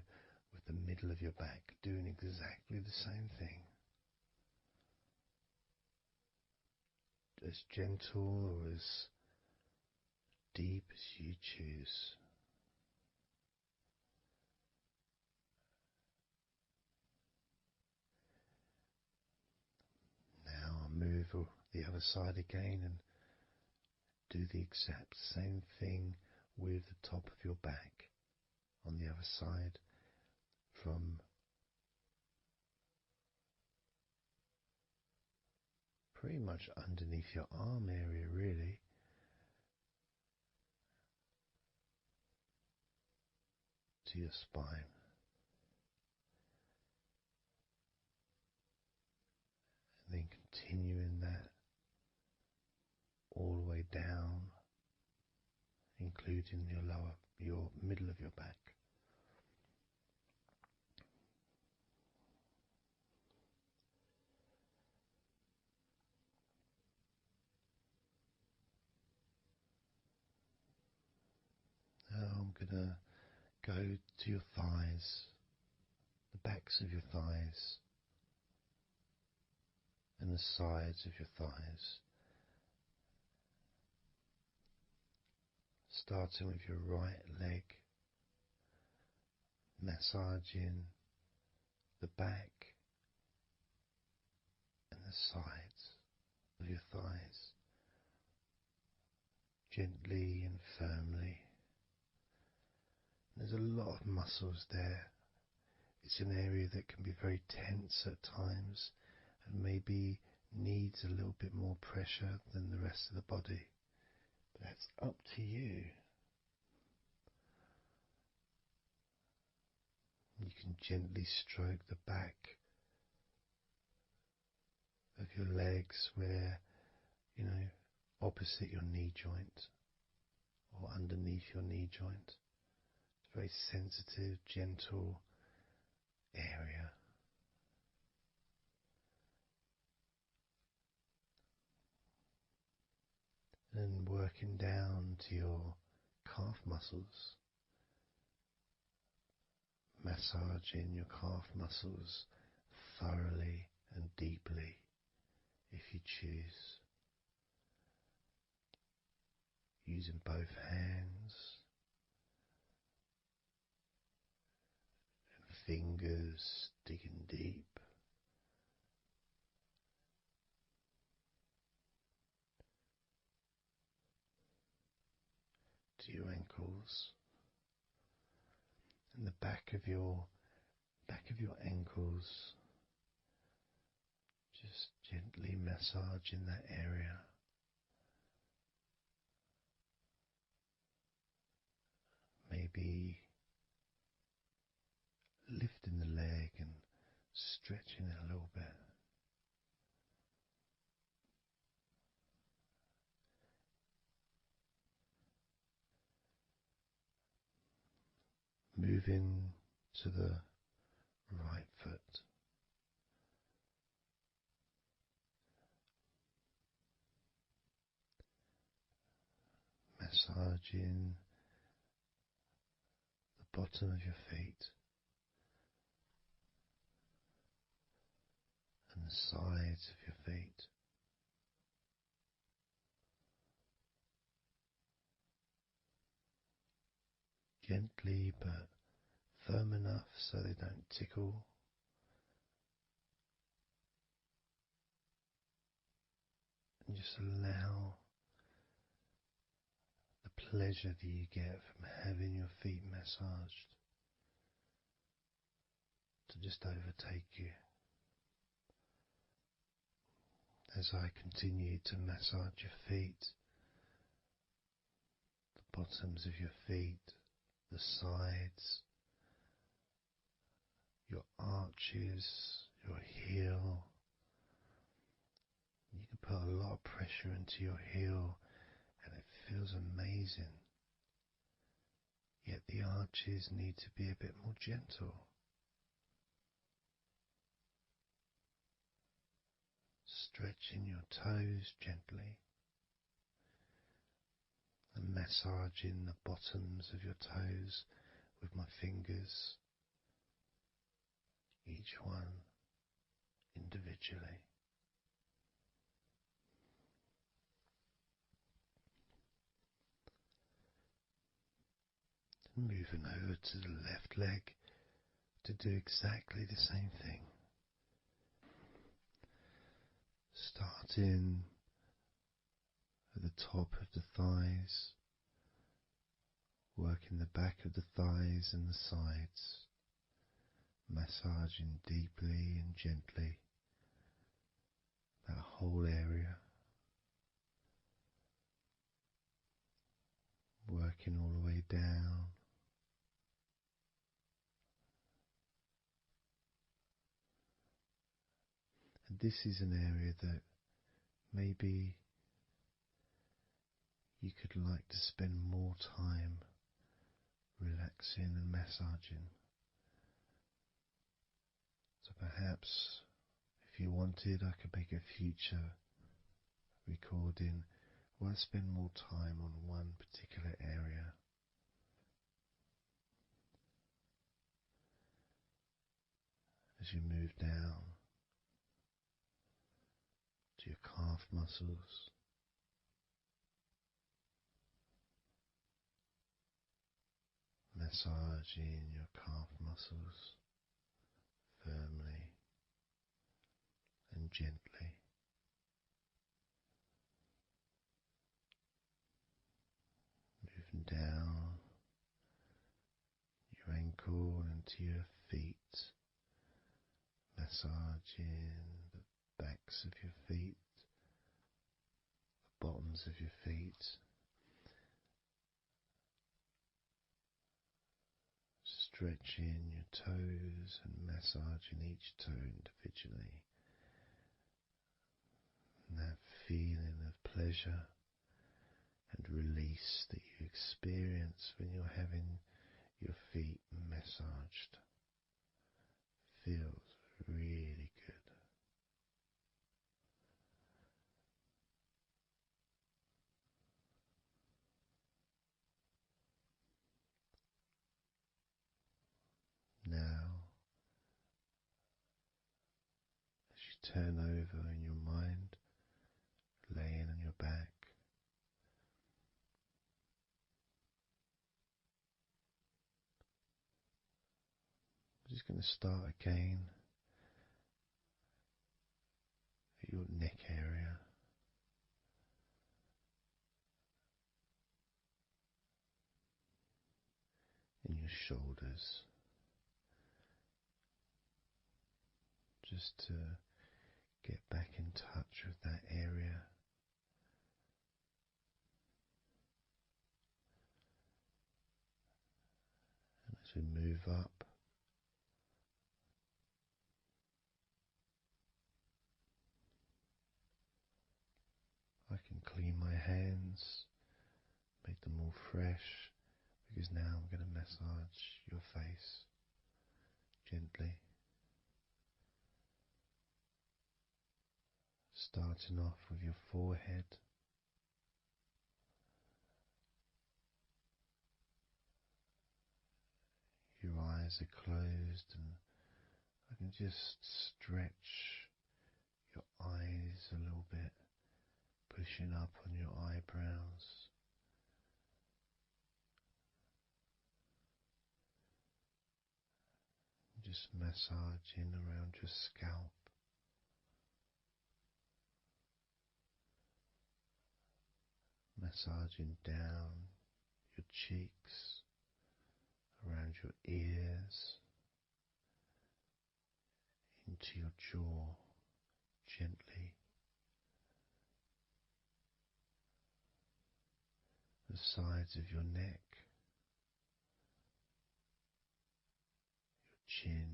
with the middle of your back, doing exactly the same thing. As gentle or as deep as you choose. Now I'll move the other side again and do the exact same thing with the top of your back on the other side, from pretty much underneath your arm area, really, to your spine. And then continuing that all the way down, including your middle of your back. Now I'm going to go to your thighs, the backs of your thighs, and the sides of your thighs. Starting with your right leg, massaging the back and the sides of your thighs, gently and firmly. There's a lot of muscles there. It's an area that can be very tense at times and maybe needs a little bit more pressure than the rest of the body. But that's up to you. You can gently stroke the back of your legs where, opposite your knee joint or underneath your knee joint. It's a very sensitive, gentle area. And working down to your calf muscles, massaging your calf muscles thoroughly and deeply if you choose, using both hands and fingers, digging deep. To your ankles and the back of your ankles, just gently massaging that area. Maybe lifting the leg and stretching it a little bit. Moving to the right foot. Massaging the bottom of your feet and the sides of your feet. gently but firm enough so they don't tickle. And just allow the pleasure that you get from having your feet massaged to just overtake you. As I continue to massage your feet, the bottoms of your feet, the sides, your arches, your heel. You can put a lot of pressure into your heel and it feels amazing. Yet the arches need to be a bit more gentle. Stretching your toes gently and massaging the bottoms of your toes with my fingers, each one individually. And moving over to the left leg to do exactly the same thing. Starting at the top of the thighs, working the back of the thighs and the sides, massaging deeply and gently that whole area, working all the way down, and this is an area that maybe you could like to spend more time relaxing and massaging. So perhaps if you wanted, I could make a future recording where I spend more time on one particular area. As you move down to your calf muscles, massaging your calf muscles firmly and gently. Moving down your ankle and to your feet, massaging the backs of your feet, the bottoms of your feet, stretching your toes and massaging each toe individually. And that feeling of pleasure and release that you experience when you're having your feet massaged feels really good. Now, as you turn over in your mind, laying on your back, I'm just going to start again at your neck area. In your shoulders, just to get back in touch with that area. And as we move up, I can clean my hands, make them all fresh, because now I'm going to massage your face gently. Starting off with your forehead, your eyes are closed and I can just stretch your eyes a little bit, pushing up on your eyebrows. just massaging around your scalp, massaging down your cheeks, around your ears, into your jaw, gently, the sides of your neck, your chin,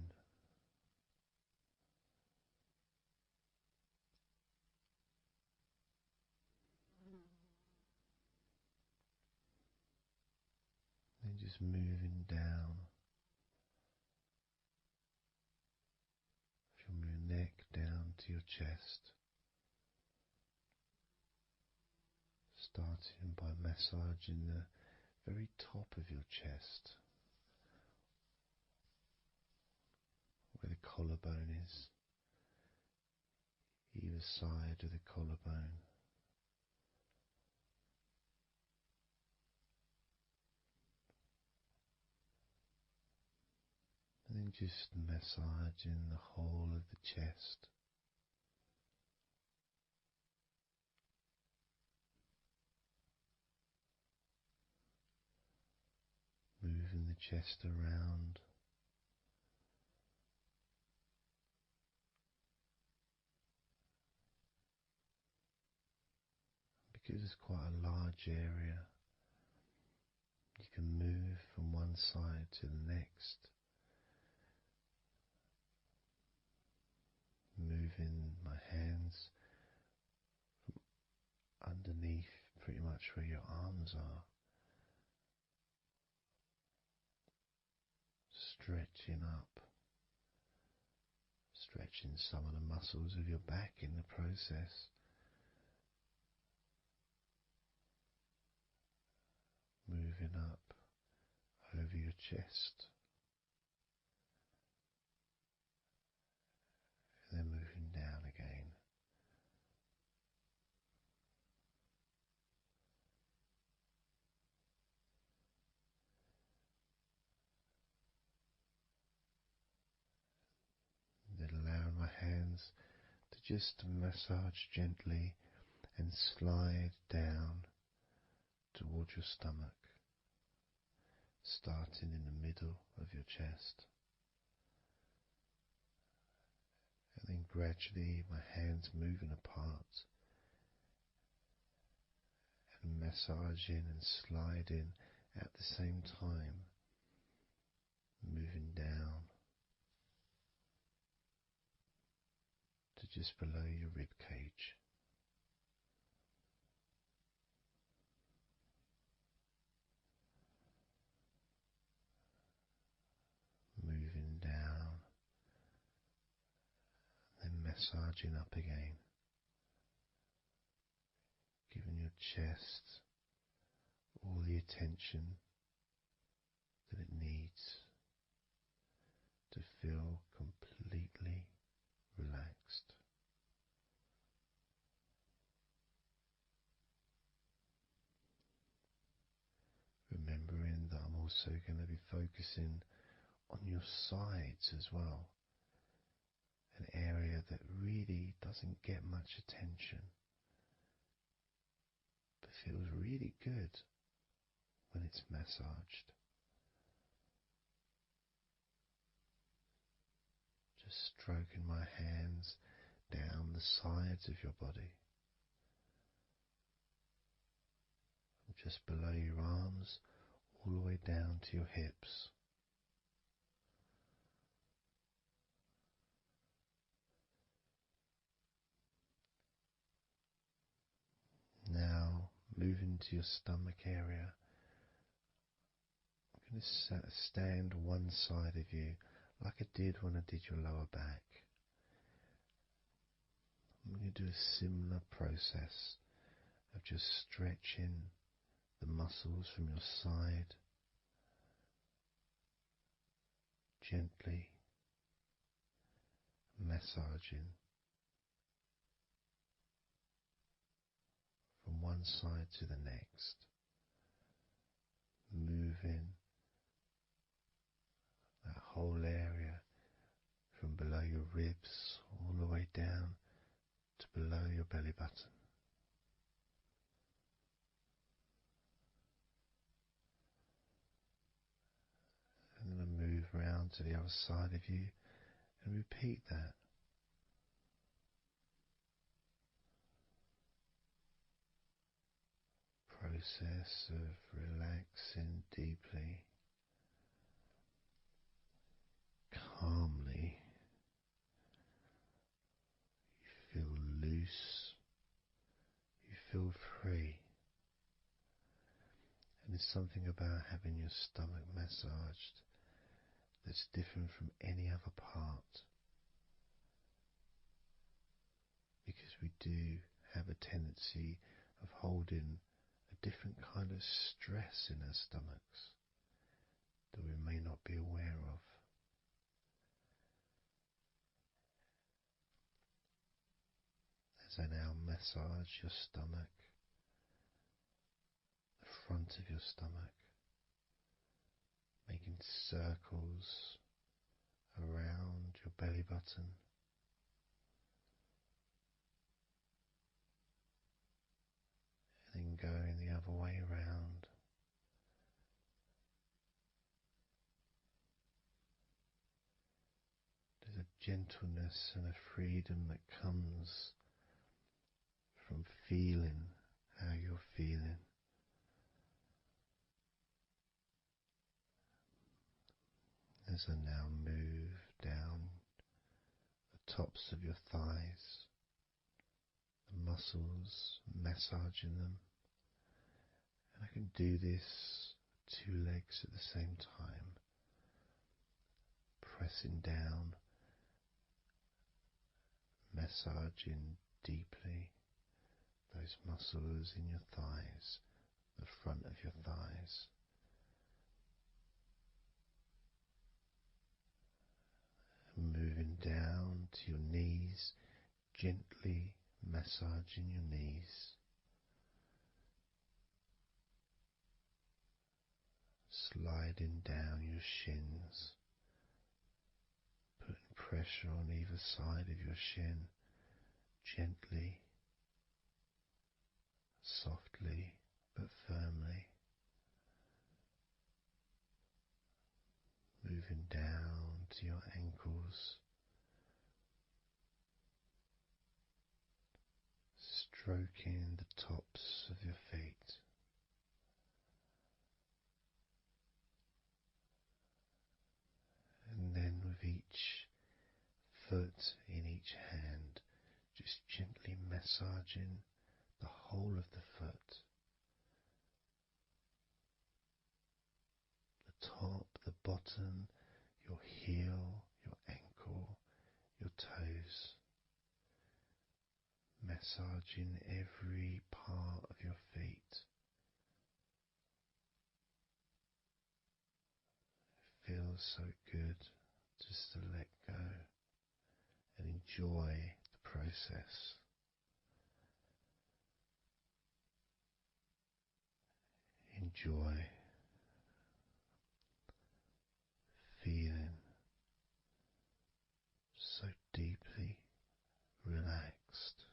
then just moving down from your neck down to your chest, starting by massaging the very top of your chest, where the collarbone is, either side of the collarbone. And then just massaging the whole of the chest. Moving the chest around. Because it's quite a large area, you can move from one side to the next. Moving my hands from underneath pretty much where your arms are, stretching up, stretching some of the muscles of your back in the process. Moving up over your chest, and then moving down again. Then allowing my hands to just massage gently and slide down towards your stomach, starting in the middle of your chest. And then gradually my hands moving apart and massaging and sliding at the same time, moving down to just below your rib cage. Moving down, then massaging up again, giving your chest all the attention that it needs to feel completely relaxed. Remembering that I'm also going to be focusing on your sides as well, an area that really doesn't get much attention but feels really good when it's massaged. Just stroking my hands down the sides of your body, just below your arms, all the way down to your hips. Now, moving to your stomach area, I'm going to stand one side of you like I did when I did your lower back. I'm going to do a similar process of just stretching the muscles from your side, gently massaging from one side to the next, moving that whole area from below your ribs all the way down to below your belly button. And then move round to the other side of you and repeat that. Process of relaxing deeply, calmly. You feel loose, you feel free. And there's something about having your stomach massaged that's different from any other part, because we do have a tendency of holding a different kind of stress in our stomachs that we may not be aware of. As I now massage your stomach, the front of your stomach, making circles around your belly button, and then going the other way around. There's a gentleness and a freedom that comes from feeling how you're feeling. As I now move down the tops of your thighs, the muscles, massaging them. And I can do this with two legs at the same time, pressing down, massaging deeply those muscles in your thighs, the front of your thighs. And moving down to your knees, gently massaging your knees. Sliding down your shins, putting pressure on either side of your shin, gently, softly but firmly. Moving down to your ankles, stroking the tops of your feet. And then with each foot in each hand, just gently massaging the whole of the foot. The top, the bottom, your heel, your ankle, your toes. Massaging every part of your feet. It feels so good just to let go and enjoy the process. Enjoy feeling so deeply relaxed.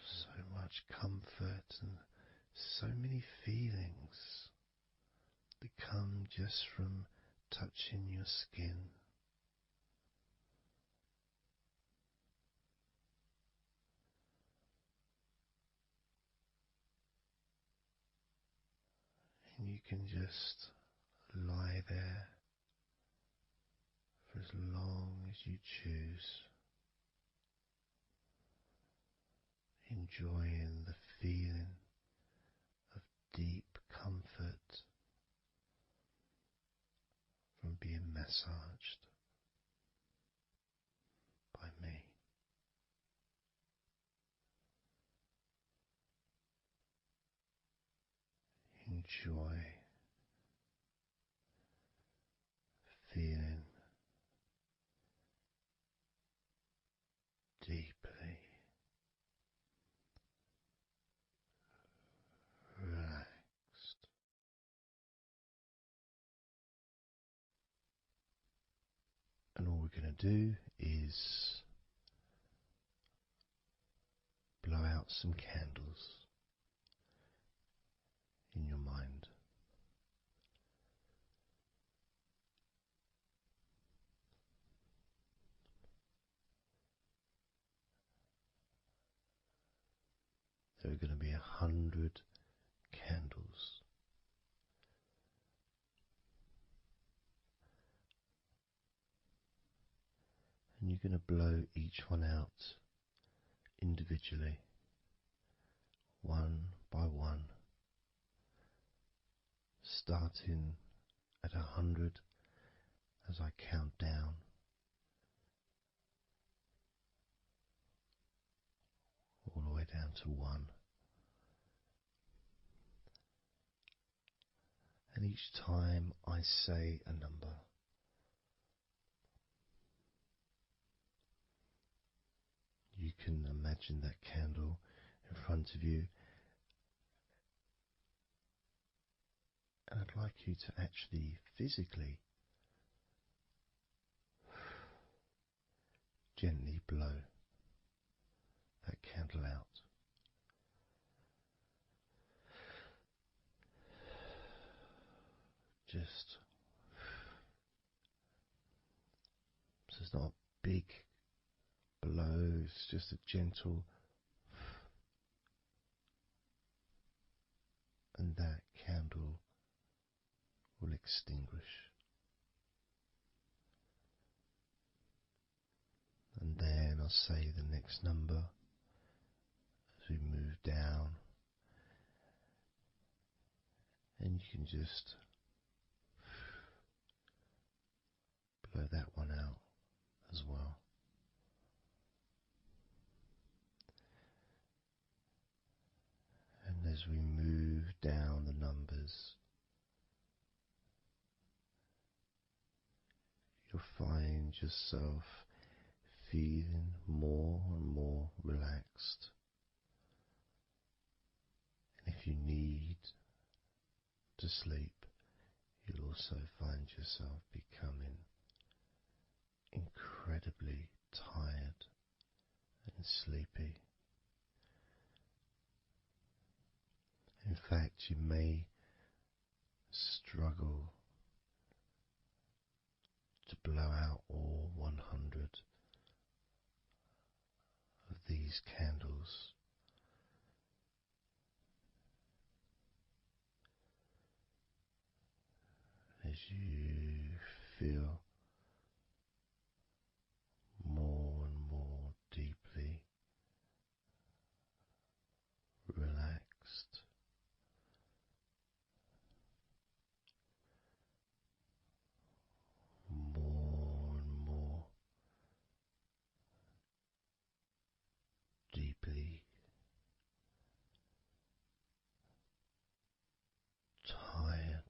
So much comfort and so many feelings that come just from touching your skin. And you can just lie there for as long as you choose, enjoying the feeling of deep comfort from being massaged by me. Enjoy feeling deeply relaxed. to do is blow out some candles in your mind. There are going to be 100 candles. And you're going to blow each one out individually, one by one, starting at 100 as I count down, all the way down to 1. And each time I say a number, you can imagine that candle in front of you, and I'd like you to actually physically gently blow that candle out. Just so it's not a big blow, it's just a gentle, and that candle will extinguish. And then I'll say the next number as we move down, and you can just blow that one out as well. And as we move down the numbers, you'll find yourself feeling more and more relaxed. And if you need to sleep, you'll also find yourself becoming incredibly tired and sleepy. In fact, you may struggle to blow out all 100 of these candles. As you feel more and more deeply relaxed, more and more deeply tired,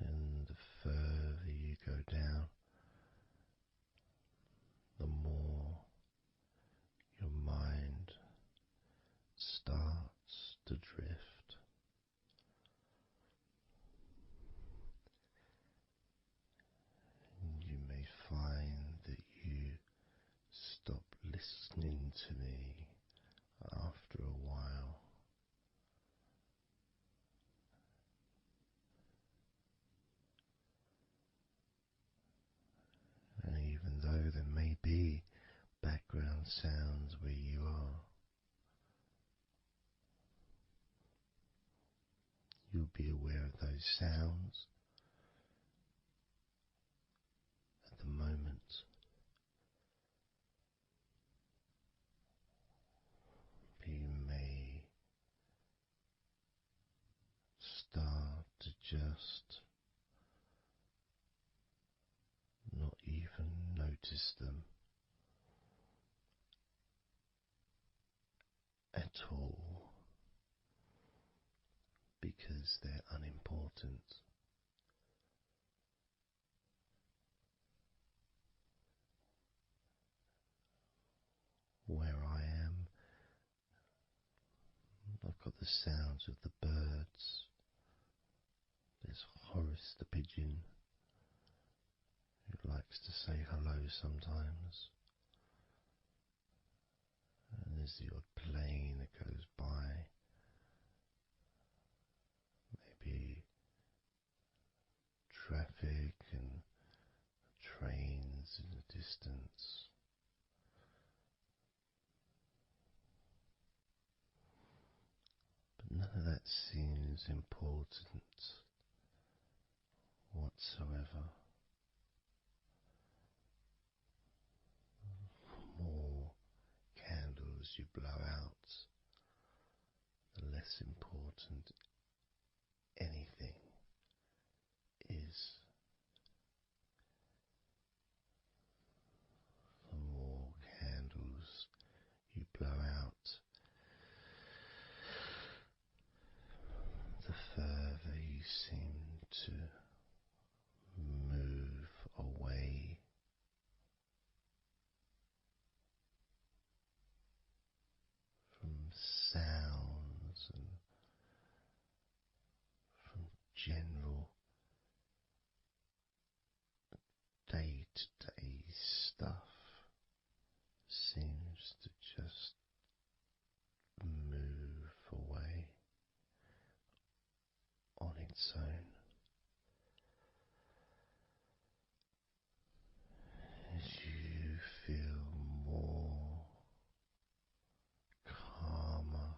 and the further you go down, the more your mind starts to drift. And you may find that you stop listening to me after a while. And even though there may be background sounds where you are, you'll be aware of those sounds at the moment. You may start to just not even notice them at all, because they're unimportant. Where I am, I've got the sounds of the birds. There's Horace the pigeon likes to say hello sometimes, and there's the odd plane that goes by, maybe traffic and trains in the distance. But none of that seems important whatsoever. The more candles you blow out, the less important anything is. The more candles you blow out, the further you seem to move away from sounds and from general day-to-day stuff. Seems to just move away on its own as you feel more calmer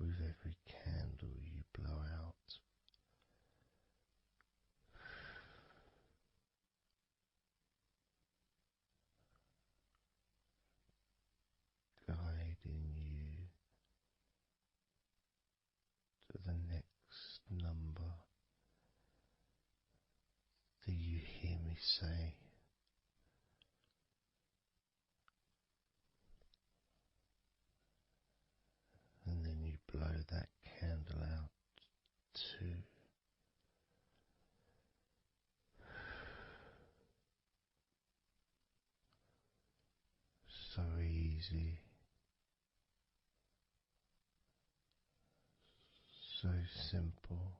with every candle you blow out. Guiding you to the next number that you hear me say, and then you blow that candle out too. So easy, so simple.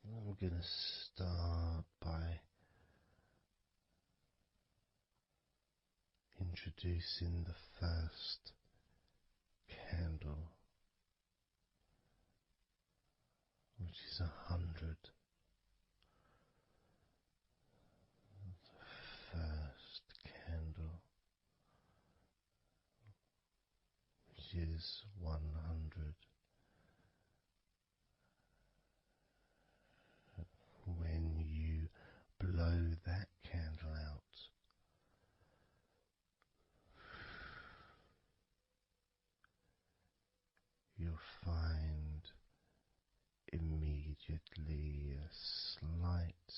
I'm going to start by introducing the first candle, which is 100. The first candle, which is 100. When you blow that candle out, you'll find immediately a slight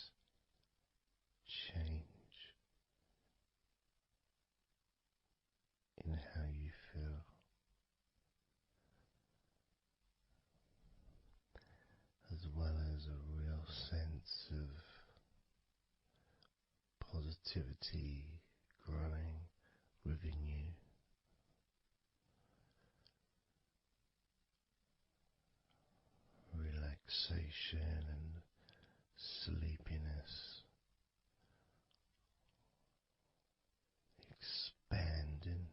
change in how you feel. As well as a real sense of positivity growing within you. Relaxation and sleepiness expanding.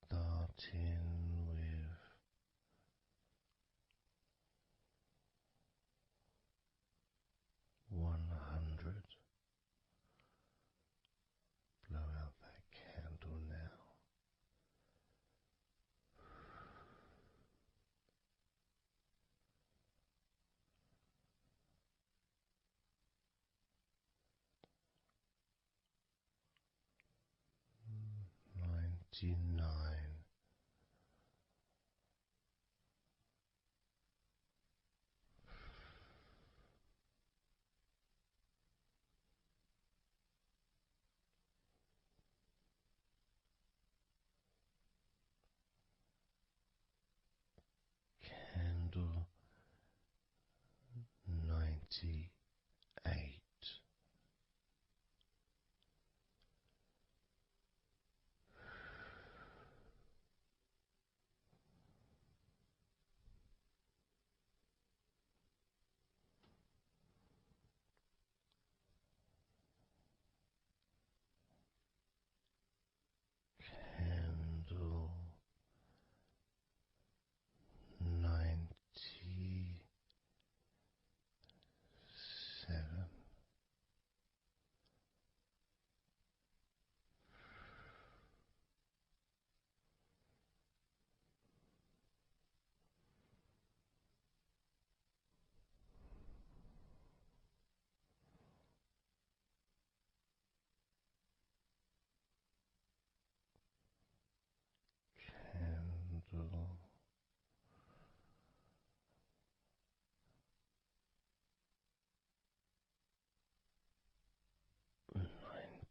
Starting with 100. Blow out that candle now. 99. Candle 98.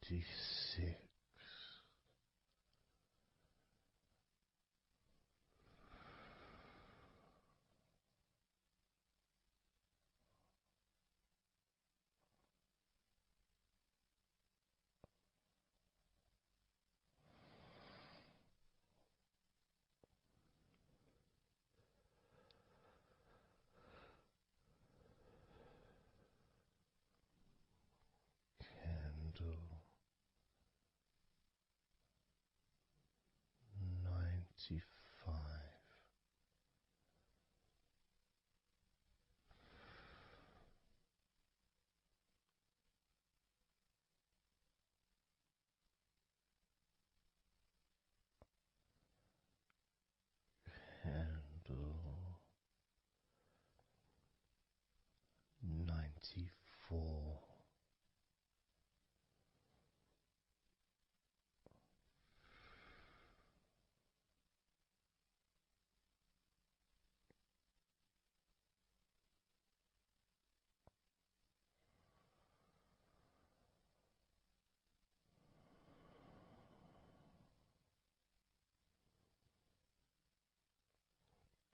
96. Candle 95. Candle 94.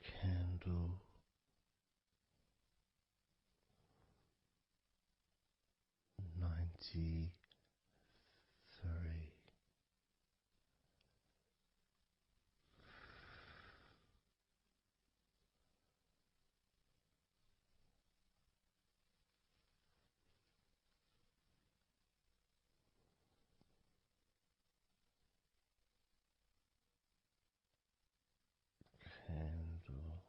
Candle 93. Candle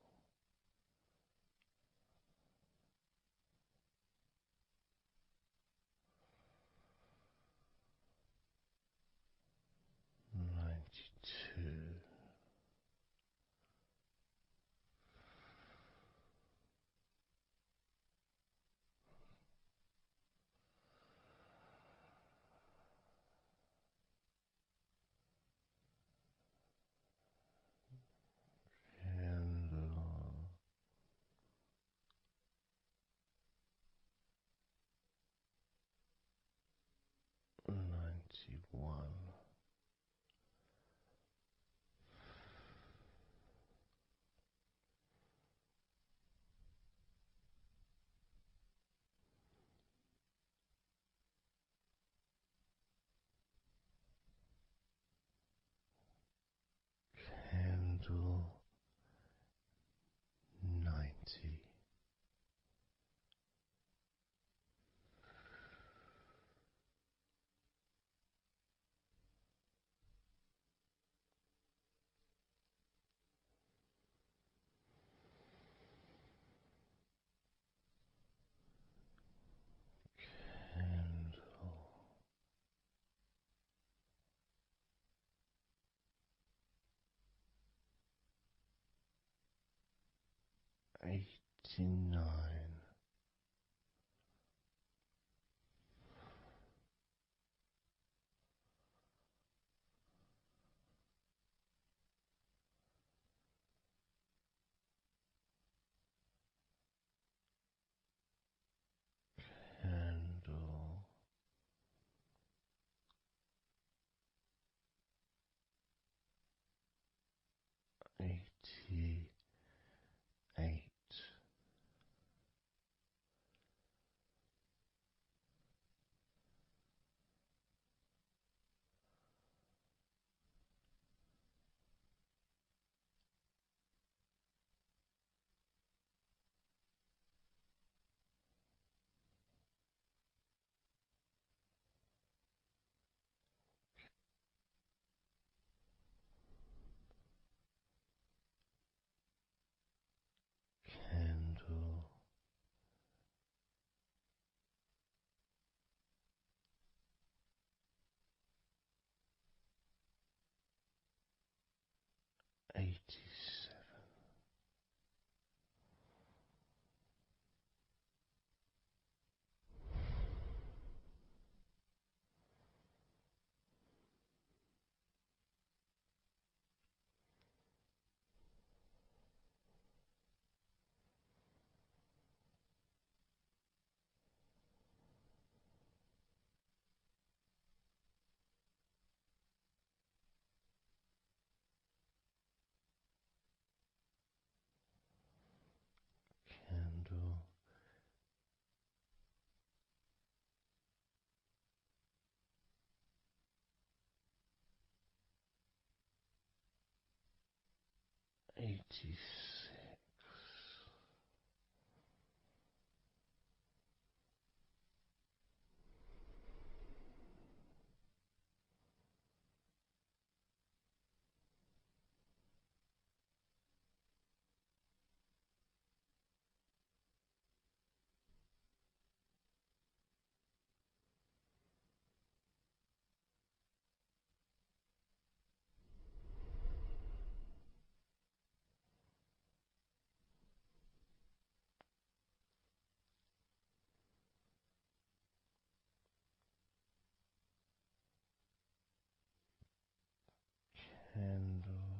92. Candle 91. Candle 90. Candle 89. Candle 88. 86, candle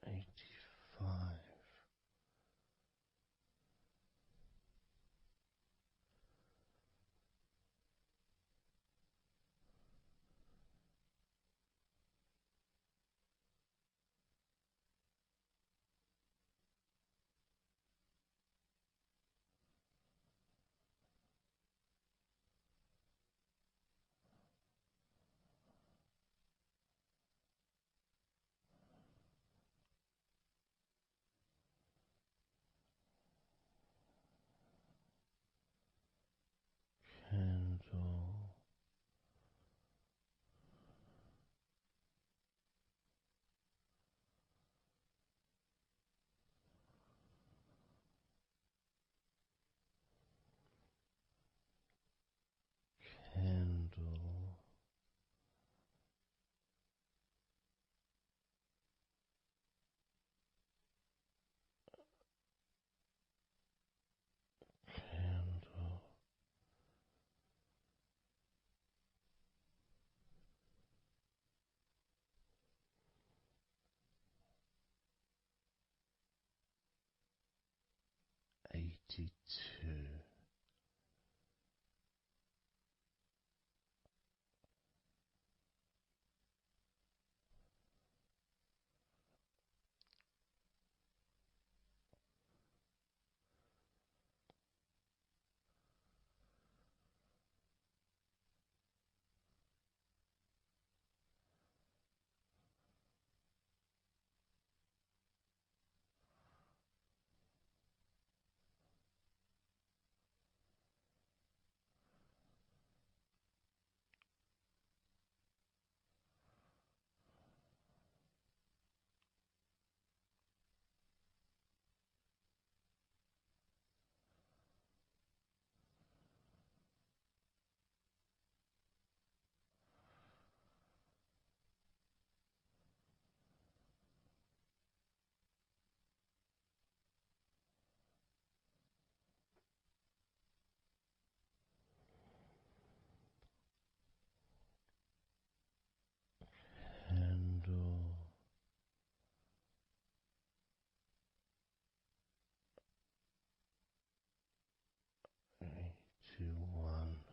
85, 82, 81.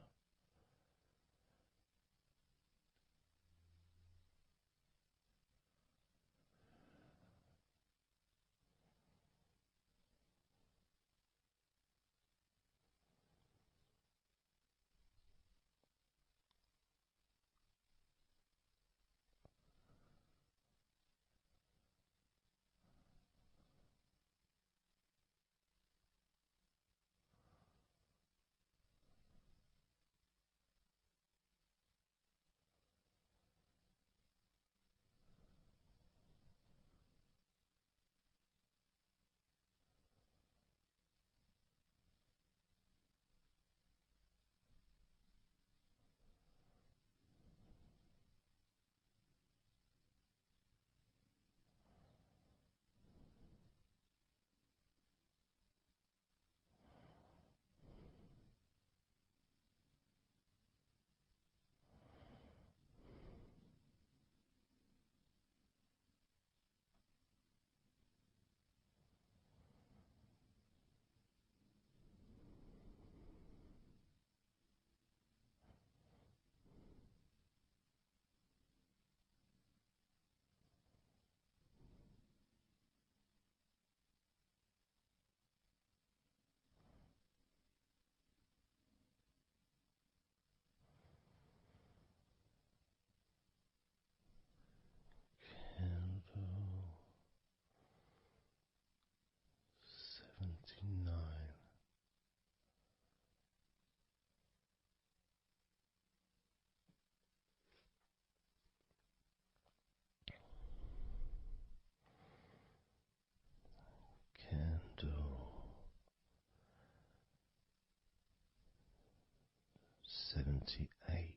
78.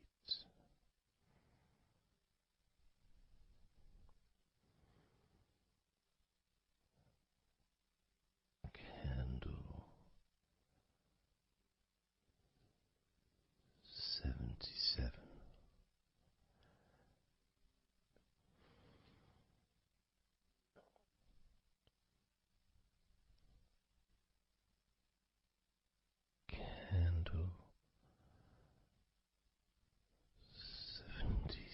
Candle 77. Candle 76.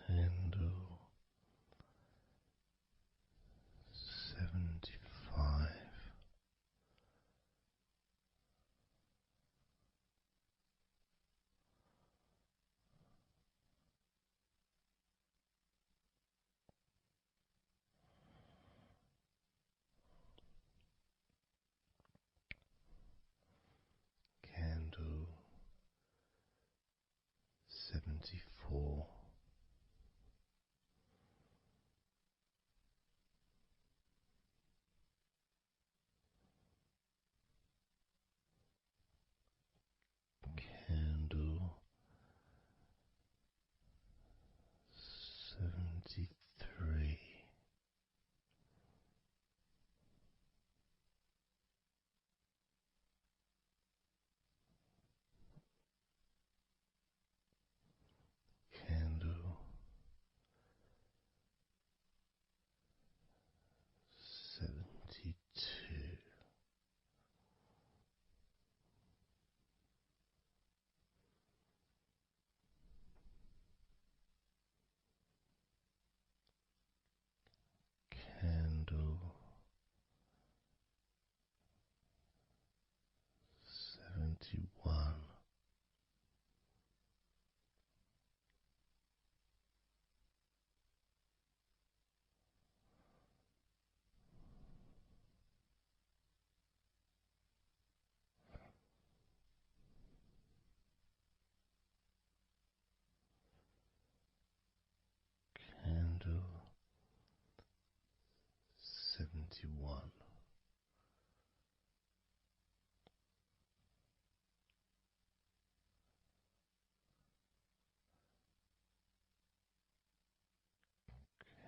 Candle 75. Candle 74. Candle 73. Candle 72. Candle 71. Candle 71.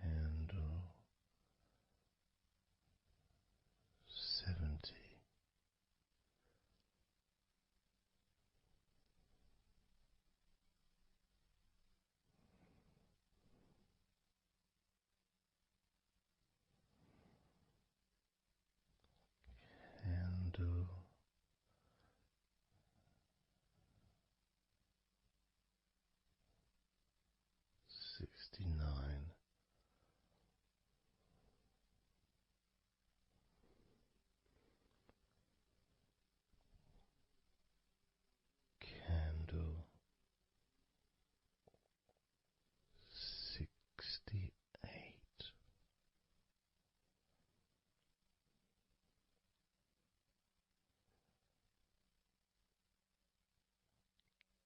Candle 70. Candle 69. Candle 68.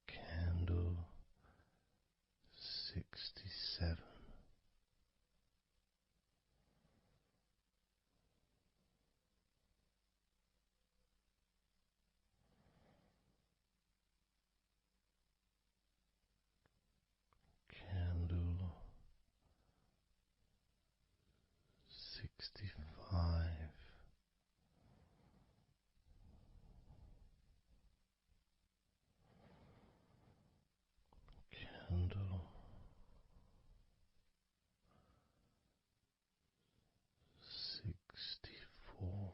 Candle 67. Candle 65. Candle 64.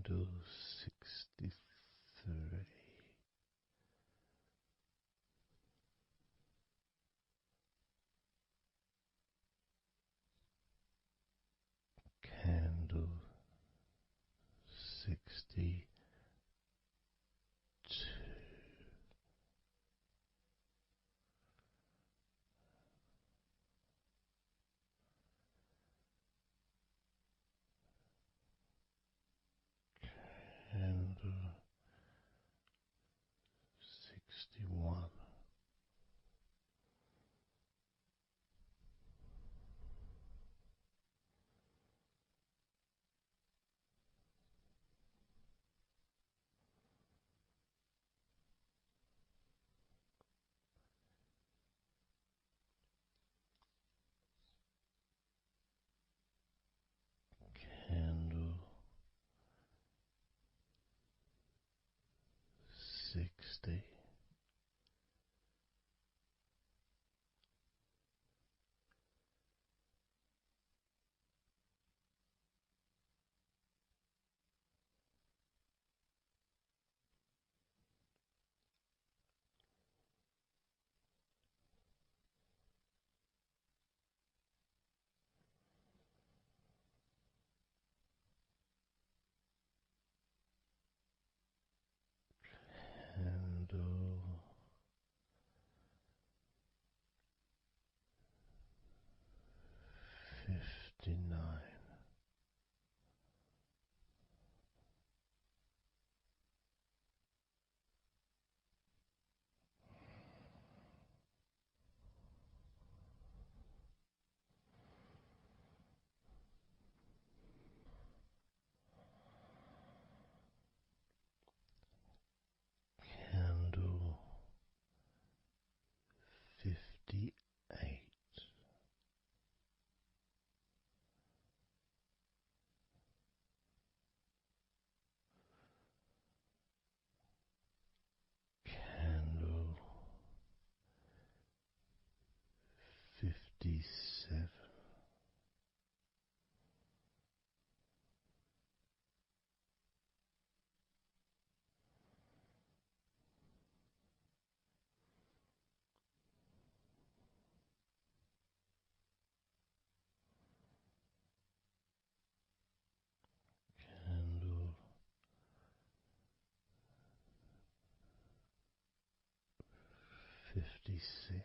Candle 63. Candle 62. Candle 61. Candle 60. Candle 59. Candle 58. Candle 57. Candle 56.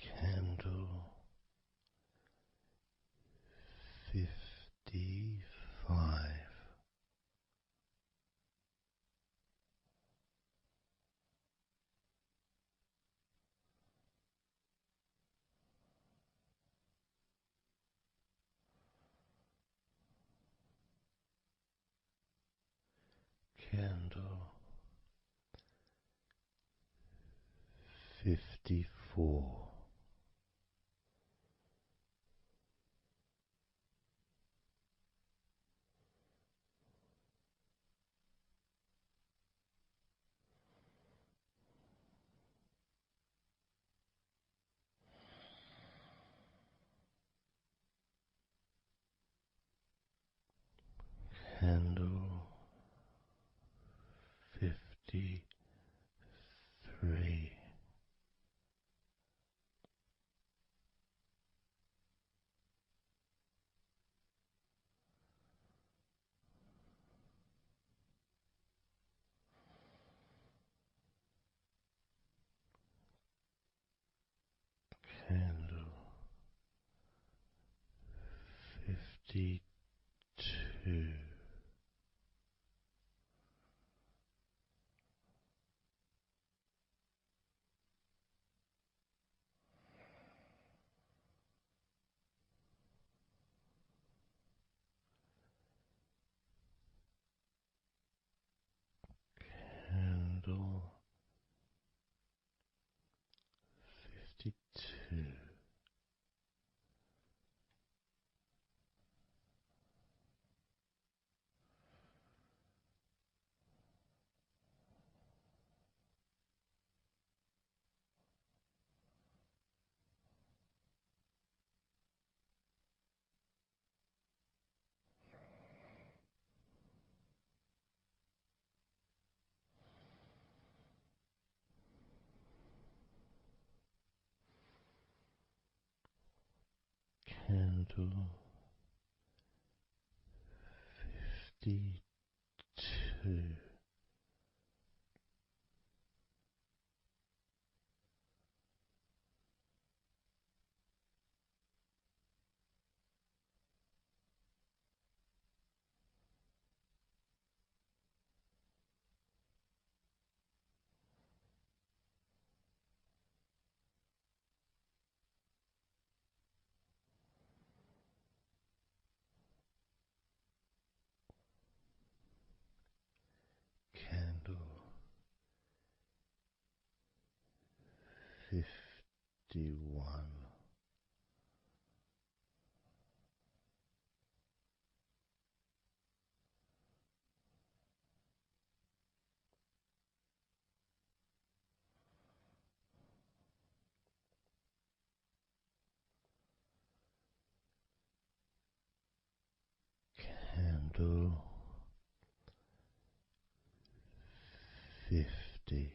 Candle 55. Candle 54. Candle 53. Candle 52. candle 52, candle 51, candle 50,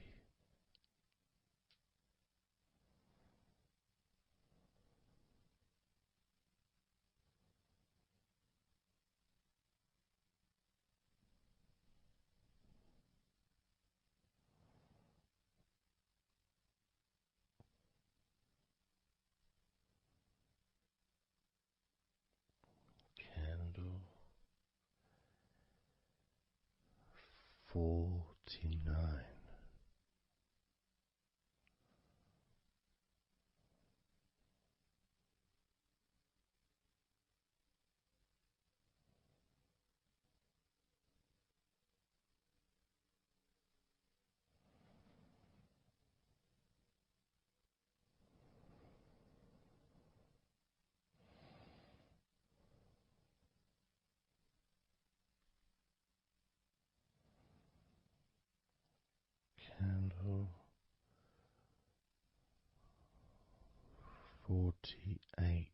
candle 49, candle 48,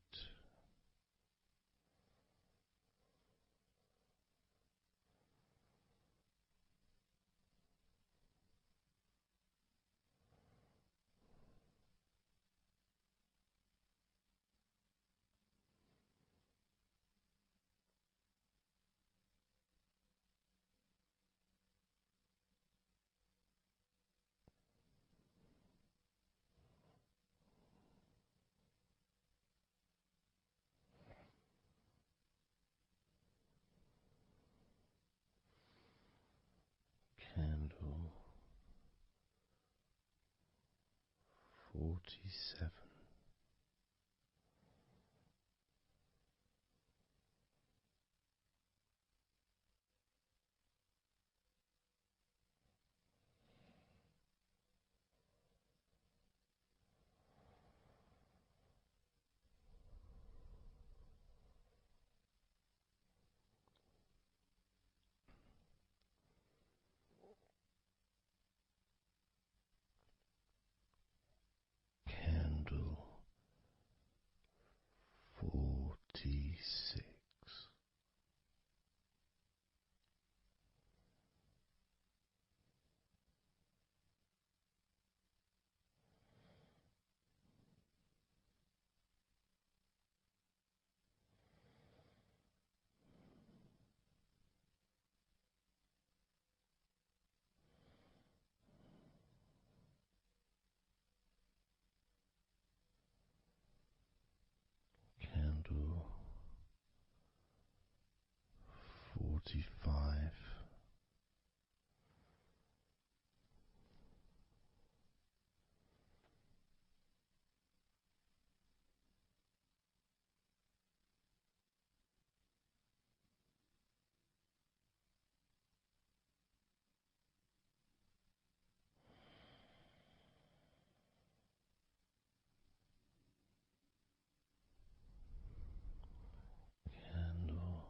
candle 47, candle 46, candle 45, candle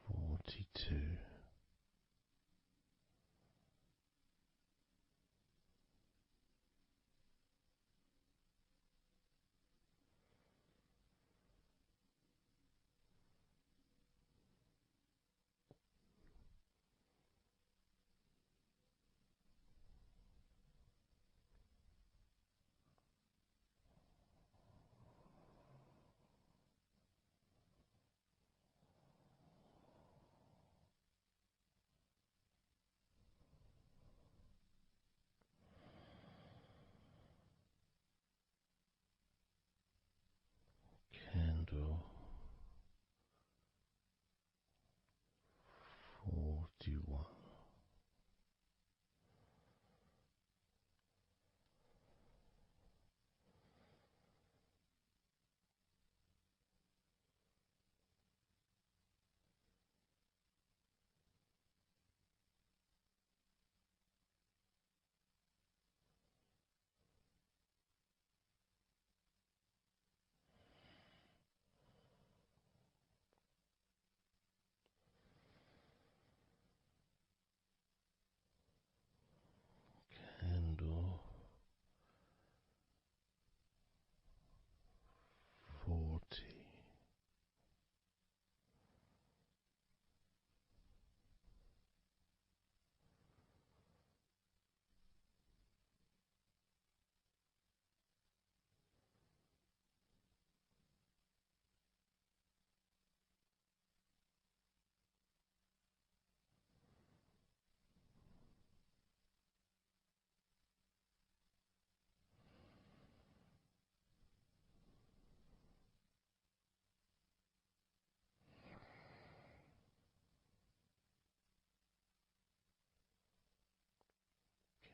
42, candle 41. Candle 40.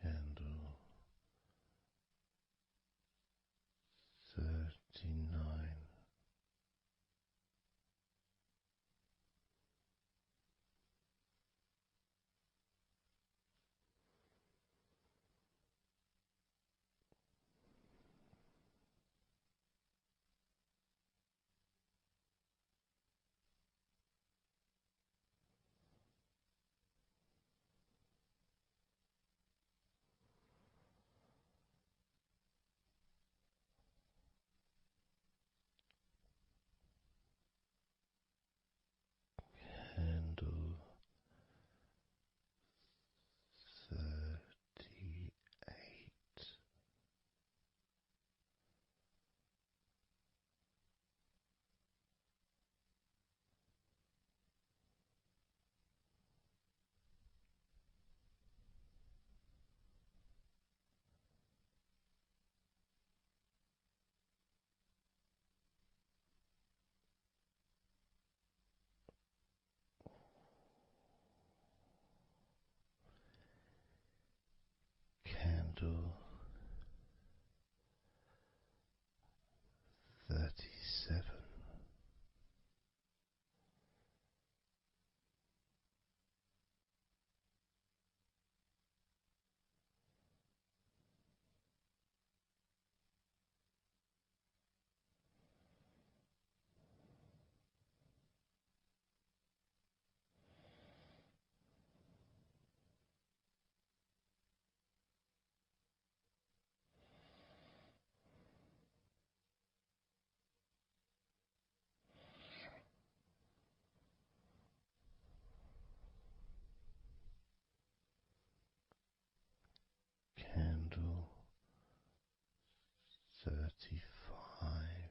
Candle 39. Candle 38. Candle 37. Candle 35.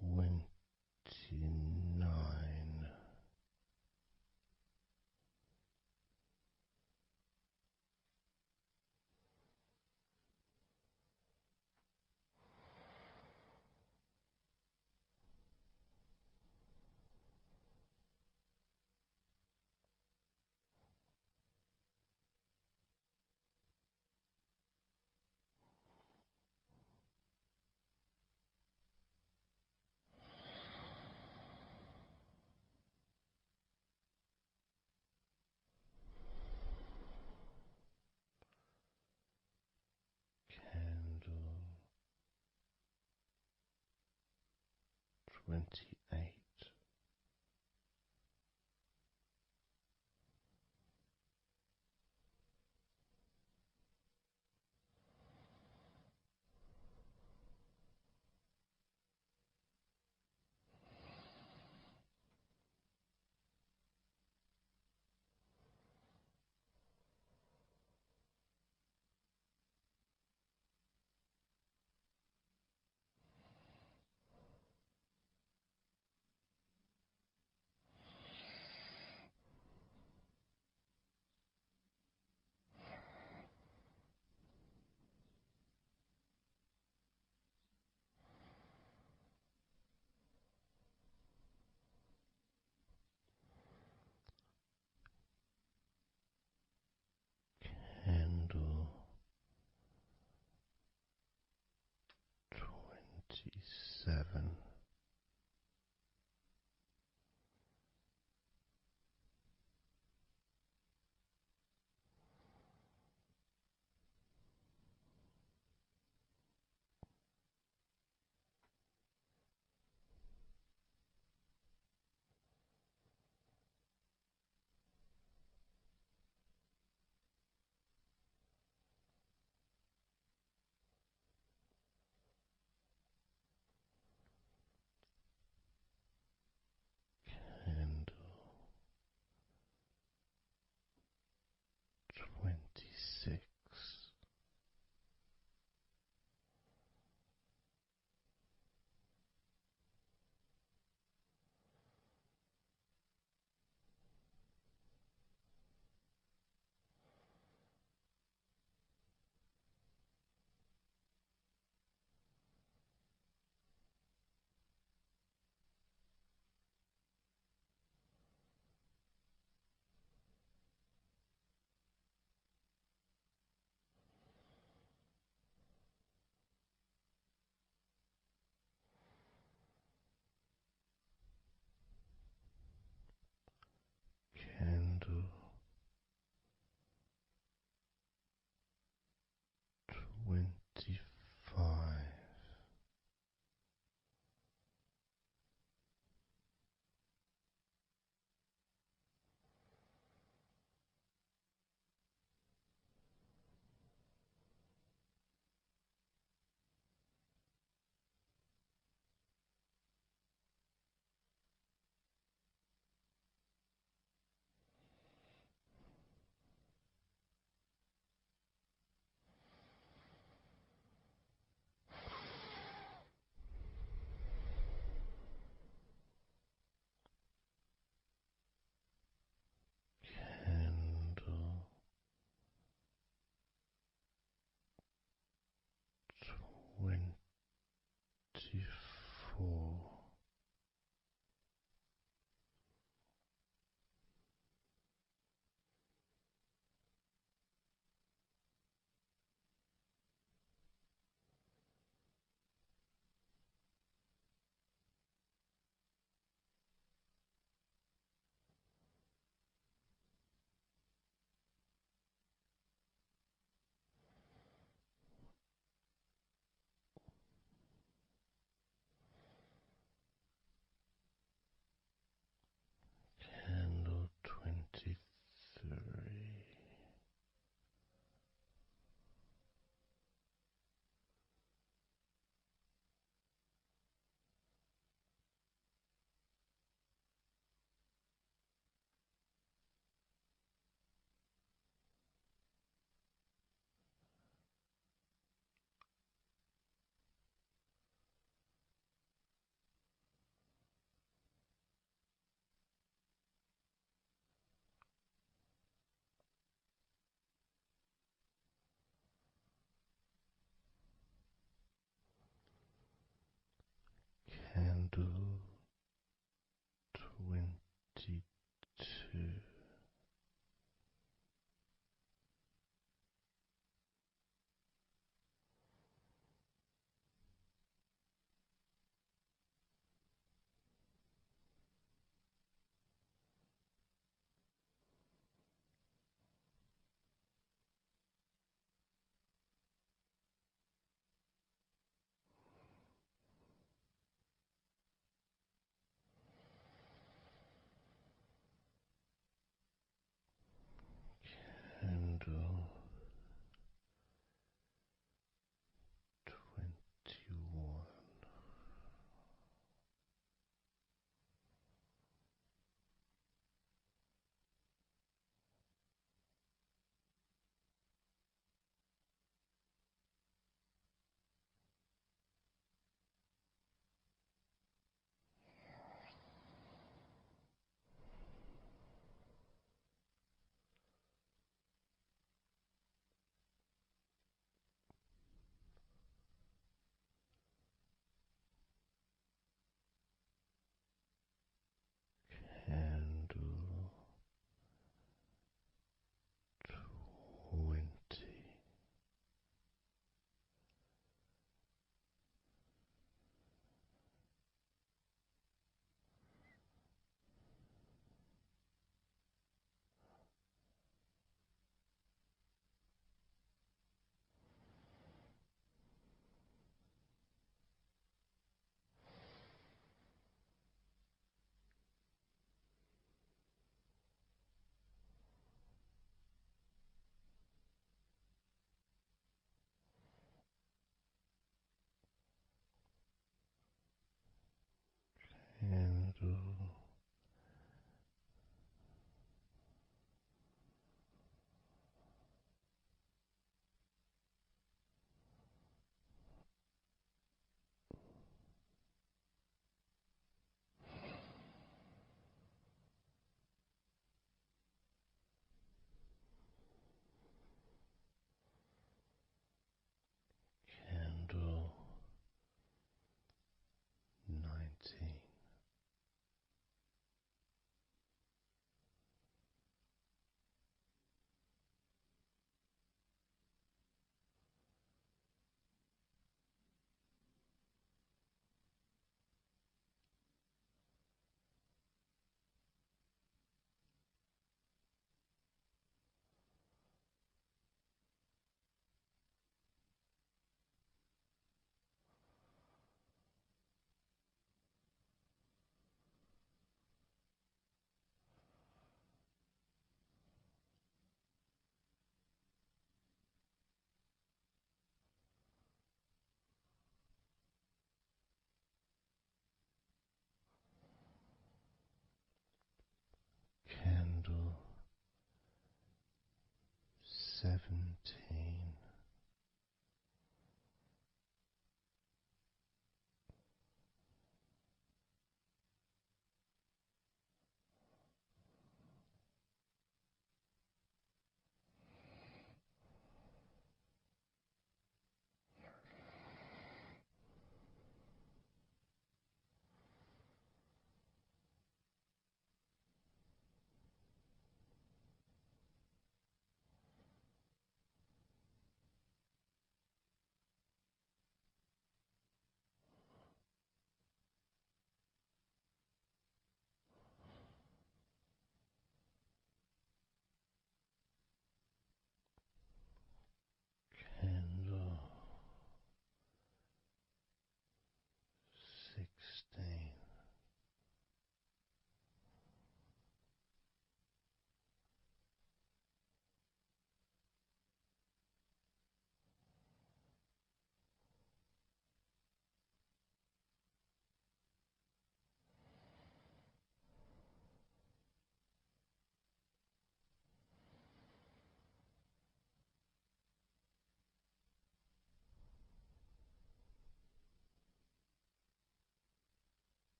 29. Candle 28. Candle 27. Candle 26. Candle 25.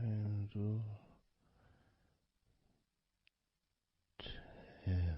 Candle 10.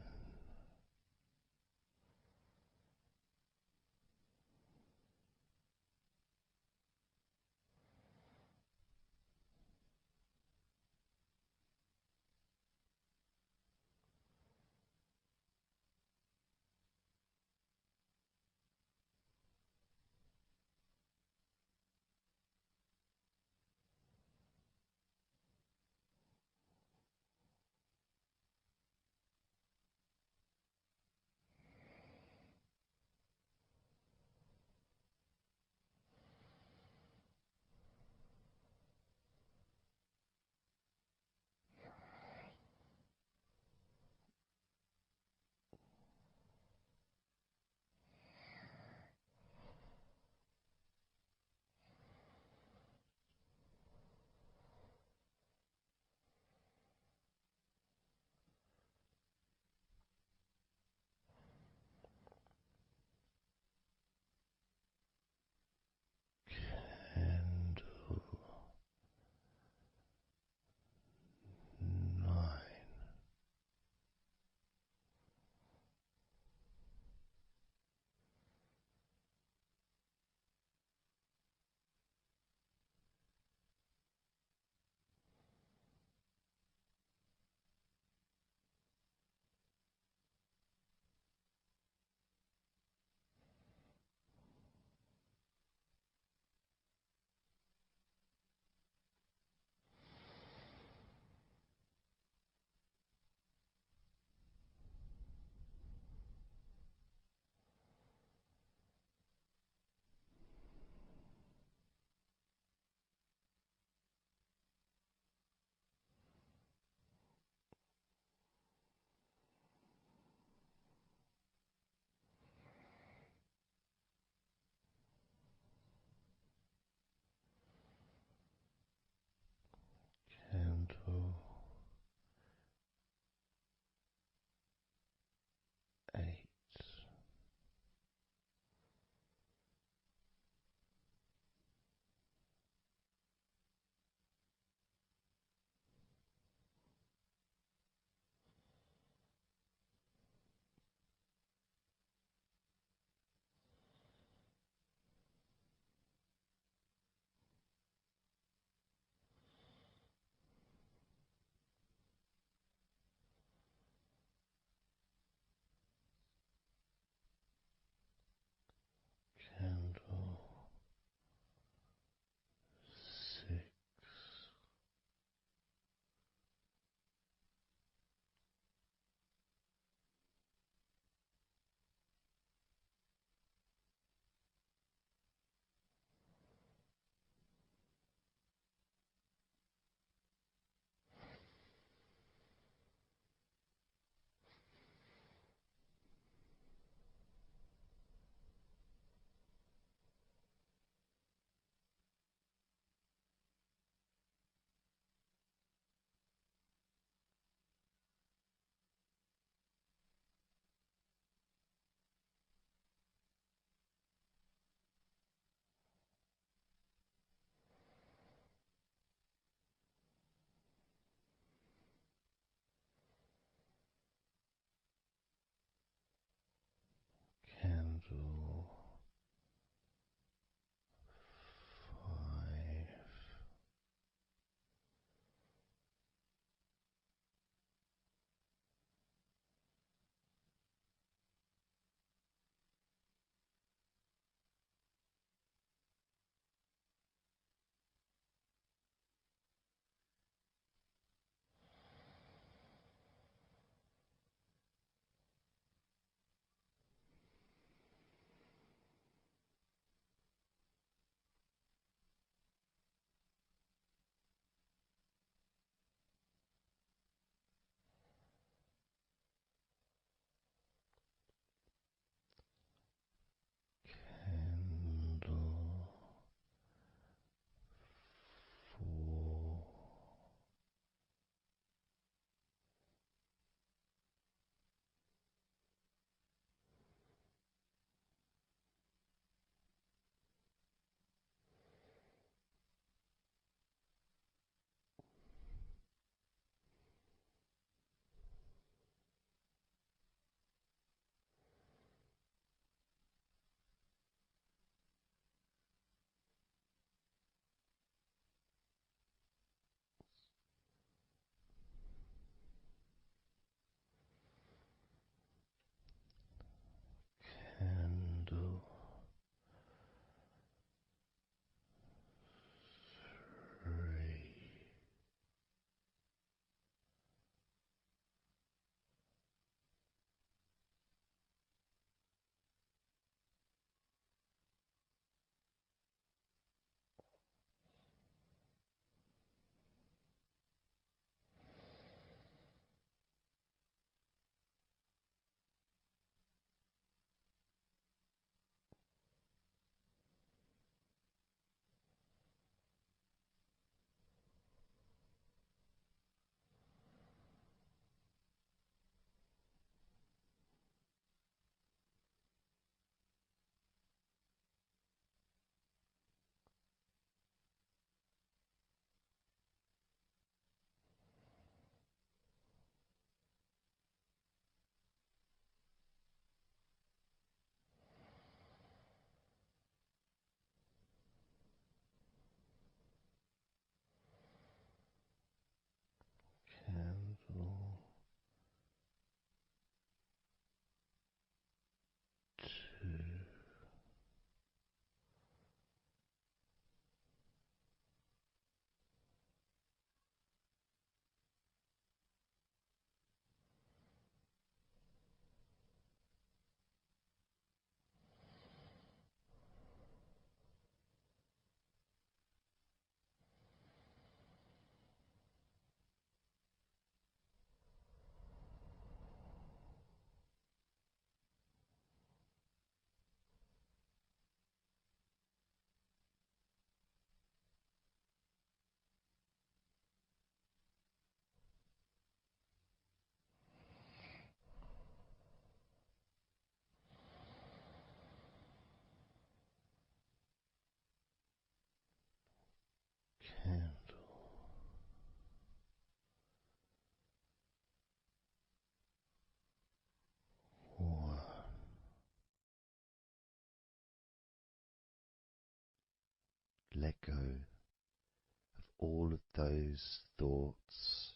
let go of all of those thoughts,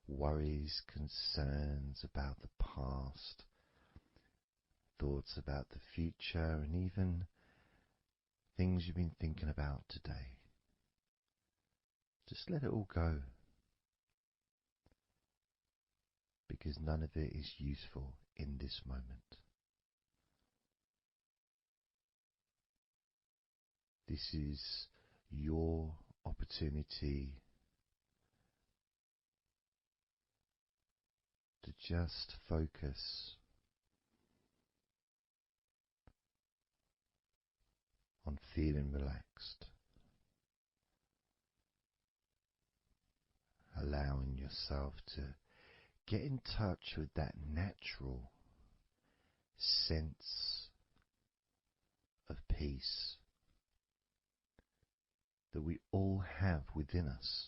worries, concerns about the past, thoughts about the future, and even things you've been thinking about today. Just let it all go, because none of it is useful in this moment. This is your opportunity to just focus on feeling relaxed, allowing yourself to get in touch with that natural sense of peace that we all have within us.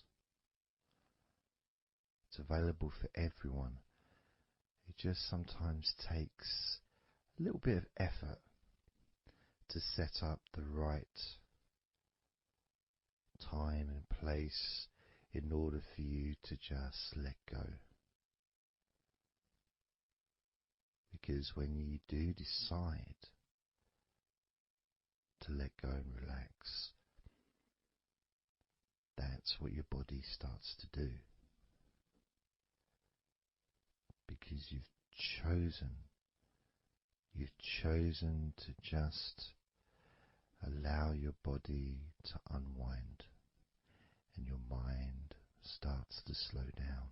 It's available for everyone. It just sometimes takes a little bit of effort to set up the right time and place in order for you to just let go. Because when you do decide to let go and relax, that's what your body starts to do. Because you've chosen to just allow your body to unwind, and your mind starts to slow down.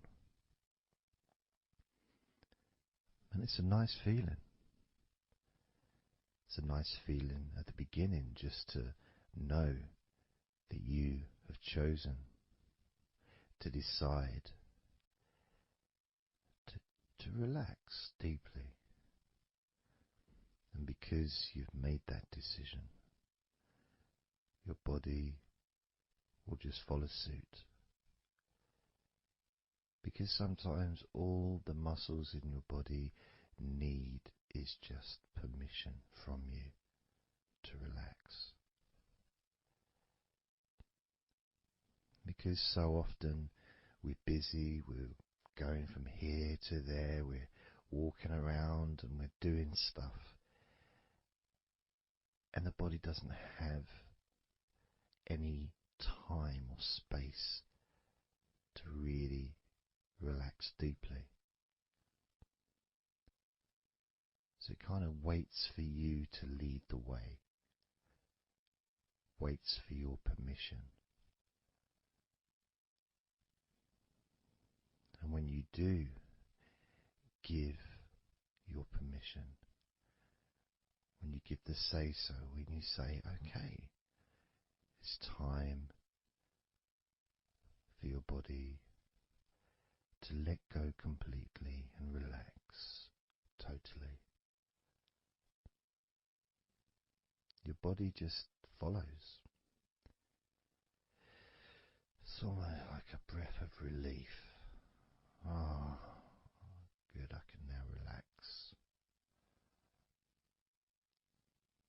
And it's a nice feeling. It's a nice feeling at the beginning just to know that you have chosen to decide to relax deeply. And because you've made that decision, your body will just follow suit. Because sometimes all the muscles in your body need is just permission from you to relax. Because so often we're busy, we're going from here to there, we're walking around and we're doing stuff, and the body doesn't have any time or space to really relax deeply. So it kind of waits for you to lead the way, waits for your permission. And when you do give your permission, when you give the say-so, when you say, okay, it's time for your body to let go completely and relax totally, your body just follows. It's almost like a breath of relief. Ah, good, I can now relax.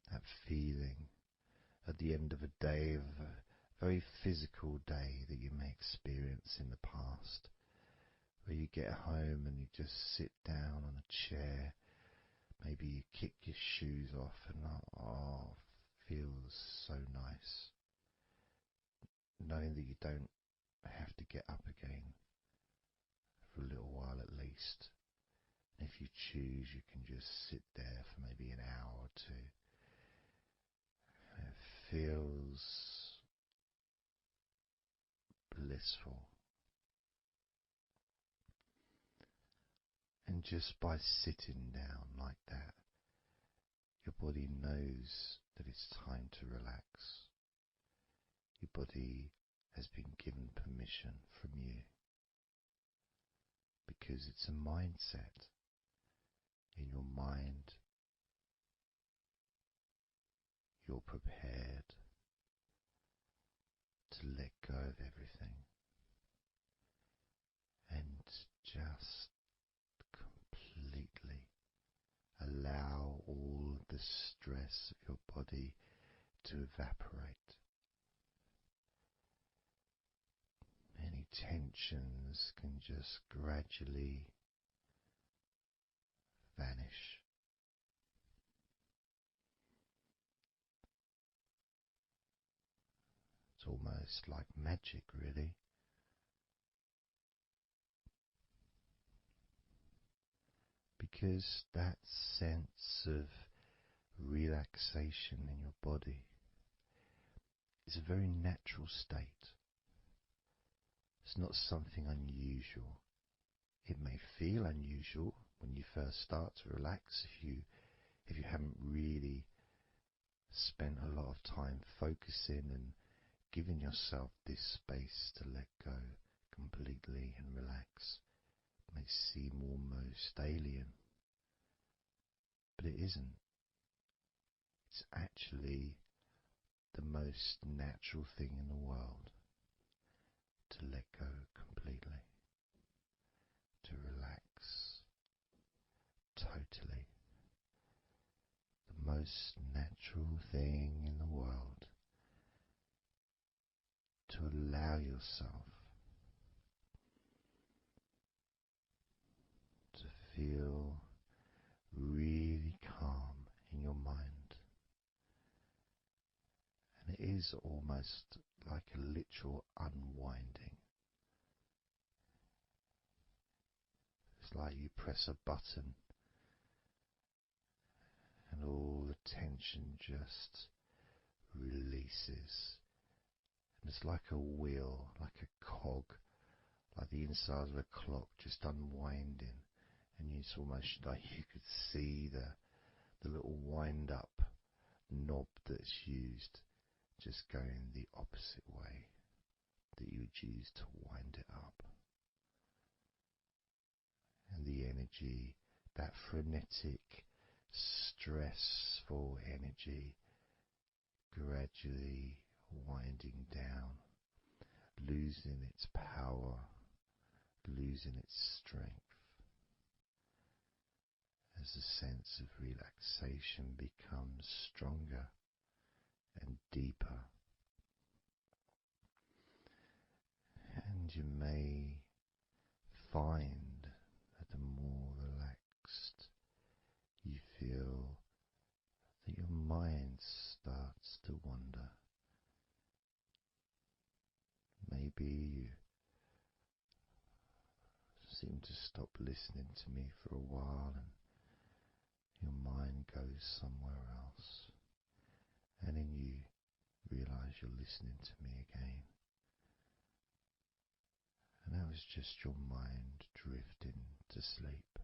That feeling at the end of a day, of a very physical day that you may experience in the past, where you get home and you just sit down on a chair, maybe you kick your shoes off, and feels so nice, knowing that you don't have to get up again for a little while at least. And if you choose, you can just sit there for maybe an hour or two. And it feels blissful. And just by sitting down like that, your body knows that it's time to relax. Your body has been given permission from you, because it's a mindset. In your mind, you're prepared to let go of everything and just completely allow all the stress of your body to evaporate, tensions can just gradually vanish. It's almost like magic, really. Because that sense of relaxation in your body is a very natural state. It's not something unusual. It may feel unusual when you first start to relax if you haven't really spent a lot of time focusing and giving yourself this space to let go completely and relax. It may seem almost alien, but it isn't. It's actually the most natural thing in the world to let go completely, to relax totally. The most natural thing in the world to allow yourself to feel really calm in your mind. And it is almost like a literal unwinding. It's like you press a button and all the tension just releases. And it's like a wheel, like a cog, like the inside of a clock just unwinding. And it's almost like you could see the little wind up knob that's used just going the opposite way that you would use to wind it up. And the energy, that frenetic, stressful energy, gradually winding down, losing its power, losing its strength, as the sense of relaxation becomes stronger and deeper. And you may find that the more relaxed you feel, that your mind starts to wander. Maybe you seem to stop listening to me for a while and your mind goes somewhere else, and then you realize you're listening to me again. And that was just your mind drifting to sleep,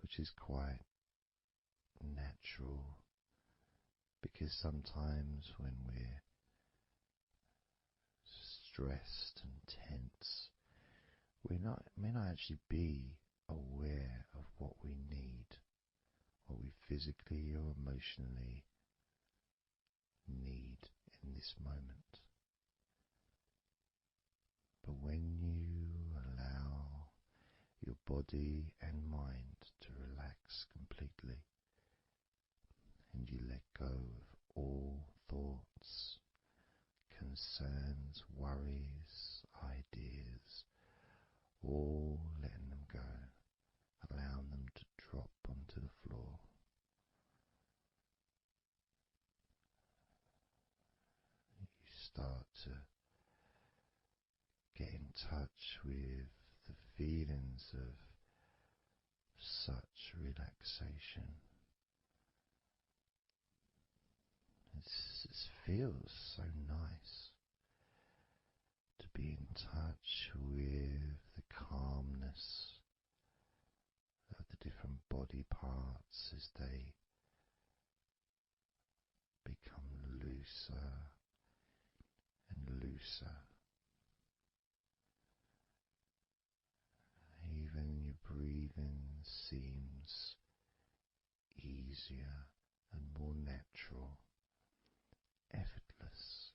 which is quite natural, because sometimes when we're stressed and tense, we may not actually be aware of what we need, what we physically or emotionally need in this moment. But when you allow your body and mind to relax completely, and you let go of all thoughts, concerns, worries, ideas, all letting them go, allowing them to drop onto the floor, you start to get in touch with the feelings of such relaxation. It feels so nice to be in touch with the calmness of the different body parts as they become looser and looser. Even your breathing seems easier and more natural, effortless,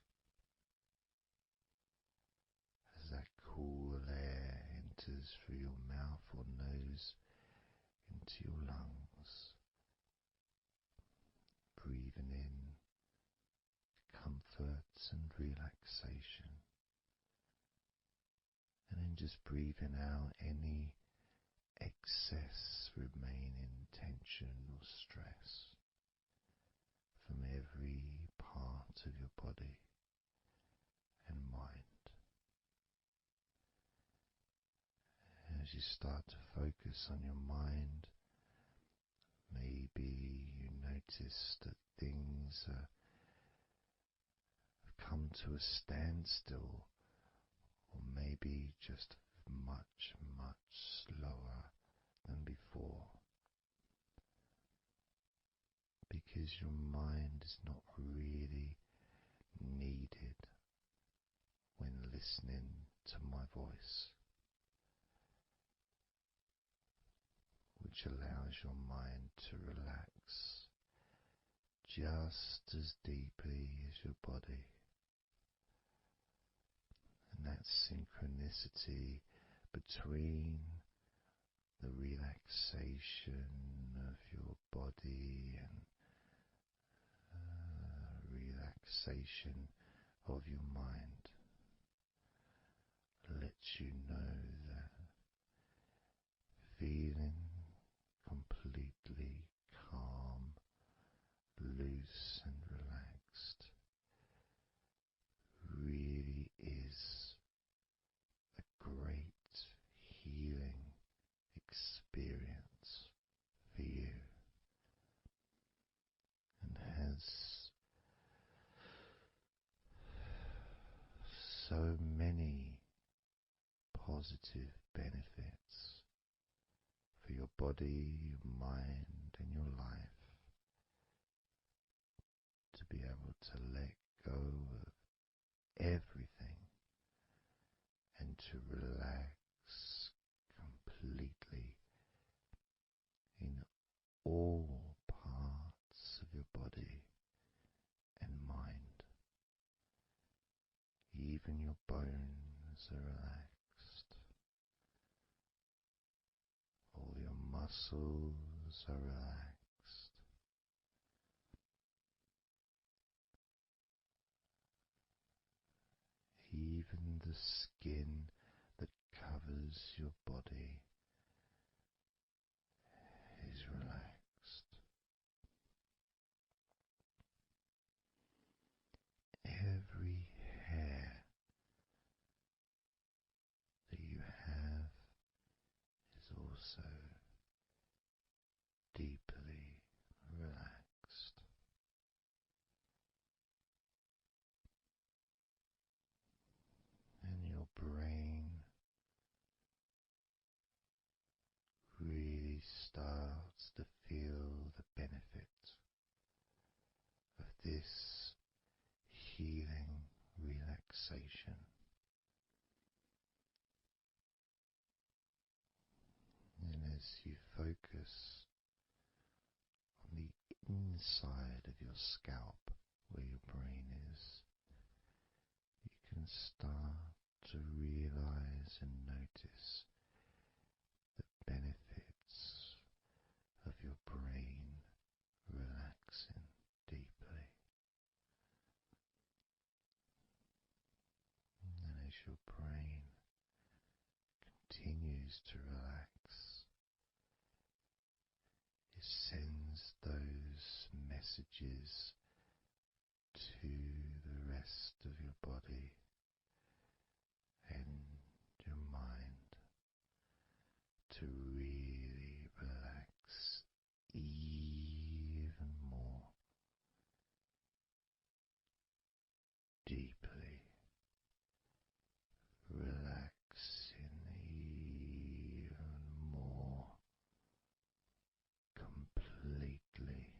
as that cool air enters through your mouth or nose into your lungs, breathing in comfort and relaxation, and then just breathing out any excess remaining tension or stress from every part of your body and mind. As you start to focus on your mind, maybe you notice that things have come to a standstill, or maybe just much, much slower than before, because your mind is not really needed when listening to my voice, which allows your mind to relax just as deeply as your body. And that synchronicity between the relaxation of your body and relaxation of your mind lets you know that feeling completely calm, loose and relaxed really is a great healing experience for you, and has so many positive benefits for your body, your mind and your life, to be able to let go of everything and to relax completely in all parts of your body and mind. Even your bones are relaxed. All your muscles are relaxed. Even the skin that covers your body is relaxed. Every hair that you have is also deeply relaxed. And your brain really starts to feel the benefit of this healing relaxation. And as you focus on the inside of your scalp where your brain is, you can start to realize and notice the benefits of your brain relaxing deeply. And as your brain continues to relax, it sends those messages to the rest of your body and your mind to really relax even more deeply, relaxing even more completely,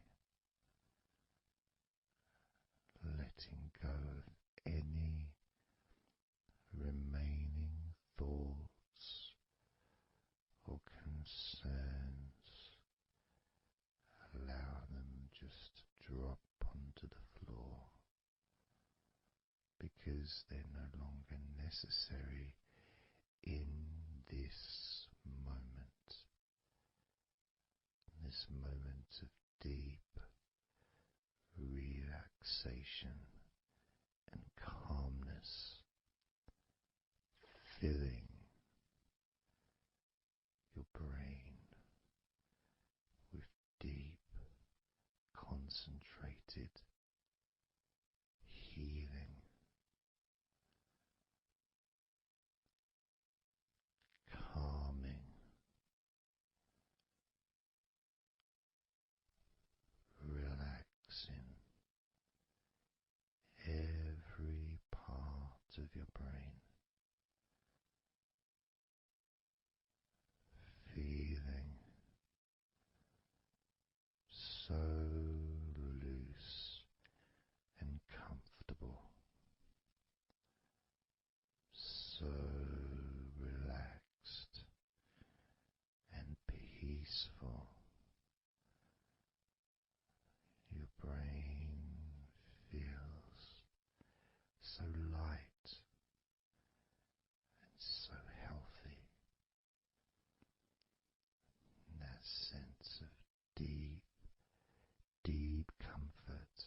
letting go of any remaining thoughts or concerns. Allow them just to drop onto the floor, because they're no longer necessary in this moment, this moment of deep relaxation and concentrated healing, calming, relaxing every part of your brain, feeling so loose and comfortable, so relaxed and peaceful. Your brain feels so light and so healthy. And that sense of deep, deep comfort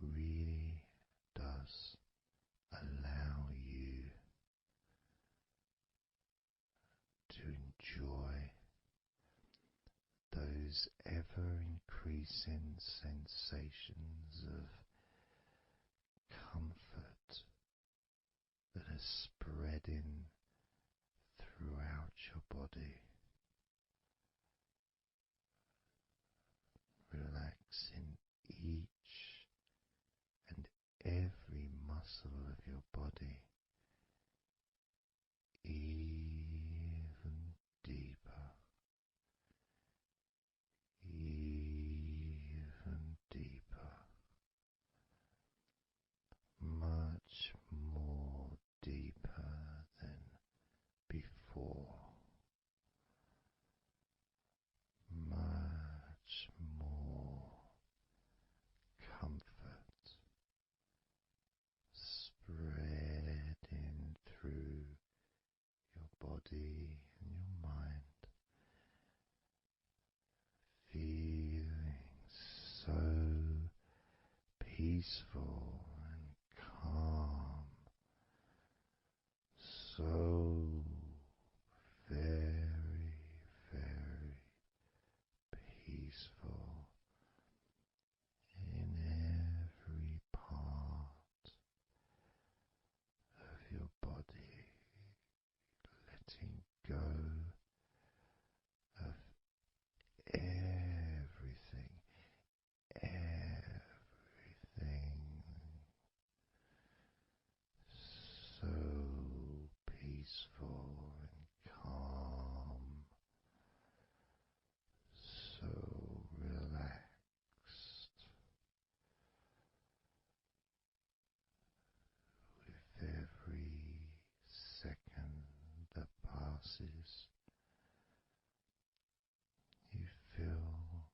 really does allow you to enjoy those ever increasing sensations of comfort that are spreading throughout your body, relaxing each and every muscle of your body even deeper, even deeper, much more deeper than before, much more comfort spreading through your body and your mind, feeling so peaceful and calm, so very, very peaceful in every part of your body, letting go of everything, everything so peaceful and calm, so relaxed. With every second that passes, you feel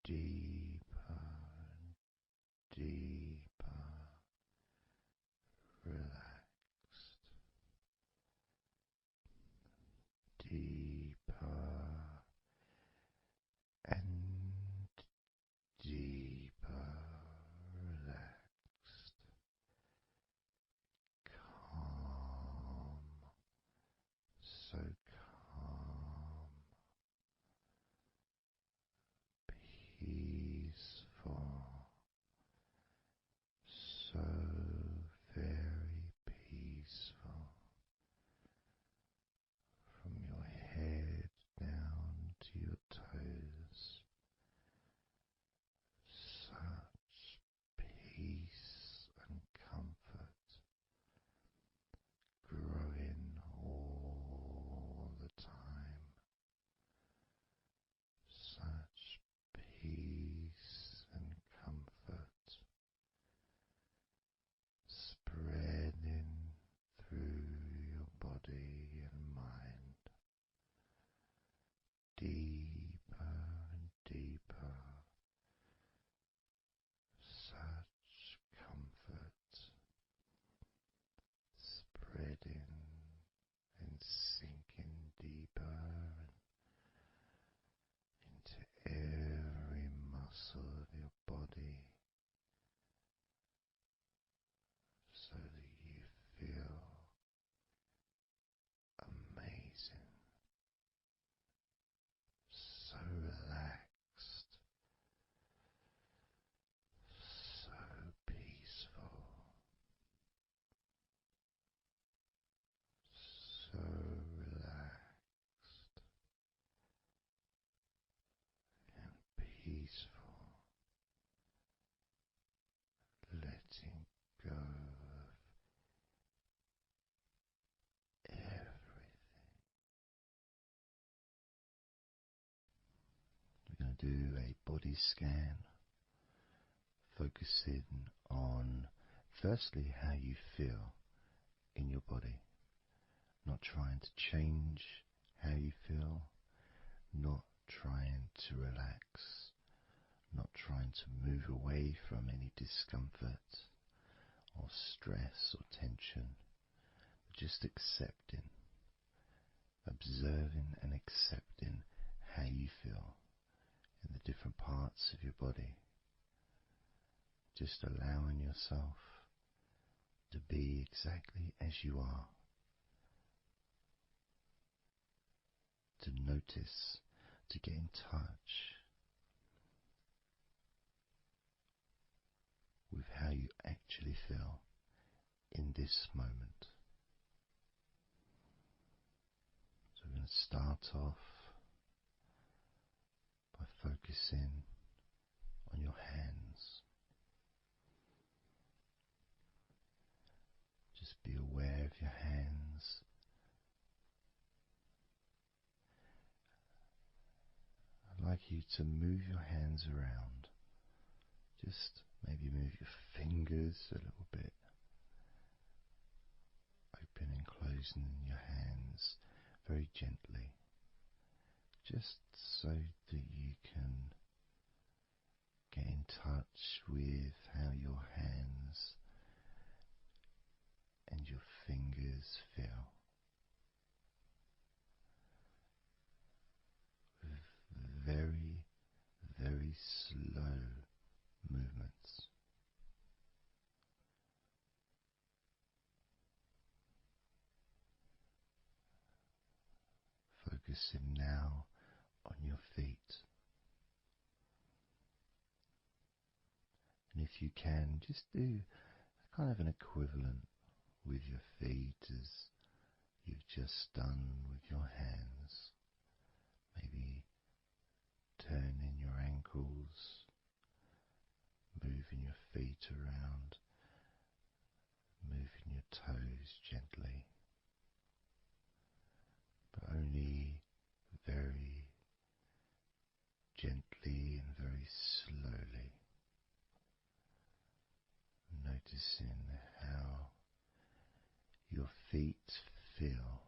deeper and deeper relaxed, deeper and deeper relaxed, calm, so calm, peaceful, to do a body scan, focusing on firstly how you feel in your body, not trying to change how you feel, not trying to relax, not trying to move away from any discomfort or stress or tension, but just accepting, observing and accepting how you feel in the different parts of your body. Just allowing yourself to be exactly as you are, to notice, to get in touch with how you actually feel in this moment. So we're going to start off by focusing on your hands. Just be aware of your hands. I'd like you to move your hands around. Just maybe move your fingers a little bit. Open and closing your hands very gently. Just so that you can get in touch with how your hands and your fingers feel. With very, very slow movements. Focusing now on your feet. And if you can, just do kind of an equivalent with your feet as you've just done with your hands. Maybe turning your ankles, moving your feet around, moving your toes gently, but only very gently and very slowly, noticing how your feet feel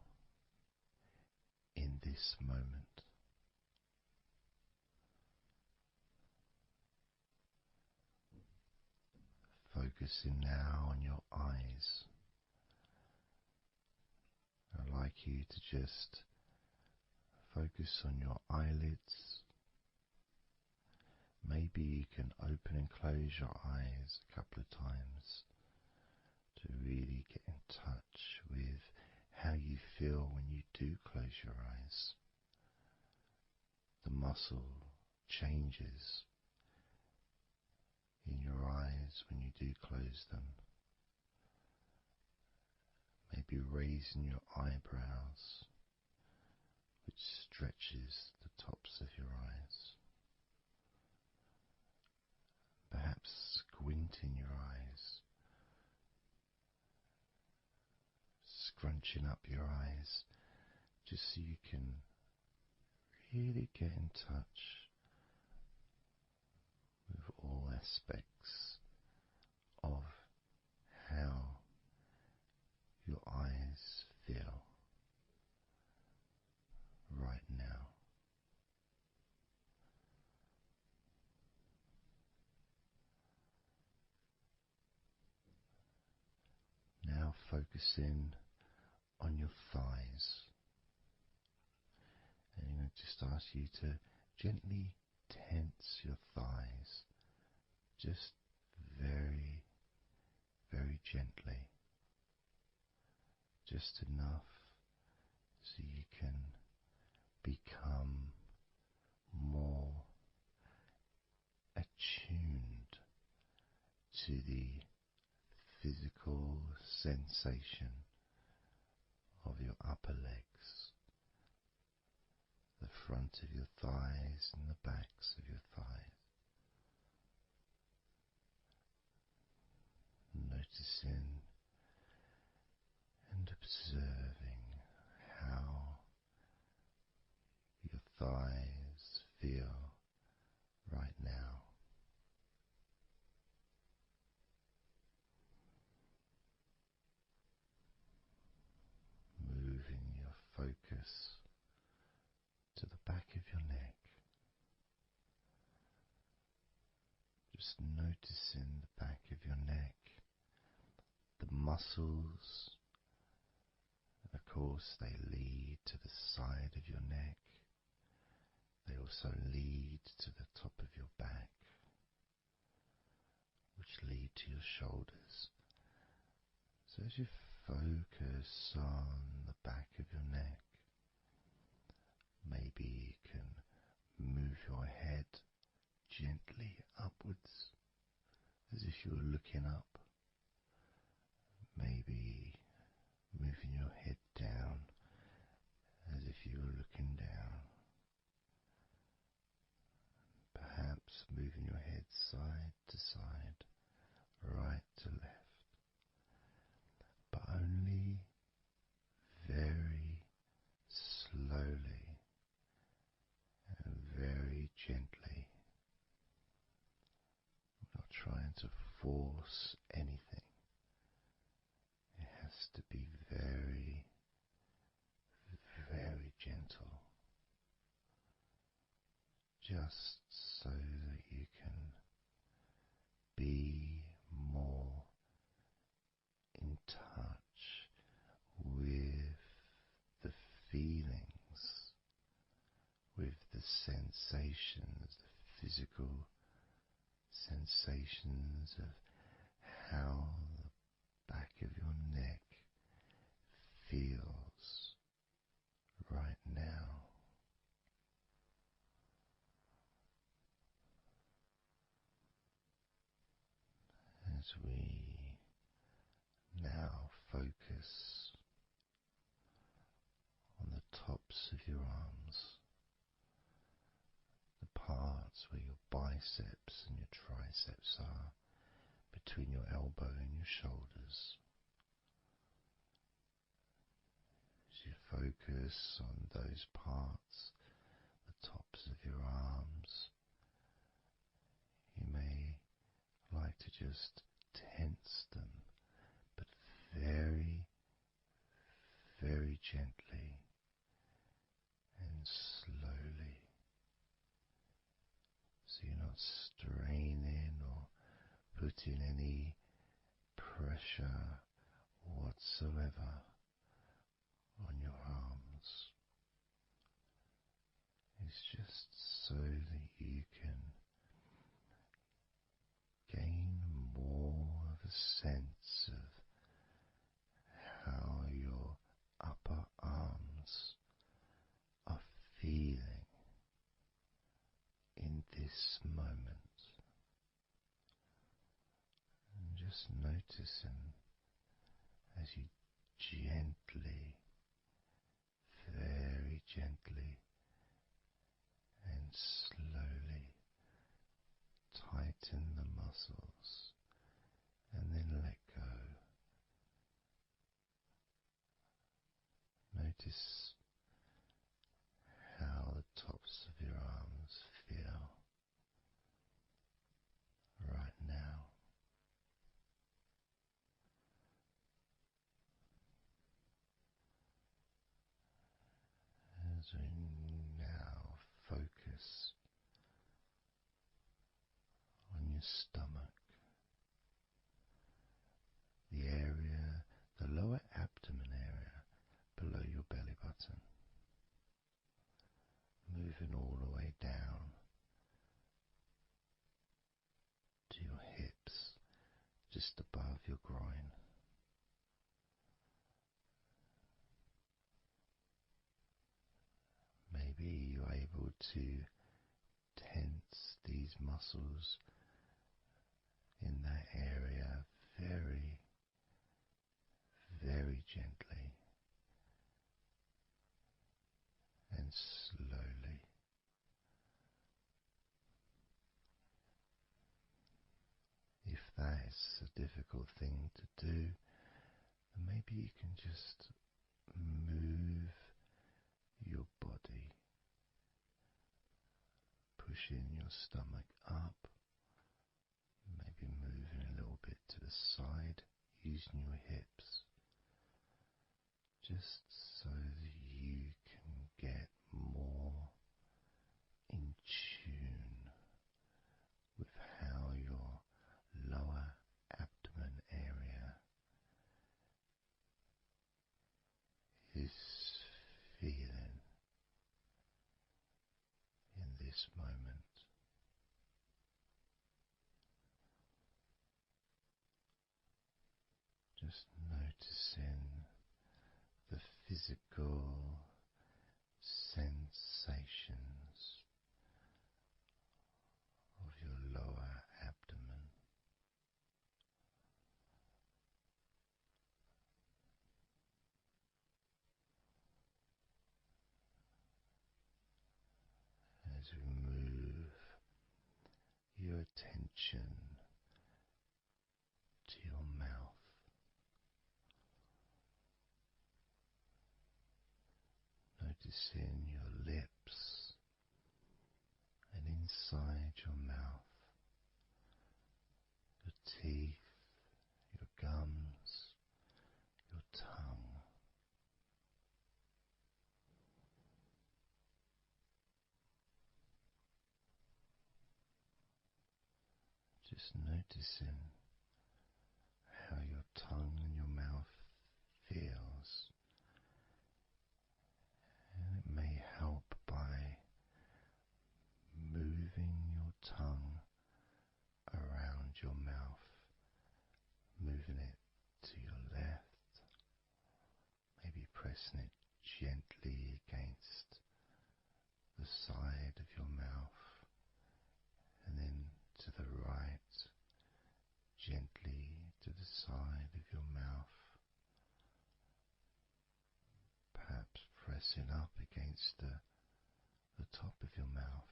in this moment. Focusing now on your eyes. I'd like you to just focus on your eyelids. Maybe you can open and close your eyes a couple of times to really get in touch with how you feel when you do close your eyes. The muscle changes in your eyes when you do close them. Maybe raising your eyebrows, which stretches the tops of your eyes. Perhaps squinting your eyes, scrunching up your eyes, just so you can really get in touch with all aspects of how your eyes feel right now. Now focusing on your thighs. And I'm going to just ask you to gently tense your thighs, just very, very gently, just enough so you can become more attuned to the physical sensation of your upper legs, the front of your thighs and the backs of your thighs. Noticing and observing how your thighs feel Noticing the back of your neck, the muscles, of course, they lead to the side of your neck. They also lead to the top of your back, which lead to your shoulders. So as you focus on the back of your neck, maybe you can move your head gently upwards as if you were looking up. Maybe moving your head down as if you were looking down. Perhaps moving your head side to side, right to left, but only very slowly and very gently. Not trying to force anything. It has to be very, very gentle, just so that you can be more in touch with the feelings, with the sensations, the physical sensations of how the back of your neck feels right now. As we now focus on the tops of your arms, the parts where your biceps and your triceps are, between your elbow and your shoulders. As you focus on those parts, the tops of your arms, you may like to just tense them, but very, very gently and slowly, so you're not straining or putting any pressure whatsoever on your arms. It's just so that you can gain more of a sense of how your upper arms are feeling in this moment. And just noticing as you gently, very gently and slowly tighten the muscles and then let go. Notice how the tops of your arms feel right now. As we now focus on your stomach, the area, the lower abdomen area below your belly button, moving all the way down to your hips, just above your groin. Maybe you're able to tense these muscles in that area very, very gently and slowly. If that's a difficult thing to do, then maybe you can just move your body, pushing your stomach up, maybe moving a little bit to the side, using your hips, just so that you can get more in tune with how your this moment. Just noticing the physical sensations of your lower abdomen. As we move your attention to your mouth, noticing your lips and inside your mouth, your teeth, your gums, your tongue. Just noticing how your tongue and your mouth feels, and it may help by moving your tongue around your mouth, moving it to your left, maybe pressing it gently against the side of your mouth, and then to the right, gently to the side of your mouth, perhaps pressing up against the top of your mouth,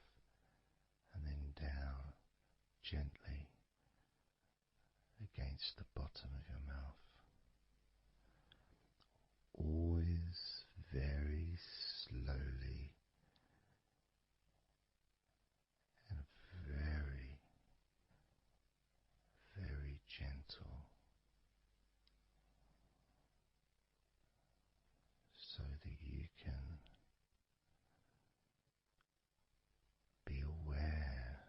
and then down gently against the bottom of your mouth. Always very slowly and very, very gentle, so that you can be aware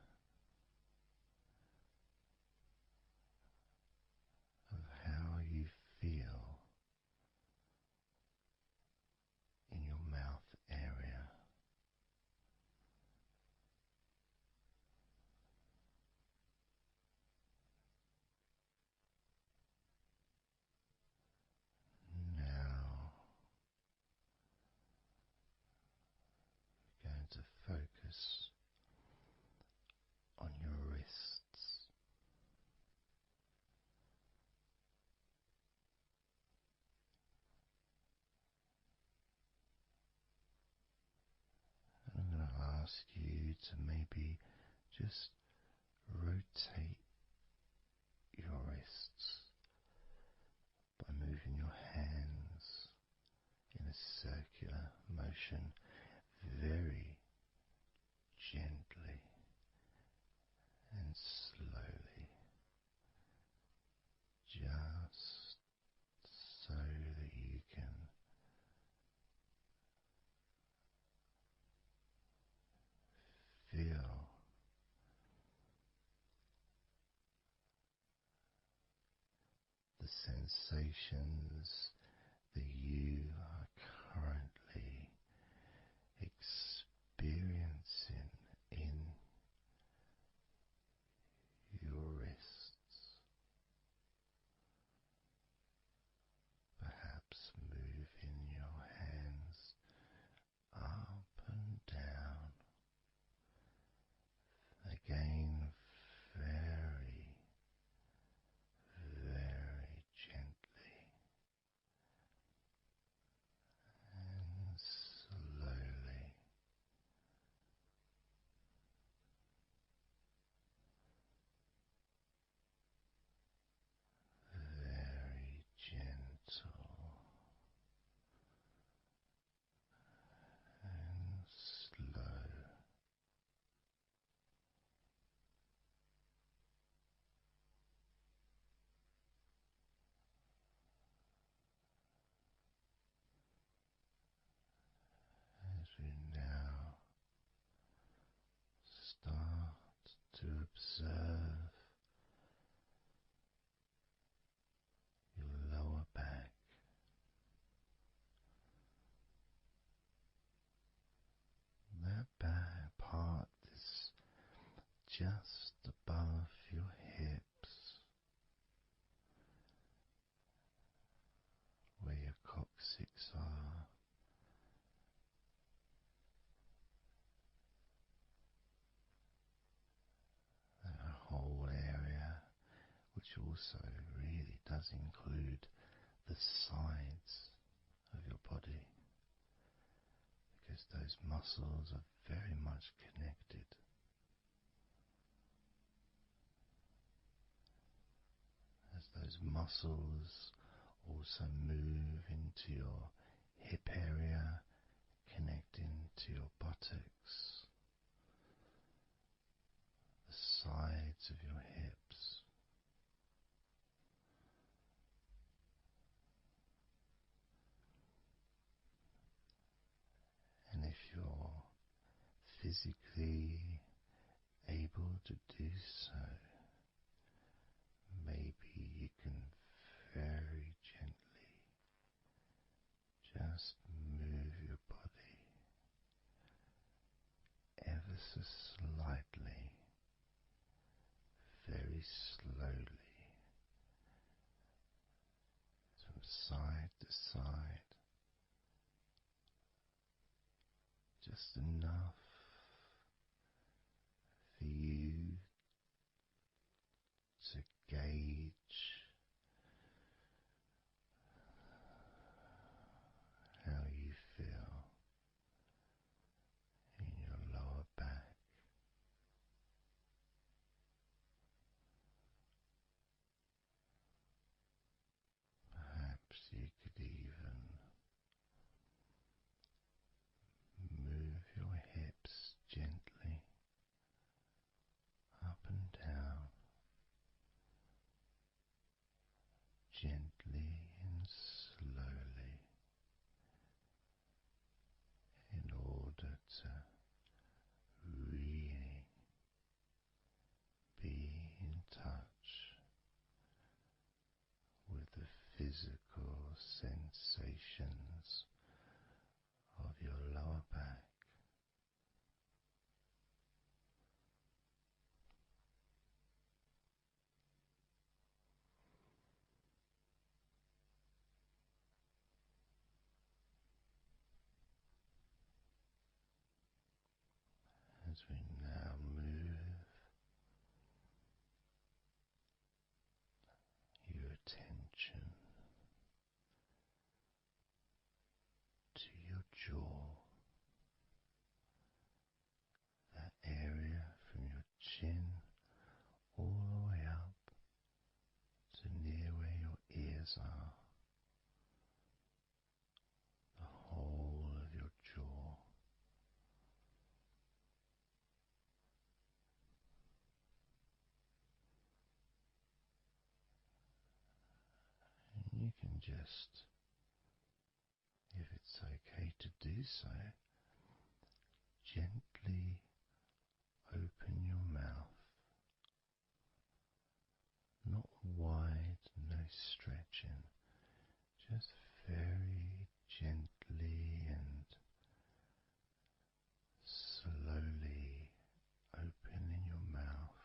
of how you feel in your mouth area. Now we're going to focus on your wrists. And I'm going to ask you to maybe just rotate your wrists by moving your hands in a circular motion very gently and slowly, just so that you can feel the sensations that you are currently experiencing in your wrists. Perhaps moving your hands up and down, again very, very gently, just above your hips, where your coccyx are, that whole area, which also really does include the sides of your body, because those muscles are very much connected. As those muscles also move into your hip area, connecting to your buttocks, the sides of your hips, and if you're physically able to do so, maybe you can very gently just move your body ever so slightly, very slowly, from side to side, just enough for you to gauge how you feel in your lower back. Perhaps you could even move your hips gently up and down, gently and slowly, in order to really be in touch with the physical sensations of your lower back. As we now move your attention to your jaw, that area from your chin all the way up to near where your ears are, the whole of your jaw. And you can just, if it's okay to do so, gently open your mouth, not wide, no stretching, just very gently and slowly opening your mouth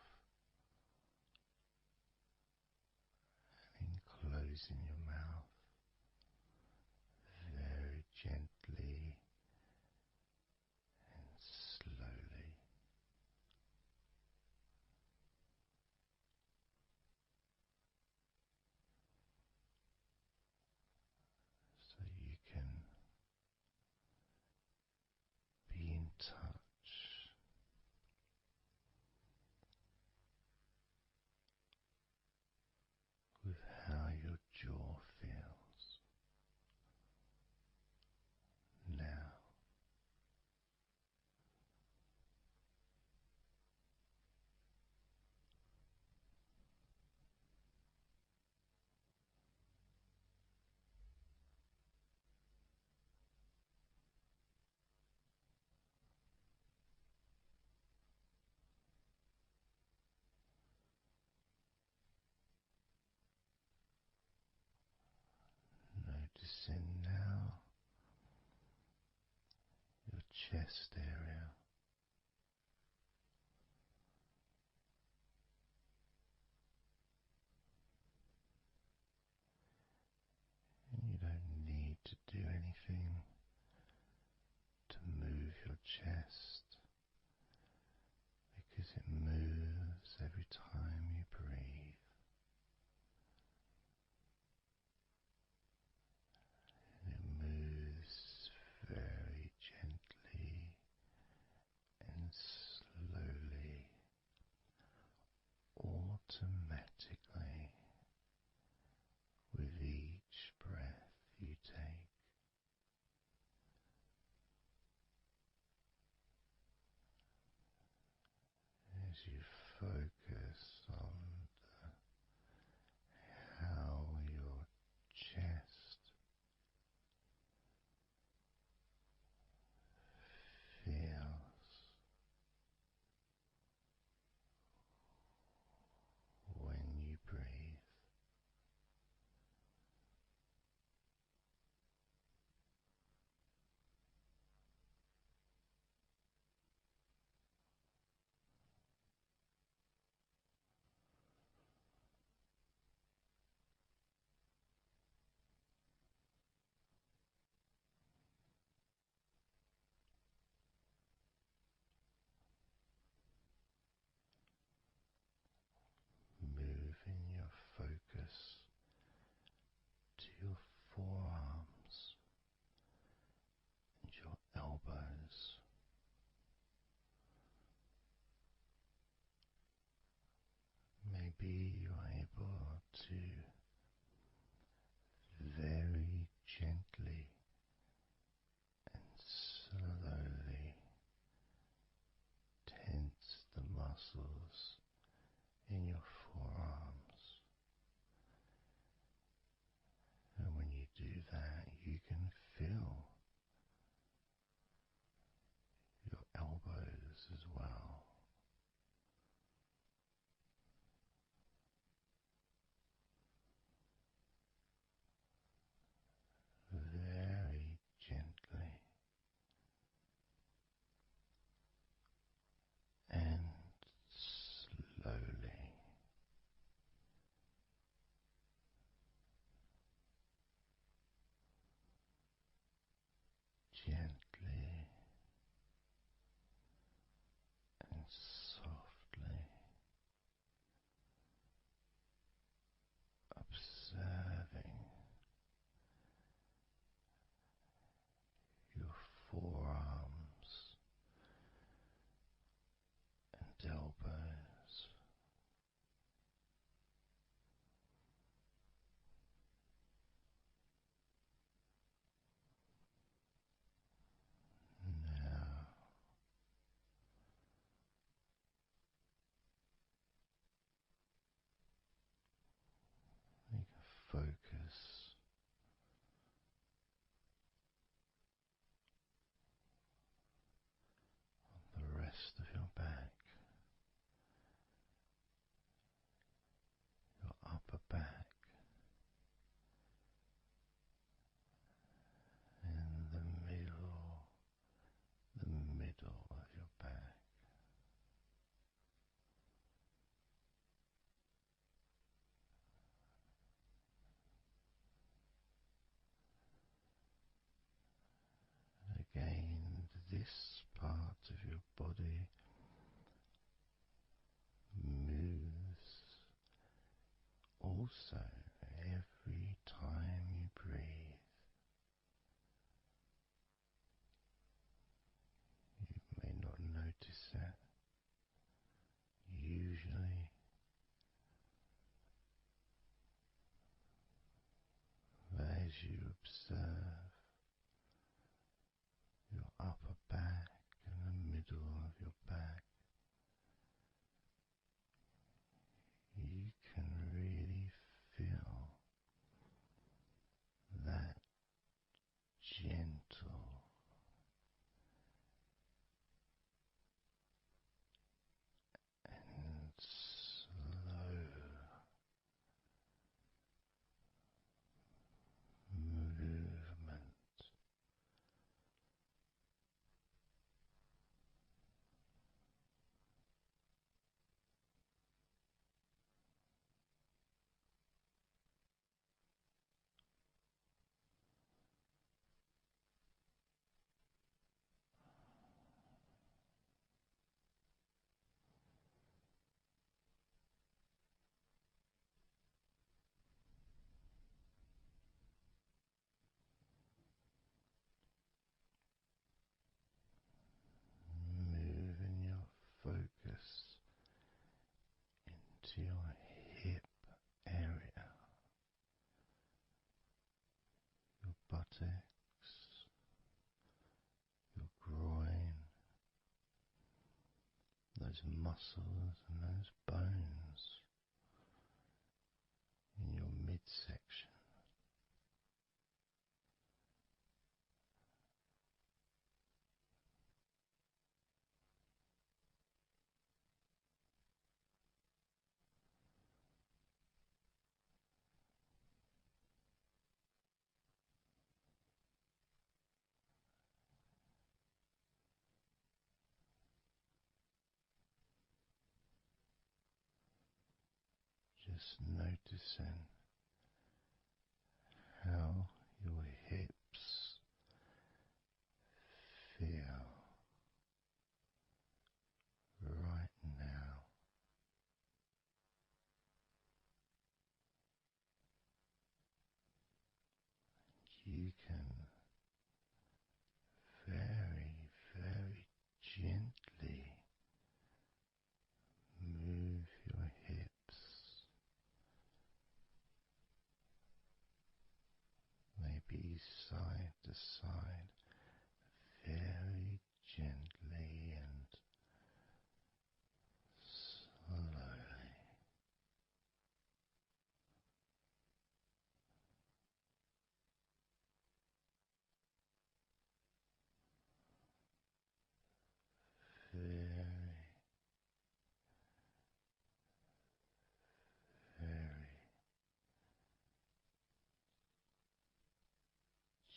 and closing your mouth very gently and slowly. So you can be in touch with how your jaw feels now. Noticing now your chest area, you focus on how your chest feels when you breathe. Moving your focus to your forearms and your elbows. Maybe you're able to very gently and slowly tense the muscles in your forearms. And when you do that, you can feel your elbows as well. Very gently and slowly. Gently and softly observing your forearms and elbows. Now you can focus on the rest of your back, your upper back, and the middle of your back. Again, this part of your body moves also every time you breathe. You may not notice it usually, but as you observe your upper back and the middle of your back, you can really feel that gentle and slow movement moving your focus into your hip area, your buttocks, your groin, those those muscles and those bones in your midsection. Just noticing how your hips feel right now. You can very, very gently move your hips, maybe side to side, very gently and slowly. Very, very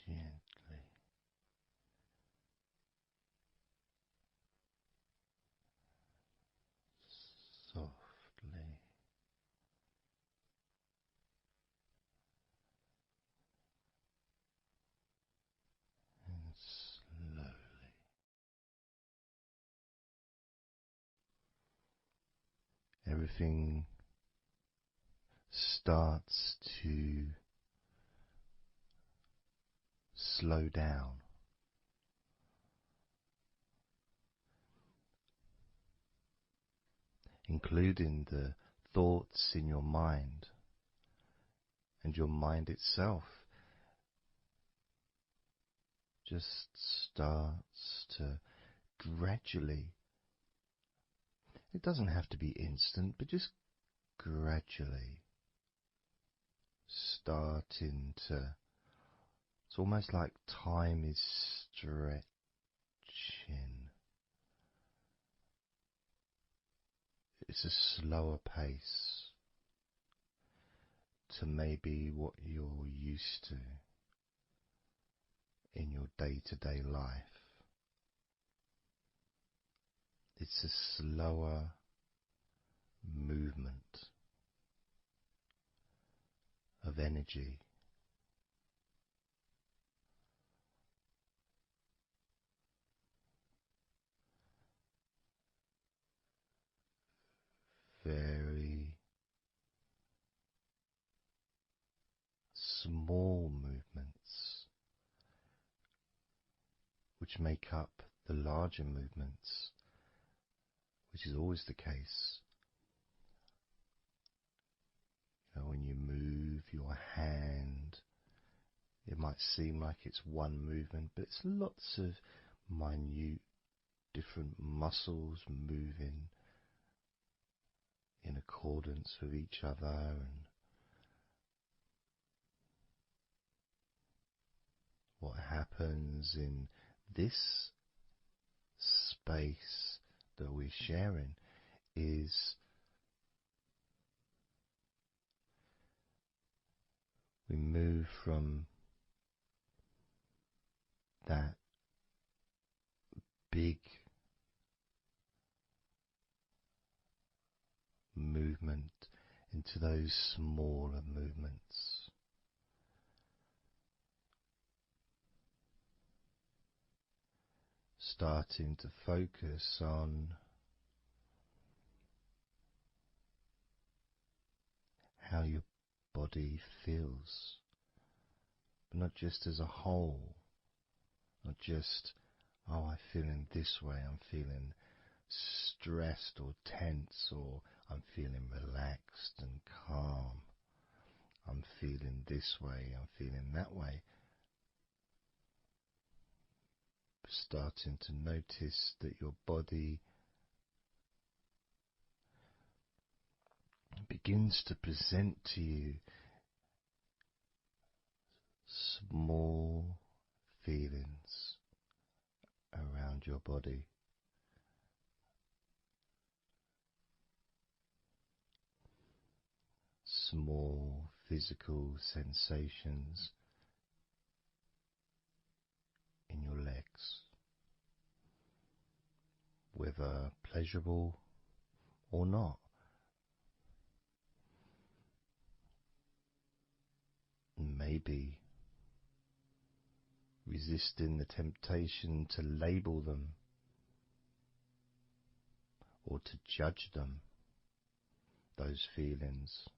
gently, softly and slowly. Everything starts to slow down, including the thoughts in your mind, and your mind itself just starts to gradually, it doesn't have to be instant, but just gradually starting to, it's almost like time is stretching. It's a slower pace to maybe what you're used to in your day-to-day life. It's a slower movement of energy. Very small movements which make up the larger movements, which is always the case. You know, when you move your hand, it might seem like it's one movement, but it's lots of minute different muscles moving in accordance with each other, and what happens in this space that we're sharing is we move from that big movement into those smaller movements. Starting to focus on how your body feels, but not just as a whole, not just, oh, I'm feeling this way, I'm feeling stressed or tense, or I'm feeling relaxed and calm, I'm feeling this way, I'm feeling that way. Starting to notice that your body begins to present to you small feelings around your body. Small physical sensations in your legs, whether pleasurable or not. Maybe resisting the temptation to label them or to judge them, those feelings,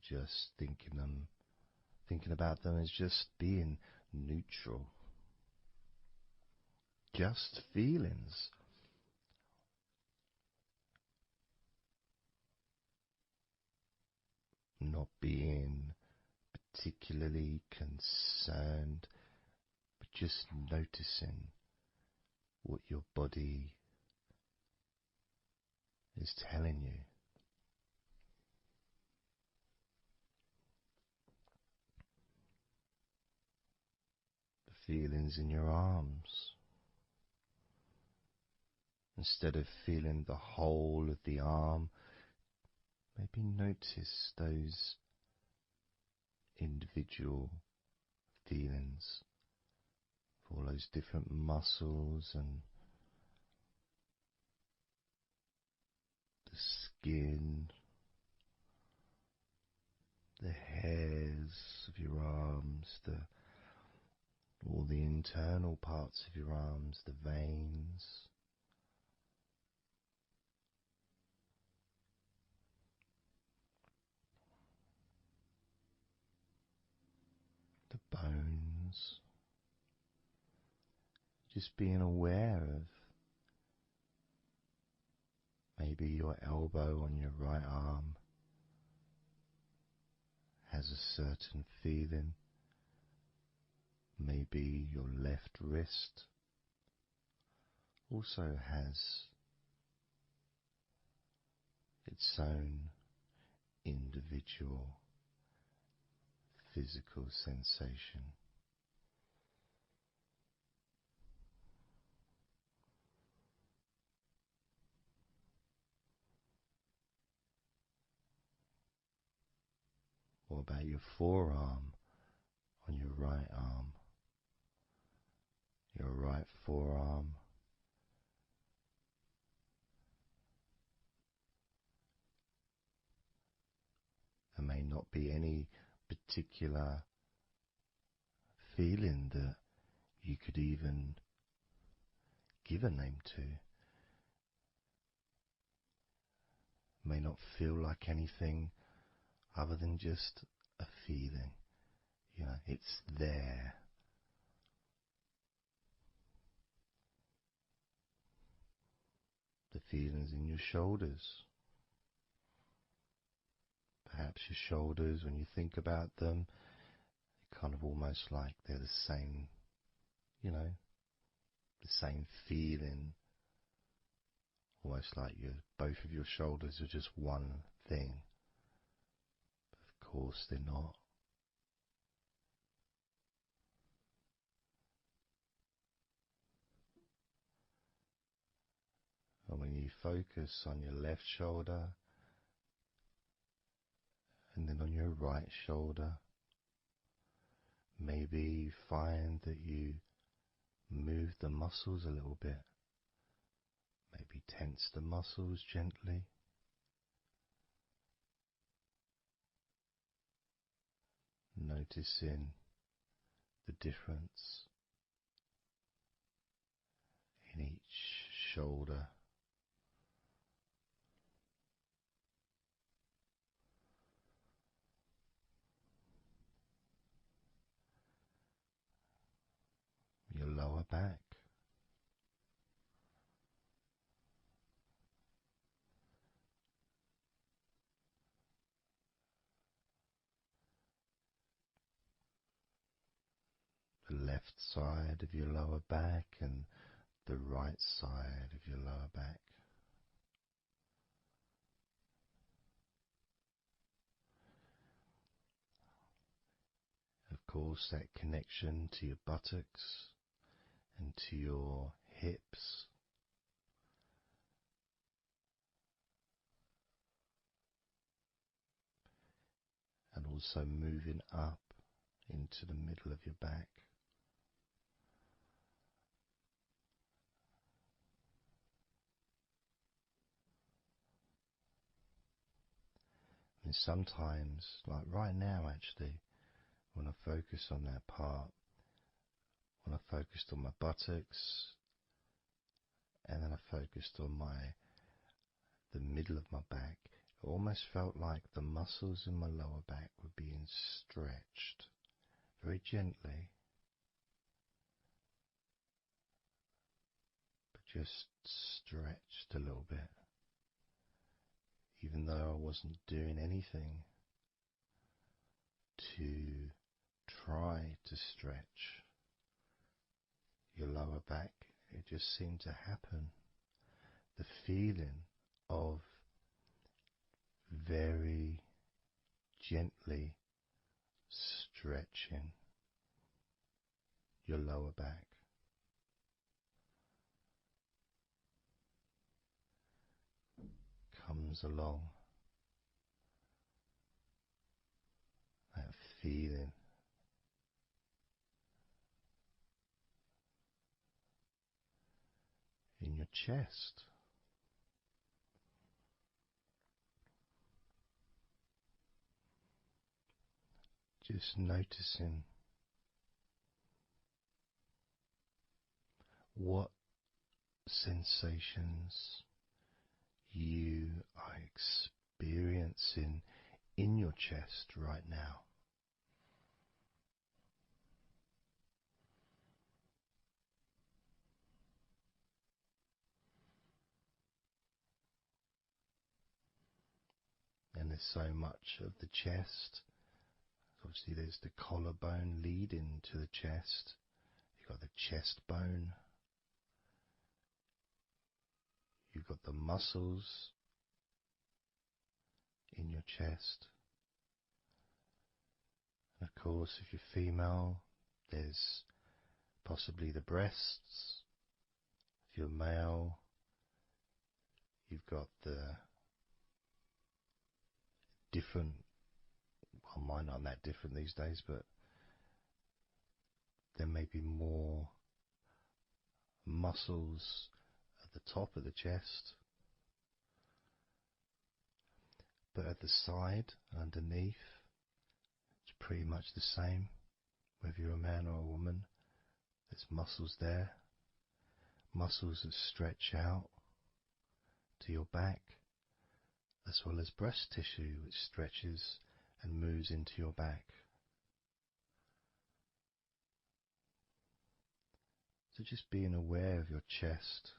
just thinking about them as just being neutral, just feelings. Not being particularly concerned, but just noticing what your body is telling you. The feelings in your arms. Instead of feeling the whole of the arm, maybe notice those individual feelings of all those different muscles and the skin, the hairs of your arms, all the internal parts of your arms, the veins, the bones. Just being aware of maybe your elbow on your right arm has a certain feeling. Maybe your left wrist also has its own individual physical sensation. What about your forearm on your right arm? Your right forearm. There may not be any particular feeling that you could even give a name to. May not feel like anything other than just a feeling. You know, it's there. The feelings in your shoulders. Perhaps your shoulders, when you think about them, they're kind of almost like they're the same, you know, the same feeling. Almost like both of your shoulders are just one thing. But of course they're not. And when you focus on your left shoulder and then on your right shoulder, maybe you find that you move the muscles a little bit. Maybe tense the muscles gently. Noticing the difference in each shoulder. Your lower back. The left side of your lower back and the right side of your lower back. course, that connection to your buttocks and to your hips. And also moving up into the middle of your back. And sometimes, like right now actually, when I focus on that part, when I focused on my buttocks, and then I focused on the middle of my back, it almost felt like the muscles in my lower back were being stretched very gently, but just stretched a little bit, even though I wasn't doing anything to try to stretch your lower back. It just seemed to happen. The feeling of very gently stretching your lower back. Comes along, that feeling in your chest. Just noticing what sensations you are experiencing in your chest right now. And there's so much of the chest. Obviously there's the collarbone leading to the chest. You've got the chest bone. You've got the muscles in your chest. And of course, if you're female, there's possibly the breasts. If you're male, you've got the different, well, mine aren't that different these days, but there may be more muscles at the top of the chest, but at the side, underneath, it's pretty much the same. Whether you're a man or a woman, there's muscles there, muscles that stretch out to your back, as well as breast tissue which stretches and moves into your back. So just being aware of your chest.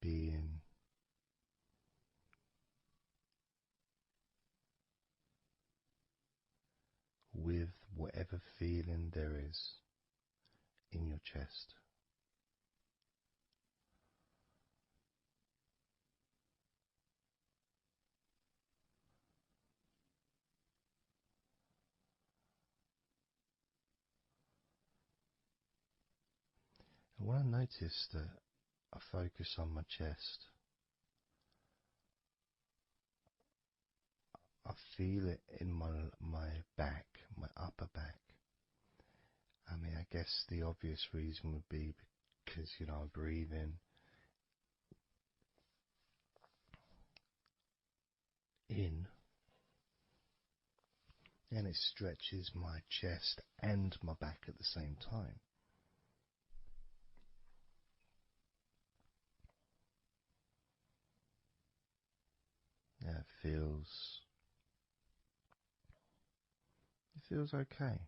Being with whatever feeling there is in your chest. And when I notice that I focus on my chest, I feel it in my back, my upper back. I mean, I guess the obvious reason would be because, I breathe in, and it stretches my chest and my back at the same time. Yeah, it feels okay.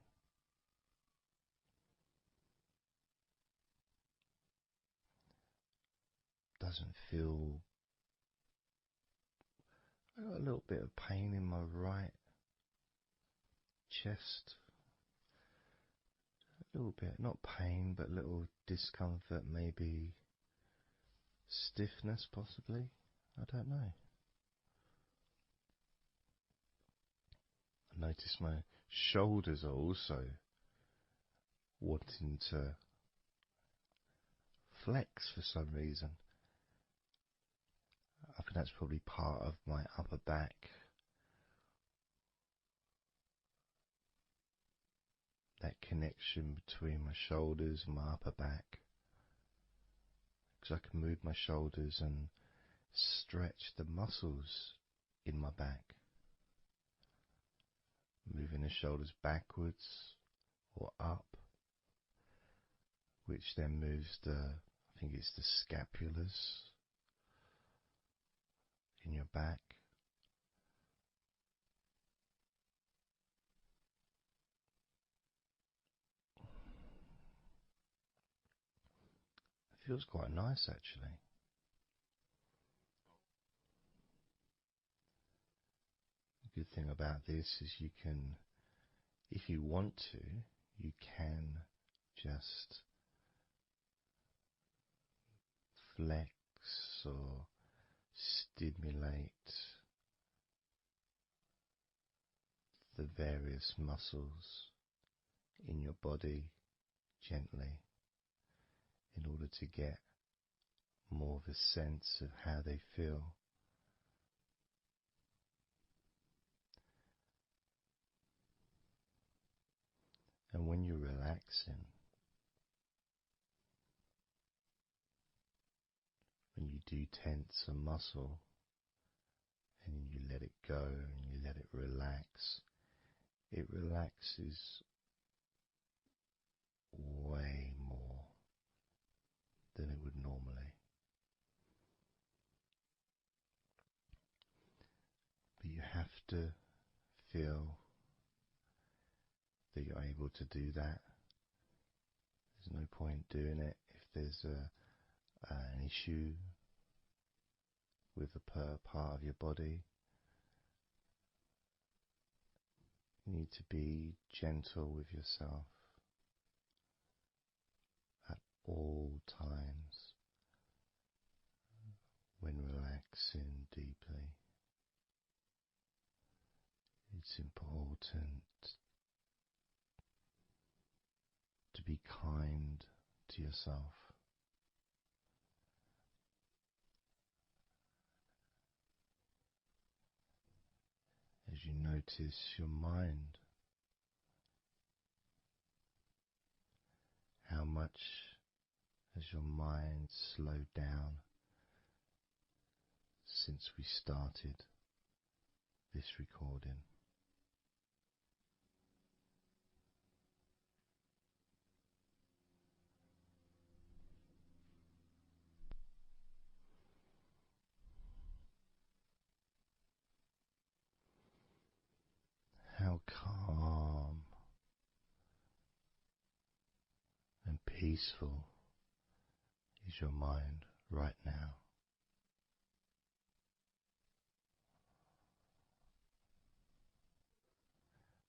Doesn't feel. I got a little bit of pain in my right chest. A little bit, not pain, but little discomfort, maybe stiffness possibly, I don't know. I notice my shoulders are also wanting to flex for some reason. I think that's probably part of my upper back. That connection between my shoulders and my upper back. Because I can move my shoulders and stretch the muscles in my back. Moving the shoulders backwards or up, which then moves I think it's the scapulars in your back. It feels quite nice actually. The good thing about this is you can, if you want to, you can just flex or stimulate the various muscles in your body gently in order to get more of a sense of how they feel. And when you're relaxing, when you do tense a muscle and you let it go and you let it relax, it relaxes way more than it would normally. But you have to feel that you're able to do that. There's no point doing it if there's an issue with a part of your body. You need to be gentle with yourself at all times when relaxing deeply. It's important to be kind to yourself. As you notice your mind, how much has your mind slowed down since we started this recording? How calm and peaceful is your mind right now?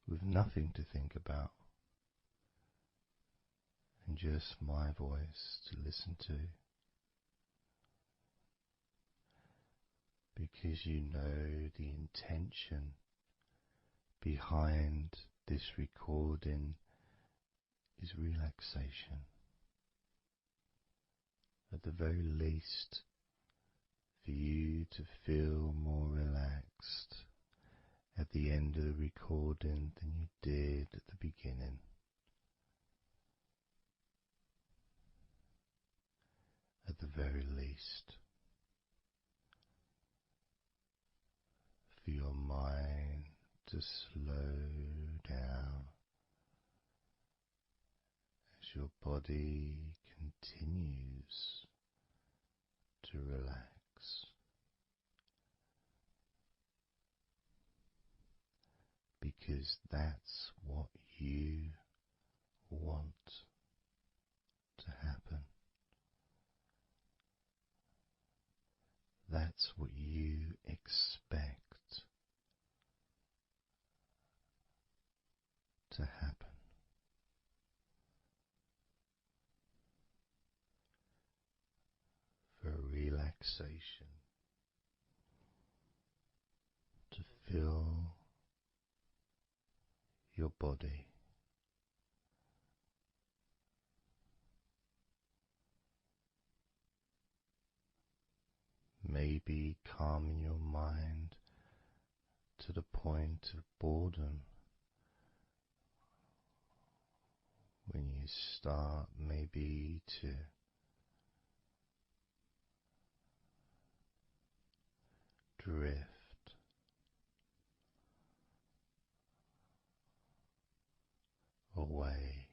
With nothing to think about and just my voice to listen to, because you know the intention behind this recording is relaxation. At the very least, for you to feel more relaxed at the end of the recording than you did at the beginning. At the very least, for your mind to slow down as your body continues to relax. Because that's what you want to happen. That's what you expect to happen. For relaxation relaxation, to feel your body. Maybe calming your mind to the point of boredom when you start maybe to drift away.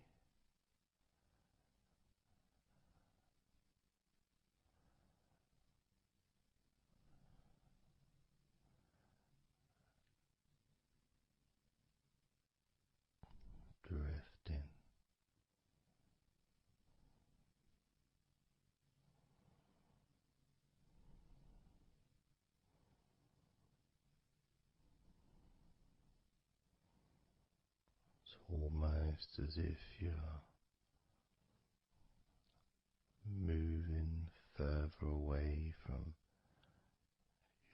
Drifting. It's almost as if you're moving further away from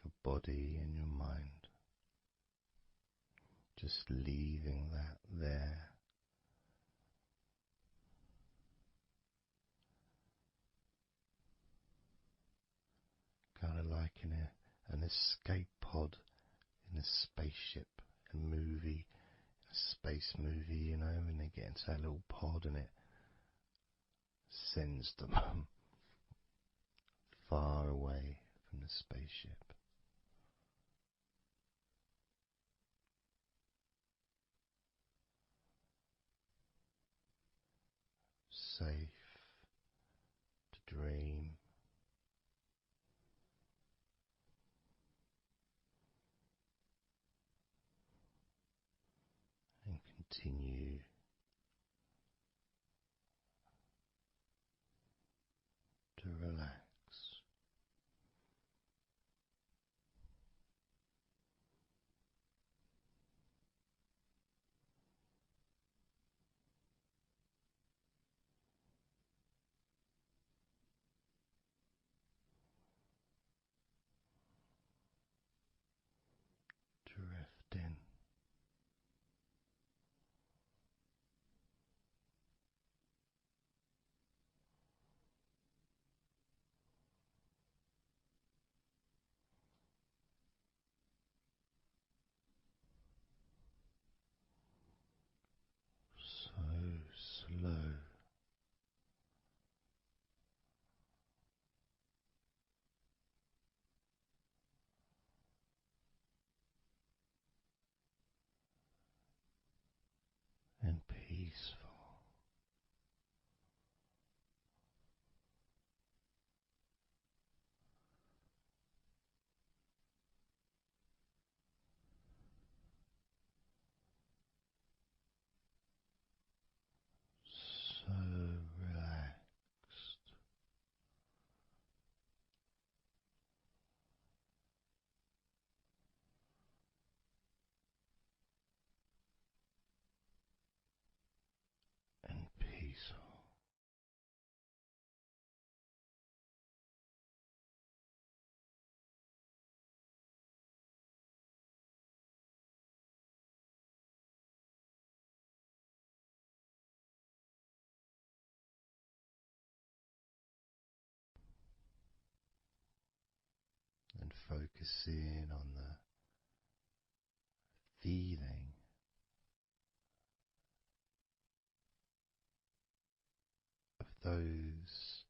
your body and your mind, just leaving that there. Kind of like in an escape pod in a spaceship and movie, a space movie, you know, when they get into that little pod and it sends them far away from the spaceship. Safe to dream. And continue to relax. Drifting. So slow. And peaceful. So relaxed. And peaceful. And focusing on the feeling of those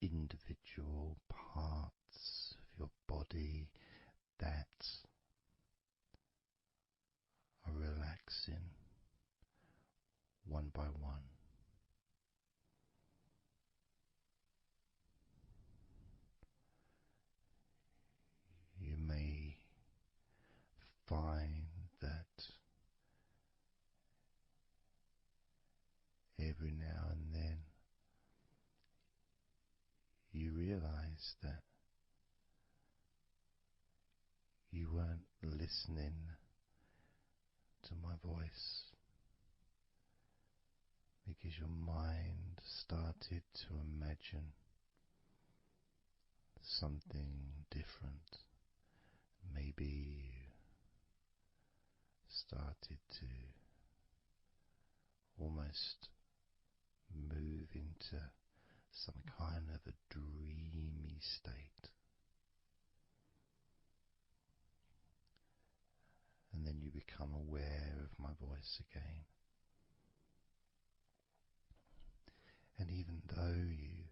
individual parts of your body that are relaxing one by one. You may find that every now and then you realize that you weren't listening to my voice because your mind started to imagine something different. Maybe you started to almost move into some kind of a dreamy state. And then you become aware of my voice again. And even though you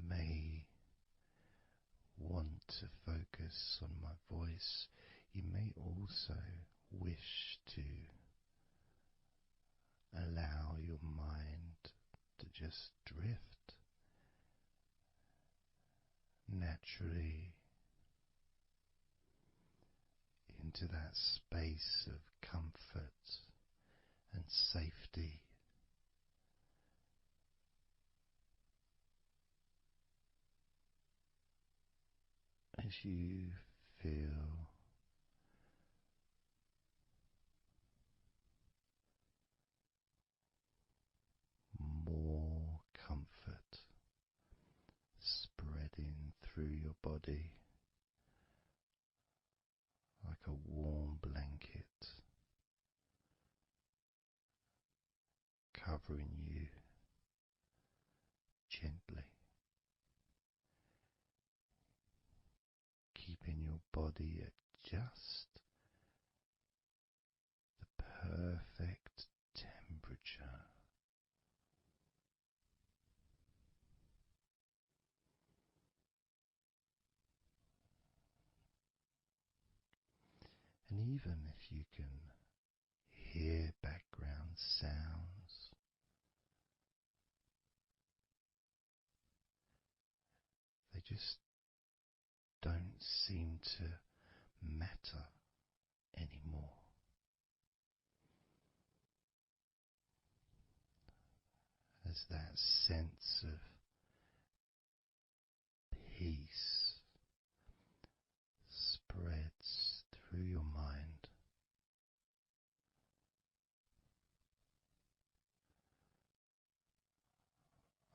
may want to focus on my voice, you may also wish to allow your mind to just drift naturally into that space of comfort and safety. As you feel more comfort spreading through your body like a warm blanket, covering you gently, keeping your body at just the perfect temperature. And even if you can hear background sounds, they just don't seem to matter anymore. As that sense of peace spreads through your mind,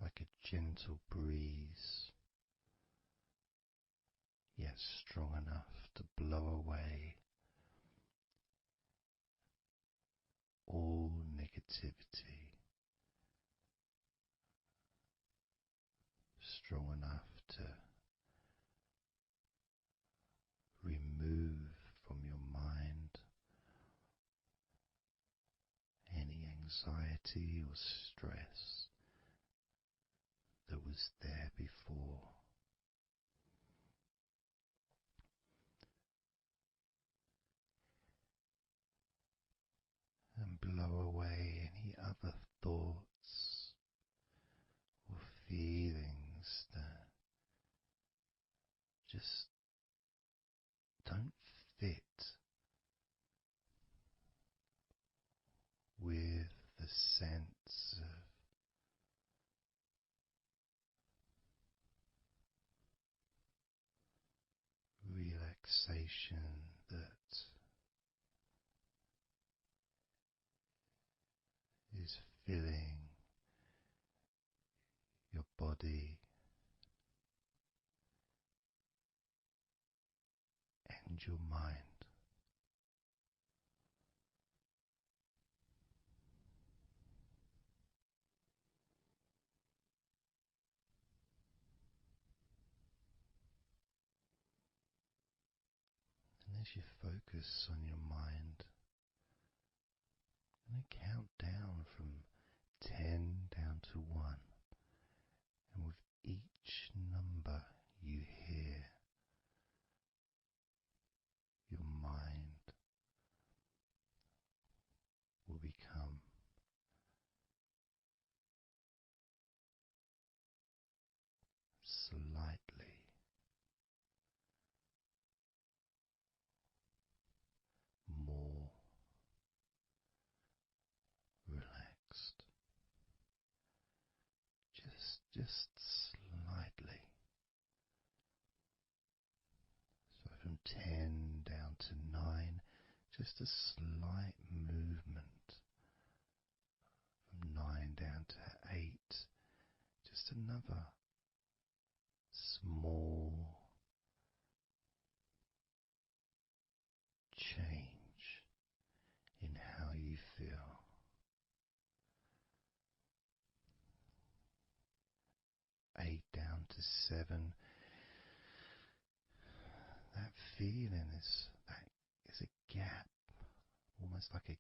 like a gentle breeze, yet strong enough to blow away all negativity, strong enough to remove from your mind any anxiety or stress that was there before. And blow away any other thoughts or feelings that just don't fit with the sense of relaxation that is filling your body and your mind. And as you focus on your mind, I'm going to count down from 10 down to 1, and with each number you hear, your mind will become slightly more relaxed, just slightly. So from 10 down to 9, just a slight movement. From 9 down to 8, just another small to 7, that feeling is a gap, almost like a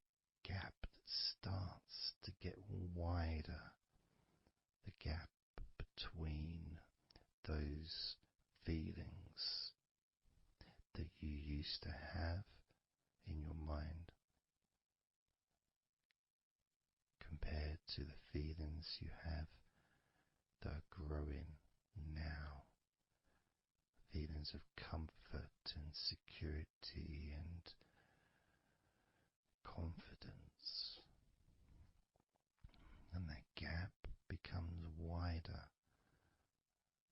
gap that starts to get wider, the gap between those feelings that you used to have in your mind compared to the feelings you have that are growing now, feelings of comfort and security and confidence. And that gap becomes wider.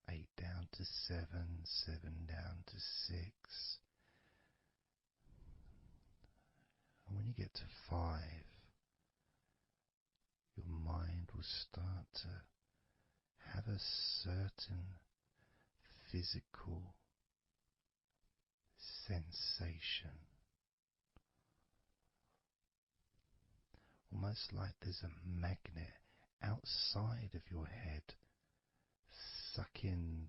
8 down to 7, 7 down to 6. And when you get to 5, your mind will start to have a certain physical sensation, almost like there's a magnet outside of your head sucking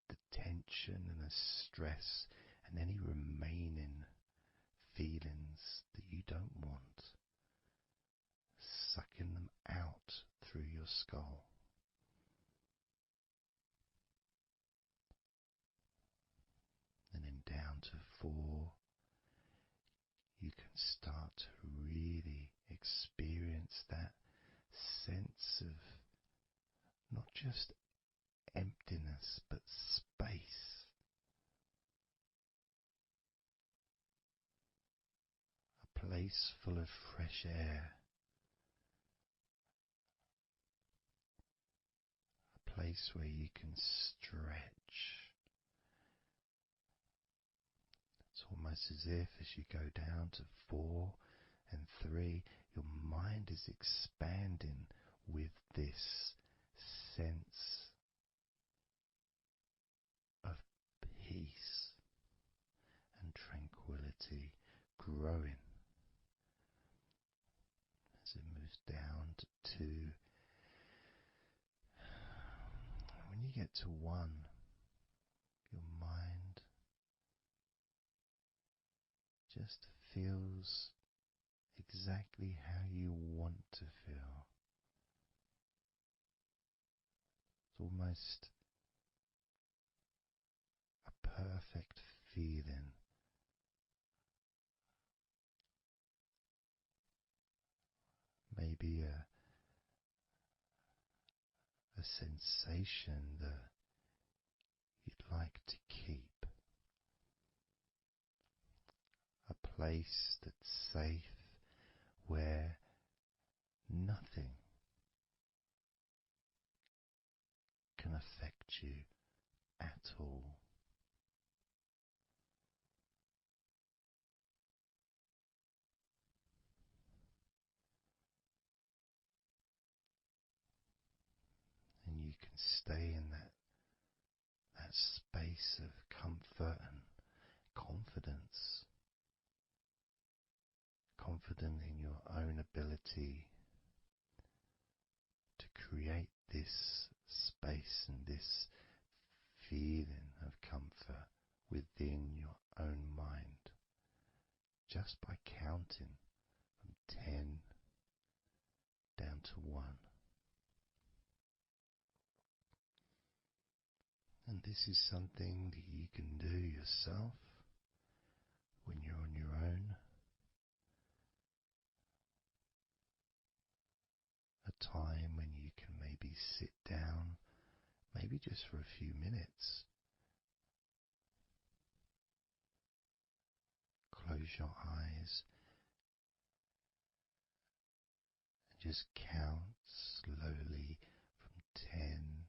the tension and the stress and any remaining feelings that you don't want, sucking them out through your skull. And then down to 4, you can start to really experience that sense of not just emptiness but space, a place full of fresh air, a place where you can stretch. It's almost as if as you go down to 4 and 3, your mind is expanding with this sense of peace and tranquility growing. As it moves down to 2, when you get to 1, your mind just feels exactly how you want to feel. It's almost a perfect feeling, maybe a sensation that you'd like to keep, a place that's safe where nothing can affect you at all. And you can stay in that space of comfort and confidence, confident in your own ability to create this space and this feeling of comfort within your own mind, just by counting from 10 down to 1. And this is something that you can do yourself when you're on your own. A time when you can maybe sit down, maybe just for a few minutes. Close your eyes and just count slowly from 10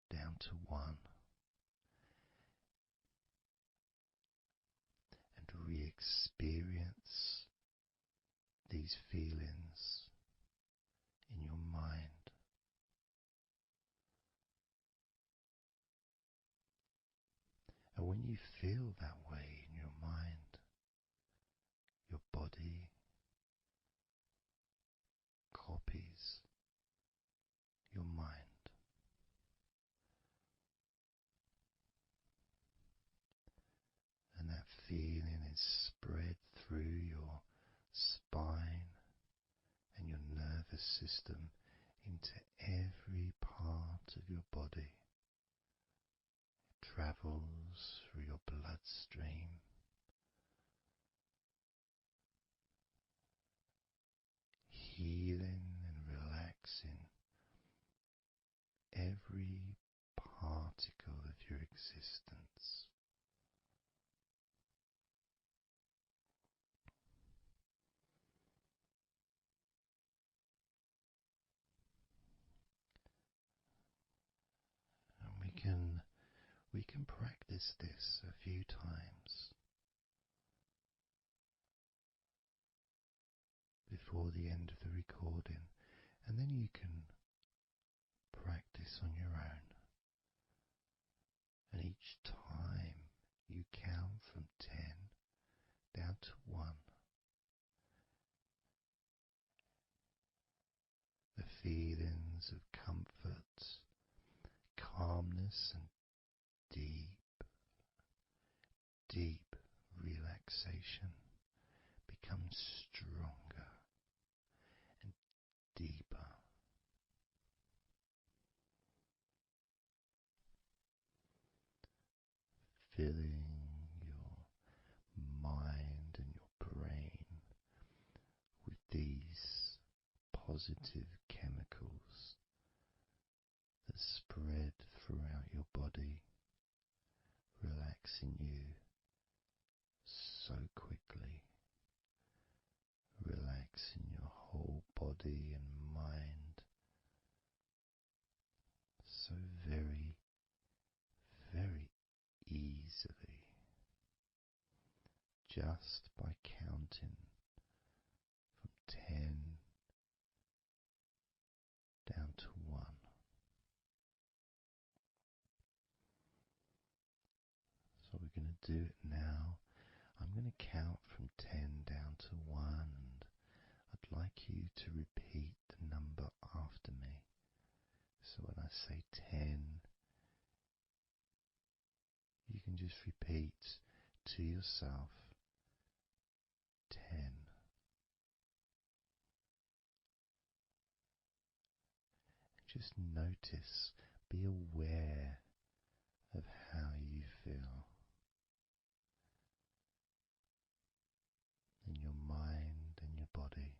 down to 1, and re-experience these feelings in your mind. And when you feel that way in your mind, your body copies your mind. spread through your spine and your nervous system into every part of your body. It travels through your bloodstream, healing and relaxing every particle of your existence. And we can practice this a few times before the end of the recording, and then you can practice on your own. And each time you count from 10 down to 1, the feelings of comfort, calmness, and deep relaxation become stronger and deeper. Filling your mind and your brain with these positive chemicals that spread throughout your body, relaxing you so quickly, relaxing your whole body and mind so very, very easily, just by counting from 10 down to 1. So we're going to do it now. I'm going to count from 10 down to 1, and I'd like you to repeat the number after me. So when I say 10, you can just repeat to yourself 10. Just notice, be aware of how you feel in your mind and your body.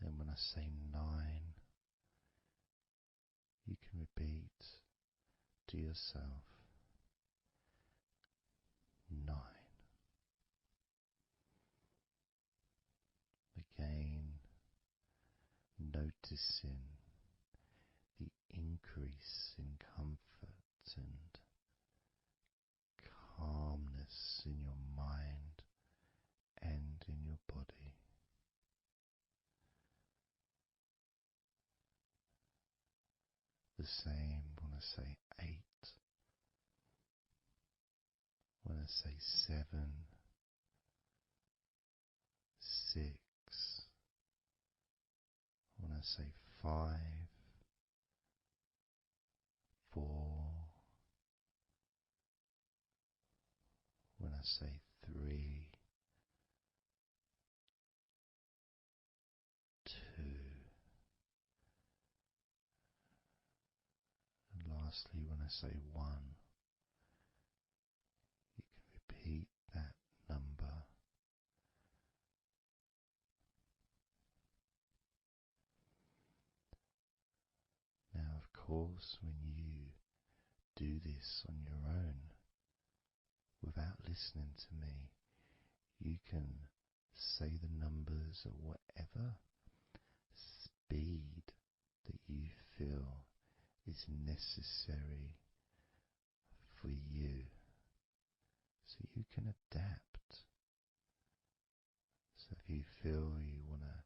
Then when I say 9, you can repeat to yourself 9. Again, noticing the increase in comfort and calmness in your mind and in your body. The same when I say 8, when I say 7, 6, when I say 5, 4, when I say 3, 2, and lastly when I say 1, you can repeat that number. Now, of course, when you do this on your own, without listening to me, you can say the numbers at whatever speed that you feel is necessary for you, so you can adapt. So if you feel you want to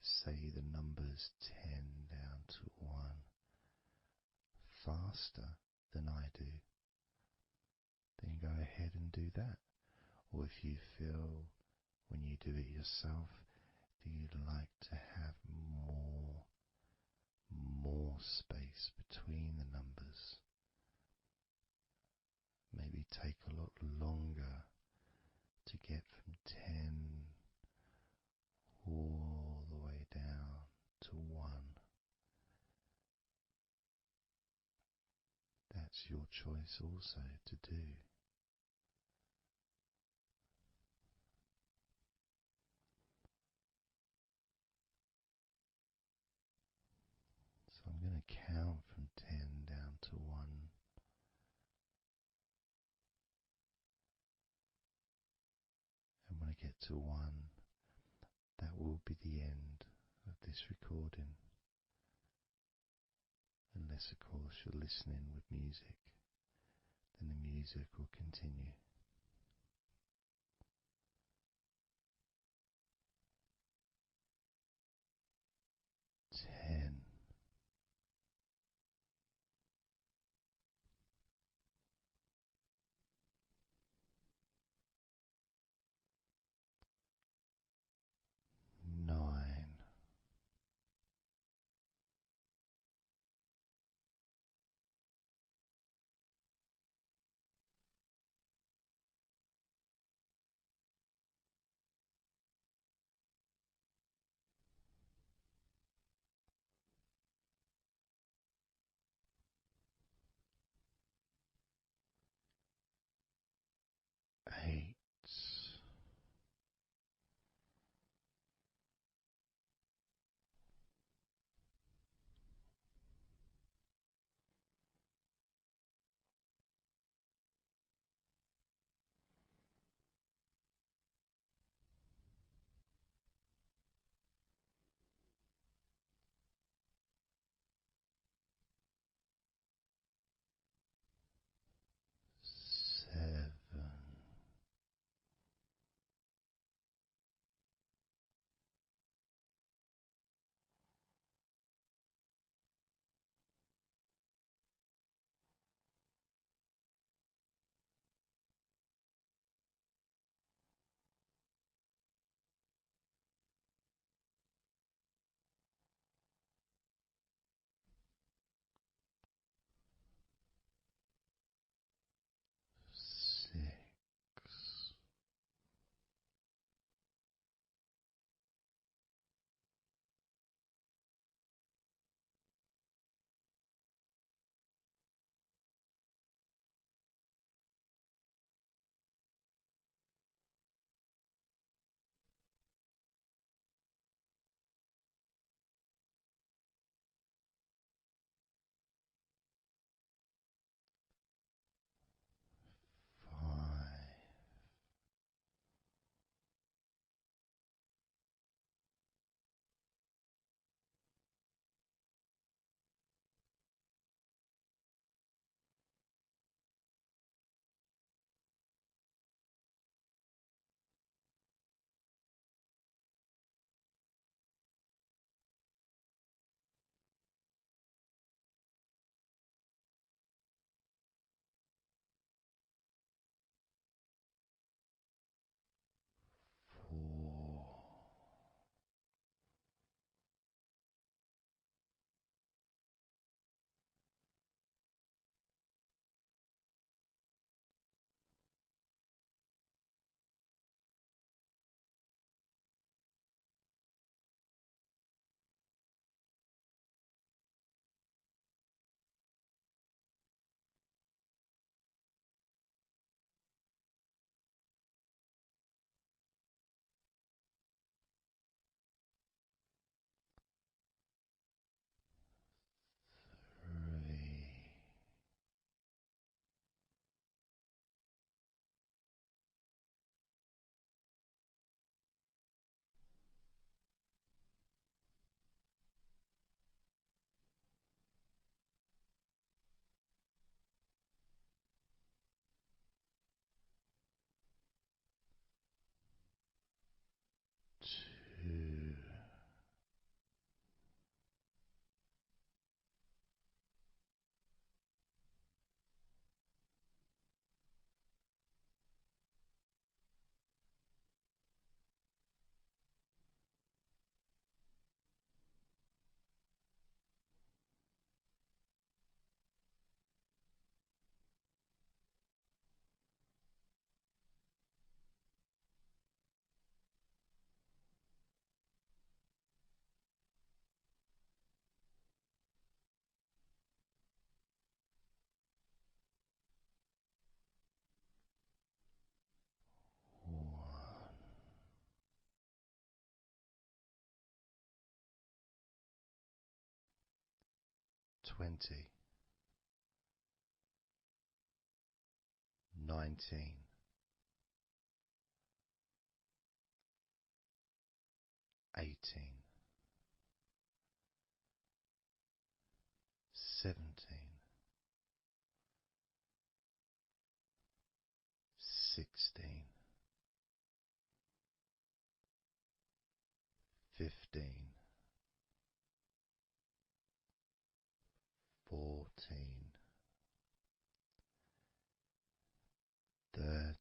say the numbers 10 down to 1 faster than I do, then go ahead and do that. Or if you feel when you do it yourself that you'd like to have more space between the numbers, maybe take a lot longer to get from 10 all the way down to 1. That's your choice also to do. So I'm going to count from 10 down to 1. And when I get to 1, that will be the end of this recording. Unless, of course, you're listening with music, then the music will continue. 10. 9. 20, 19, 18, 17, 16, 15, 14, 13,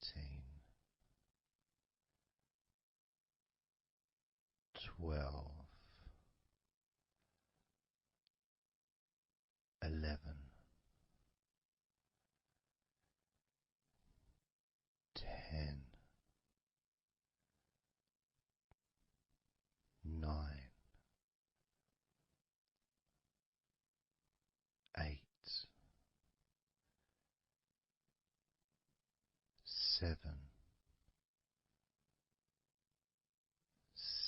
12, 11, 10, 9, 8, 7,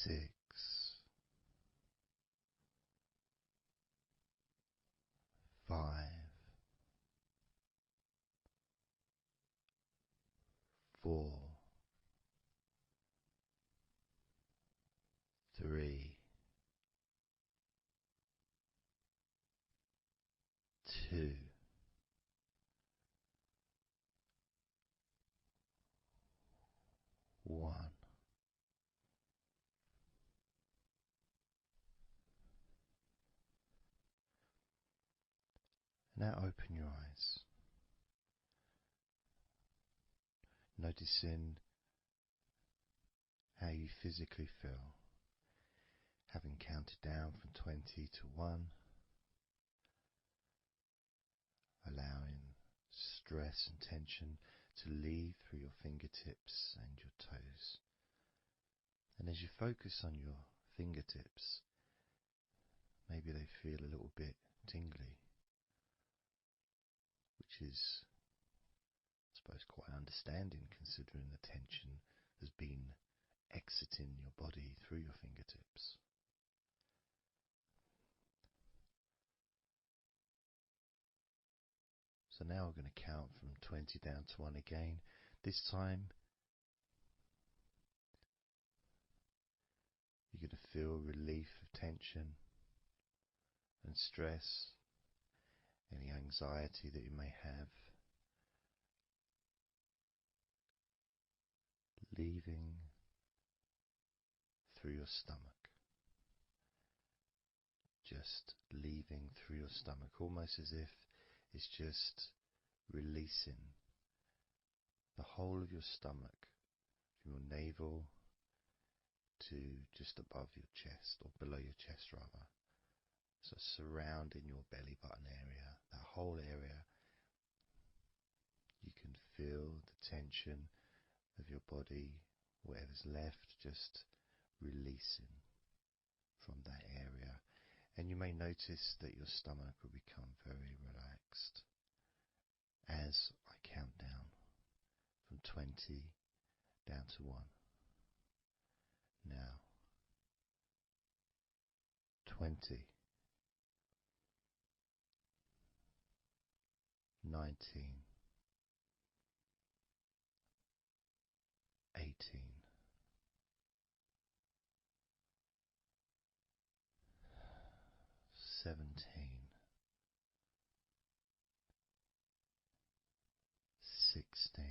6, 5, 4, 3, 2, 1. Now open your eyes, noticing how you physically feel, having counted down from 20 to 1, allowing stress and tension to leave through your fingertips and your toes. And as you focus on your fingertips, maybe they feel a little bit tingly, which is, I suppose, quite understanding considering the tension has been exiting your body through your fingertips. So now we're going to count from 20 down to 1 again. This time you're going to feel relief of tension and stress, any anxiety that you may have, leaving through your stomach. Just leaving through your stomach, almost as if it's just releasing the whole of your stomach, from your navel to just above your chest, or below your chest rather. So surrounding your belly button area, that whole area, you can feel the tension of your body, whatever's left, just releasing from that area. And you may notice that your stomach will become very relaxed as I count down from 20 down to 1. Now, 20, 19, 18, 17, 16,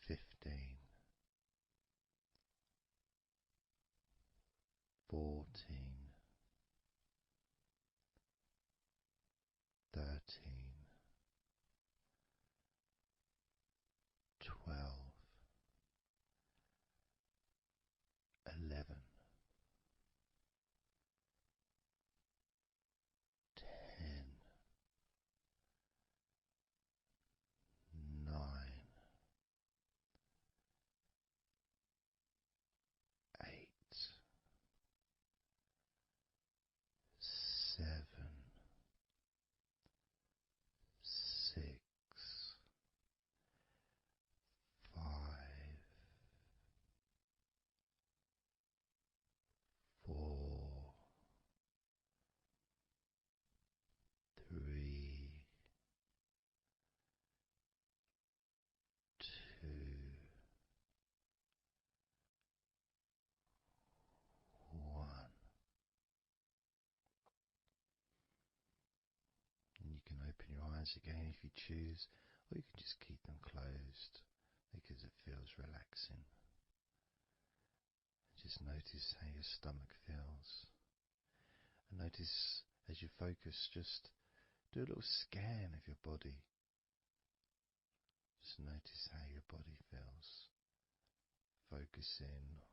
15, 14, 13, 12, 11, 10, 9, 8, 7, 6, eyes again if you choose, or you can just keep them closed because it feels relaxing. Just notice how your stomach feels. And notice as you focus, just do a little scan of your body. Just notice how your body feels. Focusing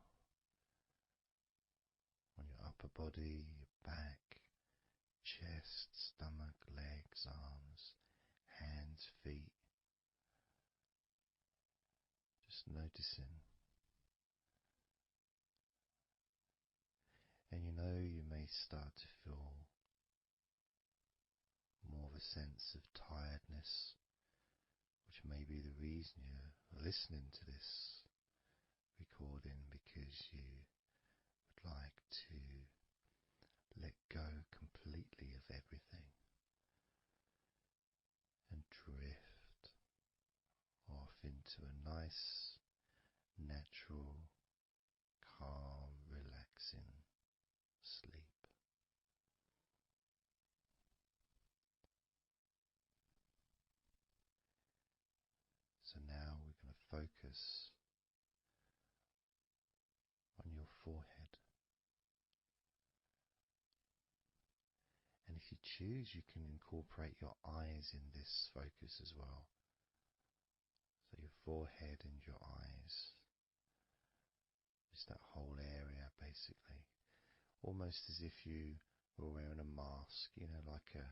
on your upper body, your back, chest, stomach, legs, arms, hands, feet. Just noticing. And you may start to feel more of a sense of tiredness, which may be the reason you're listening to this recording, because you would like to let go completely of everything and drift off into a nice, natural, calm, relaxing sleep. So now we're going to focus on your forehead. And if you choose, you can incorporate your eyes in this focus as well. So your forehead and your eyes. Just that whole area, basically. Almost as if you were wearing a mask, like a,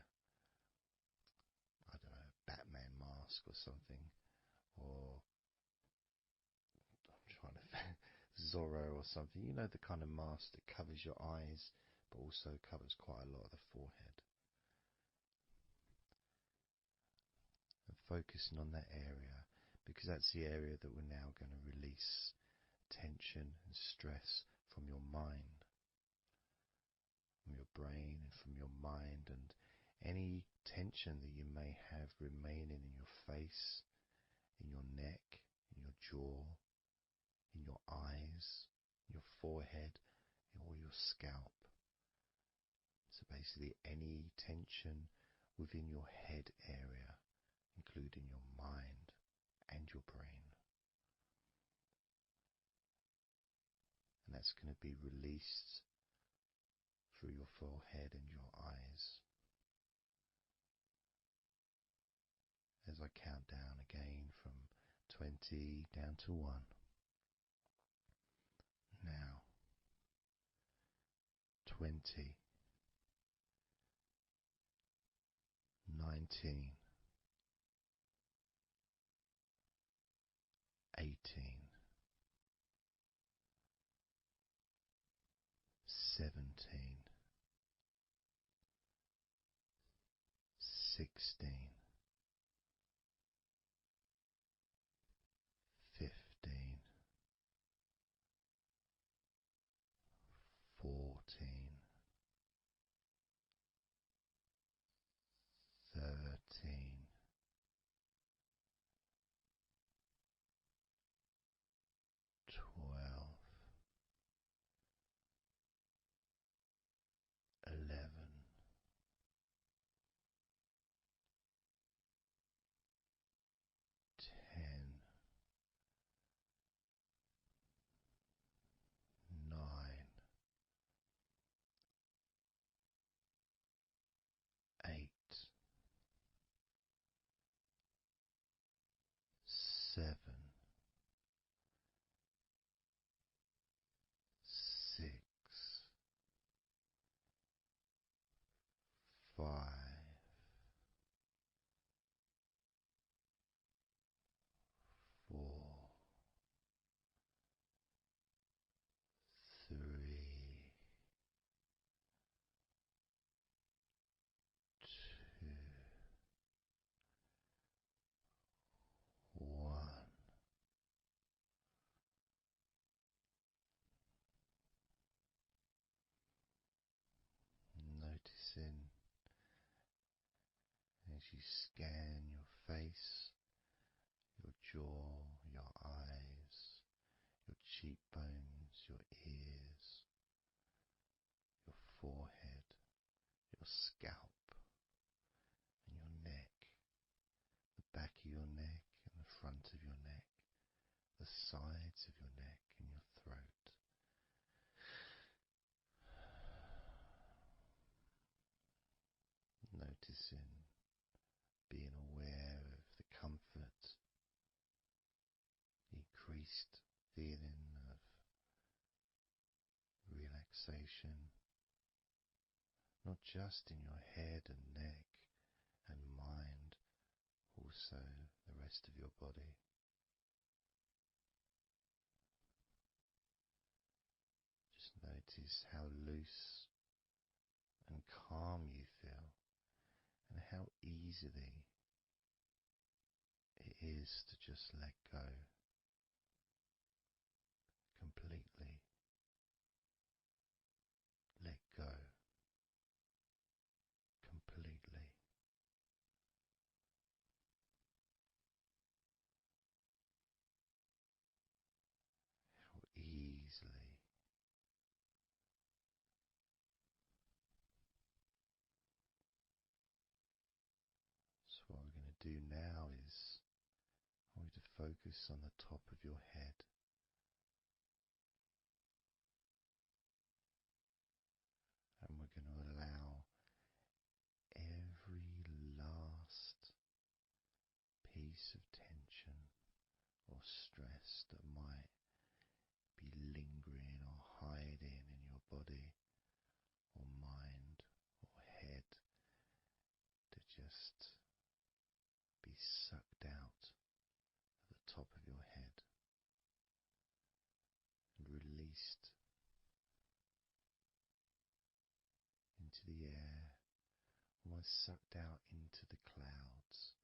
I don't know, Batman mask or something. Or, I'm trying to think, Zorro or something. The kind of mask that covers your eyes, but also covers quite a lot of the forehead. And focusing on that area, because that's the area that we're now going to release tension and stress from your mind, from your brain and from your mind, and any tension that you may have remaining in your face, in your neck, in your jaw, in your eyes, your forehead, or your scalp. So basically any tension within your head area, including your mind and your brain. And that's going to be released through your forehead and your eyes. As I count down again from 20 down to 1. Now, 20, 19, 18, 17, 16, 15, 14, 13, 12, 11, 10, 9, 8, 7, 6, 5, 4, 3, 2, 1. Noticing as you scan your face, your jaw, your eyes, your cheekbones, your ears, your forehead, your scalp, and your neck, of your neck and the front of your neck, the sides of your neck and your throat. Noticing, being aware of the comfort, the increased feeling of relaxation, not just in your head and neck and mind, also the rest of your body. Just notice how loose and calm you feel, and how easily it is to just let go completely. Let go completely. How easily. So what we're going to do now is I want you to focus on the top of your head. And we're going to allow every last piece of tension or stress that might be lingering or hiding in your body or mind or head to just be sucked out at the top of your head and released into the air, almost sucked out into the clouds.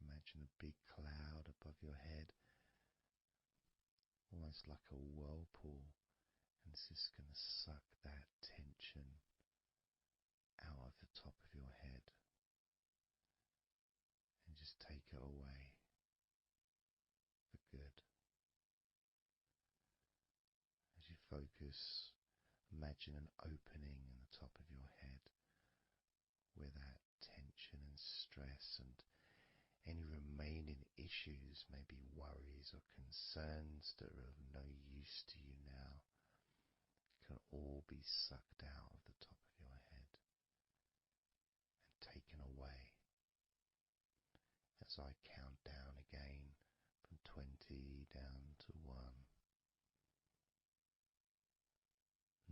Imagine a big cloud above your head, almost like a whirlpool, and it's just going to suck that tension out of the top of your head and just take it away for good. As you focus, imagine an opening in the top of your head where that tension and stress and any remaining issues, maybe worries or concerns that are of no use to you now, can all be sucked out of the top of your head and taken away. As I count down again from 20 down to 1.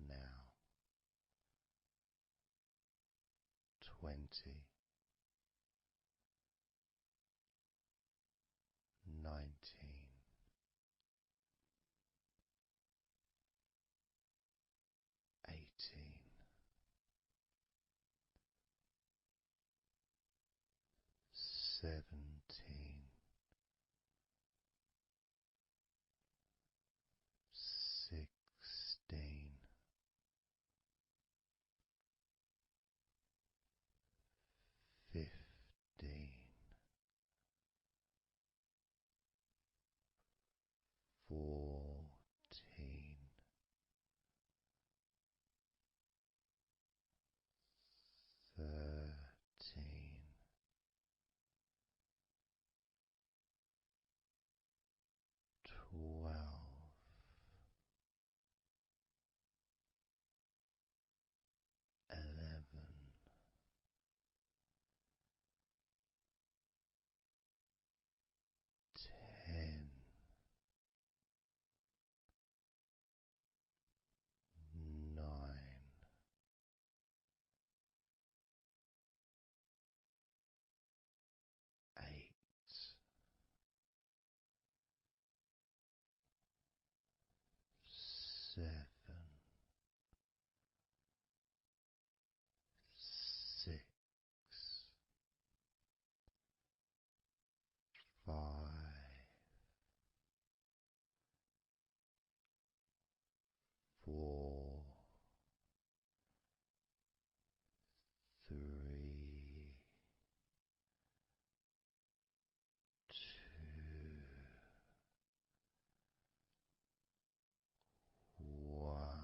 Now, 20, 19, 18, 17, 16, 15, 14, 13, 12, 11, 10, 9, 8, 7, 6, 5, 4, 3, 2, 1.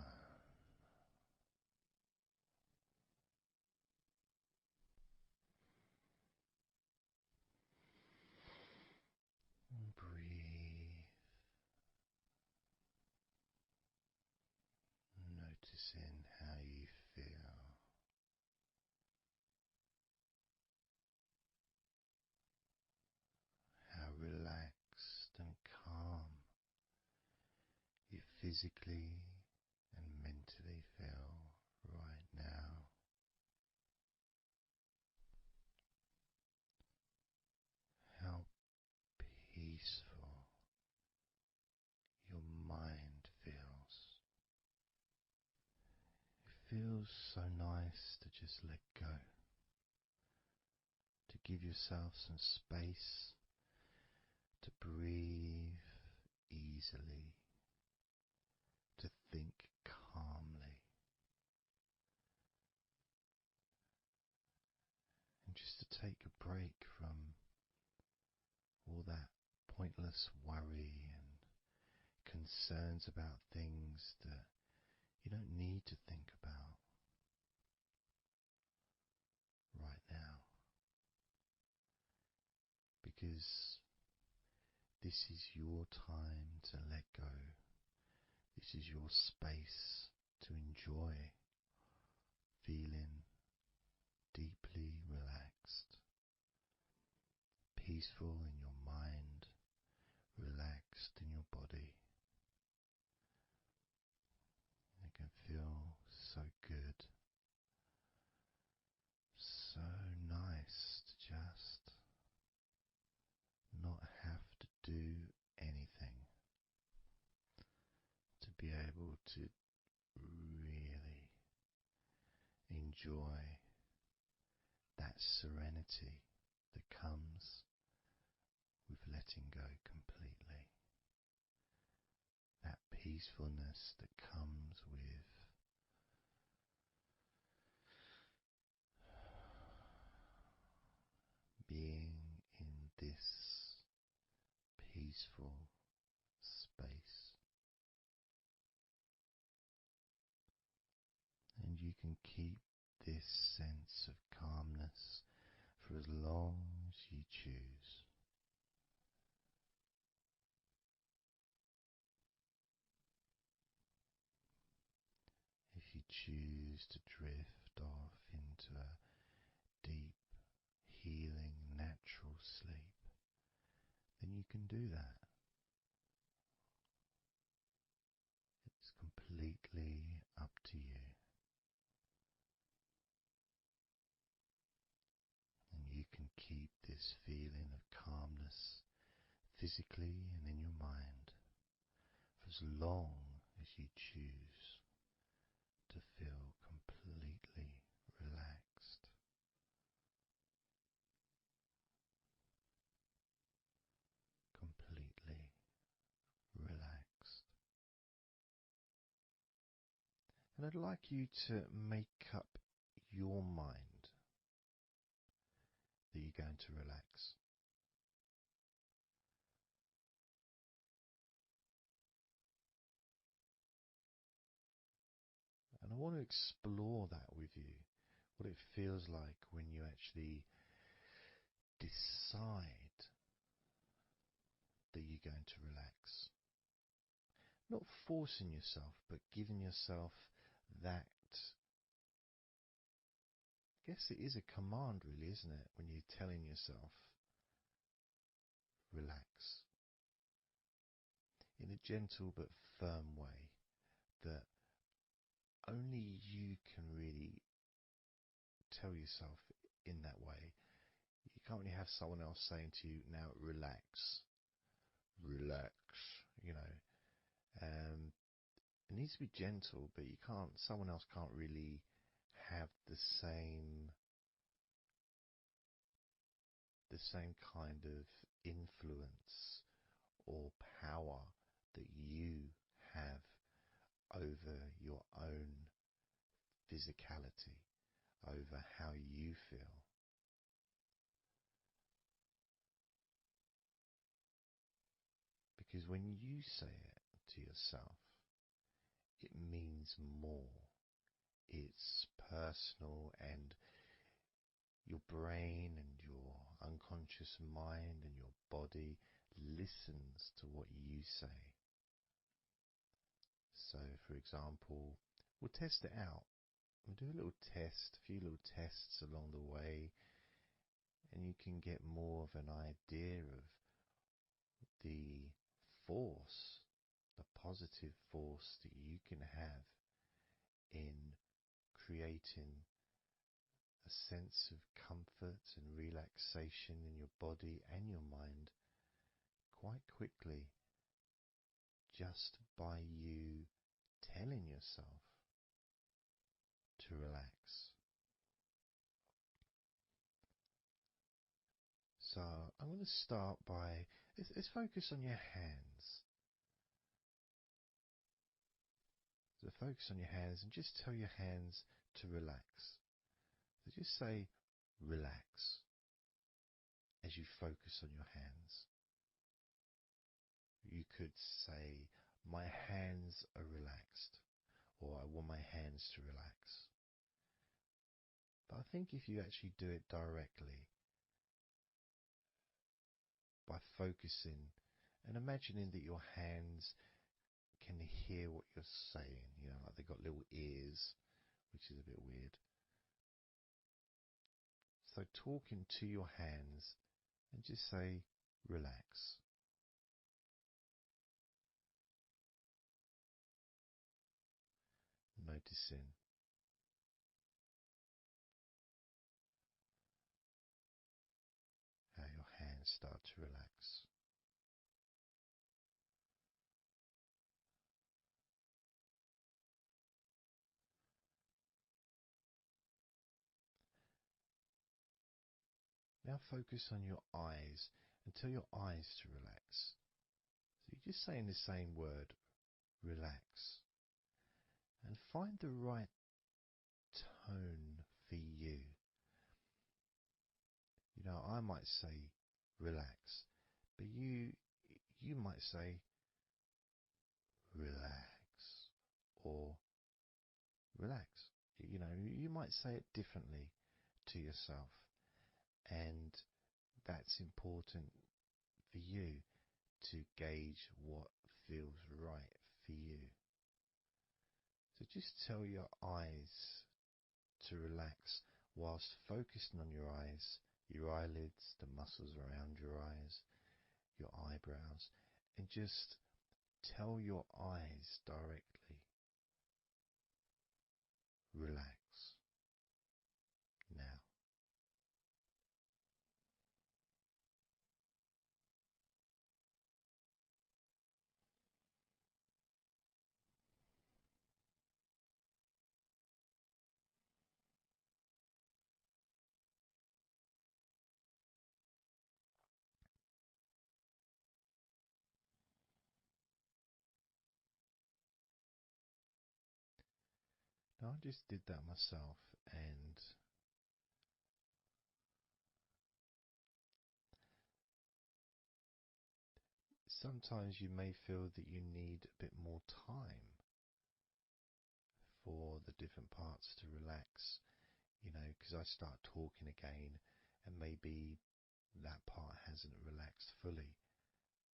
physically and mentally feel right now. How peaceful your mind feels. It feels so nice to just let go, to give yourself some space to breathe easily, to think calmly, and just to take a break from all that pointless worry and concerns about things that you don't need to think about right now, because this is your time to let go. This is your space to enjoy feeling deeply relaxed, peaceful in your mind, relaxed in your body. It can feel so good, so nice to just not have to do anything, to be able to really enjoy that serenity that comes with letting go completely, that peacefulness that comes with being in this peaceful space. And you can keep this sense of calmness for as long as you choose. If you choose to drift off into a deep, healing, natural sleep, then you can do that. It's completely up to you. And you can keep this feeling of calmness physically and in your mind for as long as you choose to feel completely relaxed. Completely relaxed. And I'd like you to make up your mind that you're going to relax. And I want to explore that with you, what it feels like when you actually decide that you're going to relax. Not forcing yourself, but giving yourself that. I guess it is a command, really, isn't it? When you're telling yourself, relax. In a gentle but firm way that only you can really tell yourself in that way. You can't really have someone else saying to you, now relax, relax, you know. It needs to be gentle, but someone else can't really have the same kind of influence or power that you have over your own physicality, over how you feel. Because when you say it to yourself, it means more. It's personal, and your brain and your unconscious mind and your body listens to what you say. So, for example, we'll test it out. We'll do a little test, a few little tests along the way, and you can get more of an idea of the force the positive force that you can have in creating a sense of comfort and relaxation in your body and your mind quite quickly, just by you telling yourself to relax. So I'm going to start by, let's focus on your hands. So focus on your hands and just tell your hands to relax. So just say relax as you focus on your hands. You could say, my hands are relaxed, or I want my hands to relax. But I think if you actually do it directly, by focusing and imagining that your hands can hear what you're saying, like they've got little ears, which is a bit weird. So talking to your hands and just say, relax. Noticing how your hands start to relax. Now focus on your eyes and tell your eyes to relax. So you're just saying the same word, relax. And find the right tone for you. I might say relax, but you might say relax or relax. You might say it differently to yourself, and that's important for you to gauge what feels right for you. So just tell your eyes to relax whilst focusing on your eyes, your eyelids, the muscles around your eyes, your eyebrows, and just tell your eyes directly, relax now. Now I just did that myself, and sometimes you may feel that you need a bit more time for the different parts to relax, because I start talking again and maybe that part hasn't relaxed fully.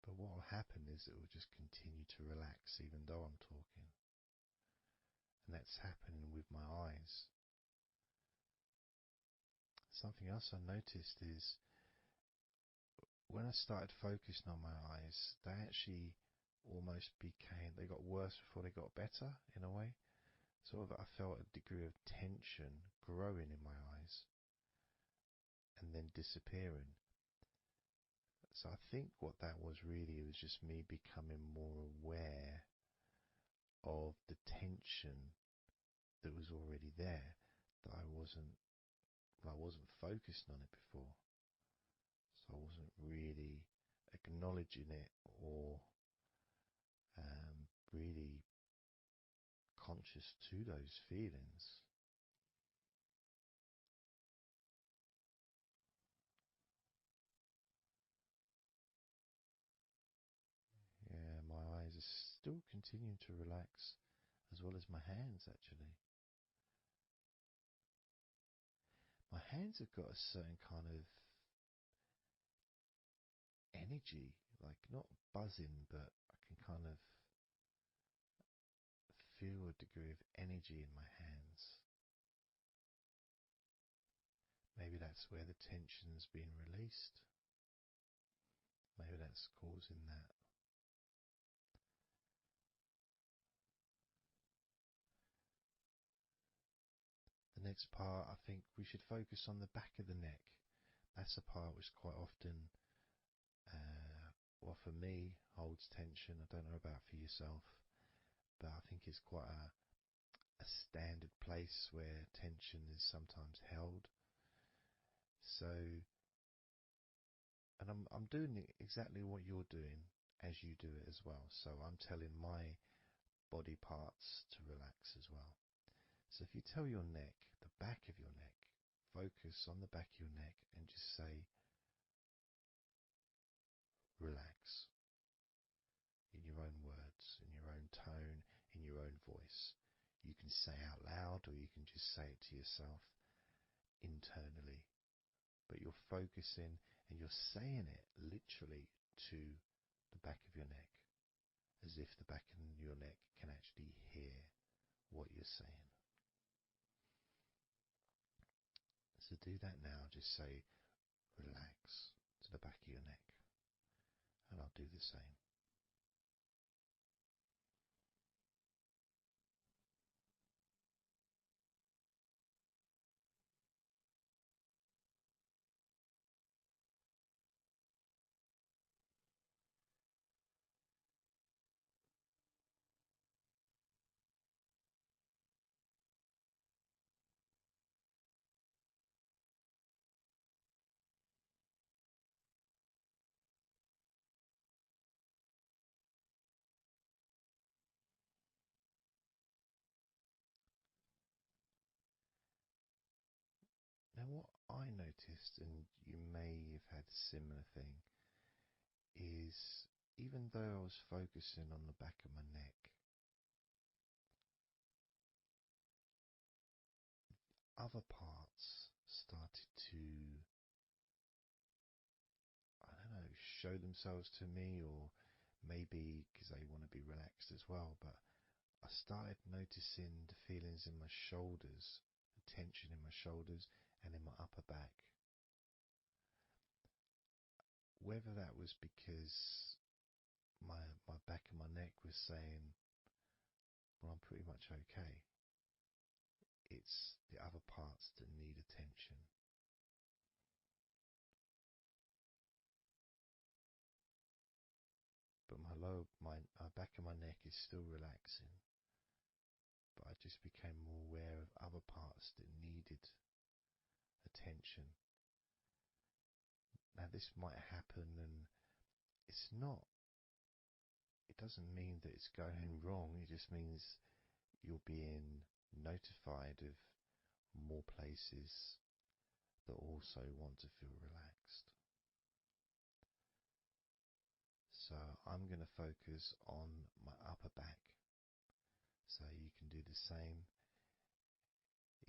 But what will happen is it will just continue to relax even though I'm talking. And that's happening with my eyes. Something else I noticed is when I started focusing on my eyes, they actually almost they got worse before they got better in a way. Sort of, I felt a degree of tension growing in my eyes and then disappearing. So I think what that was really was just me becoming more aware of the tension that was already there, that I wasn't focused on it before. So I wasn't really acknowledging it or really conscious to those feelings. Yeah, my eyes are still continuing to relax, as well as my hands actually. My hands have got a certain kind of energy, like not buzzing, but I can kind of feel a degree of energy in my hands. Maybe that's where the tension's been released. Maybe that's causing that. next part, I think we should focus on the back of the neck. That's a part which quite often, well, for me, holds tension. I don't know about for yourself, but I think it's quite a standard place where tension is sometimes held. So, and I'm doing exactly what you're doing as you do it as well. So I'm telling my body parts to relax as well. So if you tell your neck, the back of your neck, focus on the back of your neck and just say, relax, in your own words, in your own tone, in your own voice. You can say out loud or you can just say it to yourself internally. But you're focusing and you're saying it literally to the back of your neck, as if the back of your neck can actually hear what you're saying. So do that now. Just say relax to the back of your neck. And I'll do the same. Now what I noticed, and you may have had a similar thing, is even though I was focusing on the back of my neck, other parts started to, I don't know, show themselves to me, or maybe because they want to be relaxed as well, but I started noticing the feelings in my shoulders, the tension in my shoulders and in my upper back. Whether that was because my back of my neck was saying, well, I'm pretty much okay. It's the other parts that need attention. But my back of my neck is still relaxing. But I just became more aware of other parts that needed attention. Now this might happen, and it's not. It doesn't mean that it's going wrong. It just means you're being notified of more places that also want to feel relaxed. So I'm going to focus on my upper back. So you can do the same.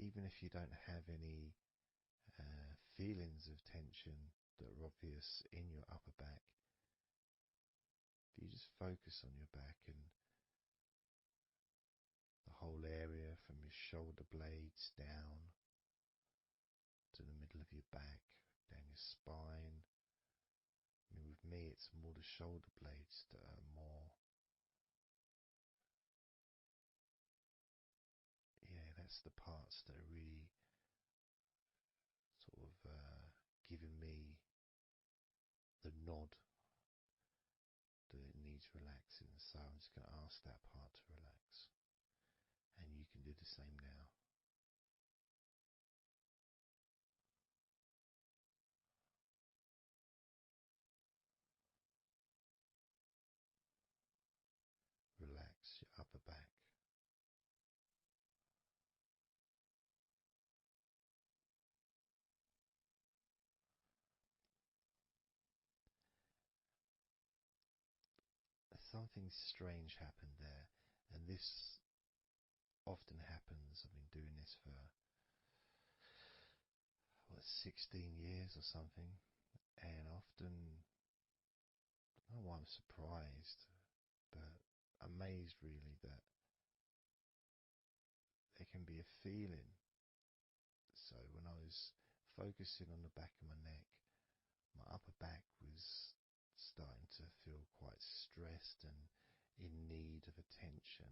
Even if you don't have any feelings of tension that are obvious in your upper back, if you just focus on your back and the whole area from your shoulder blades down to the middle of your back, down your spine. I mean, with me, it's more the shoulder blades that are more, yeah, that's the parts that are really sort of giving me the nod that it needs relaxing. So I'm just going to ask that part to relax. And you can do the same now. Relax your upper back. Something strange happened there, and this often happens. I've been doing this for 16 years or something, and often, I don't know why I'm surprised, but amazed really that there can be a feeling. So when I was focusing on the back of my neck, my upper back was starting to feel quite stressed and in need of attention.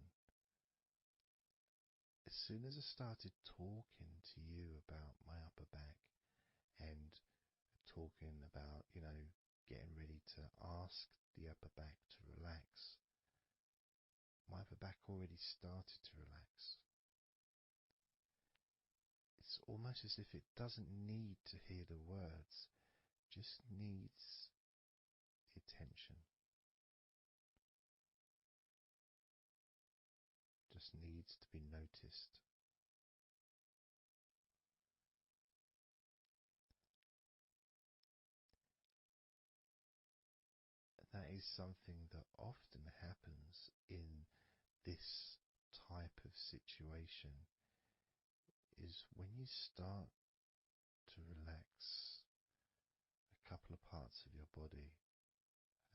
As soon as I started talking to you about my upper back and talking about, getting ready to ask the upper back to relax, my upper back already started to relax. It's almost as if it doesn't need to hear the words, just needs the attention. Just needs to be noticed. That is something that often happens in this type of situation, is when you start to relax a couple of parts of your body,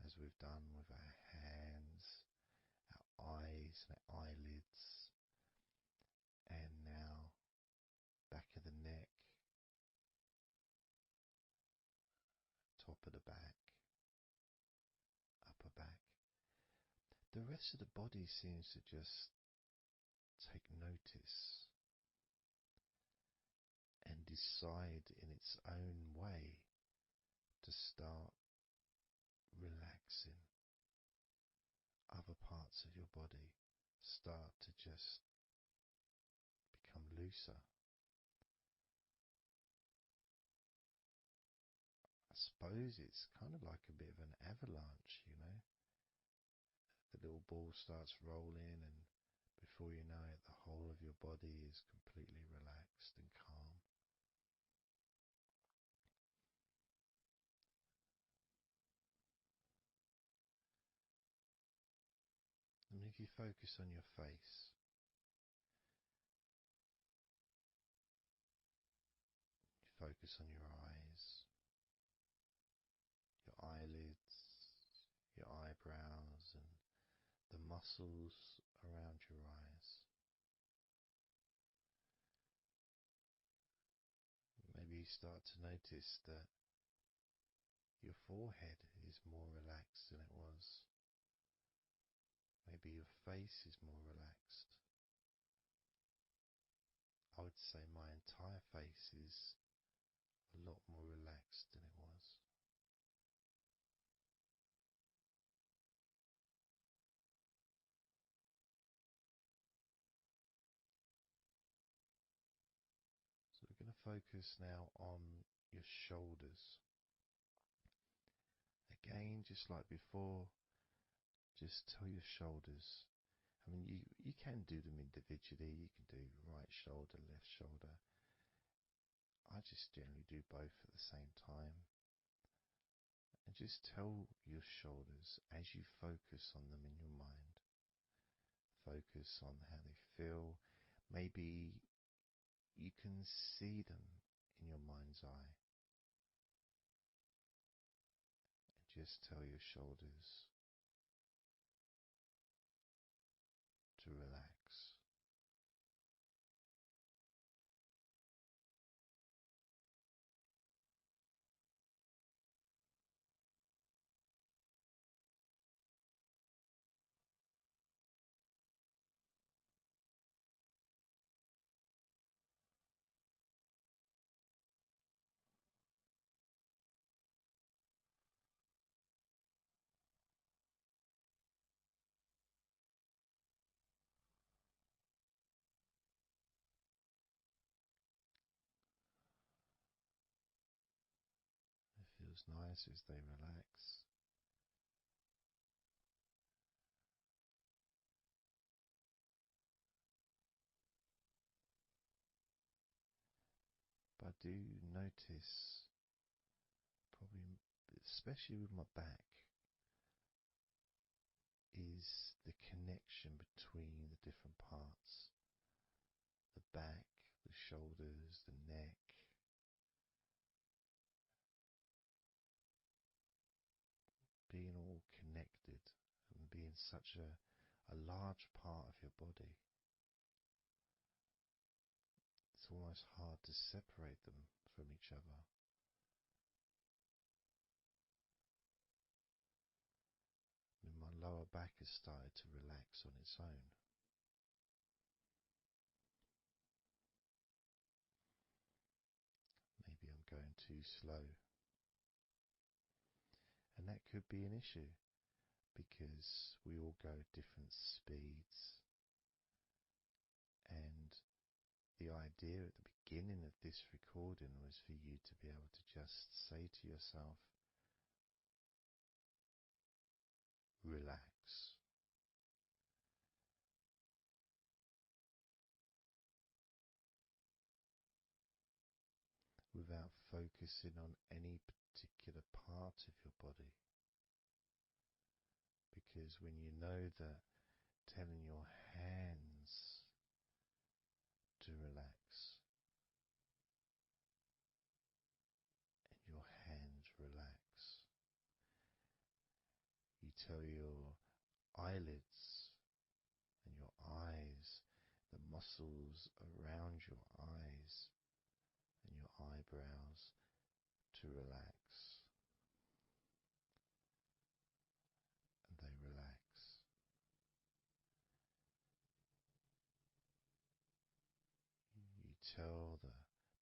as we've done with our hands, our eyes and our eyelids, and now back of the neck, top of the back, upper back. The rest of the body seems to just take notice and decide in its own way to start relaxing. Other parts of your body start to just become looser. I suppose it's kind of like a bit of an avalanche, The little ball starts rolling, and before you know it, the whole of your body is completely relaxed and calm. And if you focus on your face, you focus on your eyes, your eyelids, your eyebrows, and the muscles around your eyes. Maybe you start to notice that your forehead is more relaxed than it was. Maybe your face is more relaxed. I would say my entire face is a lot more relaxed than it was. So we're going to focus now on your shoulders. Again, just like before, just tell your shoulders. I mean, you can do them individually. You can do right shoulder, left shoulder. I just generally do both at the same time. And just tell your shoulders as you focus on them in your mind. Focus on how they feel. Maybe you can see them in your mind's eye. And just tell your shoulders to relax. It feels nice as they relax. But I do notice, probably especially with my back, is the connection between the different parts. The back, the shoulders, the neck. Being all connected and being such a large part of your body. It's almost hard to separate them from each other. And my lower back has started to relax on its own. too slow. And that could be an issue because we all go at different speeds. And the idea at the beginning of this recording was for you to be able to just say to yourself, relax. Without focusing on any particular part of your body. Because when you know that telling your hands to relax and your hands relax, you tell your eyelids and your eyes, the muscles around your eyes and your eyebrows to relax, and they relax. You tell the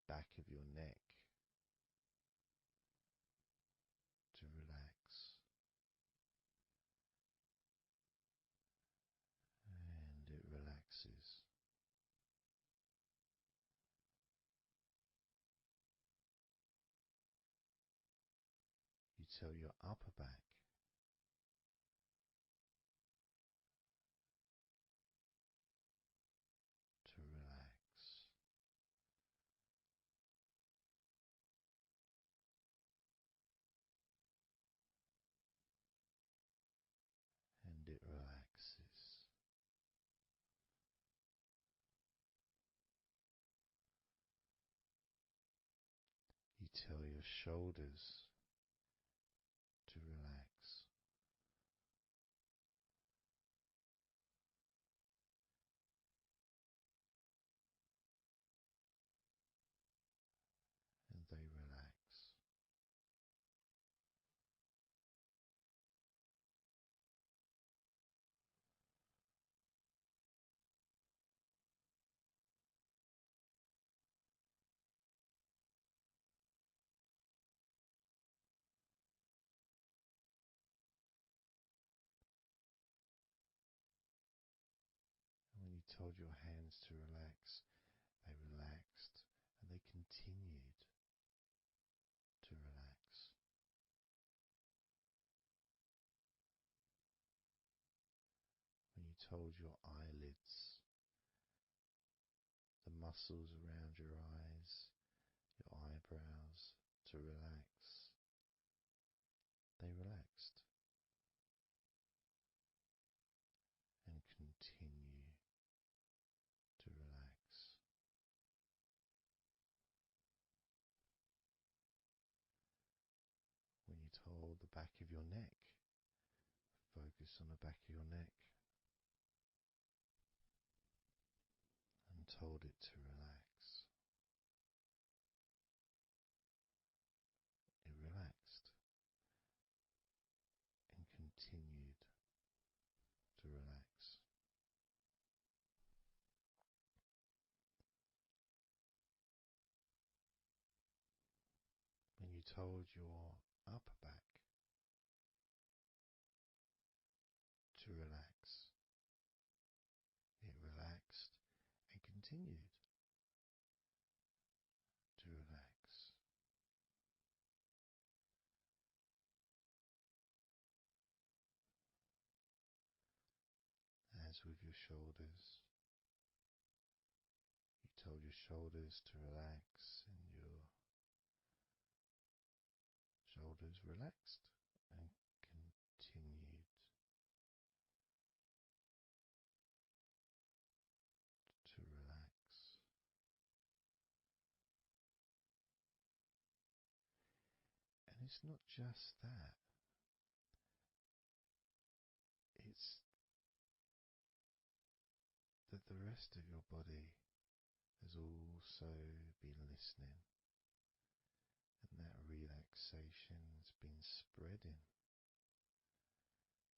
back of your neck to relax, and it relaxes. You tell your upper back to relax, and it relaxes. You tell your shoulders to relax, and they relax. And when you told your hands to relax, they relaxed and they continued to relax. When you told your eyelids, the muscles around your eyes, your eyebrows to relax, they relaxed and continue to relax. When you told the back of your neck, focus on the back of your neck, and told it to relax. It relaxed and continued to relax. When you told your upper back to relax, it relaxed and continued to relax. As with your shoulders, you told your shoulders to relax, and your shoulders relaxed and continued to relax. And it's not just that, it's that the rest of your body has also been listening, and that relaxation has been spreading.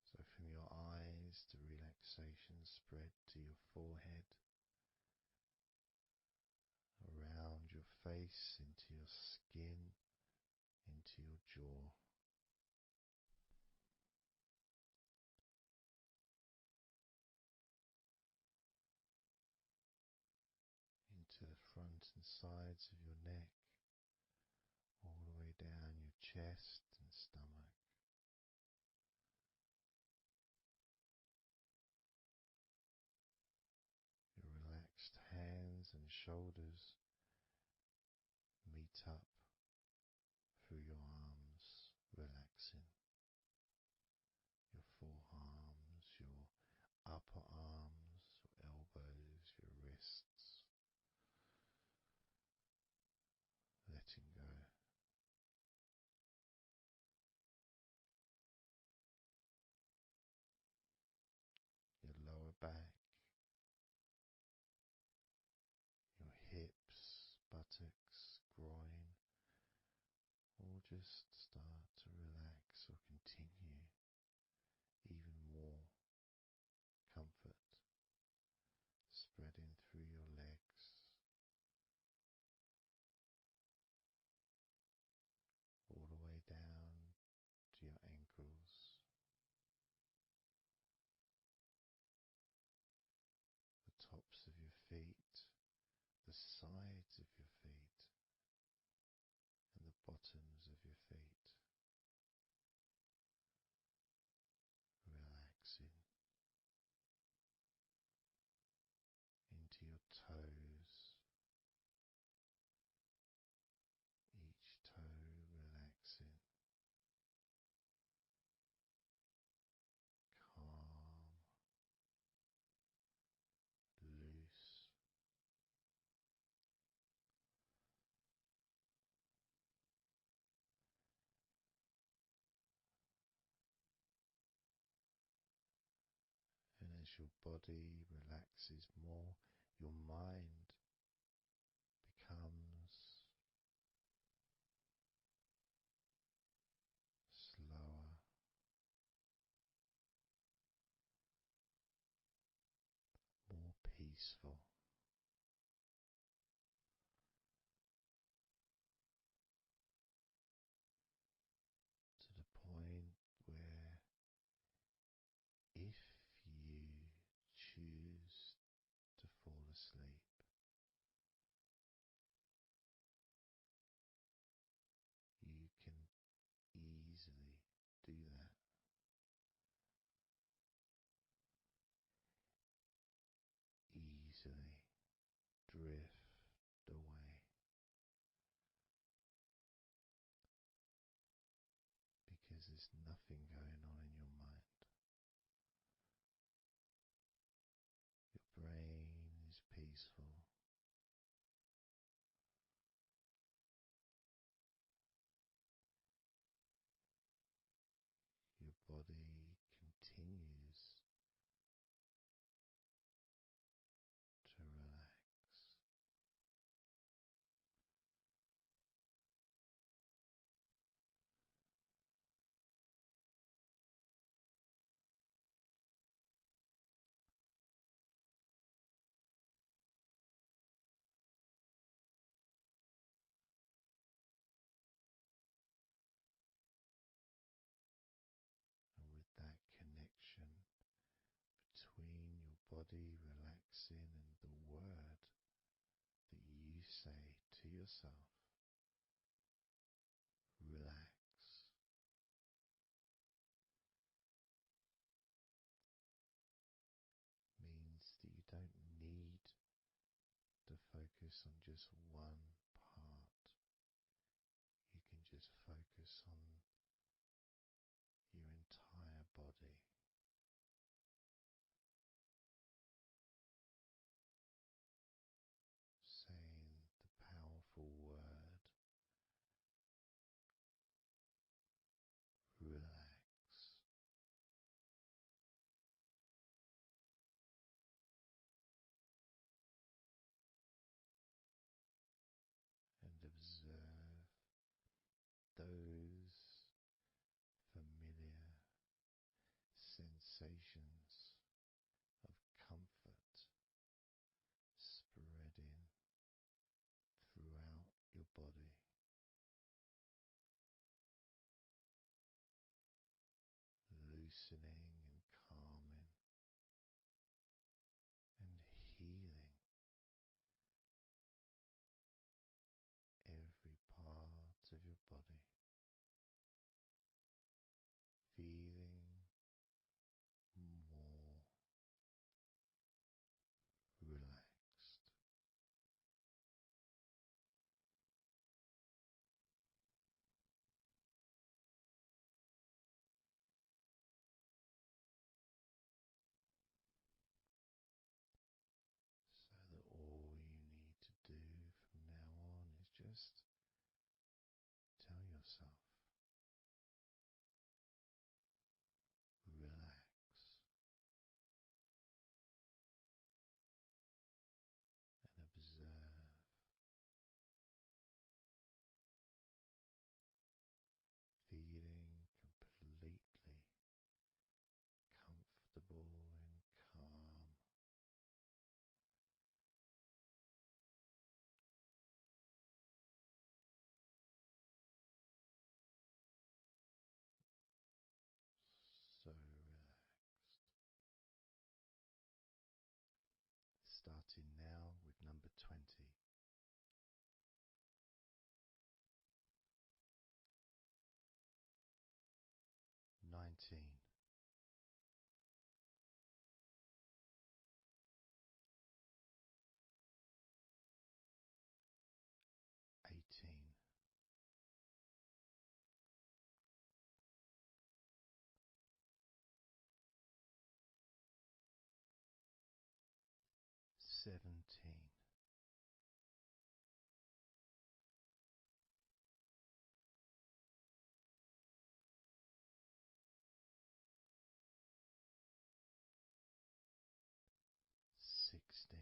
So from your eyes, the relaxation spread to your forehead, around your face, into your skin, jaw, into the front and sides of your neck, all the way down your chest and stomach. Your relaxed hands and shoulders meet up through your arms, relaxing your forearms, your upper arms, your elbows, your wrists, letting go. Your lower back, your hips, buttocks, groin, all just start to relax or continue. Even more comfort spreading through your legs, all the way down to your ankles, the tops of your feet, the sides of your feet, and the bottoms of your feet. Relaxing into your toes, each toe relaxing, calm, loose. And as your body relaxes more, your mind becomes slower, more peaceful, to the point where if you choose to fall asleep, you can easily do that. Easily drift away because there's nothing going on in your mind. Your brain is peaceful. Your body continues to relax. And with that connection between your body relaxing and the word that you say to yourself, relax, means that you don't need to focus on just one part. You can just focus on your entire body. Saying the powerful word, relax. lightening and calming and healing every part of your body, feeling more relaxed. So that all you need to do from now on is just tell yourself, relax, and observe, feeling completely comfortable and calm. So relaxed. Starting now with number 20. 19. 18. 17. 16.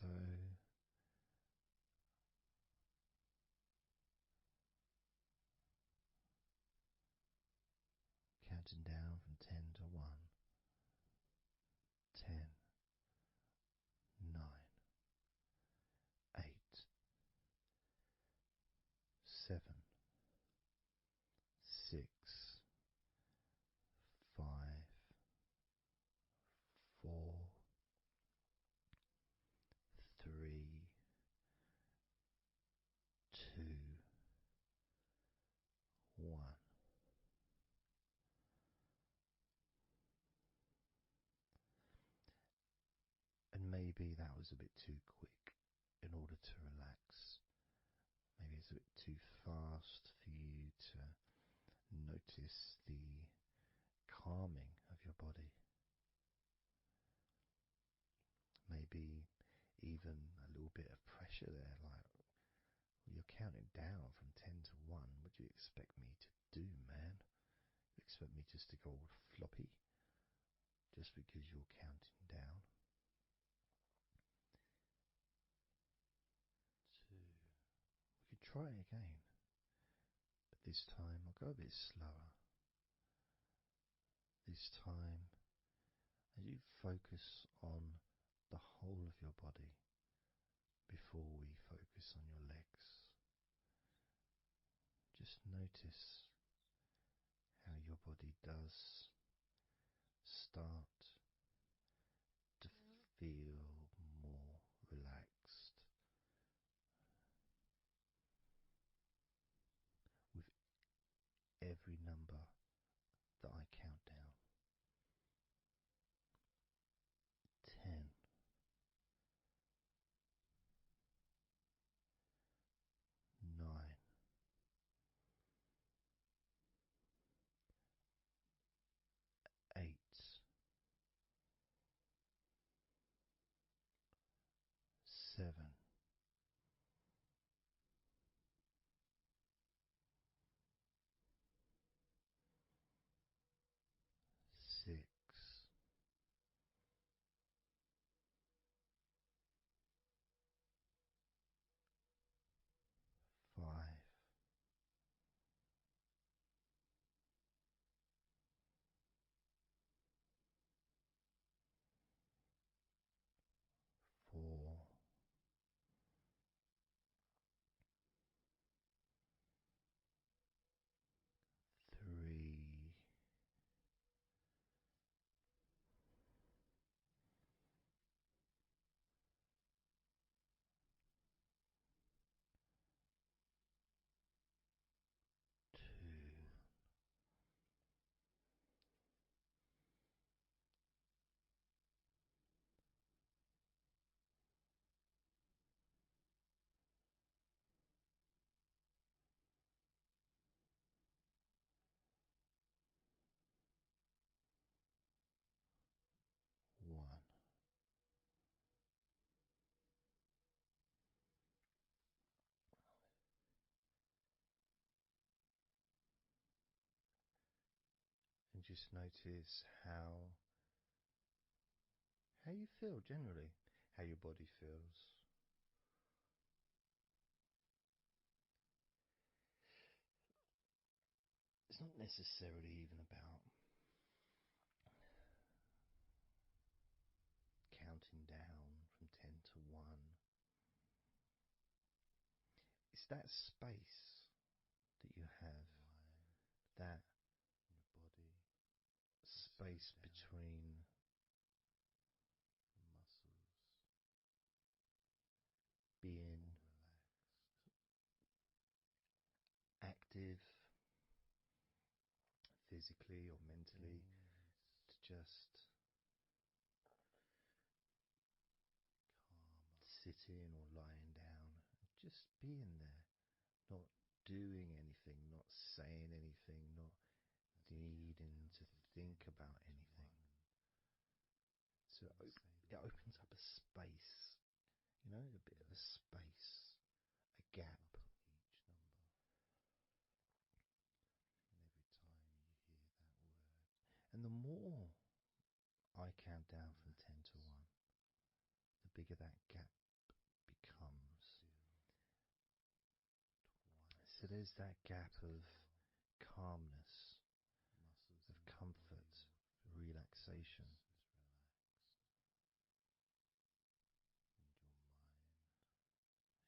So counting down from 10 to 1, 10, 9, 8, 7, 6, 5, 4, 3, 2, 1. And maybe that was a bit too quick in order to relax. Maybe it's a bit too fast for you to notice the calming of your body. Maybe even a little bit of pressure there, like you're counting down from 10 to 1. What do you expect me to do, man? You expect me just to go all floppy just because you're counting down? 2. We could try again, but this time I'll go a bit slower. This time, as you focus on the whole of your body before we focus on your legs, just notice how your body does start to feel more relaxed with every number that I count down. 10, 9, 8, 7, 6, 5, 4, 3, 2, 1. And just notice how you feel generally, how your body feels. It's not necessarily even about counting down from 10 to 1. It's that space that you have, that Body space between the muscles, being relaxed, active physically or mentally, to just sitting or lying down, just being there, not doing anything, not saying anything, not needing to think about anything. So it opens up a space, a bit of a space, a gap. each number. And every time you hear that word, And the more I count down from 10 to 1, the bigger that gap there's that gap of calmness, of comfort, relaxation.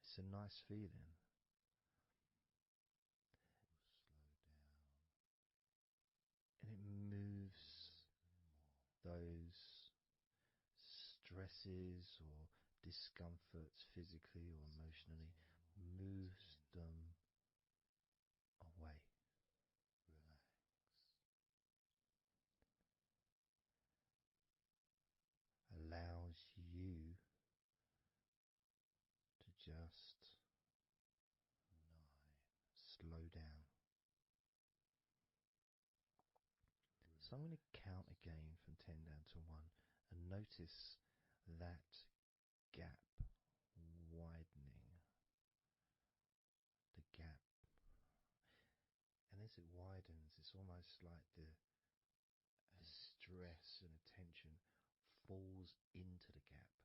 It's a nice feeling. And it moves those stresses or discomforts physically or emotionally, moves them away. Allows you to just slow down. So I'm going to count again from 10 down to 1 and notice that gap widening. The gap. And as it widens, it's almost like the stress and attention falls into the gap.